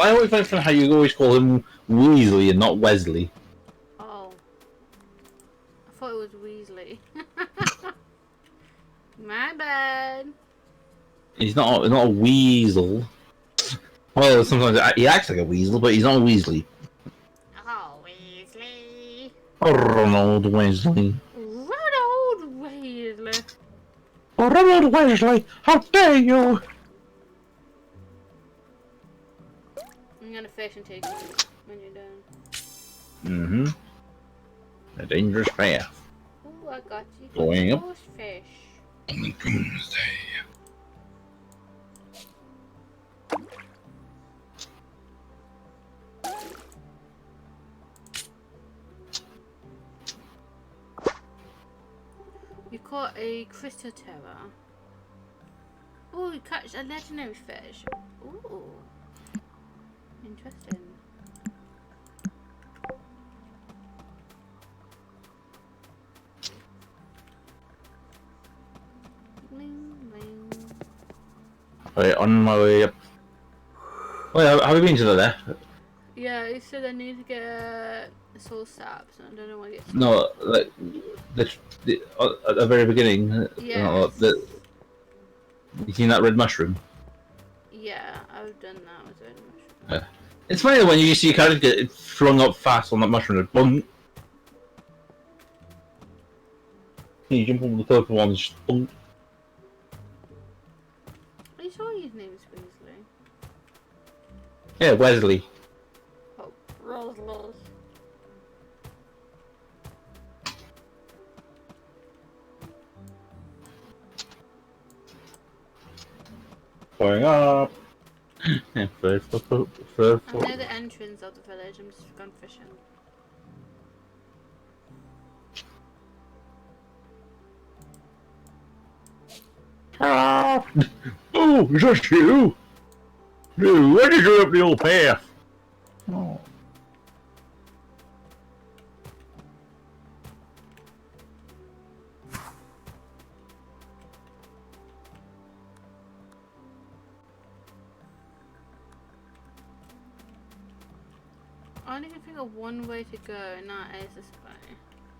[SPEAKER 1] always find it funny how you always call him Weasley and not Wesley.
[SPEAKER 2] Oh. I thought it was Weasley. My bad.
[SPEAKER 1] He's not a weasel. Well, sometimes he acts like a weasel, but he's not a Weasley.
[SPEAKER 2] Oh, Weasley.
[SPEAKER 1] Oh, Ronald Weasley.
[SPEAKER 2] Ronald Weasley.
[SPEAKER 1] Oh, Ronald Weasley! How dare you!
[SPEAKER 2] I'm gonna fish and take you when you're done.
[SPEAKER 1] Mm-hmm. A dangerous path.
[SPEAKER 2] Ooh, I got you.
[SPEAKER 1] Going up.
[SPEAKER 2] Fish.
[SPEAKER 1] On the doomsday.
[SPEAKER 2] You caught a crystal terror. Ooh, you catch a legendary fish. Ooh. Interesting. Bling, bling.
[SPEAKER 1] Right, on my way up. Well, have you been to the left?
[SPEAKER 2] Yeah, he said I need to get a soul saps. I don't know what it's.
[SPEAKER 1] No, like at the very beginning.
[SPEAKER 2] Yes.
[SPEAKER 1] You seen that red mushroom?
[SPEAKER 2] Yeah, I've done that with red mushroom.
[SPEAKER 1] It's funny when you see your character get flung up fast on that mushroom. Boom. You jump over the purple one. Just boom.
[SPEAKER 2] Are you sure his name's Weasley?
[SPEAKER 1] Yeah, Wesley.
[SPEAKER 2] Oh, Roslos.
[SPEAKER 1] Going up. Yeah, first.
[SPEAKER 2] I know the entrance of the village. I'm just gone fishing.
[SPEAKER 1] Ah! Oh, is that you? No, why did you go up the old path? Oh.
[SPEAKER 2] I only can think of one way to go, and that is this way.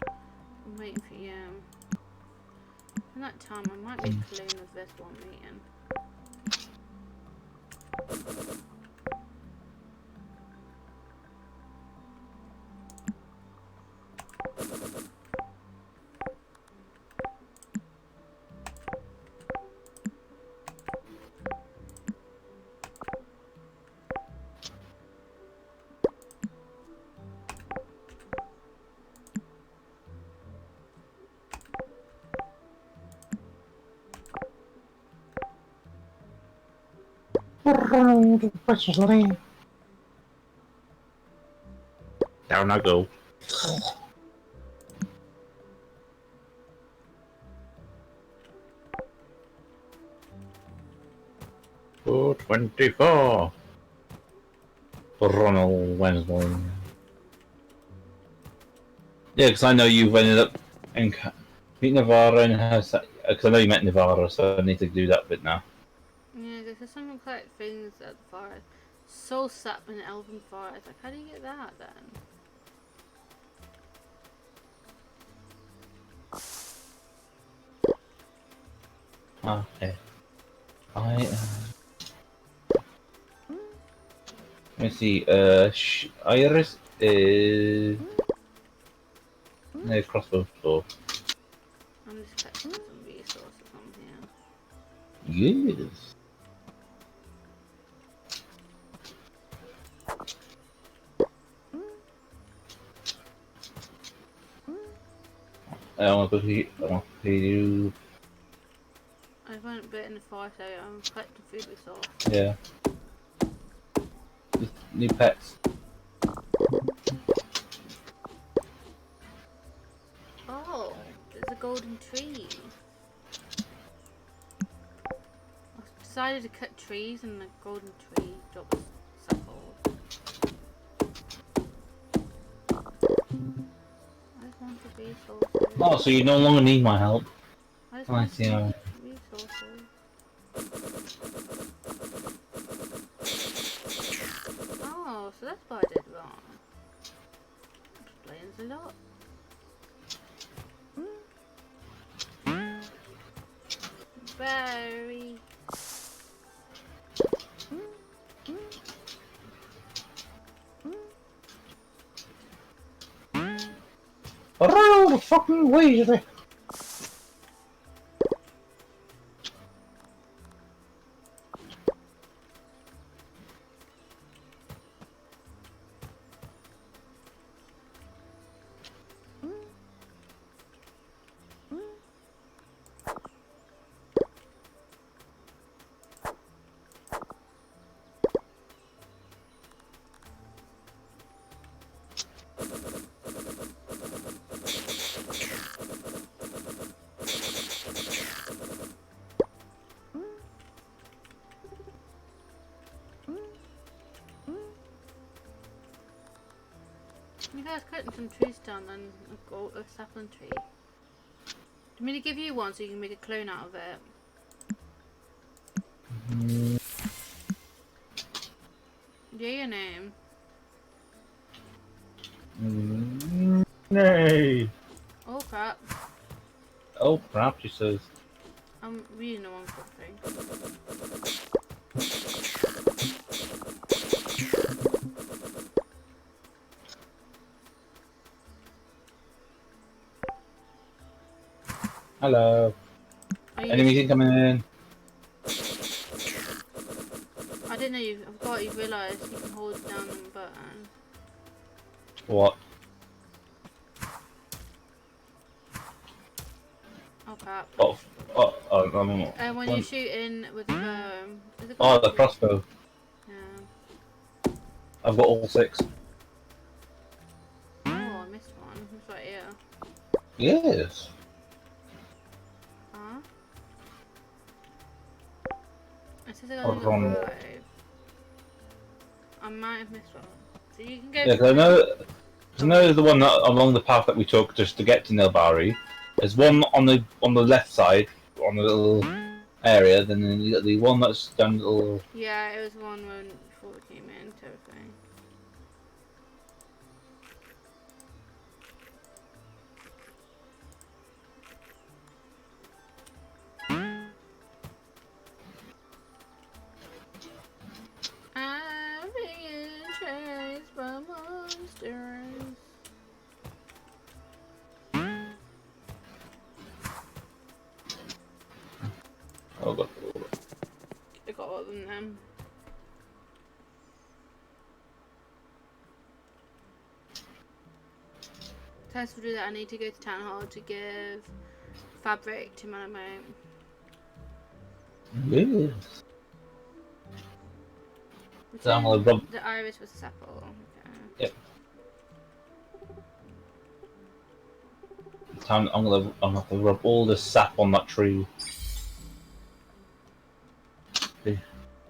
[SPEAKER 2] I'm waiting for you. In that time, I might be clean with this one meeting.
[SPEAKER 1] Down I go. Oh, 24. Ronald Wesley. Yeah, because I know you've ended up in meet Navarra and has because I know you met Navarra, so I need to do that bit now.
[SPEAKER 2] Yeah, there's some quite things at the forest. Soul sap in Elven Forest. Like, how do you get that then?
[SPEAKER 1] Okay. Let me see. Iris is no crossbow store.
[SPEAKER 2] I'm just catching some resources on here.
[SPEAKER 1] Yes. I want to go you.
[SPEAKER 2] I went a bit in the forest area. I'm collecting food resource.
[SPEAKER 1] Yeah. Just new pets.
[SPEAKER 2] Oh, there's a golden tree. I decided to cut trees and the golden tree drops sapphire. I just want the resources.
[SPEAKER 1] Oh, so you no longer need my help.
[SPEAKER 2] I just
[SPEAKER 1] I
[SPEAKER 2] want
[SPEAKER 1] see.
[SPEAKER 2] the resources. Oh, so that's what I did wrong. Explains a lot. Berry.
[SPEAKER 1] Run all the fucking way there.
[SPEAKER 2] You guys cutting some trees down and got a sapling tree. Do you want me to give you one so you can make a clone out of it? Yeah, your name.
[SPEAKER 1] Nay.
[SPEAKER 2] Oh crap.
[SPEAKER 1] Oh crap, she says.
[SPEAKER 2] I'm reading the wrong thing.
[SPEAKER 1] Hello. Enemies incoming in.
[SPEAKER 2] I didn't know you. I forgot you realised you can hold down the button.
[SPEAKER 1] What?
[SPEAKER 2] Oh crap.
[SPEAKER 1] When
[SPEAKER 2] you're shooting with the bow.
[SPEAKER 1] Oh, the crossbow.
[SPEAKER 2] Yeah.
[SPEAKER 1] I've got all 6.
[SPEAKER 2] Oh, I missed one. It's right here.
[SPEAKER 1] Yes.
[SPEAKER 2] Huh? It says I got
[SPEAKER 1] Hold on.
[SPEAKER 2] 5. I might have missed one. So you can go.
[SPEAKER 1] Yeah, 'cause I know the one that, along the path that we took just to get to Nilbari. There's one on the left side, on the little area. Then you got the one that's down the little.
[SPEAKER 2] Yeah, it was one when before we came in. Everything. I'm being chased by monsters.
[SPEAKER 1] Oh god.
[SPEAKER 2] I got all of them. Test will do that. I need to go to town hall to give fabric to my mate.
[SPEAKER 1] Yes. So I'm gonna rub.
[SPEAKER 2] The iris was a apple. Okay.
[SPEAKER 1] Yep. I'm gonna have to rub all the sap on that tree.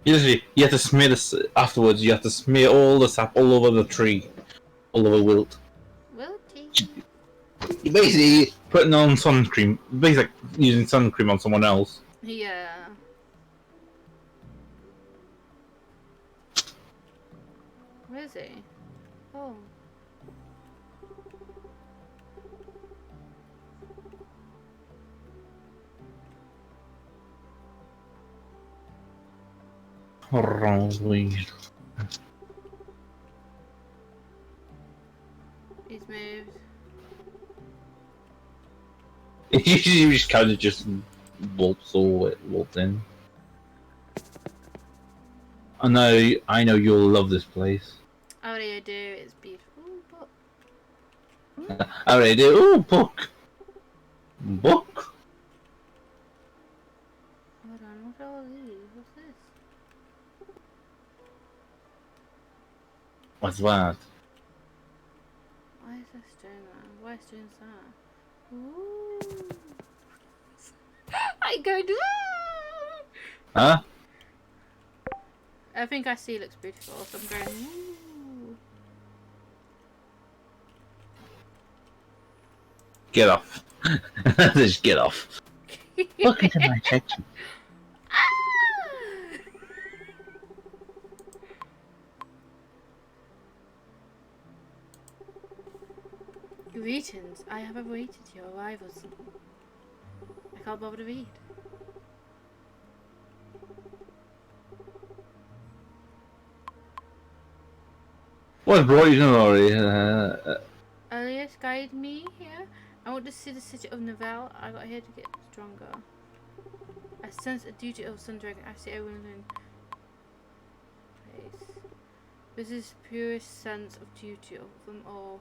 [SPEAKER 1] Usually, you have to smear this afterwards. You have to smear all the sap all over the tree, all over wilt.
[SPEAKER 2] Wilty.
[SPEAKER 1] You basically putting on sun cream, basically using sun cream on someone else.
[SPEAKER 2] Yeah. Where is he? Oh.
[SPEAKER 1] Rosweed.
[SPEAKER 2] He's moved.
[SPEAKER 1] You just kind of just waltz in. I know you'll love this place.
[SPEAKER 2] I already do. It's beautiful, but
[SPEAKER 1] I already do. Ooh, book. Book.
[SPEAKER 2] hold on. What are all these? What's this?
[SPEAKER 1] What's that?
[SPEAKER 2] Why is this doing that? Why is it doing that? Ooh. I go to.
[SPEAKER 1] Huh?
[SPEAKER 2] I think I see looks beautiful, so I'm going. Ooh.
[SPEAKER 1] Get off. Just get off. Look into my section.
[SPEAKER 2] Greetings. I have awaited your arrivals. I can't bother to read.
[SPEAKER 1] What brought you to Lorry?
[SPEAKER 2] Earliest guide me here. I want to see the city of Neville. I got here to get stronger. I sense a duty of Sun Dragon. I see everyone in place. This is the purest sense of duty of them all.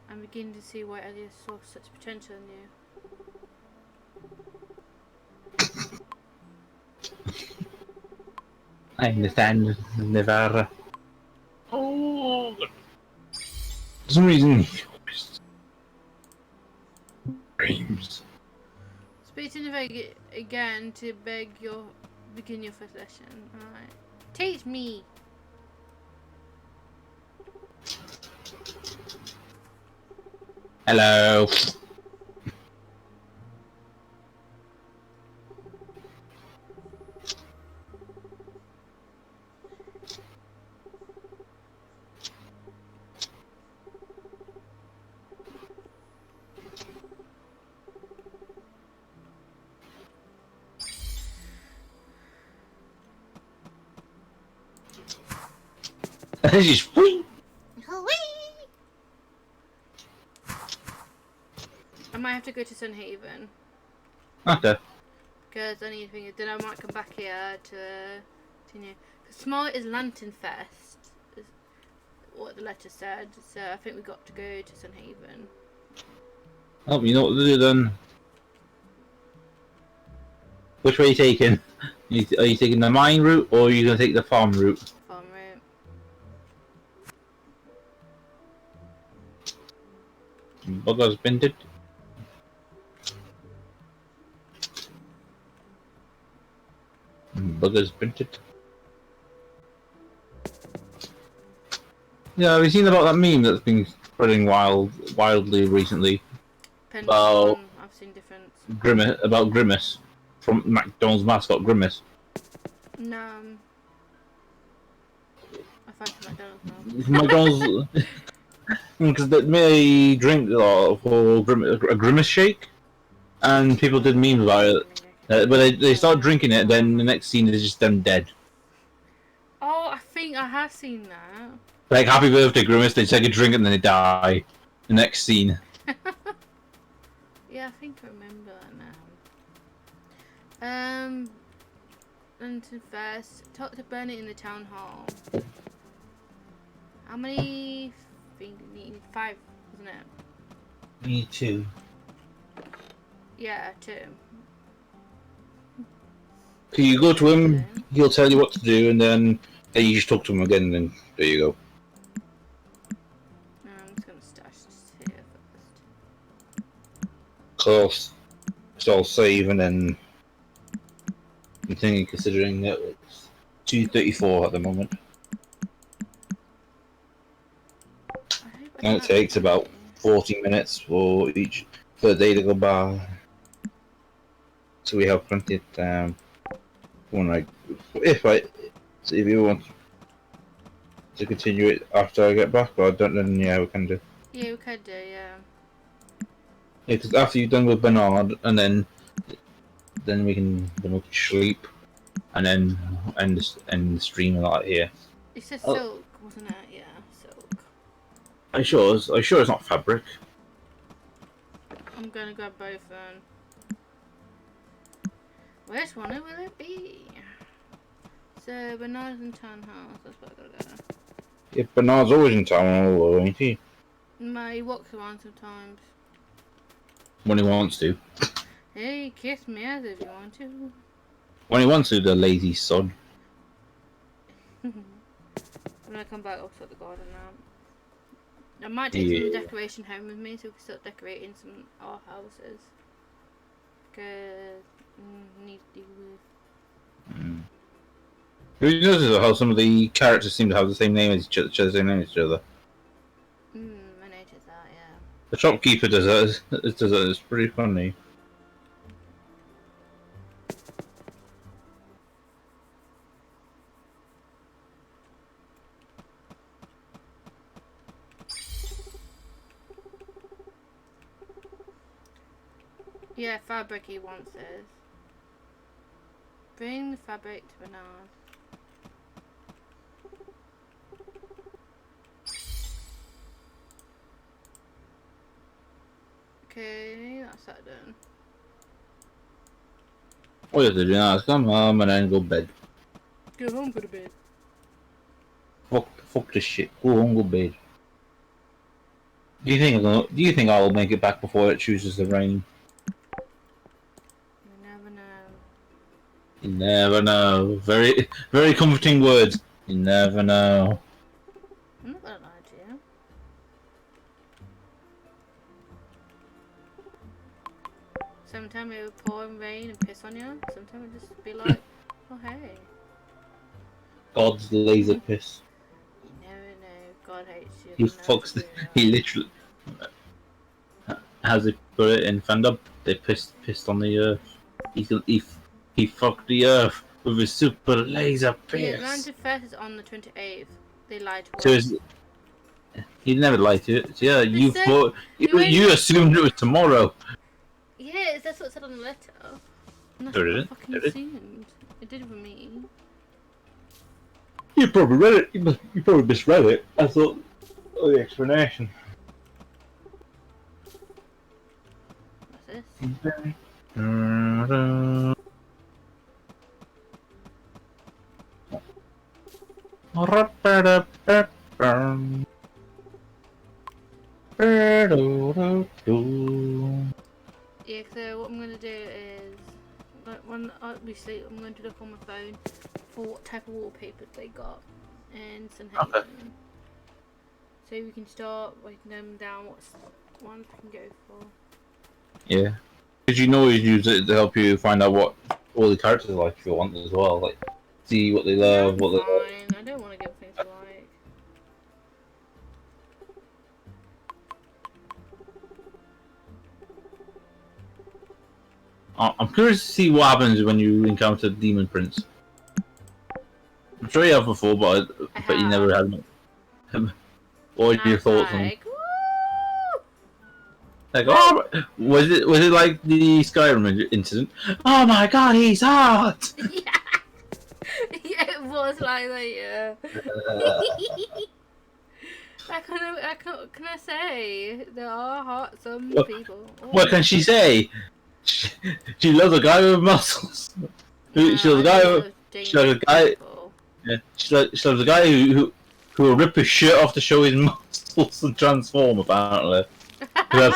[SPEAKER 2] I'm beginning to see why Elias saw such potential in you.
[SPEAKER 1] I understand, Nevada. Oh, for some reason, dreams.
[SPEAKER 2] Speak to Neville again to begin your first lesson. Alright. Teach me!
[SPEAKER 1] Hello. Just whee!
[SPEAKER 2] I might have to go to Sun Haven.
[SPEAKER 1] Okay.
[SPEAKER 2] Because I need to think, then I might come back here to continue. Because tomorrow is Lantern Fest, is what the letter said. So I think we got to go to Sun Haven.
[SPEAKER 1] Oh, you know what to do then. Which way are you taking? Are you taking the mine route or are you going to take the farm route?
[SPEAKER 2] Farm route.
[SPEAKER 1] Bugger's binted. Bugger's binted. Yeah, have you seen about that meme that's been spreading wildly recently? About
[SPEAKER 2] I've seen different.
[SPEAKER 1] Grimace from McDonald's mascot Grimace.
[SPEAKER 2] No. I fancy McDonald's now.
[SPEAKER 1] McDonald's because they made a drink for a Grimace shake, and people did memes about it. But they start drinking it, then the next scene is just them dead.
[SPEAKER 2] Oh, I think I have seen that.
[SPEAKER 1] Like, happy birthday, Grimace, they take a drink and then they die. The next scene.
[SPEAKER 2] Yeah, I think I remember that now. Lantern Fest. Talk to Bernie in the town hall. How many things do you need? 5, wasn't it?
[SPEAKER 1] Me too.
[SPEAKER 2] Yeah, 2.
[SPEAKER 1] So you go to him, he'll tell you what to do, and then you just talk to him again, and then there you go.
[SPEAKER 2] I'm just gonna stash this here first.
[SPEAKER 1] Close. So I'll save, and then I'm thinking, considering that it's 2:34 at the moment. And it takes about 40 minutes for the day to go by. So we have plenty of time. If you want to continue it after I get back, or I don't, then yeah, we can do.
[SPEAKER 2] Yeah, we could do, yeah.
[SPEAKER 1] Yeah, because after you're done with Bernard, and then we can sleep, and then end the stream like here.
[SPEAKER 2] It said silk, wasn't it? Yeah, silk.
[SPEAKER 1] Are you sure it's not fabric?
[SPEAKER 2] I'm gonna grab both then. Which one will it be? So, Bernard's in town house, that's what I gotta go.
[SPEAKER 1] Yeah, Bernard's always in town hall, ain't he?
[SPEAKER 2] He walks around sometimes.
[SPEAKER 1] When he wants to.
[SPEAKER 2] Hey, kiss me as if you want to.
[SPEAKER 1] When he wants to, the lazy sod.
[SPEAKER 2] When I come back, I'll start the garden now. I might take some decoration home with me so we can start decorating some our houses. Because need to deal with.
[SPEAKER 1] Have you noticed how some of the characters seem to have the same name as each other?
[SPEAKER 2] I noticed that, yeah.
[SPEAKER 1] The shopkeeper does that. It's pretty funny.
[SPEAKER 2] Yeah, fabric he wants is. Bring the fabric to Bernard. Okay, that's that done.
[SPEAKER 1] What you have to do now is come home and then go to bed.
[SPEAKER 2] Go home, go to bed.
[SPEAKER 1] Fuck this shit. Go home, go to bed. Do you think I'll make it back before it chooses to rain?
[SPEAKER 2] You never know.
[SPEAKER 1] You never know. Very, very comforting words. You never know.
[SPEAKER 2] I'm not gonna lie to you. Sometimes it would pour and rain and piss on you. Sometimes it just be like, oh hey.
[SPEAKER 1] God's laser piss.
[SPEAKER 2] You never know. God hates you.
[SPEAKER 1] He
[SPEAKER 2] but never
[SPEAKER 1] fucks.
[SPEAKER 2] will.
[SPEAKER 1] He literally. As they put it in fandom, they pissed on the earth. He fucked the earth with his super laser
[SPEAKER 2] The
[SPEAKER 1] piss.
[SPEAKER 2] Atlantic Fest is on the 28th. They lied to
[SPEAKER 1] So
[SPEAKER 2] us.
[SPEAKER 1] is, he never lied to it. So yeah, you
[SPEAKER 2] said-
[SPEAKER 1] thought
[SPEAKER 2] they went-
[SPEAKER 1] you assumed it was tomorrow.
[SPEAKER 2] Yeah, that's what it said on the letter. And that's
[SPEAKER 1] There
[SPEAKER 2] what
[SPEAKER 1] it
[SPEAKER 2] I
[SPEAKER 1] is.
[SPEAKER 2] fucking
[SPEAKER 1] There it is.
[SPEAKER 2] assumed. It did for me.
[SPEAKER 1] You probably read it. You probably misread it. I thought the explanation.
[SPEAKER 2] What's this? Yeah, so what I'm going to do is, when obviously I'm going to look on my phone for what type of wallpaper they got in St. Haven.
[SPEAKER 1] Okay.
[SPEAKER 2] So we can start writing them down what ones we can go for.
[SPEAKER 1] Yeah. Because you can always use it to help you find out what all the characters are like if you want as well. Like, see what they love, what they love.
[SPEAKER 2] Fine, I don't want to give things to like.
[SPEAKER 1] I'm curious to see what happens when you encounter Demon Prince. I'm sure you have before, but you never had. What are your thoughts on?
[SPEAKER 2] Like, woo!
[SPEAKER 1] Like, oh, was it like the Skyrim incident? Oh my god, he's hot!
[SPEAKER 2] Yeah. Yeah, it was like that, yeah. Can I say there are hot some
[SPEAKER 1] What-
[SPEAKER 2] people.
[SPEAKER 1] What can she say? She loves a guy with muscles.
[SPEAKER 2] No,
[SPEAKER 1] She loves a
[SPEAKER 2] I
[SPEAKER 1] guy.
[SPEAKER 2] love
[SPEAKER 1] She loves a
[SPEAKER 2] dangerous
[SPEAKER 1] guy.
[SPEAKER 2] people.
[SPEAKER 1] Yeah, she loves a guy who will rip his shirt off to show his muscles and transform. Apparently,
[SPEAKER 2] I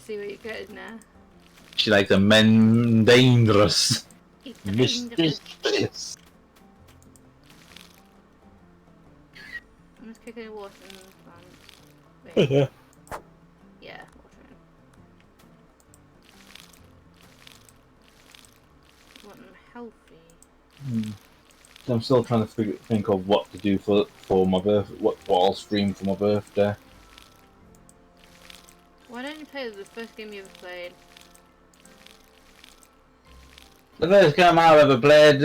[SPEAKER 2] see what you're getting now.
[SPEAKER 1] she likes a men dangerous.
[SPEAKER 2] It's
[SPEAKER 1] Mysterious.
[SPEAKER 2] I'm just kicking water in the plant. Wait,
[SPEAKER 1] Yeah.
[SPEAKER 2] yeah, water in. Want them healthy.
[SPEAKER 1] I'm still trying to think of what to do for my birthday. What I'll stream for my birthday.
[SPEAKER 2] Why don't you play the first game you ever played?
[SPEAKER 1] The first game I ever played,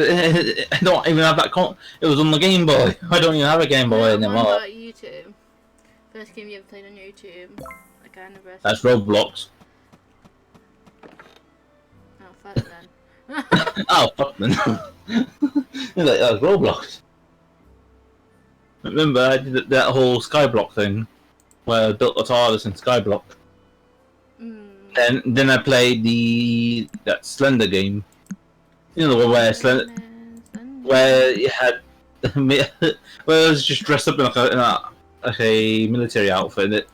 [SPEAKER 1] I don't even have that it was on the Game Boy. I don't even have a Game Boy
[SPEAKER 2] One
[SPEAKER 1] anymore.
[SPEAKER 2] about YouTube. First game you ever played on YouTube. Like anniversary.
[SPEAKER 1] That's Roblox.
[SPEAKER 2] Oh, fuck then.
[SPEAKER 1] Oh, fuck man. That was Roblox. Remember, I did that whole Skyblock thing, where I built the TARDIS in Skyblock. Then I played that Slender game. You know the one where you had where I was just dressed up in like a military outfit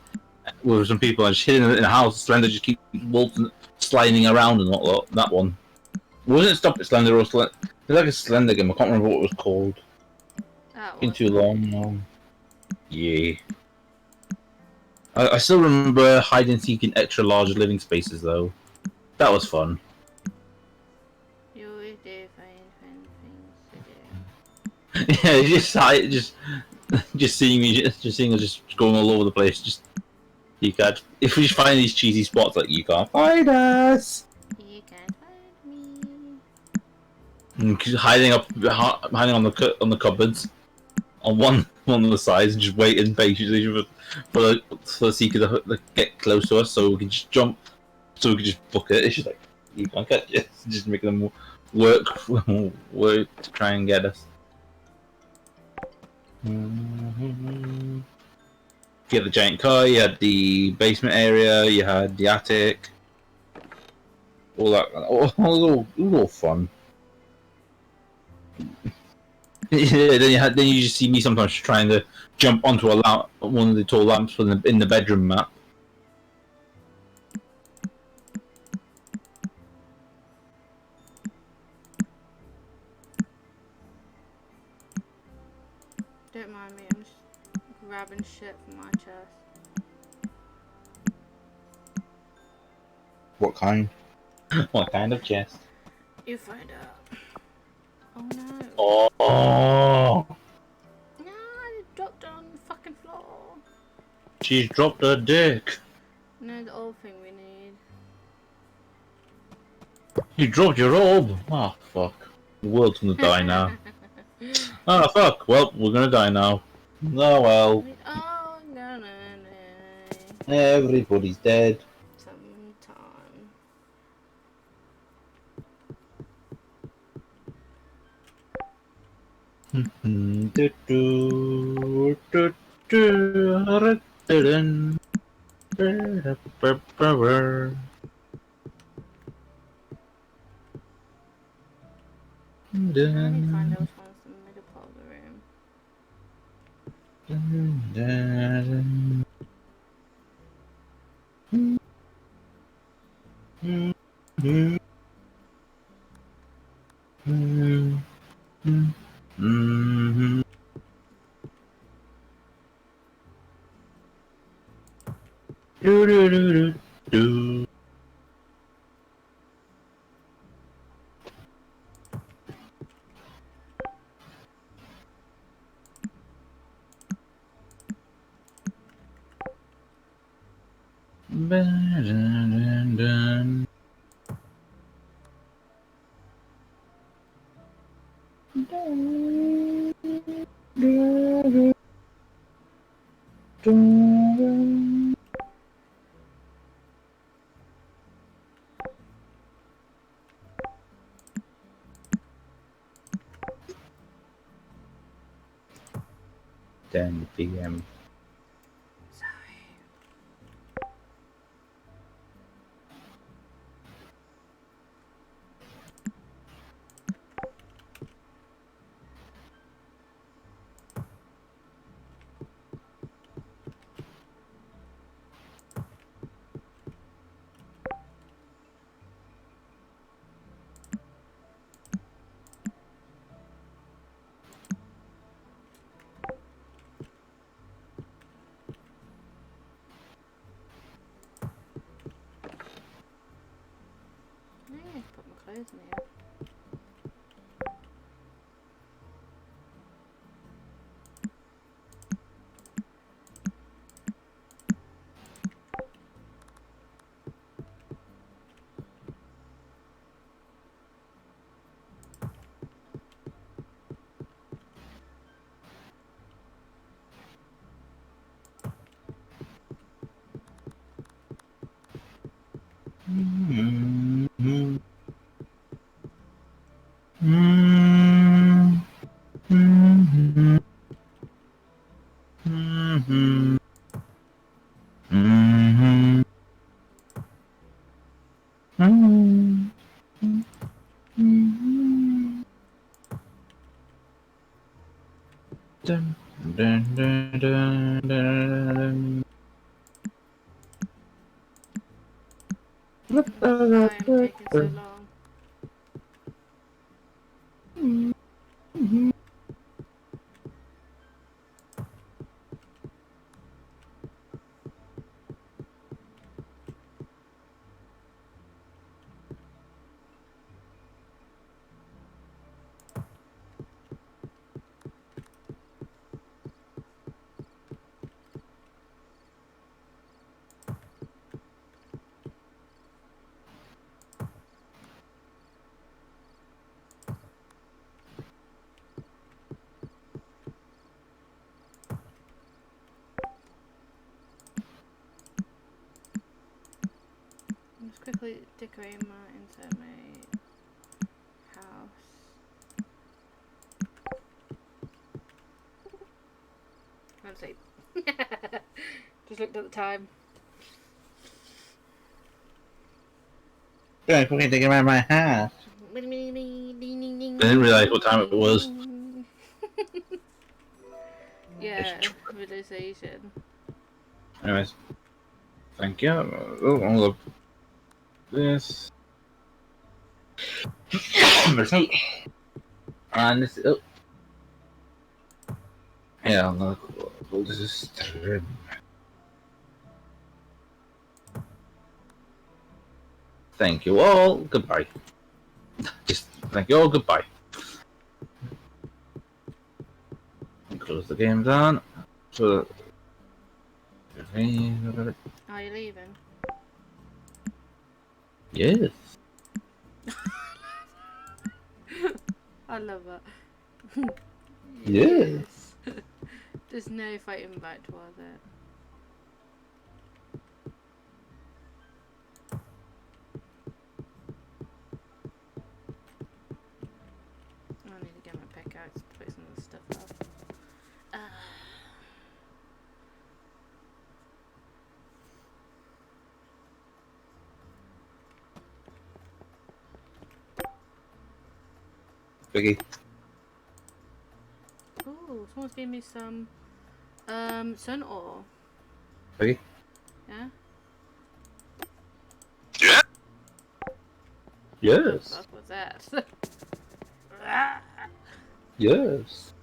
[SPEAKER 1] with some people and just hidden in a house. Slender just keeps waltzing, sliding around and whatnot. That one. It wasn't Stop It Slender or Slender. It was like a Slender game. I can't remember what it was called.
[SPEAKER 2] That
[SPEAKER 1] Been
[SPEAKER 2] was
[SPEAKER 1] too long now. Yeah. I still remember hide and seek in extra large living spaces though. That was fun.
[SPEAKER 2] You always do find things to do.
[SPEAKER 1] Yeah, just seeing me, just seeing us just going all over the place. Just you can't. If we just find these cheesy spots, like you can't find us.
[SPEAKER 2] You can't find me.
[SPEAKER 1] And hiding on the cupboards, on one of the sides, and just waiting patiently for the seeker to get close to us, so we can just jump, so we can just book it. It's just like you can't catch it. Just making them work to try and get us. You had the giant car, you had the basement area, you had the attic, all that. It was all fun. Yeah, then you just see me sometimes trying to jump onto a lamp, one of the tall lamps in the bedroom map.
[SPEAKER 2] Don't mind me, I'm just grabbing shit from my chest.
[SPEAKER 1] What kind? What kind of chest?
[SPEAKER 2] You find out. Oh no.
[SPEAKER 1] Oh,
[SPEAKER 2] No, I just dropped it on the fucking floor.
[SPEAKER 1] she's dropped her dick.
[SPEAKER 2] No, the old thing we need.
[SPEAKER 1] You dropped your robe. Oh fuck. The world's gonna die now. Oh fuck. Well, we're gonna die now. Oh well.
[SPEAKER 2] Oh, no.
[SPEAKER 1] Everybody's dead.
[SPEAKER 2] Sometime. I need to find out which one's the middle part of the room.
[SPEAKER 1] Ten PM.
[SPEAKER 2] Sorry. I need to put my clothes in here. Why I'm taking so long. I'm just quickly decorating inside my house. Let's see. Just looked at the time.
[SPEAKER 4] Don't fucking take around my house.
[SPEAKER 1] I didn't realise what time it was.
[SPEAKER 2] Yeah, realization.
[SPEAKER 1] Anyways, thank you. Oh, I'll look this. And this. Oh. Yeah, I'll just. Thank you all. Goodbye. Just thank you all. Goodbye. Close the game down. So.
[SPEAKER 2] Are you leaving?
[SPEAKER 1] Yes.
[SPEAKER 2] I love that.
[SPEAKER 1] Yes.
[SPEAKER 2] There's no fighting back towards it. I need to get my pickaxe to put some of the stuff up.
[SPEAKER 1] Biggie.
[SPEAKER 2] Ooh, someone's gave me some sun ore.
[SPEAKER 1] Biggie.
[SPEAKER 2] Yeah?
[SPEAKER 1] Yes.
[SPEAKER 2] What was that?
[SPEAKER 1] Yes.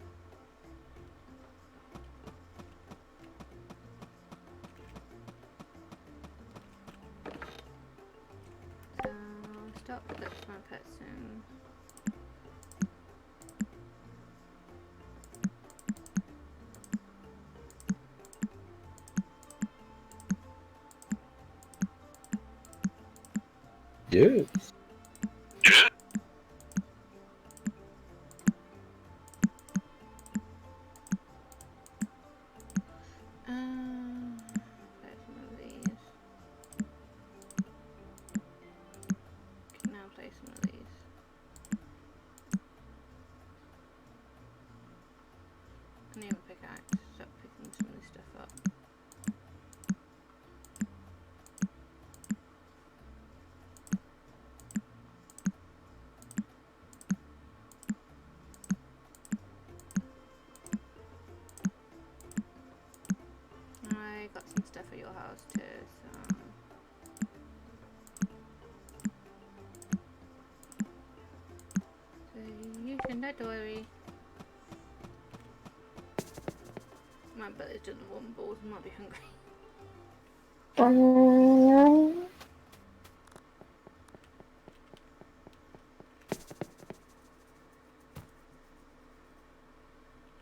[SPEAKER 2] So, stop, put my pets in.
[SPEAKER 1] Yes.
[SPEAKER 2] Place some of these. Can now place some of these. I need a pickaxe. Stop picking some of this stuff up. I got some stuff at your house too, so you can not worry. My belly's doing the warm balls, I might be hungry.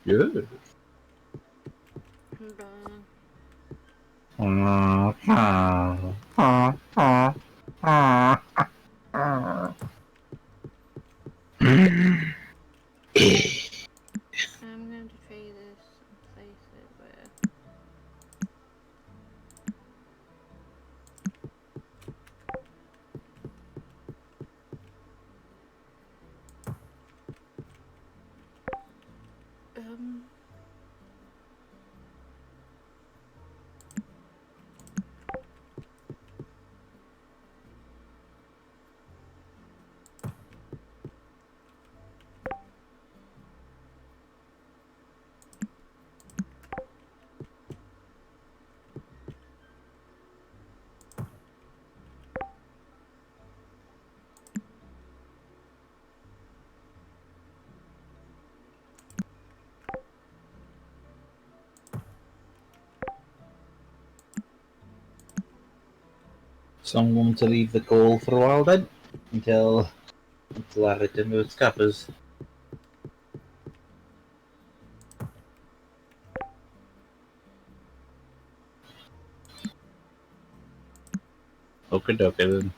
[SPEAKER 1] Yes.
[SPEAKER 2] I'm done. I'm going to trade this and place it where.
[SPEAKER 1] Someone to leave the call for a while then, until I return with scappers. Okay, then.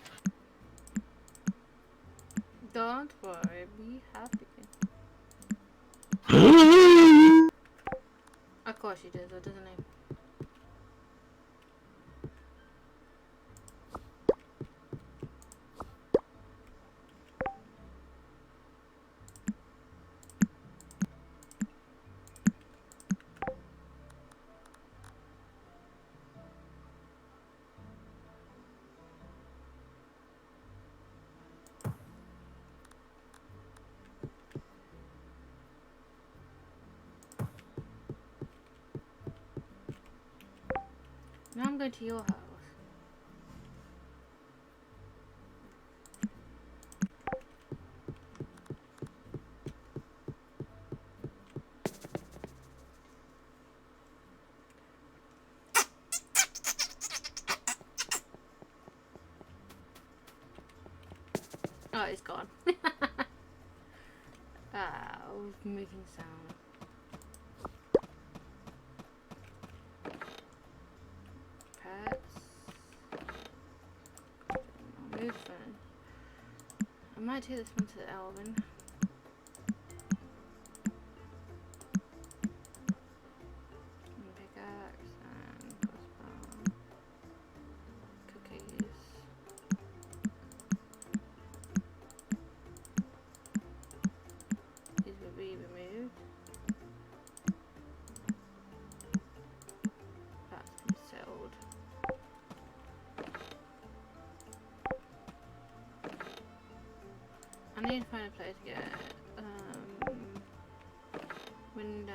[SPEAKER 2] Don't worry, be happy. Of course he does, doesn't he? I'm going to your house. Oh, it's gone. Moving sound. Pets. I'll move fun. I might take this one to the Elvin. Pickaxe and crossbow. Cookies. These will be removed. That's been sold. I need to find a place to get windows.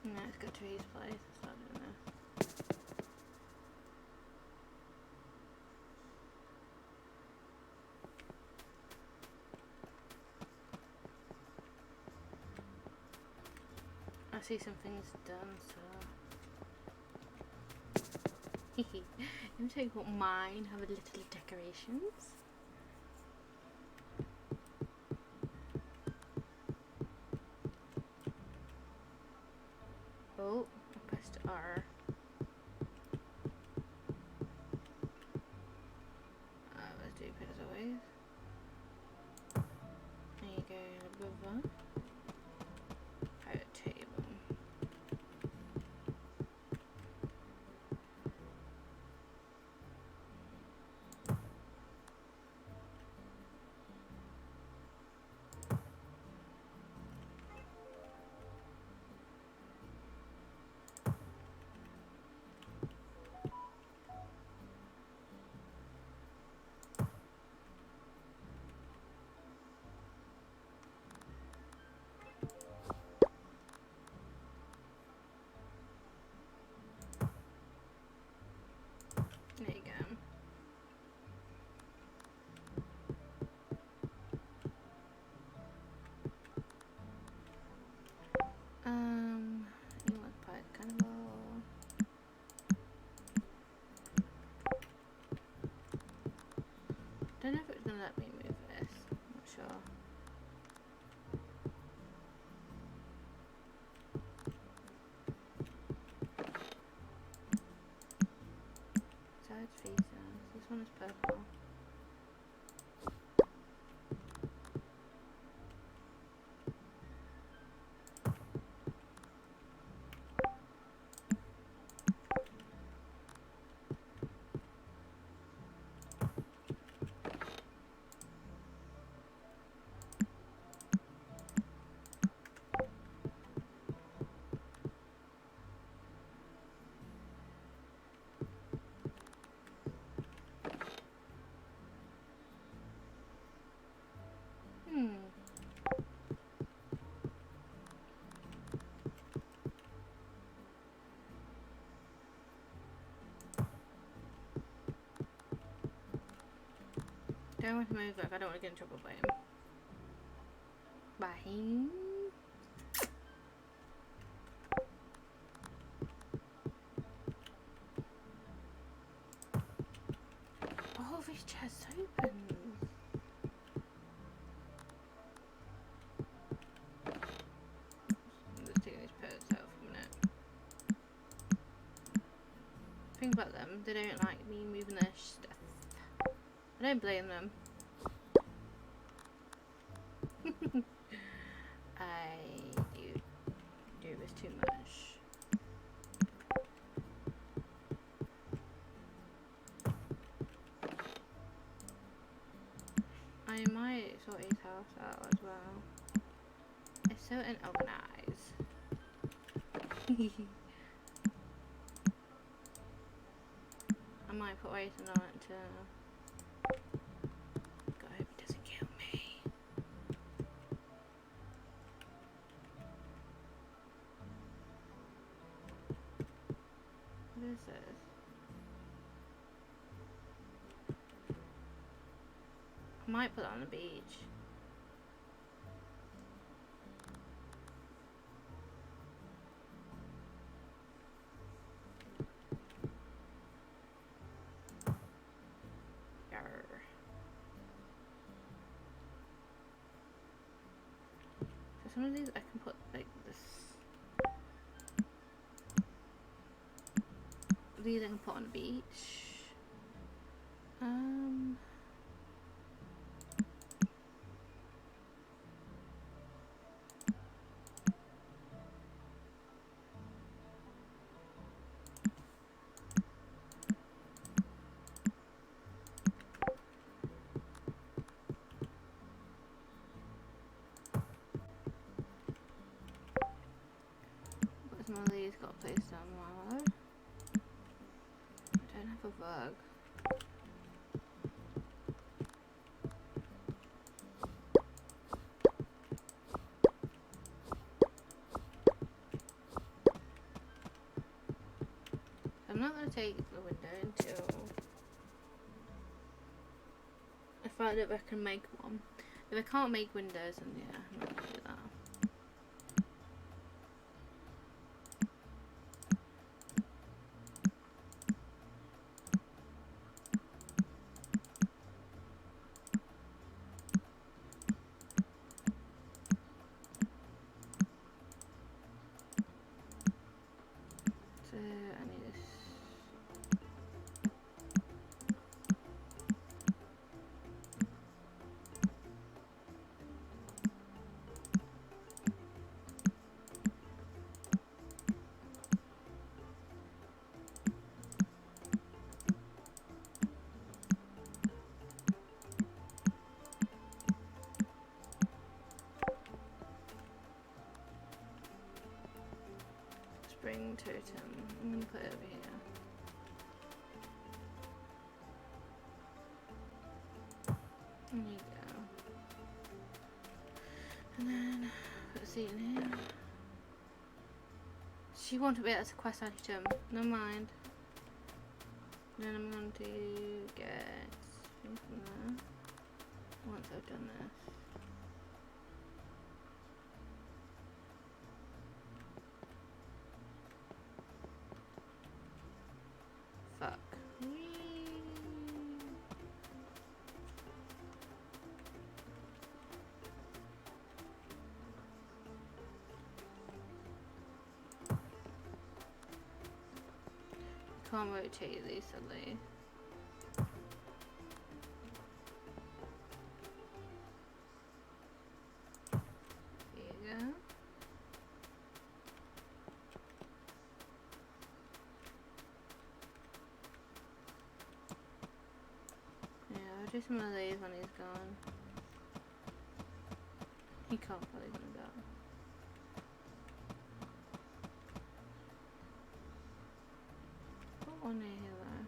[SPEAKER 2] No, let's go to his place and start doing this. I see something's done, so you take what mine have a little decorations. Oh, I pressed R. Let's do it as always. There you go, above that. Pirate table. There you go. You want pirate cannibal? Don't know if it's gonna let me move this. Not sure. Side features. This one is purple. Don't want to move like I don't want to get in trouble by him. By him. Oh, this chest open. they don't like me moving their stuff. I don't blame them. I do this too much. I might sort his house out as well. It's so unorganized. I might put waiting on it too. God, I hope it doesn't kill me. What is this? I might put it on the beach. So some of these I can put like this. These I can put on the beach. Some of these got placed on my load. I don't have a bug. I'm not going to take the window until I find out if I can make one. If I can't make windows, then yeah, I'm not going to do that. So I need this. Spring totem. I'm gonna put it over here. There you go. And then put a seat in here. She wanted it as a quest item. Never mind. Then I'm going to get things from there. Once I've done this. Fuck. Can't rotate these suddenly. There you go. Yeah, I'll do some of these when he's gone. He can't probably gonna go. Put one in here though.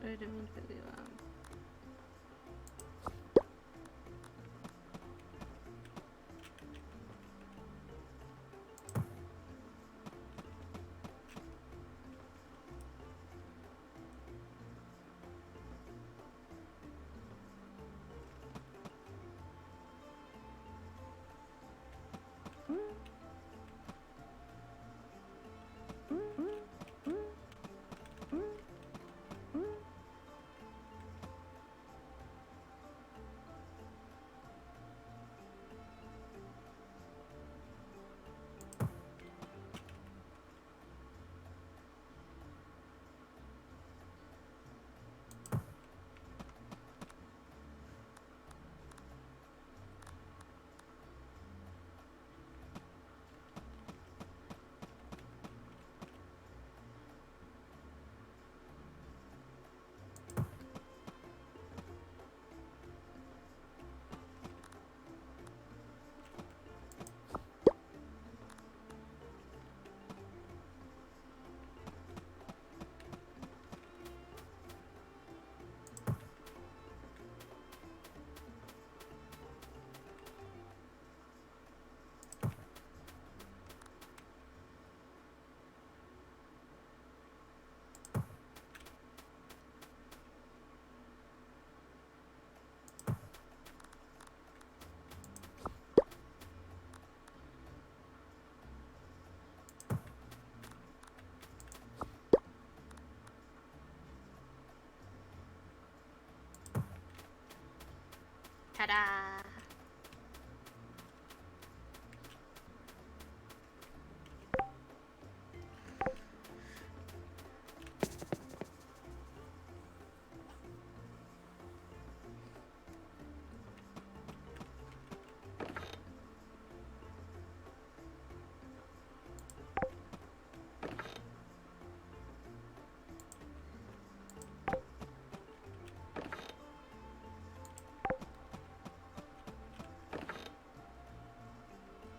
[SPEAKER 2] I didn't mean to put the alarm. Ta-da!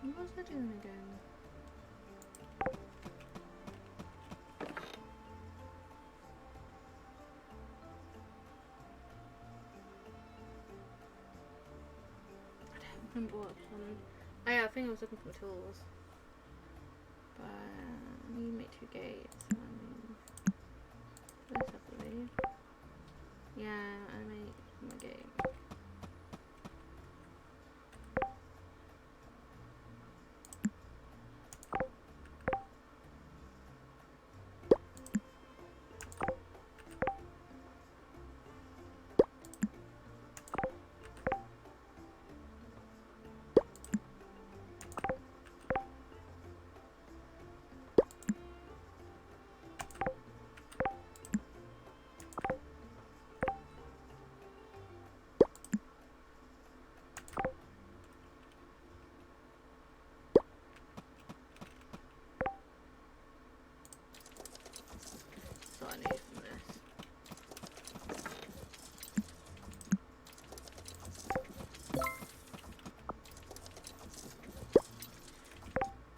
[SPEAKER 2] What was I doing again? I don't remember what one. Oh yeah, I think I was looking for my tools. But you make 2 gates. First I believe. Yeah, I make my gate. That's what I need from this.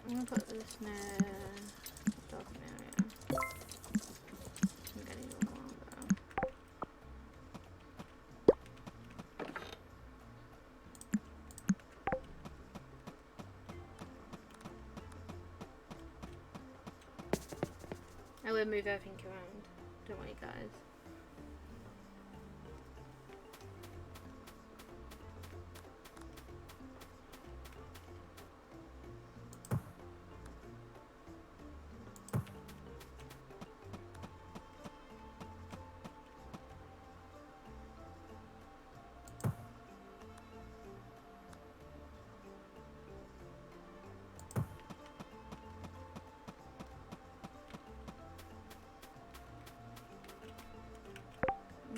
[SPEAKER 2] I'm gonna put this near the dolphin area. I'm getting one more though. I will move everything around. Don't worry, guys.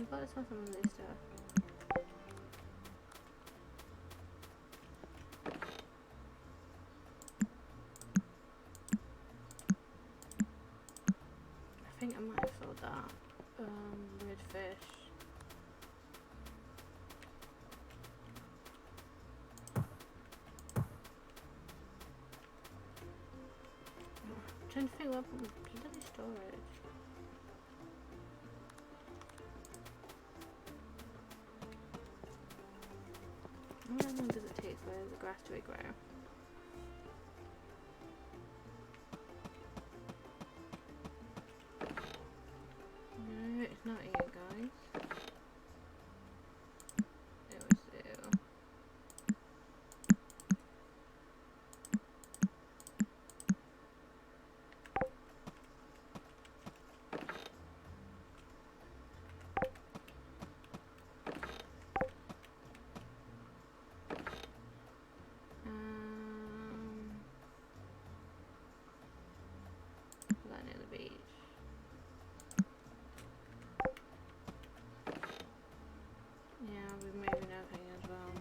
[SPEAKER 2] I've got to sell some of this stuff. I think I might have sold that. Red fish. I'm trying to think what bloody storage. How long does it take for the grass to regrow? No, it's not here, guys. It was you. That near the beach. Yeah, we're moving everything as well.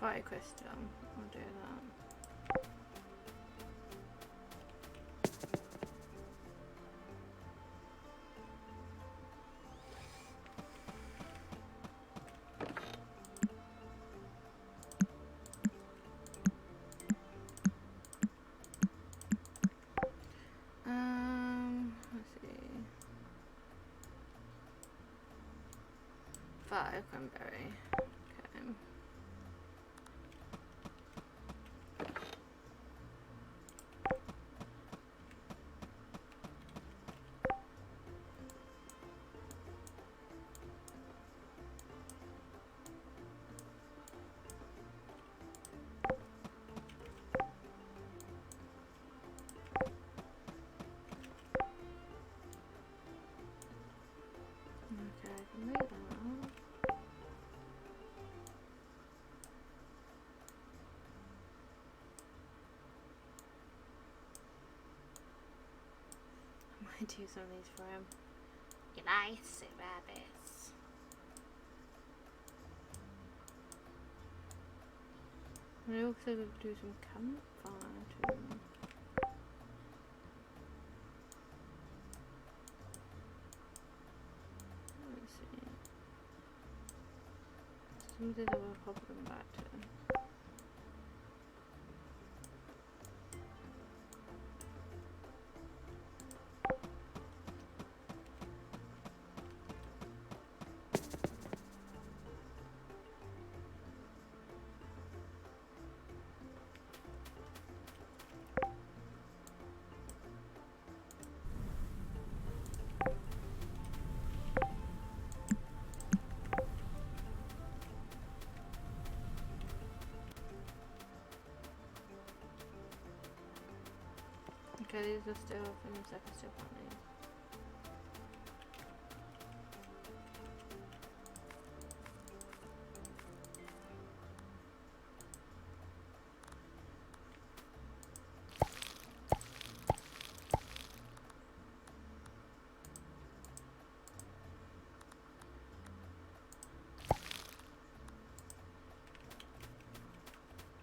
[SPEAKER 2] Fire crystal. I'll do that. Let's see. Fire cranberry. Okay. Okay, I can make that one. I might do some of these for him. You nice rabbits. I also do some campfire too. Let's see. Some of these I will pop them back to. Okay, these are still things I can still plant these.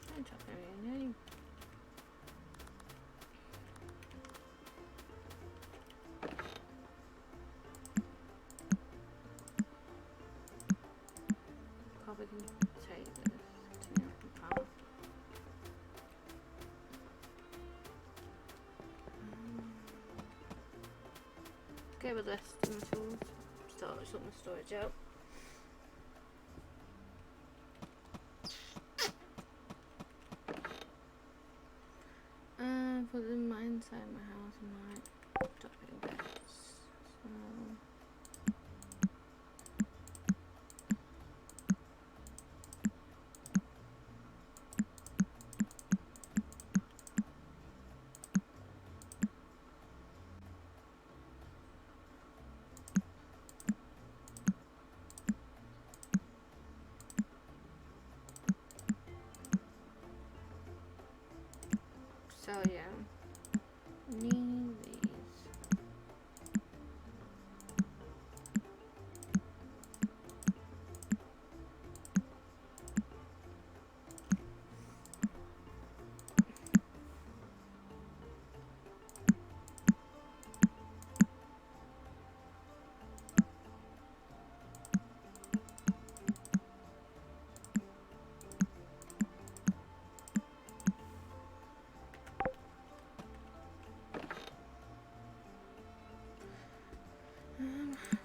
[SPEAKER 2] Don't chop any, no. Probably can take this to the open path. Okay, with this, do my tools. Sort my storage out. Put them inside my house and like dropping bits. So. So yeah, need these.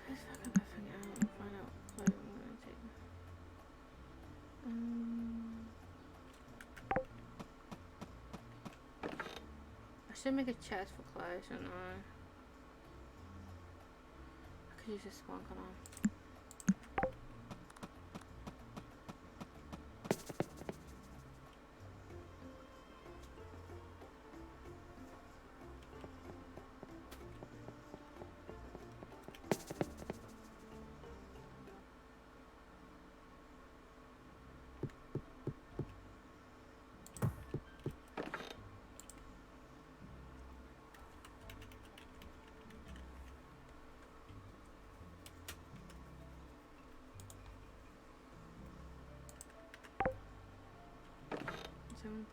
[SPEAKER 2] Let's fuck up everything out and find out what clothes I'm gonna take. I should make a chest for clothes, shouldn't I? I could use this one, can I?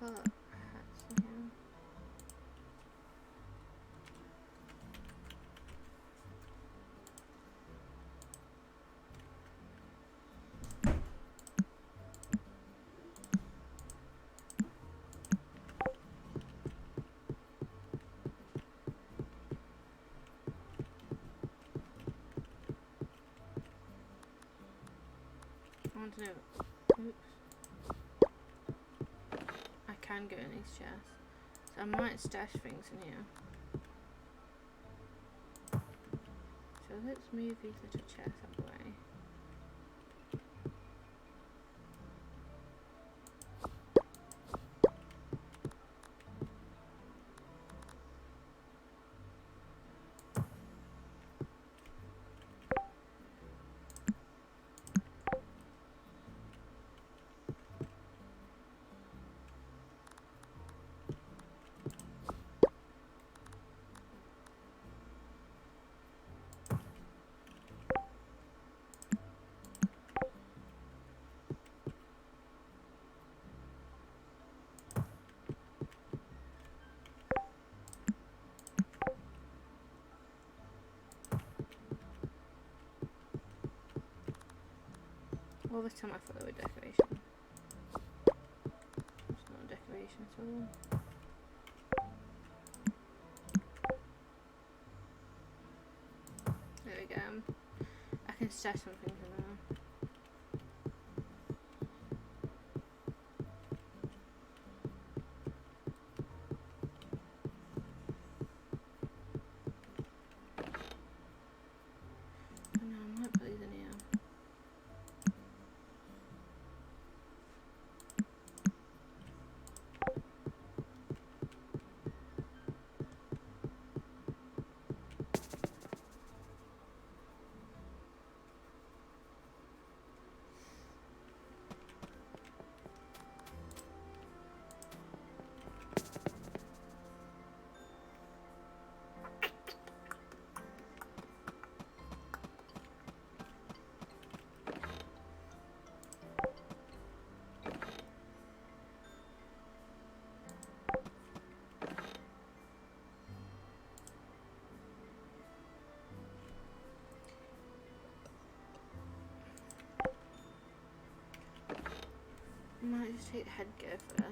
[SPEAKER 2] put hats in here. I want to know. Oops. I can go in these chests. So I might stash things in here. So let's move these little chests out of the way. All this time I thought they were decoration. It's not a decoration at all. There we go. I can stash some things in there. Oh no, I might put these in here. I might just take the headgear first.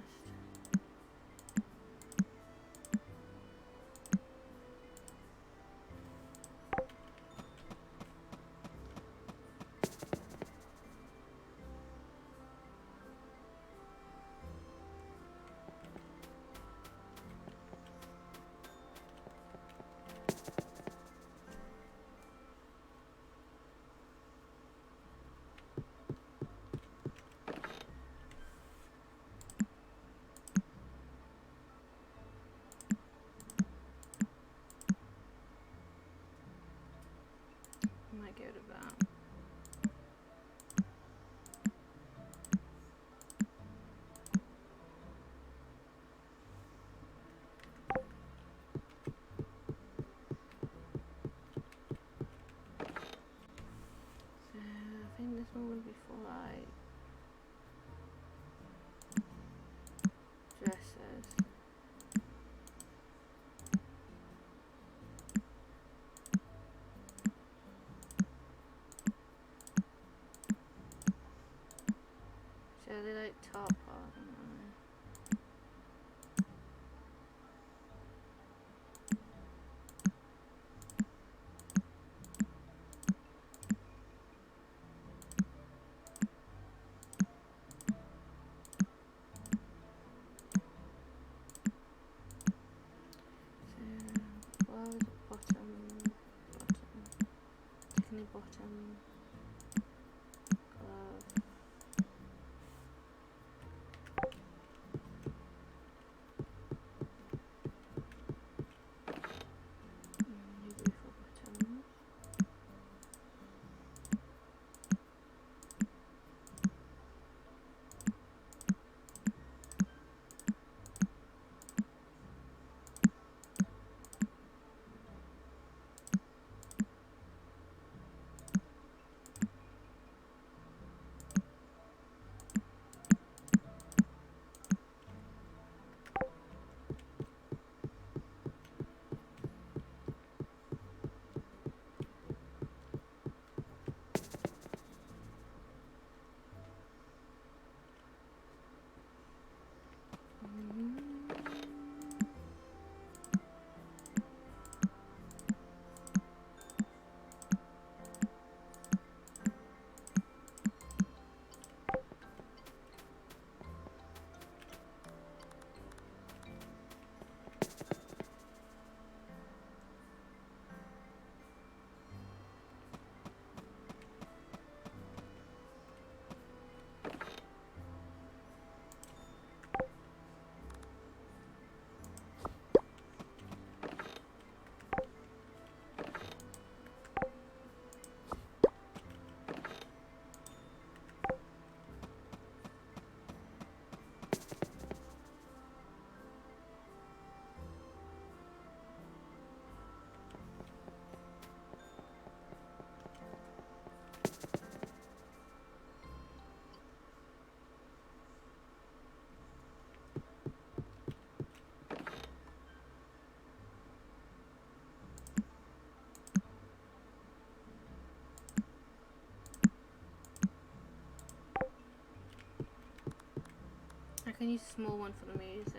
[SPEAKER 2] can use a small one for the music.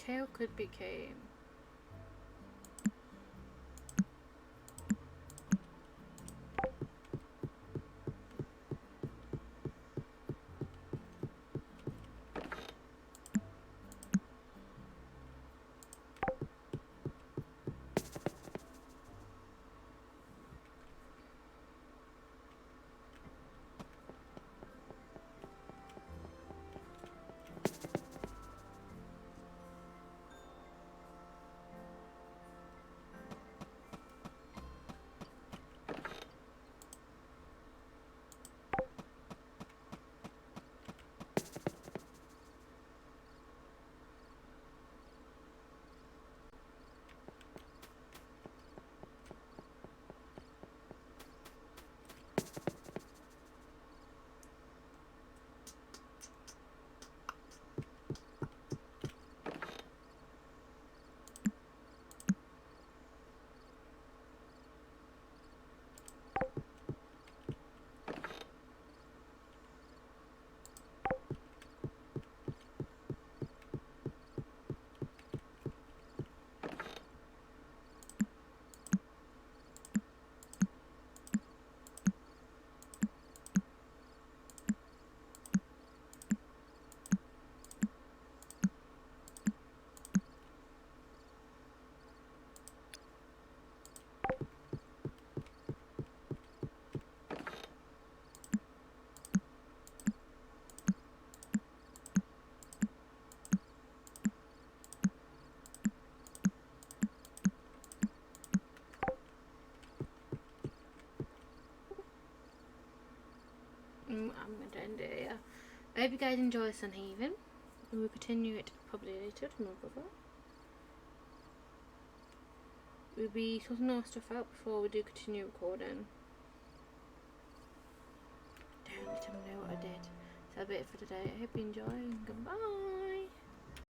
[SPEAKER 2] Tail could be came. I'm going to end it here. I hope you guys enjoy Sun Haven. We will continue it probably later tomorrow. We'll be sorting our stuff out before we do continue recording. Don't let them know what I did. So that's it for today. I hope you enjoy and goodbye.